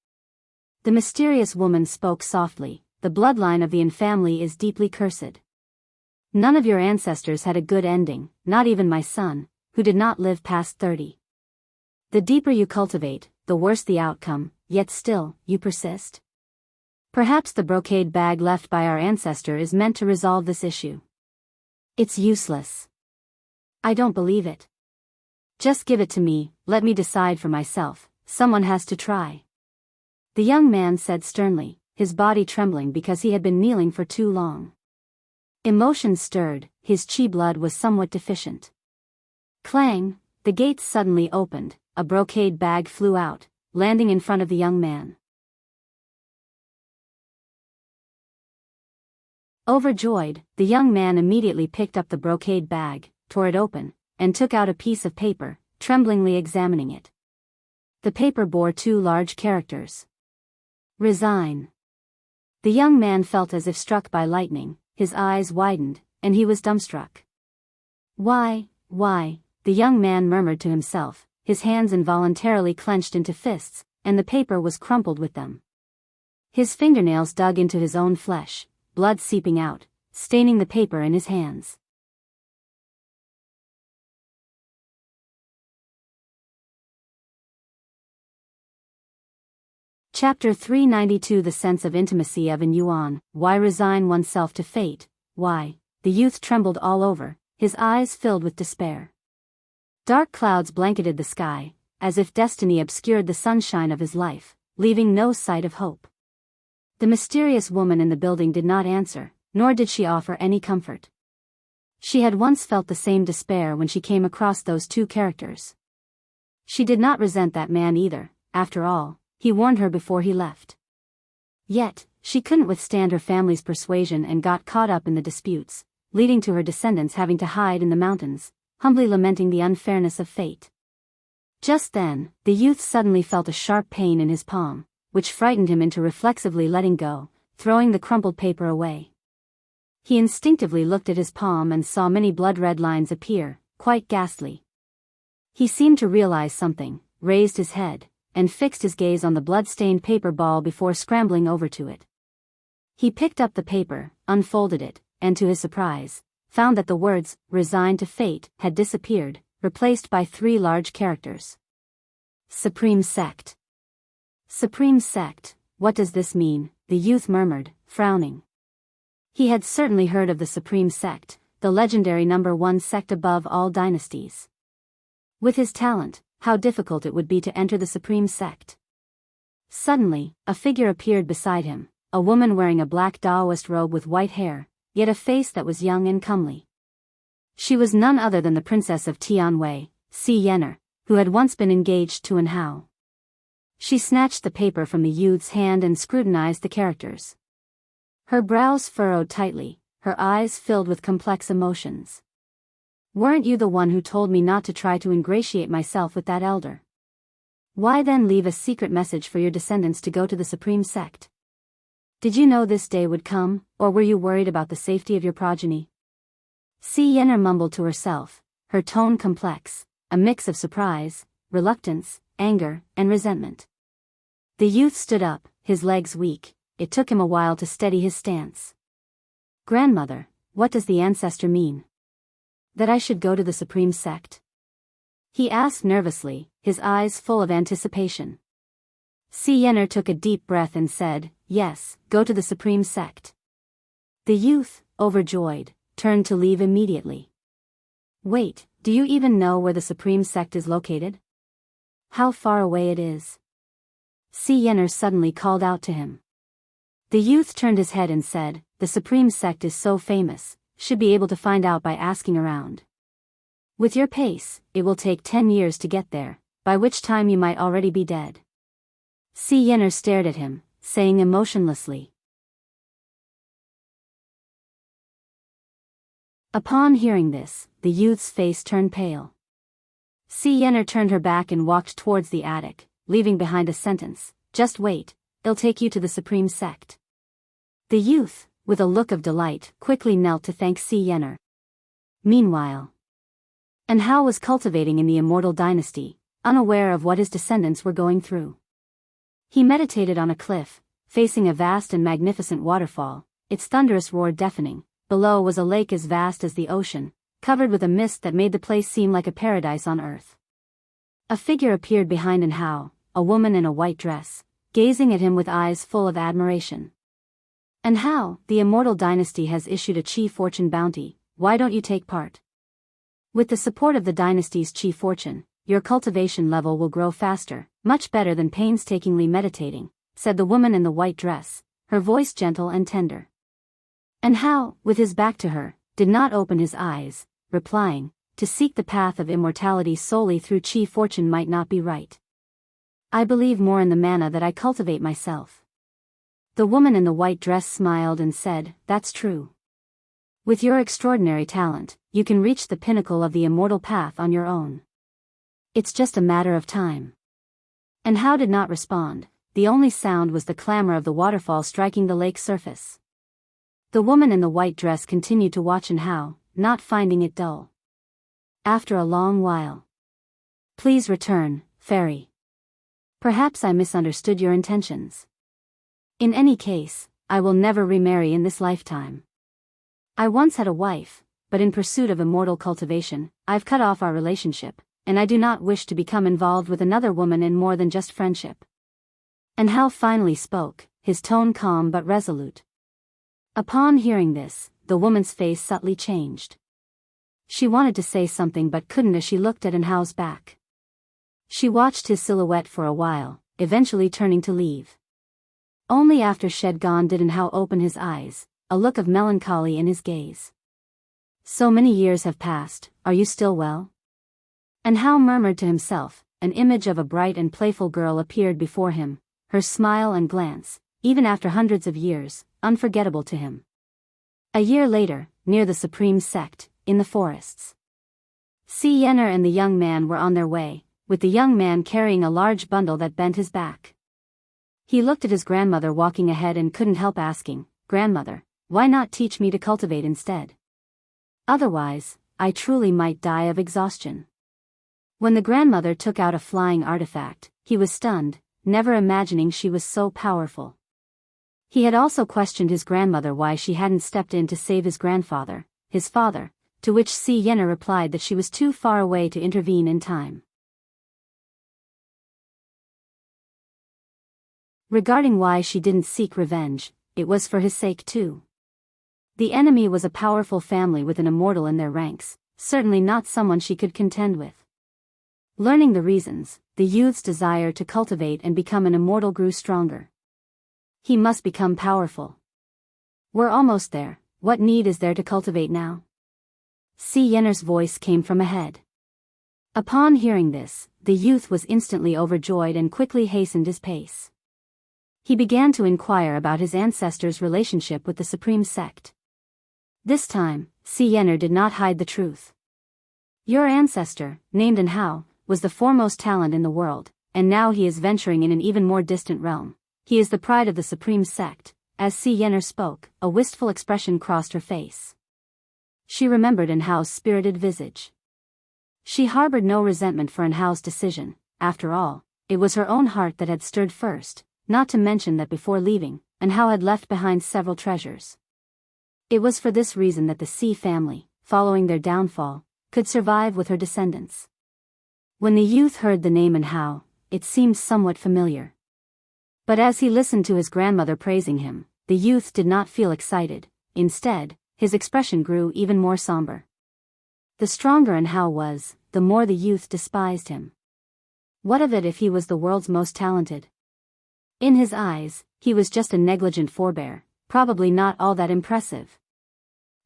the mysterious woman spoke softly, the bloodline of the Yin family is deeply cursed. None of your ancestors had a good ending, not even my son, who did not live past 30. The deeper you cultivate, the worse the outcome, yet still, you persist? Perhaps the brocade bag left by our ancestor is meant to resolve this issue. It's useless. I don't believe it. Just give it to me, let me decide for myself, someone has to try. The young man said sternly, his body trembling because he had been kneeling for too long. Emotions stirred, his chi blood was somewhat deficient. Clang, the gates suddenly opened, a brocade bag flew out, landing in front of the young man. Overjoyed, the young man immediately picked up the brocade bag, tore it open, and took out a piece of paper, tremblingly examining it. The paper bore 2 large characters. Resign. The young man felt as if struck by lightning, his eyes widened, and he was dumbstruck. Why, the young man murmured to himself, his hands involuntarily clenched into fists, and the paper was crumpled with them. His fingernails dug into his own flesh, blood seeping out, staining the paper in his hands. Chapter 392 The Sense of Intimacy of an Yuan. Why resign oneself to fate? Why? The youth trembled all over, his eyes filled with despair. Dark clouds blanketed the sky, as if destiny obscured the sunshine of his life, leaving no sight of hope. The mysterious woman in the building did not answer, nor did she offer any comfort. She had once felt the same despair when she came across those two characters. She did not resent that man either, after all, he warned her before he left. Yet, she couldn't withstand her family's persuasion and got caught up in the disputes, leading to her descendants having to hide in the mountains, humbly lamenting the unfairness of fate. Just then, the youth suddenly felt a sharp pain in his palm, which frightened him into reflexively letting go, throwing the crumpled paper away. He instinctively looked at his palm and saw many blood-red lines appear, quite ghastly. He seemed to realize something, raised his head, and fixed his gaze on the blood-stained paper ball before scrambling over to it. He picked up the paper, unfolded it, and to his surprise, found that the words, "resigned to fate," had disappeared, replaced by 3 large characters. Supreme Sect. Supreme Sect, what does this mean? The youth murmured, frowning. He had certainly heard of the Supreme Sect, the legendary #1 sect above all dynasties. With his talent, how difficult it would be to enter the Supreme Sect. Suddenly, a figure appeared beside him, a woman wearing a black Taoist robe with white hair, yet a face that was young and comely. She was none other than the Princess of Tianwei, Si Yenner, who had once been engaged to An Hao. She snatched the paper from the youth's hand and scrutinized the characters. Her brows furrowed tightly, her eyes filled with complex emotions. "Weren't you the one who told me not to try to ingratiate myself with that elder? Why then leave a secret message for your descendants to go to the Supreme Sect? Did you know this day would come, or were you worried about the safety of your progeny?" Si Yenner mumbled to herself, her tone complex, a mix of surprise, reluctance, anger, and resentment. The youth stood up, his legs weak. It took him a while to steady his stance. "Grandmother, what does the ancestor mean? That I should go to the Supreme Sect?" he asked nervously, his eyes full of anticipation. Si Yenner took a deep breath and said, "Yes, go to the Supreme Sect." The youth, overjoyed, turned to leave immediately. "Wait, do you even know where the Supreme Sect is located? How far away it is?" Si Yenner suddenly called out to him. The youth turned his head and said, "The Supreme Sect is so famous, should be able to find out by asking around. With your pace, it will take 10 years to get there, by which time you might already be dead." Si Yenner stared at him, saying emotionlessly. Upon hearing this, the youth's face turned pale. Si Yenner turned her back and walked towards the attic, leaving behind a sentence, "Just wait, it'll take you to the Supreme Sect." The youth, with a look of delight, quickly knelt to thank Si Yenner. Meanwhile, An Hao was cultivating in the immortal dynasty, unaware of what his descendants were going through. He meditated on a cliff, facing a vast and magnificent waterfall, its thunderous roar deafening. Below was a lake as vast as the ocean, covered with a mist that made the place seem like a paradise on earth. A figure appeared behind An Hao, a woman in a white dress, gazing at him with eyes full of admiration. "An Hao, the immortal dynasty has issued a chief fortune bounty, why don't you take part? With the support of the dynasty's chief fortune, your cultivation level will grow faster, much better than painstakingly meditating," said the woman in the white dress, her voice gentle and tender. An Hao, with his back to her, did not open his eyes, replying, "To seek the path of immortality solely through chief fortune might not be right. I believe more in the mana that I cultivate myself." The woman in the white dress smiled and said, "That's true. With your extraordinary talent, you can reach the pinnacle of the immortal path on your own. It's just a matter of time." An Hao did not respond, the only sound was the clamor of the waterfall striking the lake's surface. The woman in the white dress continued to watch An Hao, not finding it dull. After a long while, "Please return, fairy. Perhaps I misunderstood your intentions. In any case, I will never remarry in this lifetime. I once had a wife, but in pursuit of immortal cultivation, I've cut off our relationship, and I do not wish to become involved with another woman in more than just friendship. And Hao finally spoke, his tone calm but resolute. Upon hearing this, the woman's face subtly changed. She wanted to say something but couldn't as she looked at Hao's back. She watched his silhouette for a while, eventually turning to leave. Only after she had gone did Hao open his eyes, a look of melancholy in his gaze. So many years have passed, are you still well? Hao murmured to himself. An image of a bright and playful girl appeared before him, her smile and glance, even after hundreds of years, unforgettable to him. A year later, near the Supreme Sect, in the forests. Si Yenner and the young man were on their way, with the young man carrying a large bundle that bent his back. He looked at his grandmother walking ahead and couldn't help asking, "Grandmother, why not teach me to cultivate instead? Otherwise, I truly might die of exhaustion." When the grandmother took out a flying artifact, he was stunned, never imagining she was so powerful. He had also questioned his grandmother why she hadn't stepped in to save his grandfather, his father, to which Si Yenner replied that she was too far away to intervene in time. Regarding why she didn't seek revenge, it was for his sake too. The enemy was a powerful family with an immortal in their ranks, certainly not someone she could contend with. Learning the reasons, the youth's desire to cultivate and become an immortal grew stronger. He must become powerful. We're almost there, what need is there to cultivate now? Si Yenner's voice came from ahead. Upon hearing this, the youth was instantly overjoyed and quickly hastened his pace. He began to inquire about his ancestors' relationship with the Supreme Sect. This time, Si Yenner did not hide the truth. Your ancestor, named Hao, was the foremost talent in the world, and now he is venturing in an even more distant realm. He is the pride of the Supreme Sect. As Si Yenner spoke, a wistful expression crossed her face. She remembered Hao's spirited visage. She harbored no resentment for Hao's decision. After all, it was her own heart that had stirred first, not to mention that before leaving, Hao had left behind several treasures. It was for this reason that the Si family, following their downfall, could survive with her descendants. When the youth heard the name Hao, it seemed somewhat familiar. But as he listened to his grandmother praising him, the youth did not feel excited. Instead, his expression grew even more somber. The stronger Hao was, the more the youth despised him. What of it if he was the world's most talented? In his eyes, he was just a negligent forebear, probably not all that impressive.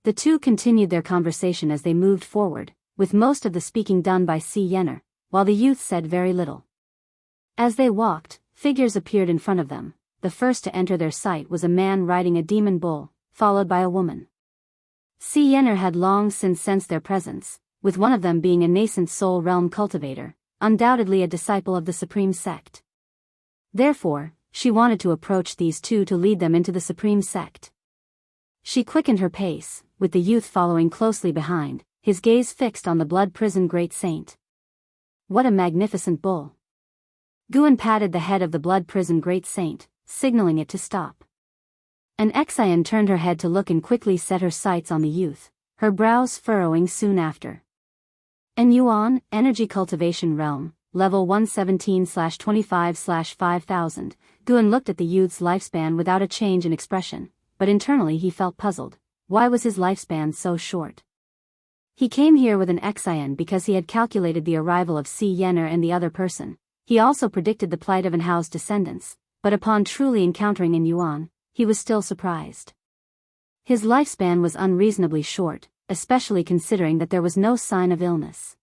The two continued their conversation as they moved forward, with most of the speaking done by Si Yenner, while the youth said very little. As they walked, figures appeared in front of them. The first to enter their sight was a man riding a demon bull, followed by a woman. Si Yenner had long since sensed their presence, with one of them being a nascent soul realm cultivator, undoubtedly a disciple of the Supreme Sect. Therefore, she wanted to approach these two to lead them into the Supreme Sect. She quickened her pace, with the youth following closely behind, his gaze fixed on the blood prison great saint. What a magnificent bull! Guan patted the head of the blood prison great saint, signaling it to stop. An Exian turned her head to look and quickly set her sights on the youth, her brows furrowing soon after. En Yuan, Energy Cultivation Realm, Level 117/25/5000. Guan looked at the youth's lifespan without a change in expression, but internally he felt puzzled. Why was his lifespan so short? He came here with an Exian because he had calculated the arrival of Si Yenner and the other person. He also predicted the plight of Hao's descendants, but upon truly encountering En Yuan, he was still surprised. His lifespan was unreasonably short, especially considering that there was no sign of illness.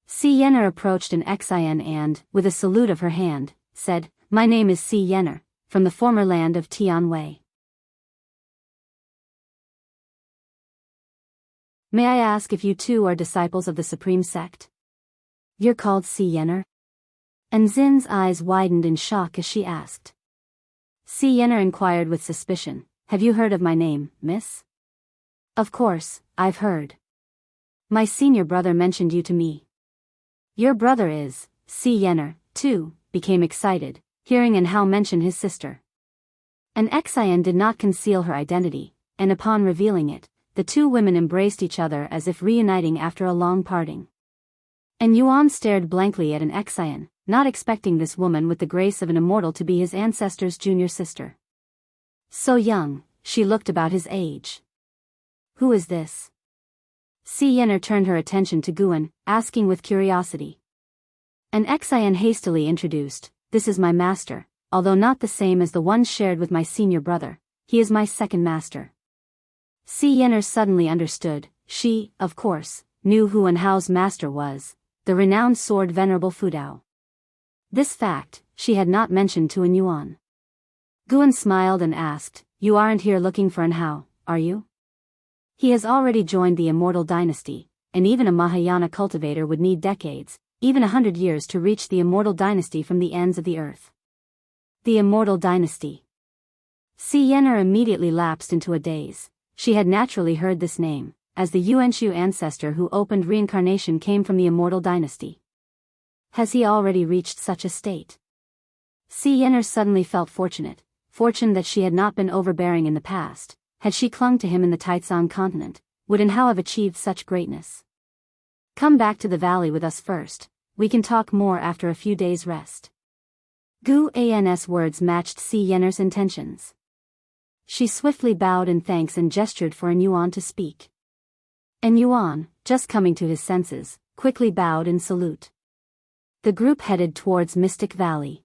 Si Yenner approached an Exian and, with a salute of her hand, said, "My name is Si Yenner, from the former land of Tianwei. May I ask if you too are disciples of the Supreme Sect?" "You're called Si Yenner?" And Zin's eyes widened in shock as she asked. Si Yenner inquired with suspicion, "Have you heard of my name, miss?" "Of course, I've heard. My senior brother mentioned you to me." "Your brother is," Si Yenner, too, became excited, hearing Hao mention his sister. An Xian did not conceal her identity, and upon revealing it, the two women embraced each other as if reuniting after a long parting. And Yuan stared blankly at an Xian, not expecting this woman with the grace of an immortal to be his ancestor's junior sister. So young, she looked about his age. Who is this? Si Yenner turned her attention to Guan, asking with curiosity. An Xian hastily introduced, "This is my master, although not the same as the one shared with my senior brother, he is my second master." Si Yenner suddenly understood. She, of course, knew who and how's master was, the renowned sword venerable Fudao. This fact, she had not mentioned to An Yuan. Guan smiled and asked, "You aren't here looking for An Hao, are you? He has already joined the immortal dynasty, and even a Mahayana cultivator would need decades, even 100 years to reach the immortal dynasty from the ends of the earth." The immortal dynasty. Si Yenner immediately lapsed into a daze. She had naturally heard this name, as the Yuanshu ancestor who opened reincarnation came from the immortal dynasty. Has he already reached such a state? Si Yenner suddenly felt fortunate that she had not been overbearing in the past. Had she clung to him in the Taizong continent, would An Hao have achieved such greatness? "Come back to the valley with us first, we can talk more after a few days' rest." Gu An's words matched Si Yenner's intentions. She swiftly bowed in thanks and gestured for An Yuan to speak. An Yuan, just coming to his senses, quickly bowed in salute. The group headed towards Mystic Valley.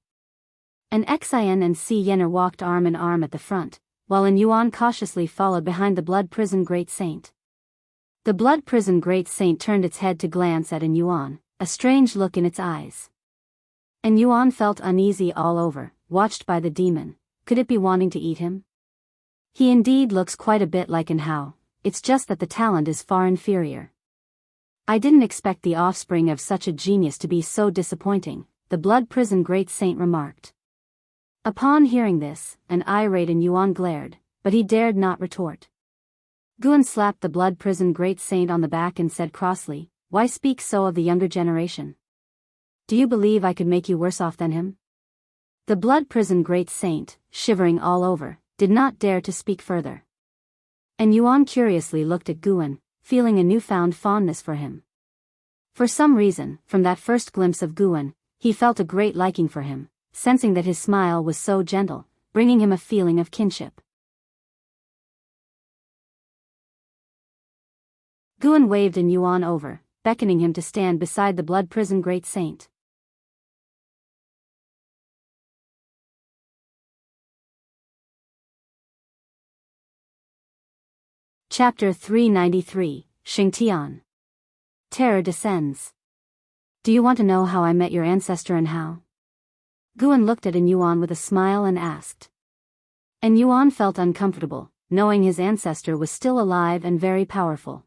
An Xian and Si Yenner walked arm in arm at the front, while An Yuan cautiously followed behind the Blood Prison Great Saint. The Blood Prison Great Saint turned its head to glance at An Yuan, a strange look in its eyes. An Yuan felt uneasy all over, watched by the demon. Could it be wanting to eat him? He indeed looks quite a bit like An Hao, it's just that the talent is far inferior. I didn't expect the offspring of such a genius to be so disappointing, the Blood Prison Great Saint remarked. Upon hearing this, an irate An Yuan glared, but he dared not retort. Guan slapped the Blood Prison Great Saint on the back and said crossly, "Why speak so of the younger generation? Do you believe I could make you worse off than him?" The Blood Prison Great Saint, shivering all over, did not dare to speak further. And Yuan curiously looked at Guan, feeling a newfound fondness for him. For some reason, from that first glimpse of Guan, he felt a great liking for him, sensing that his smile was so gentle, bringing him a feeling of kinship. Guan waved An Yuan over, beckoning him to stand beside the Blood Prison Great Saint. Chapter 393, Xingtian. Terror descends. Do you want to know how I met your ancestor and how? Guan looked at An Yuan with a smile and asked. An Yuan felt uncomfortable, knowing his ancestor was still alive and very powerful.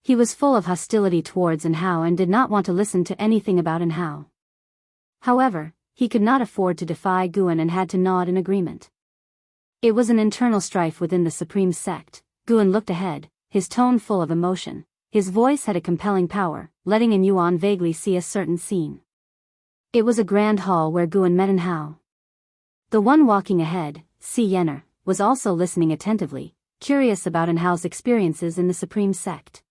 He was full of hostility towards An Hao and did not want to listen to anything about An Hao. However, he could not afford to defy Guan and had to nod in agreement. It was an internal strife within the supreme sect. Guan looked ahead, his tone full of emotion. His voice had a compelling power, letting An Yuan vaguely see a certain scene. It was a grand hall where Guan met An Hao. The one walking ahead, Si Yenner, was also listening attentively, curious about An Hao's experiences in the supreme sect.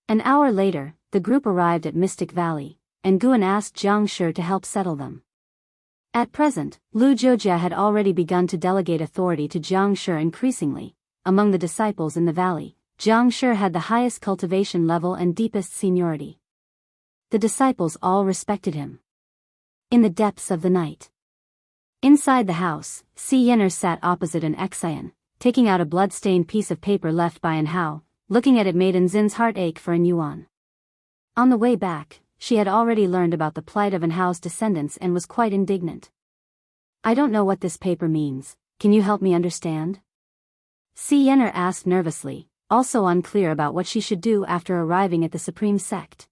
An hour later, the group arrived at Mystic Valley, and Guan asked Jiang Shi to help settle them. At present, Lu Jiujia had already begun to delegate authority to Jiang Shi increasingly. Among the disciples in the valley, Jiang Shi had the highest cultivation level and deepest seniority. The disciples all respected him. In the depths of the night. Inside the house, Si Yenner sat opposite an Xian, taking out a blood-stained piece of paper left by An Hao. Looking at it made An Zin's heart ache for An Yuan. On the way back, she had already learned about the plight of An Hao's descendants and was quite indignant. I don't know what this paper means, can you help me understand? Si Yenner asked nervously, also unclear about what she should do after arriving at the Supreme Sect.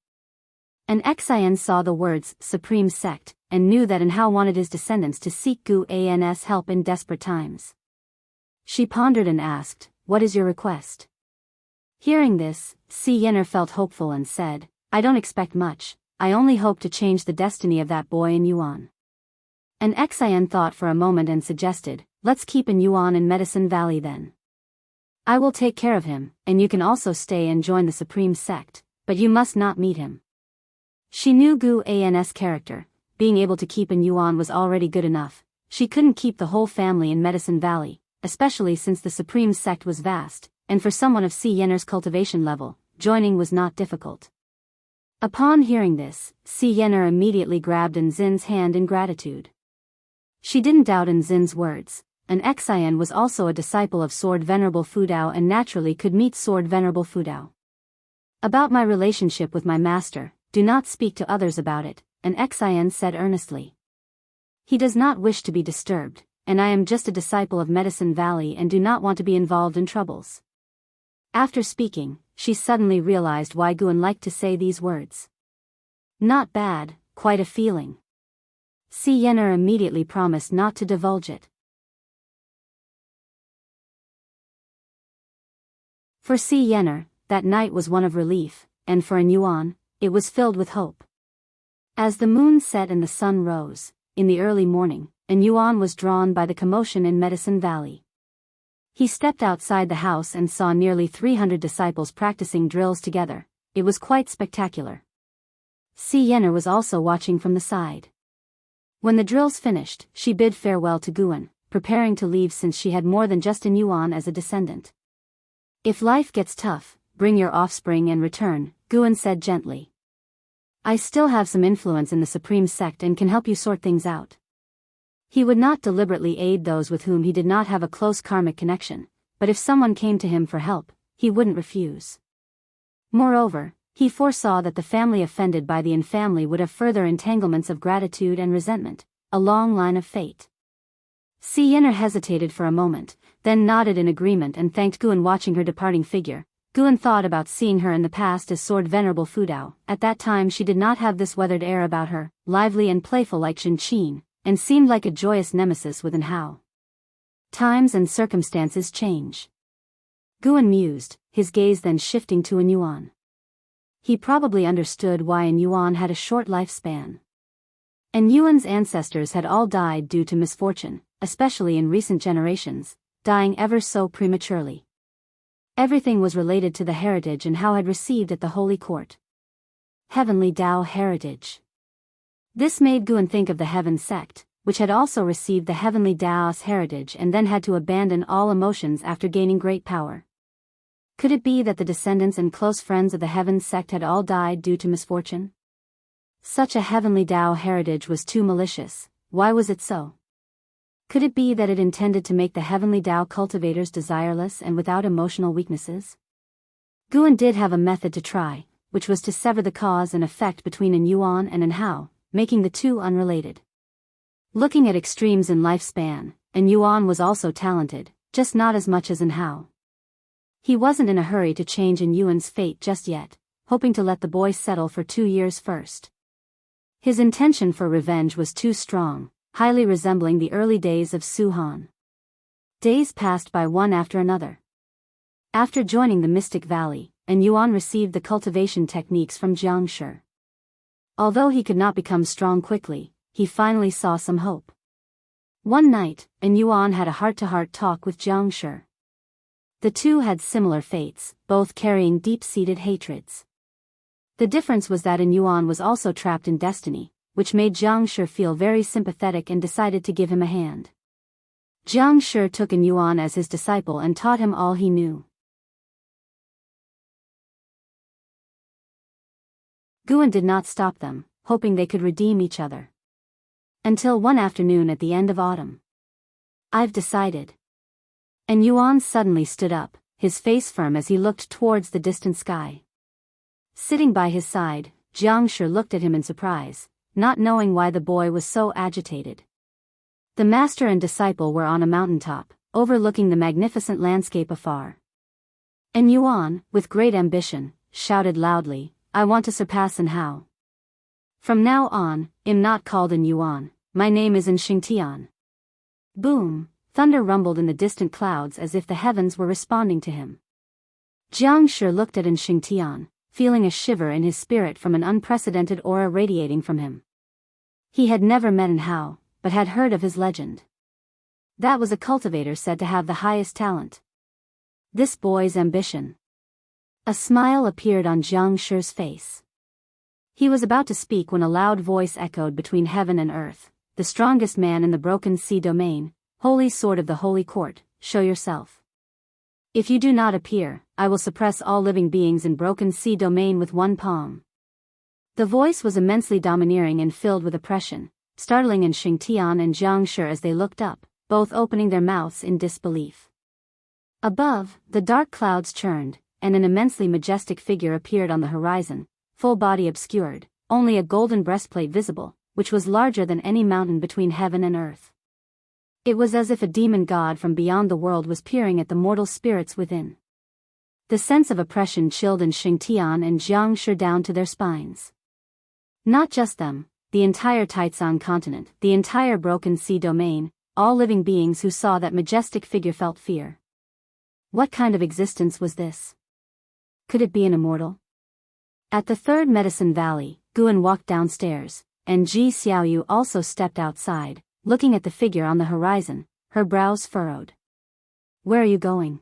An Xian saw the words, Supreme Sect, and knew that An Hao wanted his descendants to seek Gu An's help in desperate times. She pondered and asked, what is your request? Hearing this, Si Yenner felt hopeful and said, I don't expect much, I only hope to change the destiny of that boy in Yuan. An Xian thought for a moment and suggested, let's keep in Yuan in Medicine Valley then. I will take care of him, and you can also stay and join the Supreme Sect, but you must not meet him. She knew Gu An's character. Being able to keep in Yuan was already good enough. She couldn't keep the whole family in Medicine Valley, especially since the Supreme Sect was vast, and for someone of Si Yenner's cultivation level, joining was not difficult. Upon hearing this, Si Yenner immediately grabbed Enzin's hand in gratitude. She didn't doubt Enzin's words. An Xian was also a disciple of Sword Venerable Fudao and naturally could meet Sword Venerable Fudao. About my relationship with my master, do not speak to others about it, an Xian said earnestly. He does not wish to be disturbed, and I am just a disciple of Medicine Valley and do not want to be involved in troubles. After speaking, she suddenly realized why Guan liked to say these words. Not bad, quite a feeling. Si Yenner immediately promised not to divulge it. For Si Yenner, that night was one of relief, and for An Yuan, it was filled with hope. As the moon set and the sun rose, in the early morning, An Yuan was drawn by the commotion in Medicine Valley. He stepped outside the house and saw nearly 300 disciples practicing drills together. It was quite spectacular. Si Yenner was also watching from the side. When the drills finished, she bid farewell to Guan, preparing to leave since she had more than just An Yuan as a descendant. If life gets tough, bring your offspring and return, Guan said gently. I still have some influence in the Supreme Sect and can help you sort things out. He would not deliberately aid those with whom he did not have a close karmic connection, but if someone came to him for help, he wouldn't refuse. Moreover, he foresaw that the family offended by the infamily would have further entanglements of gratitude and resentment, a long line of fate. Si Yenner hesitated for a moment, then nodded in agreement and thanked Guan. Watching her departing figure, Guan thought about seeing her in the past as Sword Venerable Fudao. At that time she did not have this weathered air about her, lively and playful like Shinqin, and seemed like a joyous nemesis with An Hao. Times and circumstances change. Guan mused, his gaze then shifting to An Yuan. He probably understood why An Yuan had a short lifespan. An Yuan's ancestors had all died due to misfortune, especially in recent generations, dying ever so prematurely. Everything was related to the heritage An Hao had received at the Holy Court. Heavenly Dao heritage. This made Guan think of the Heaven Sect, which had also received the Heavenly Dao's heritage and then had to abandon all emotions after gaining great power. Could it be that the descendants and close friends of the Heaven Sect had all died due to misfortune? Such a Heavenly Dao heritage was too malicious. Why was it so? Could it be that it intended to make the Heavenly Dao cultivators desireless and without emotional weaknesses? Guan did have a method to try, which was to sever the cause and effect between An Yuan and An Hao, making the two unrelated. Looking at extremes in lifespan, An Yuan was also talented, just not as much as An Hao. He wasn't in a hurry to change An Yuan's fate just yet, hoping to let the boy settle for 2 years first. His intention for revenge was too strong, highly resembling the early days of Su Han. Days passed by one after another. After joining the Mystic Valley, An Yuan received the cultivation techniques from Jiang Shi. Although he could not become strong quickly, he finally saw some hope. One night, An Yuan had a heart-to-heart talk with Jiang Shi. The two had similar fates, both carrying deep-seated hatreds. The difference was that An Yuan was also trapped in destiny, which made Jiang Shi feel very sympathetic and decided to give him a hand. Jiang Shi took An Yuan as his disciple and taught him all he knew. Guan did not stop them, hoping they could redeem each other. Until one afternoon at the end of autumn. I've decided. An Yuan suddenly stood up, his face firm as he looked towards the distant sky. Sitting by his side, Jiang Shi looked at him in surprise, not knowing why the boy was so agitated. The master and disciple were on a mountaintop, overlooking the magnificent landscape afar. An Yuan, with great ambition, shouted loudly, I want to surpass An Hao. From now on, I'm not called An Yuan, my name is Enchanting. Boom, thunder rumbled in the distant clouds as if the heavens were responding to him. Jiang Shi looked at Enchanting, feeling a shiver in his spirit from an unprecedented aura radiating from him. He had never met An Hao, but had heard of his legend. That was a cultivator said to have the highest talent. This boy's ambition. A smile appeared on Jiang Shi's face. He was about to speak when a loud voice echoed between heaven and earth. The strongest man in the broken sea domain, holy sword of the holy court, show yourself. If you do not appear, I will suppress all living beings in broken sea domain with one palm. The voice was immensely domineering and filled with oppression, startling Enchanting and Jiang Shi as they looked up, both opening their mouths in disbelief. Above, the dark clouds churned, and an immensely majestic figure appeared on the horizon, full body obscured, only a golden breastplate visible, which was larger than any mountain between heaven and earth. It was as if a demon god from beyond the world was peering at the mortal spirits within. The sense of oppression chilled Enchanting and Jiang Shi down to their spines. Not just them, the entire Taitsang continent, the entire broken sea domain, all living beings who saw that majestic figure felt fear. What kind of existence was this? Could it be an immortal? At the third medicine valley, Guan walked downstairs, and Ji Xiaoyu also stepped outside, looking at the figure on the horizon, her brows furrowed. Where are you going?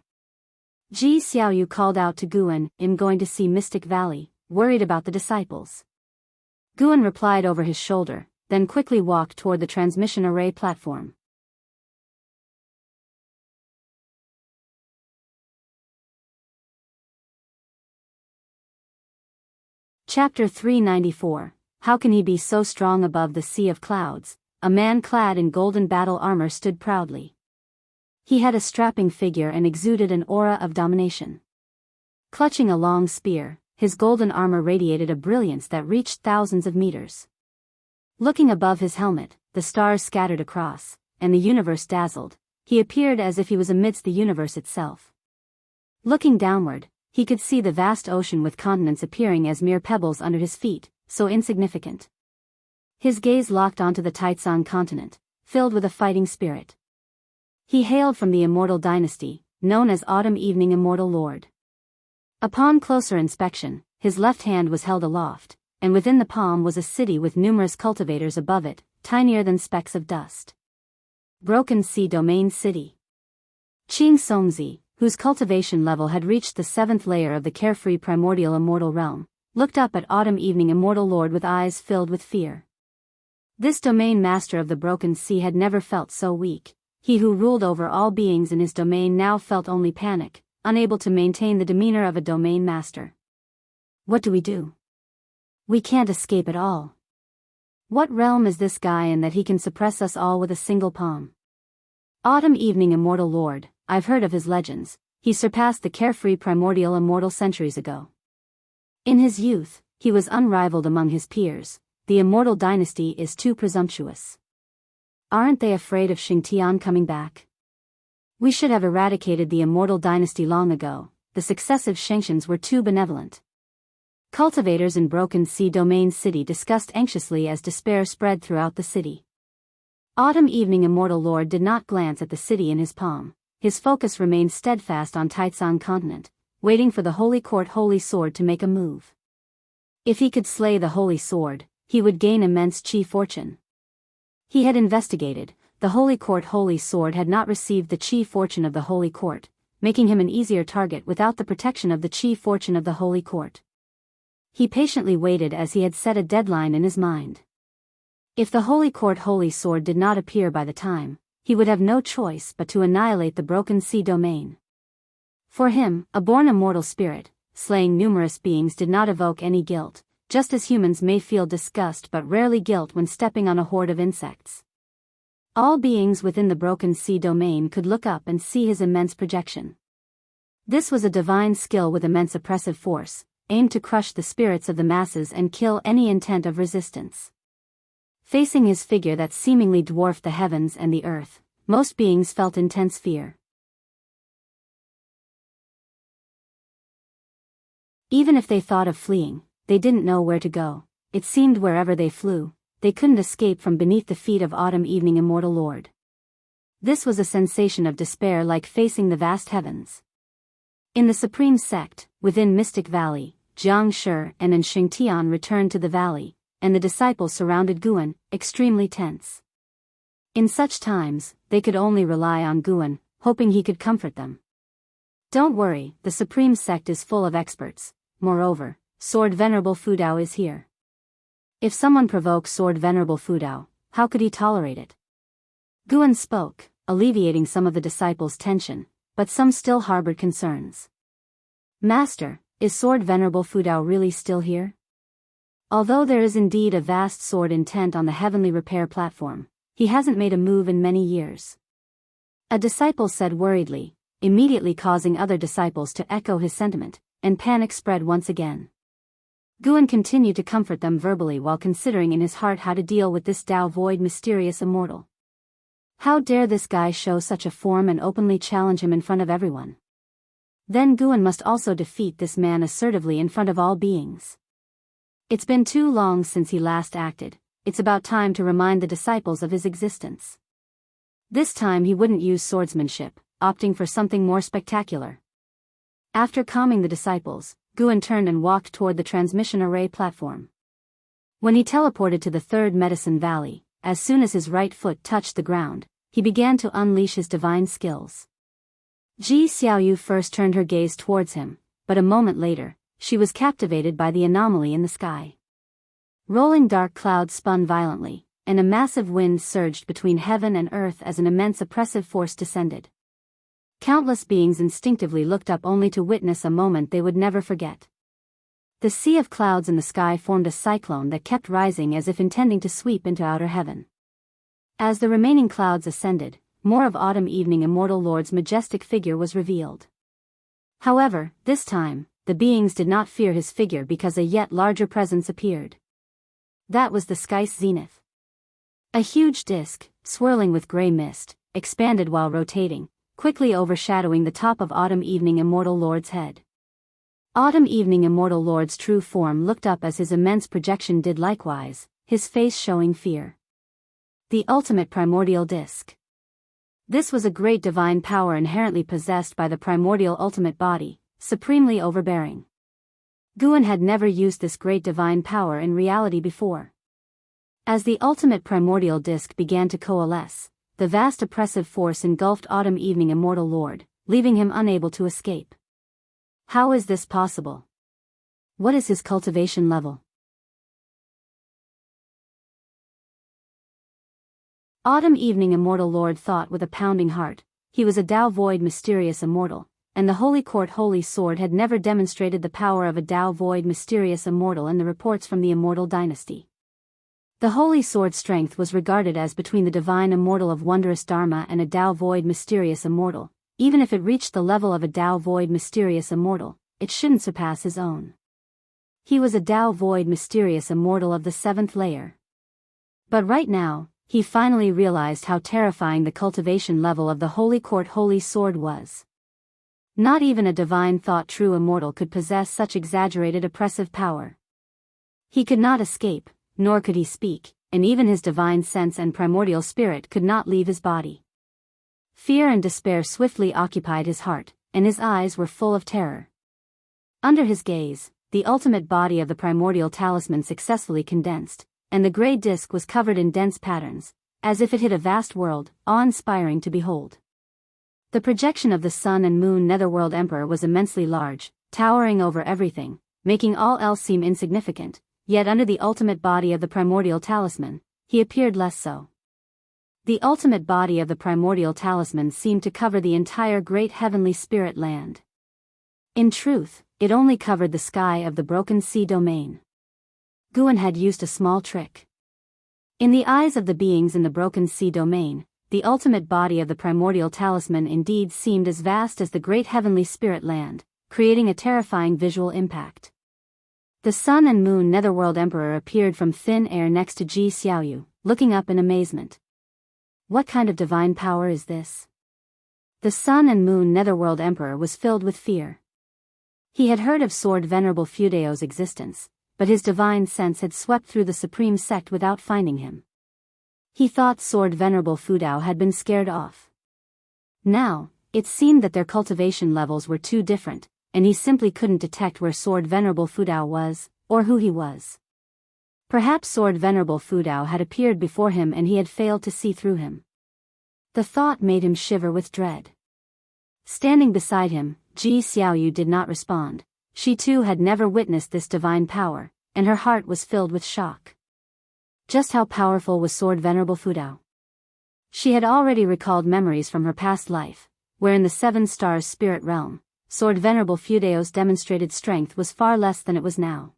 Ji Xiaoyu called out to Guan, I'm going to see Mystic Valley, worried about the disciples. Guan replied over his shoulder, then quickly walked toward the transmission array platform. Chapter 394. How can he be so strong above the sea of clouds? A man clad in golden battle armor stood proudly. He had a strapping figure and exuded an aura of domination. Clutching a long spear, his golden armor radiated a brilliance that reached thousands of meters. Looking above his helmet, the stars scattered across, and the universe dazzled. He appeared as if he was amidst the universe itself. Looking downward, he could see the vast ocean with continents appearing as mere pebbles under his feet, so insignificant. His gaze locked onto the Taitsang continent, filled with a fighting spirit. He hailed from the immortal dynasty, known as Autumn Evening Immortal Lord. Upon closer inspection, his left hand was held aloft, and within the palm was a city with numerous cultivators above it, tinier than specks of dust. Broken Sea Domain City. Qing Songzi, whose cultivation level had reached the 7th layer of the carefree primordial immortal realm, looked up at Autumn Evening Immortal Lord with eyes filled with fear. This domain master of the broken sea had never felt so weak. He who ruled over all beings in his domain now felt only panic, unable to maintain the demeanor of a domain master. What do we do? We can't escape at all. What realm is this guy in that he can suppress us all with a single palm? Autumn Evening Immortal Lord, I've heard of his legends. He surpassed the carefree primordial immortal centuries ago. In his youth, he was unrivaled among his peers. The immortal dynasty is too presumptuous. Aren't they afraid of Xingtian coming back? We should have eradicated the immortal dynasty long ago. The successive Shengshens were too benevolent. Cultivators in Broken Sea Domain City discussed anxiously as despair spread throughout the city. Autumn Evening Immortal Lord did not glance at the city in his palm. His focus remained steadfast on Taitsang continent, waiting for the Holy Court Holy Sword to make a move. If he could slay the Holy Sword, he would gain immense chi fortune. He had investigated. The Holy Court Holy Sword had not received the chi fortune of the Holy Court, making him an easier target without the protection of the chi fortune of the Holy Court. He patiently waited as he had set a deadline in his mind. If the Holy Court Holy Sword did not appear by the time, he would have no choice but to annihilate the Broken Sea Domain. For him, a born immortal spirit, slaying numerous beings did not evoke any guilt, just as humans may feel disgust but rarely guilt when stepping on a horde of insects. All beings within the Broken Sea Domain could look up and see his immense projection. This was a divine skill with immense oppressive force, aimed to crush the spirits of the masses and kill any intent of resistance. Facing his figure that seemingly dwarfed the heavens and the earth, most beings felt intense fear. Even if they thought of fleeing, they didn't know where to go. It seemed wherever they flew, they couldn't escape from beneath the feet of Autumn Evening Immortal Lord. This was a sensation of despair like facing the vast heavens. In the Supreme Sect, within Mystic Valley, Jiang Shi and Enchanting returned to the valley, and the disciples surrounded Guan, extremely tense. In such times, they could only rely on Guan, hoping he could comfort them. Don't worry, the Supreme Sect is full of experts. Moreover, Sword Venerable Fudao is here. If someone provokes Sword Venerable Fudao, how could he tolerate it? Guan spoke, alleviating some of the disciples' tension, but some still harbored concerns. Master, is Sword Venerable Fudao really still here? Although there is indeed a vast sword intent on the heavenly repair platform, he hasn't made a move in many years. A disciple said worriedly, immediately causing other disciples to echo his sentiment, and panic spread once again. Guan continued to comfort them verbally while considering in his heart how to deal with this Tao Void mysterious immortal. How dare this guy show such a form and openly challenge him in front of everyone? Then Guan must also defeat this man assertively in front of all beings. It's been too long since he last acted, it's about time to remind the disciples of his existence. This time he wouldn't use swordsmanship, opting for something more spectacular. After calming the disciples, Guan turned and walked toward the transmission array platform. When he teleported to the third medicine valley, as soon as his right foot touched the ground, he began to unleash his divine skills. Ji Xiaoyu first turned her gaze towards him, but a moment later, she was captivated by the anomaly in the sky. Rolling dark clouds spun violently, and a massive wind surged between heaven and earth as an immense oppressive force descended. Countless beings instinctively looked up only to witness a moment they would never forget. The sea of clouds in the sky formed a cyclone that kept rising as if intending to sweep into outer heaven. As the remaining clouds ascended, more of Autumn Evening Immortal Lord's majestic figure was revealed. However, this time, the beings did not fear his figure because a yet larger presence appeared. That was the sky's zenith. A huge disk, swirling with gray mist, expanded while rotating, quickly overshadowing the top of Autumn Evening Immortal Lord's head. Autumn Evening Immortal Lord's true form looked up as his immense projection did likewise, his face showing fear. The ultimate primordial disk. This was a great divine power inherently possessed by the primordial ultimate body, supremely overbearing. Guan had never used this great divine power in reality before. As the ultimate primordial disk began to coalesce, the vast oppressive force engulfed Autumn Evening Immortal Lord, leaving him unable to escape. How is this possible? What is his cultivation level? Autumn Evening Immortal Lord thought with a pounding heart. He was a Tao Void mysterious immortal, and the Holy Court Holy Sword had never demonstrated the power of a Tao Void mysterious immortal in the reports from the Immortal Dynasty. The Holy Sword's strength was regarded as between the divine immortal of wondrous Dharma and a Tao Void mysterious immortal. Even if it reached the level of a Tao Void mysterious immortal, it shouldn't surpass his own. He was a Tao Void mysterious immortal of the 7th layer. But right now, he finally realized how terrifying the cultivation level of the Holy Court Holy Sword was. Not even a divine thought true immortal could possess such exaggerated oppressive power. He could not escape, nor could he speak, and even his divine sense and primordial spirit could not leave his body. Fear and despair swiftly occupied his heart, and his eyes were full of terror. Under his gaze, the ultimate body of the primordial talisman successfully condensed, and the gray disk was covered in dense patterns, as if it hid a vast world, awe-inspiring to behold. The projection of the Sun and Moon Netherworld Emperor was immensely large, towering over everything, making all else seem insignificant. Yet under the ultimate body of the primordial talisman, he appeared less so. The ultimate body of the primordial talisman seemed to cover the entire great heavenly spirit land. In truth, it only covered the sky of the broken sea domain. Guan had used a small trick. In the eyes of the beings in the broken sea domain, the ultimate body of the primordial talisman indeed seemed as vast as the great heavenly spirit land, creating a terrifying visual impact. The Sun and Moon Netherworld Emperor appeared from thin air next to Ji Xiaoyu, looking up in amazement. What kind of divine power is this? The Sun and Moon Netherworld Emperor was filled with fear. He had heard of Sword Venerable Fudao's existence, but his divine sense had swept through the Supreme Sect without finding him. He thought Sword Venerable Fudao had been scared off. Now, it seemed that their cultivation levels were too different, and he simply couldn't detect where Sword Venerable Fudao was, or who he was. Perhaps Sword Venerable Fudao had appeared before him and he had failed to see through him. The thought made him shiver with dread. Standing beside him, Ji Xiaoyu did not respond. She too had never witnessed this divine power, and her heart was filled with shock. Just how powerful was Sword Venerable Fudao? She had already recalled memories from her past life, where in the Seven Stars spirit realm, Sword Venerable Fudao's demonstrated strength was far less than it was now.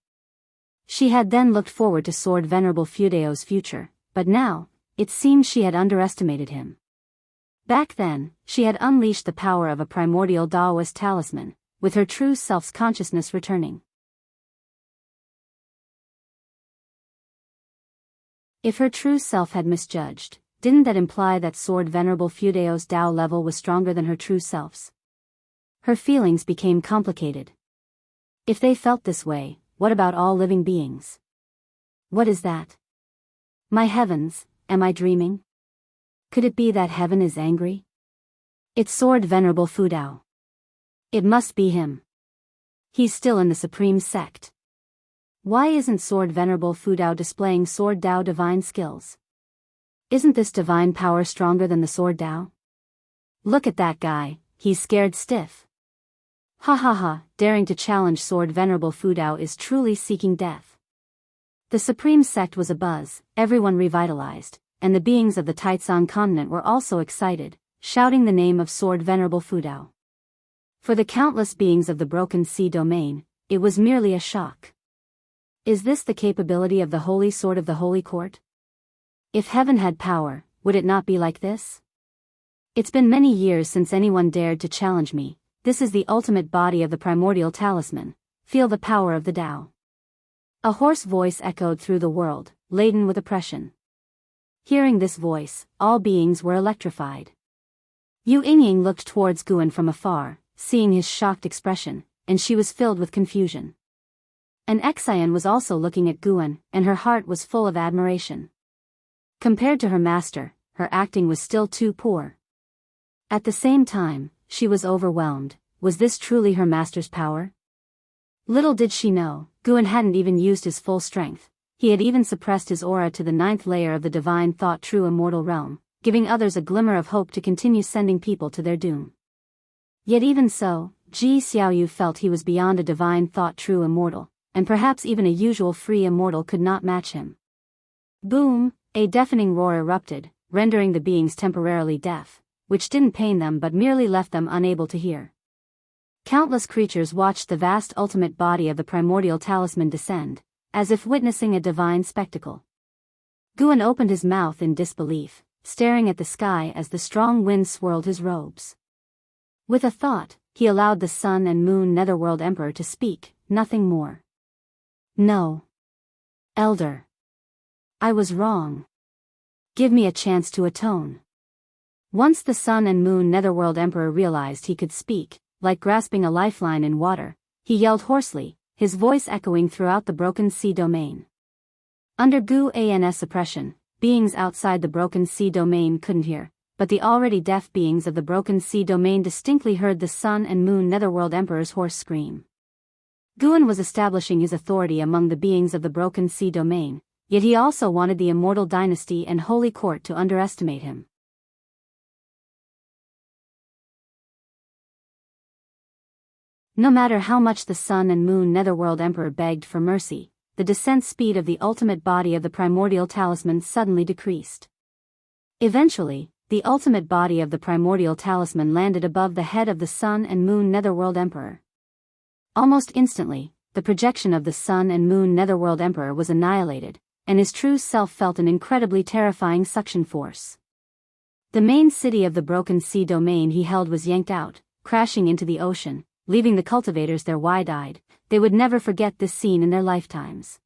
She had then looked forward to Sword Venerable Fudao's future, but now, it seemed she had underestimated him. Back then, she had unleashed the power of a primordial Taoist talisman, with her true self's consciousness returning. If her true self had misjudged, didn't that imply that Sword Venerable Fudao's Tao level was stronger than her true self's? Her feelings became complicated. If they felt this way, what about all living beings? What is that? My heavens, am I dreaming? Could it be that heaven is angry? It's Sword Venerable Fudao. It must be him. He's still in the Supreme Sect. Why isn't Sword Venerable Fudao displaying Sword Tao divine skills? Isn't this divine power stronger than the Sword Tao? Look at that guy, he's scared stiff. Ha ha ha, daring to challenge Sword Venerable Fudao is truly seeking death. The Supreme Sect was abuzz, everyone revitalized, and the beings of the Taitsong continent were also excited, shouting the name of Sword Venerable Fudao. For the countless beings of the Broken Sea domain, it was merely a shock. Is this the capability of the Holy Sword of the Holy Court? If heaven had power, would it not be like this? It's been many years since anyone dared to challenge me. This is the ultimate body of the primordial talisman. Feel the power of the Tao. A hoarse voice echoed through the world, laden with oppression. Hearing this voice, all beings were electrified. Yu Yingying looked towards Guan from afar, seeing his shocked expression, and she was filled with confusion. And Xian was also looking at Guan, and her heart was full of admiration. Compared to her master, her acting was still too poor. At the same time, she was overwhelmed. Was this truly her master's power? Little did she know, Guan hadn't even used his full strength. He had even suppressed his aura to the 9th layer of the divine thought true immortal realm, giving others a glimmer of hope to continue sending people to their doom. Yet even so, Ji Xiaoyu felt he was beyond a divine thought true immortal, and perhaps even a usual free immortal could not match him. Boom! A deafening roar erupted, rendering the beings temporarily deaf, which didn't pain them but merely left them unable to hear. Countless creatures watched the vast ultimate body of the primordial talisman descend, as if witnessing a divine spectacle. Guan opened his mouth in disbelief, staring at the sky as the strong wind swirled his robes. With a thought, he allowed the Sun and Moon Netherworld Emperor to speak, nothing more. No. Elder. I was wrong. Give me a chance to atone. Once the Sun and Moon Netherworld Emperor realized he could speak, like grasping a lifeline in water, he yelled hoarsely, his voice echoing throughout the Broken Sea domain. Under Gu An's suppression, beings outside the Broken Sea domain couldn't hear, but the already deaf beings of the Broken Sea domain distinctly heard the Sun and Moon Netherworld Emperor's hoarse scream. Guan was establishing his authority among the beings of the Broken Sea domain, yet he also wanted the Immortal Dynasty and Holy Court to underestimate him. No matter how much the Sun and Moon Netherworld Emperor begged for mercy, the descent speed of the ultimate body of the primordial talisman suddenly decreased. Eventually, the ultimate body of the primordial talisman landed above the head of the Sun and Moon Netherworld Emperor. Almost instantly, the projection of the Sun and Moon Netherworld Emperor was annihilated, and his true self felt an incredibly terrifying suction force. The main city of the Broken Sea domain he held was yanked out, crashing into the ocean, leaving the cultivators there wide-eyed. They would never forget this scene in their lifetimes.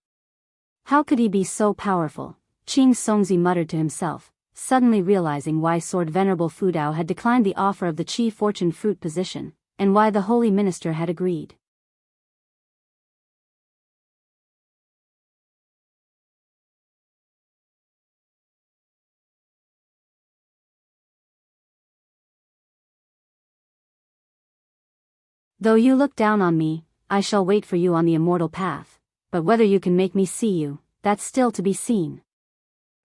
How could he be so powerful? Qing Songzi muttered to himself, suddenly realizing why Sword Venerable Fudao had declined the offer of the Qi Fortune Fruit position, and why the Holy Minister had agreed. Though you look down on me, I shall wait for you on the immortal path, but whether you can make me see you, that's still to be seen.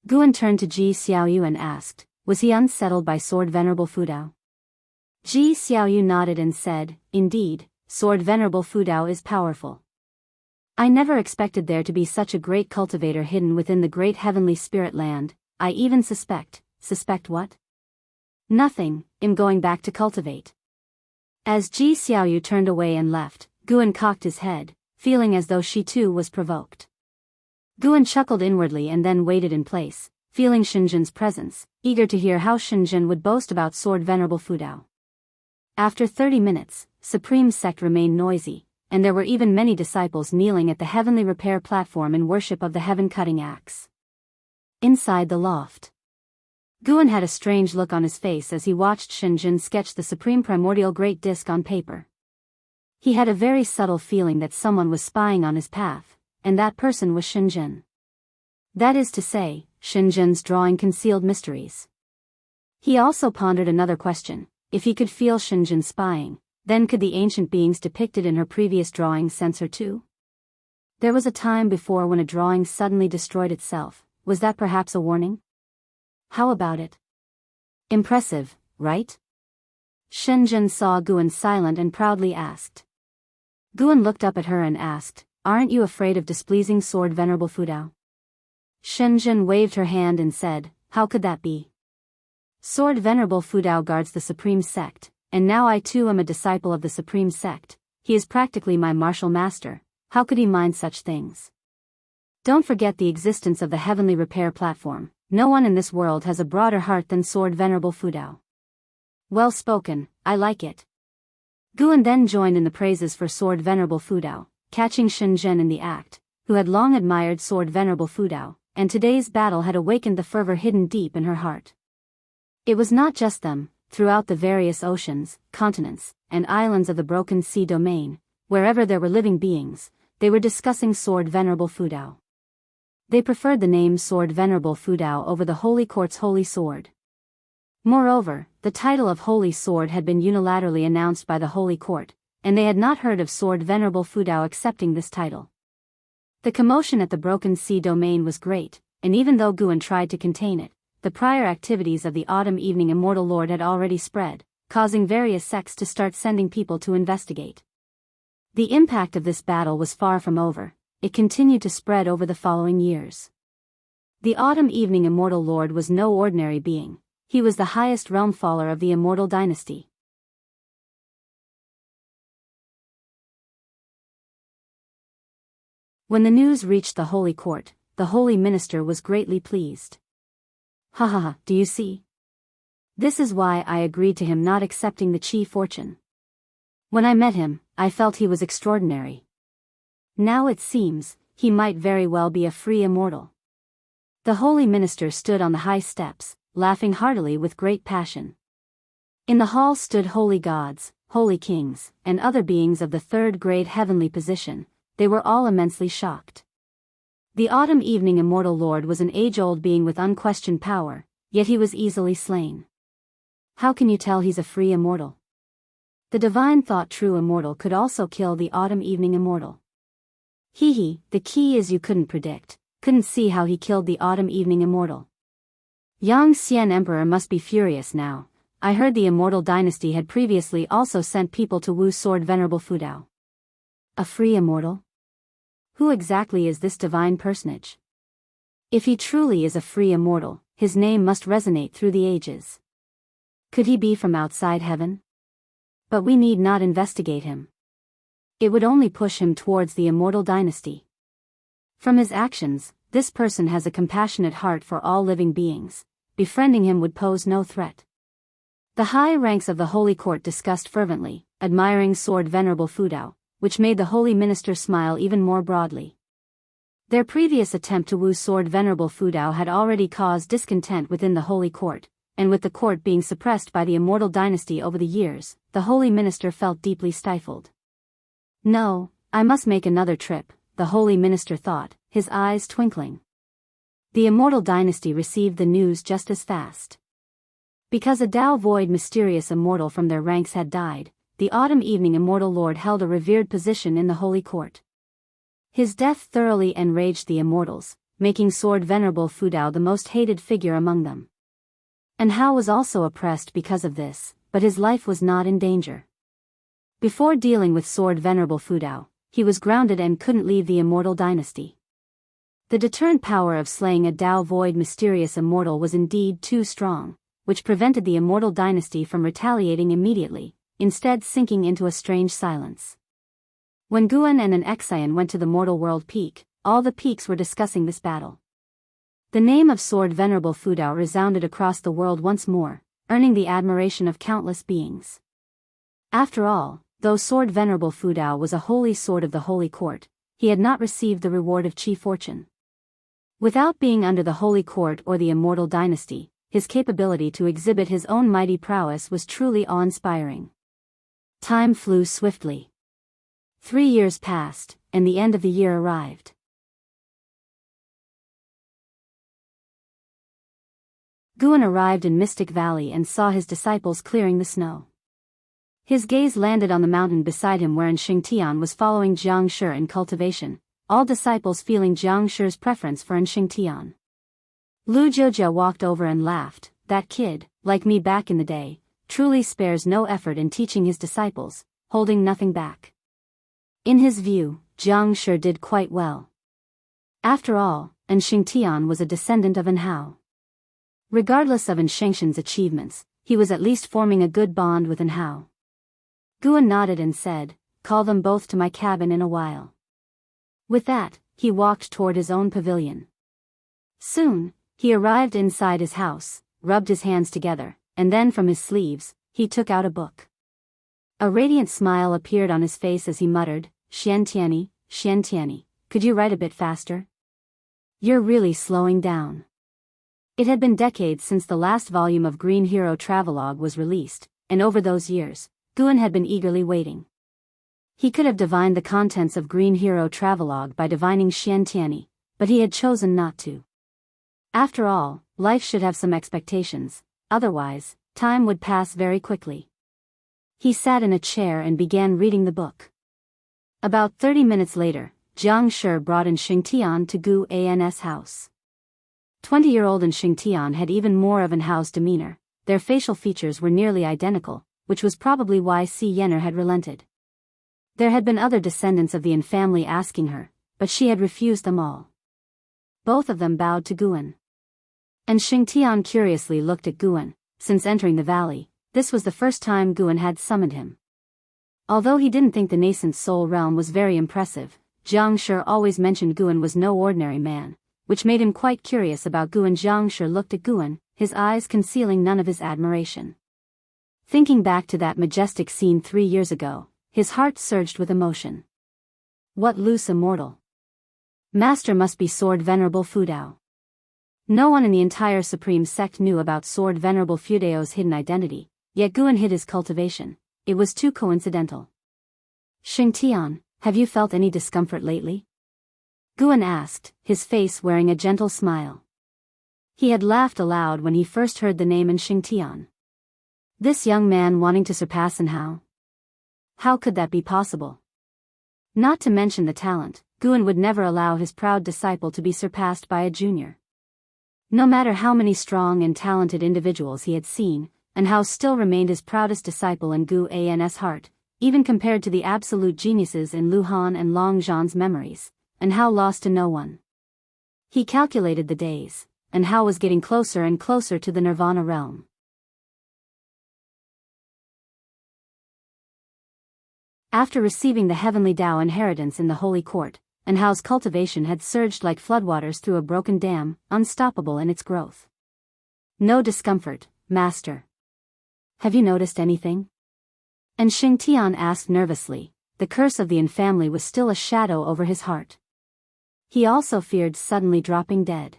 Guan turned to Ji Xiaoyu and asked, Was he unsettled by Sword Venerable Fudao? Ji Xiaoyu nodded and said, "Indeed, Sword Venerable Fudao is powerful. I never expected there to be such a great cultivator hidden within the great heavenly spirit land. I even suspect what? Nothing, I'm going back to cultivate." As Ji Xiaoyu turned away and left, Guan cocked his head, feeling as though she too was provoked. Guan chuckled inwardly and then waited in place, feeling Shinjin's presence, eager to hear how Shinjin would boast about Sword Venerable Fudao. After 30 minutes, Supreme Sect remained noisy, and there were even many disciples kneeling at the heavenly repair platform in worship of the heaven-cutting axe. Inside the loft, Guan had a strange look on his face as he watched Shinjin sketch the supreme primordial great disc on paper. He had a very subtle feeling that someone was spying on his path, and that person was Shinjin. That is to say, Shinjin's drawing concealed mysteries. He also pondered another question: if he could feel Shinjin spying, then could the ancient beings depicted in her previous drawings sense her too? There was a time before when a drawing suddenly destroyed itself. Was that perhaps a warning? How about it? Impressive, right? Shinjin saw Guan silent and proudly asked. Guan looked up at her and asked, "Aren't you afraid of displeasing Sword Venerable Fudao?" Shinjin waved her hand and said, "How could that be? Sword Venerable Fudao guards the Supreme Sect, and now I too am a disciple of the Supreme Sect. He is practically my martial master. How could he mind such things? Don't forget the existence of the heavenly repair platform. No one in this world has a broader heart than Sword Venerable Fudao." Well spoken, I like it. Guan then joined in the praises for Sword Venerable Fudao, catching Shinjin in the act, who had long admired Sword Venerable Fudao, and today's battle had awakened the fervor hidden deep in her heart. It was not just them. Throughout the various oceans, continents, and islands of the Broken Sea domain, wherever there were living beings, they were discussing Sword Venerable Fudao. They preferred the name Sword Venerable Fudao over the Holy Court's Holy Sword. Moreover, the title of Holy Sword had been unilaterally announced by the Holy Court, and they had not heard of Sword Venerable Fudao accepting this title. The commotion at the Broken Sea domain was great, and even though Guan tried to contain it, the prior activities of the Autumn Evening Immortal Lord had already spread, causing various sects to start sending people to investigate. The impact of this battle was far from over. It continued to spread over the following years. The Autumn Evening Immortal Lord was no ordinary being. He was the highest realm faller of the Immortal Dynasty. When the news reached the Holy Court, the Holy Minister was greatly pleased. "Ha ha ha, do you see? This is why I agreed to him not accepting the Chi fortune. When I met him, I felt he was extraordinary. Now it seems, he might very well be a free immortal." The Holy Minister stood on the high steps, laughing heartily with great passion. In the hall stood holy gods, holy kings, and other beings of the third grade heavenly position. They were all immensely shocked. The Autumn Evening Immortal Lord was an age-old being with unquestioned power, yet he was easily slain. How can you tell he's a free immortal? The divine thought true immortal could also kill the Autumn Evening Immortal. The key is you couldn't see how he killed the Autumn Evening Immortal. Yang Xian Emperor must be furious now. I heard the Immortal Dynasty had previously also sent people to woo Sword Venerable Fudao. A free immortal? Who exactly is this divine personage? If he truly is a free immortal, his name must resonate through the ages. Could he be from outside heaven? But we need not investigate him. It would only push him towards the Immortal Dynasty. From his actions, this person has a compassionate heart for all living beings. Befriending him would pose no threat. The high ranks of the Holy Court discussed fervently, admiring Sword Venerable Fudao, which made the Holy Minister smile even more broadly. Their previous attempt to woo Sword Venerable Fudao had already caused discontent within the Holy Court, and with the court being suppressed by the Immortal Dynasty over the years, the Holy Minister felt deeply stifled. No, I must make another trip, the Holy Minister thought, his eyes twinkling. The Immortal Dynasty received the news just as fast. Because a Tao Void mysterious immortal from their ranks had died, the Autumn Evening Immortal Lord held a revered position in the Holy Court. His death thoroughly enraged the immortals, making Sword Venerable Fudao the most hated figure among them. And Hao was also oppressed because of this, but his life was not in danger. Before dealing with Sword Venerable Fudao, he was grounded and couldn't leave the immortal dynasty. The deterrent power of slaying a Dao Void mysterious immortal was indeed too strong, which prevented the immortal dynasty from retaliating immediately, instead sinking into a strange silence. When Guan and an Exian went to the mortal world peak, all the peaks were discussing this battle. The name of Sword Venerable Fudao resounded across the world once more, earning the admiration of countless beings. After all, though Sword Venerable Fudao was a holy sword of the Holy Court, he had not received the reward of Qi fortune. Without being under the Holy Court or the Immortal Dynasty, his capability to exhibit his own mighty prowess was truly awe-inspiring. Time flew swiftly. 3 years passed, and the end of the year arrived. Guan arrived in Mystic Valley and saw his disciples clearing the snow. His gaze landed on the mountain beside him wherein Xingtian was following Jiang Shi in cultivation, all disciples feeling Jiang Shi's preference for Xingtian. Lu Jiujia walked over and laughed. That kid, like me back in the day, truly spares no effort in teaching his disciples, holding nothing back. In his view, Jiang Shi did quite well. After all, Xingtian was a descendant of Hao. Regardless of Shengxian's achievements, he was at least forming a good bond with Hao. Guan nodded and said, "Call them both to my cabin in a while." With that, he walked toward his own pavilion. Soon, he arrived inside his house, rubbed his hands together, and then from his sleeves, he took out a book. A radiant smile appeared on his face as he muttered, Xiantiani, Xiantiani, could you write a bit faster? You're really slowing down." It had been decades since the last volume of Green Hero Travelogue was released, and over those years, Guan had been eagerly waiting. He could have divined the contents of Green Hero Travelogue by divining Xiantiani, but he had chosen not to. After all, life should have some expectations, otherwise, time would pass very quickly. He sat in a chair and began reading the book. About 30 minutes later, Jiang Shi brought in Xingtian to Gu An's house. 20-year-old Xingtian had even more of Hao's demeanor. Their facial features were nearly identical, which was probably why Si Yenner had relented. There had been other descendants of the An family asking her, but she had refused them all. Both of them bowed to Guan. And Xingtian curiously looked at Guan. Since entering the valley, this was the first time Guan had summoned him. Although he didn't think the nascent soul realm was very impressive, Jiang Shi always mentioned Guan was no ordinary man, which made him quite curious about Guan. Jiang Shi looked at Guan, his eyes concealing none of his admiration. Thinking back to that majestic scene 3 years ago, his heart surged with emotion. What loose immortal! Master must be Sword Venerable Fudao. No one in the entire Supreme Sect knew about Sword Venerable Fudao's hidden identity, yet Guan hid his cultivation. It was too coincidental. Xingtian, have you felt any discomfort lately? Guan asked, his face wearing a gentle smile. He had laughed aloud when he first heard the name Xingtian. This young man wanting to surpass Hao? How could that be possible? Not to mention the talent, Guan would never allow his proud disciple to be surpassed by a junior. No matter how many strong and talented individuals he had seen, Hao still remained his proudest disciple in Gu An's heart, even compared to the absolute geniuses in Lu Han and Long Zhan's memories, Hao lost to no one. He calculated the days, Hao was getting closer and closer to the Nirvana realm. After receiving the heavenly Dao inheritance in the Holy Court, Hao's cultivation had surged like floodwaters through a broken dam, unstoppable in its growth. No discomfort, Master. Have you noticed anything? And Xingtian asked nervously. The curse of the An family was still a shadow over his heart. He also feared suddenly dropping dead.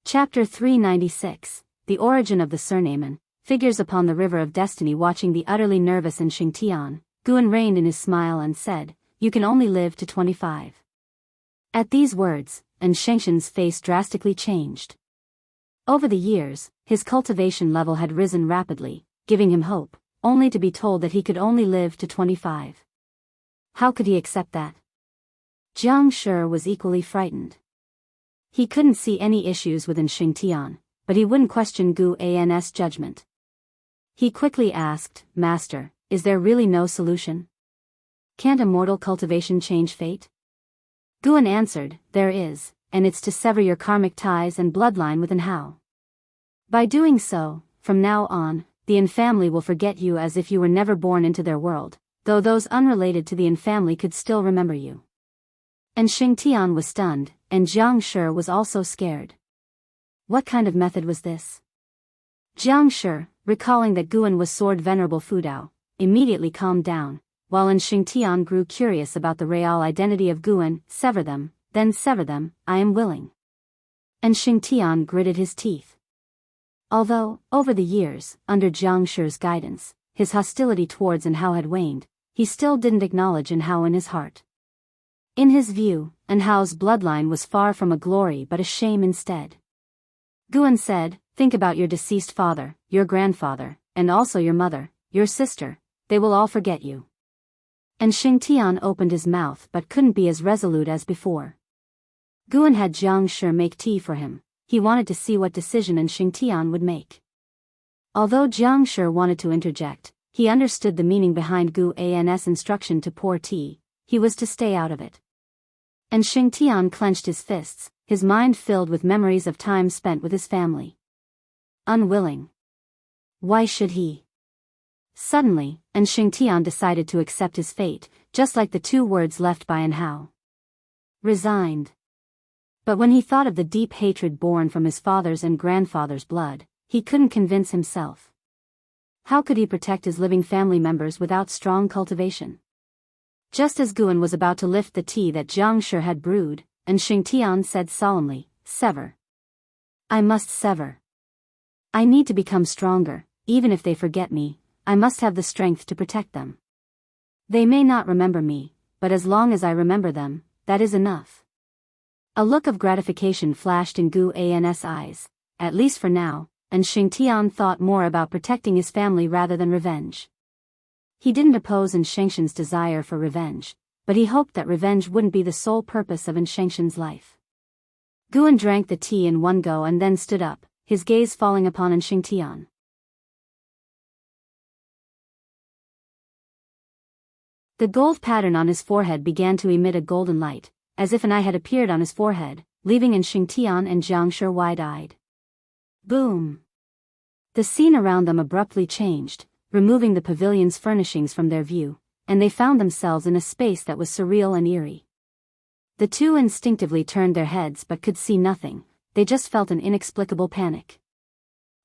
Chapter 396, The Origin of the Surname An, figures upon the river of destiny. Watching the utterly nervous Xingtian, Guan reined in his smile and said, "You can only live to 25. At these words, Shengxian's face drastically changed. Over the years, his cultivation level had risen rapidly, giving him hope, only to be told that he could only live to 25. How could he accept that? Jiang Shi was equally frightened. He couldn't see any issues within Xingtian, but he wouldn't question Gu An's judgment. He quickly asked, Master, is there really no solution? Can't immortal cultivation change fate? Guan answered, there is, and it's to sever your karmic ties and bloodline with Enhao. By doing so, from now on, the En family will forget you as if you were never born into their world, though those unrelated to the En family could still remember you. And Xingtian was stunned, and Jiang Shi was also scared. What kind of method was this? Jiang Shi, recalling that Guan was Sword Venerable Fudao, immediately calmed down, while Xingtian grew curious about the real identity of Guan. Sever them, then sever them, I am willing. And Xingtian gritted his teeth. Although, over the years, under Jiang Shi's guidance, his hostility towards Enhao had waned, he still didn't acknowledge Enhao in his heart. In his view, Enhao's bloodline was far from a glory but a shame instead. Guan said, think about your deceased father, your grandfather, and also your mother, your sister, they will all forget you. And Xingtian opened his mouth but couldn't be as resolute as before. Guan had Jiang Shi make tea for him. He wanted to see what decision Xingtian would make. Although Jiang Shi wanted to interject, he understood the meaning behind Gu An's instruction to pour tea. He was to stay out of it. And Xingtian clenched his fists, his mind filled with memories of time spent with his family. Unwilling. Why should he? Suddenly, Xingtian decided to accept his fate, just like the two words left by Enhao. Resigned. But when he thought of the deep hatred born from his father's and grandfather's blood, he couldn't convince himself. How could he protect his living family members without strong cultivation? Just as Guan was about to lift the tea that Jiang Shi had brewed, Xingtian said solemnly, sever. I must sever. I need to become stronger, even if they forget me, I must have the strength to protect them. They may not remember me, but as long as I remember them, that is enough. A look of gratification flashed in Gu An's eyes, at least for now, and Xingtian thought more about protecting his family rather than revenge. He didn't oppose Enshengxin's desire for revenge, but he hoped that revenge wouldn't be the sole purpose of Enshengxin's life. Guan drank the tea in one go and then stood up, his gaze falling upon Xingtian. The gold pattern on his forehead began to emit a golden light, as if an eye had appeared on his forehead, leaving Xingtian and Jiang Shi wide-eyed. Boom! The scene around them abruptly changed, removing the pavilion's furnishings from their view, and they found themselves in a space that was surreal and eerie. The two instinctively turned their heads but could see nothing, they just felt an inexplicable panic.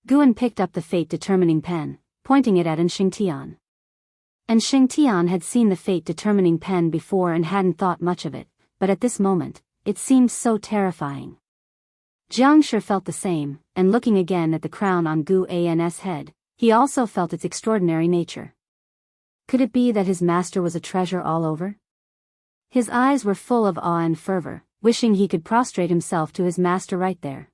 Guan picked up the fate-determining pen, pointing it at Xingtian. And Xingtian had seen the fate-determining pen before and hadn't thought much of it, but at this moment, it seemed so terrifying. Jiang Shi felt the same, and looking again at the crown on Gu An's head, he also felt its extraordinary nature. Could it be that his master was a treasure all over? His eyes were full of awe and fervor, wishing he could prostrate himself to his master right there.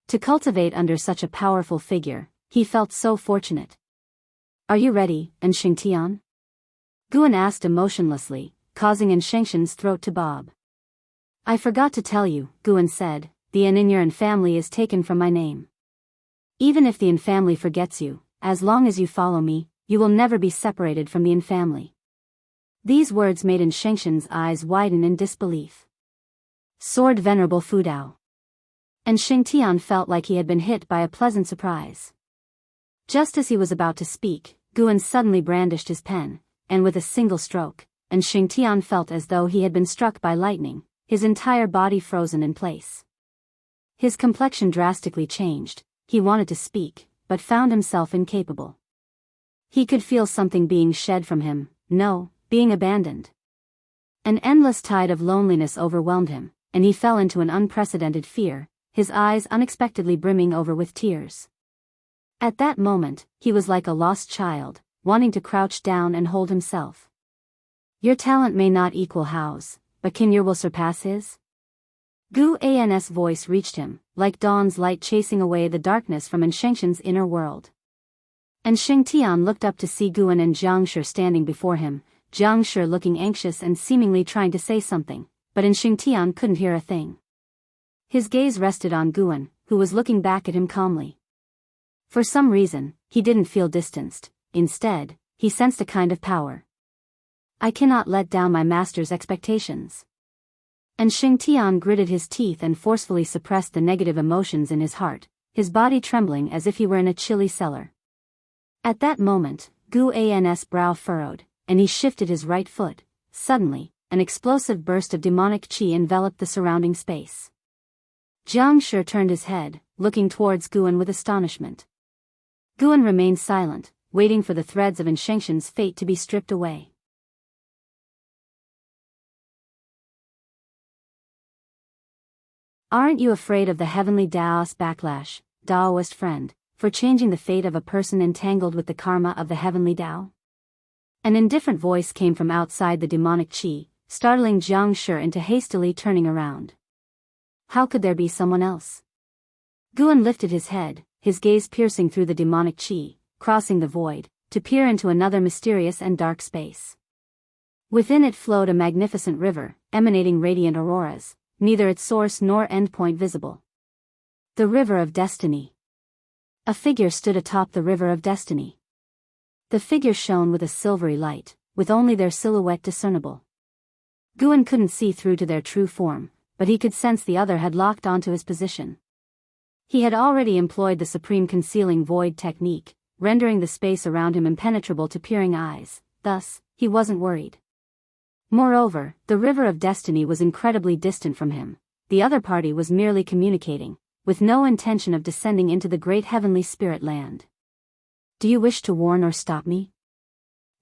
To cultivate under such a powerful figure, he felt so fortunate. Are you ready, Xingtian? Guan asked emotionlessly, causing Enshengxin's throat to bob. I forgot to tell you, Guan said, the En in your En family is taken from my name. Even if the En family forgets you, as long as you follow me, you will never be separated from the En family. These words made Enshengxin's eyes widen in disbelief. Sword Venerable Fudao. And Xingtian felt like he had been hit by a pleasant surprise. Just as he was about to speak, Guan suddenly brandished his pen, and with a single stroke, Xingtian felt as though he had been struck by lightning, his entire body frozen in place. His complexion drastically changed. He wanted to speak, but found himself incapable. He could feel something being shed from him, no, being abandoned. An endless tide of loneliness overwhelmed him, and he fell into an unprecedented fear, his eyes unexpectedly brimming over with tears. At that moment, he was like a lost child, wanting to crouch down and hold himself. Your talent may not equal Hao's, but can your will surpass his? Gu An's voice reached him, like dawn's light chasing away the darkness from Enshengxin's inner world. And Xingtian looked up to see Guan and Jiang Shi standing before him, Jiang Shi looking anxious and seemingly trying to say something, but Enchanting couldn't hear a thing. His gaze rested on Guan, who was looking back at him calmly. For some reason, he didn't feel distanced. Instead, he sensed a kind of power. I cannot let down my master's expectations. And Enchanting gritted his teeth and forcefully suppressed the negative emotions in his heart, his body trembling as if he were in a chilly cellar. At that moment, Guan's brow furrowed, and he shifted his right foot. Suddenly, an explosive burst of demonic qi enveloped the surrounding space. Jiang Shi turned his head, looking towards Guan with astonishment. Guan remained silent, waiting for the threads of Enchanting's fate to be stripped away. Aren't you afraid of the heavenly Taoist backlash, Taoist friend, for changing the fate of a person entangled with the karma of the heavenly Tao? An indifferent voice came from outside the demonic qi, startling Jiang Shi into hastily turning around. How could there be someone else? Guan lifted his head, his gaze piercing through the demonic qi, crossing the void, to peer into another mysterious and dark space. Within it flowed a magnificent river, emanating radiant auroras, neither its source nor endpoint visible. The River of Destiny. A figure stood atop the River of Destiny. The figure shone with a silvery light, with only their silhouette discernible. Guan couldn't see through to their true form, but he could sense the other had locked onto his position. He had already employed the supreme concealing void technique, rendering the space around him impenetrable to peering eyes, thus, he wasn't worried. Moreover, the River of Destiny was incredibly distant from him. The other party was merely communicating, with no intention of descending into the great heavenly spirit land. Do you wish to warn or stop me?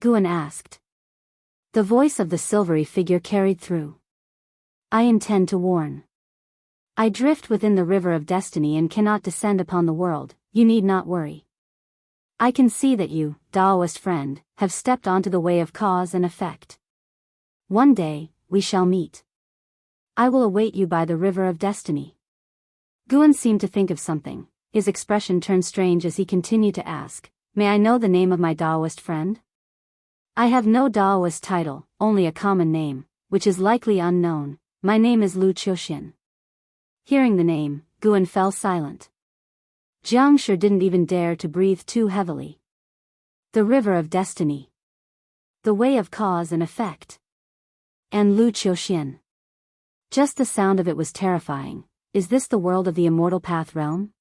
Guan asked. The voice of the silvery figure carried through. I intend to warn. I drift within the River of Destiny and cannot descend upon the world, you need not worry. I can see that you, Taoist friend, have stepped onto the way of cause and effect. One day, we shall meet. I will await you by the River of Destiny. Guan seemed to think of something. His expression turned strange as he continued to ask, may I know the name of my Taoist friend? I have no Taoist title, only a common name, which is likely unknown. My name is Lu Qiuxian. Hearing the name, Guan fell silent. Jiang Shi didn't even dare to breathe too heavily. The River of Destiny. The way of cause and effect. And Lu Qiuxian. Just the sound of it was terrifying. Is this the world of the Immortal Path realm?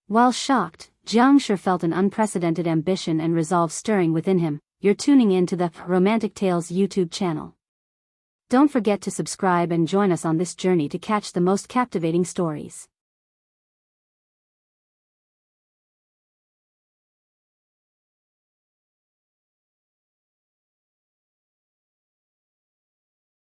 While shocked, Jiang Shi felt an unprecedented ambition and resolve stirring within him. You're tuning in to the Romantic Tales YouTube channel. Don't forget to subscribe and join us on this journey to catch the most captivating stories.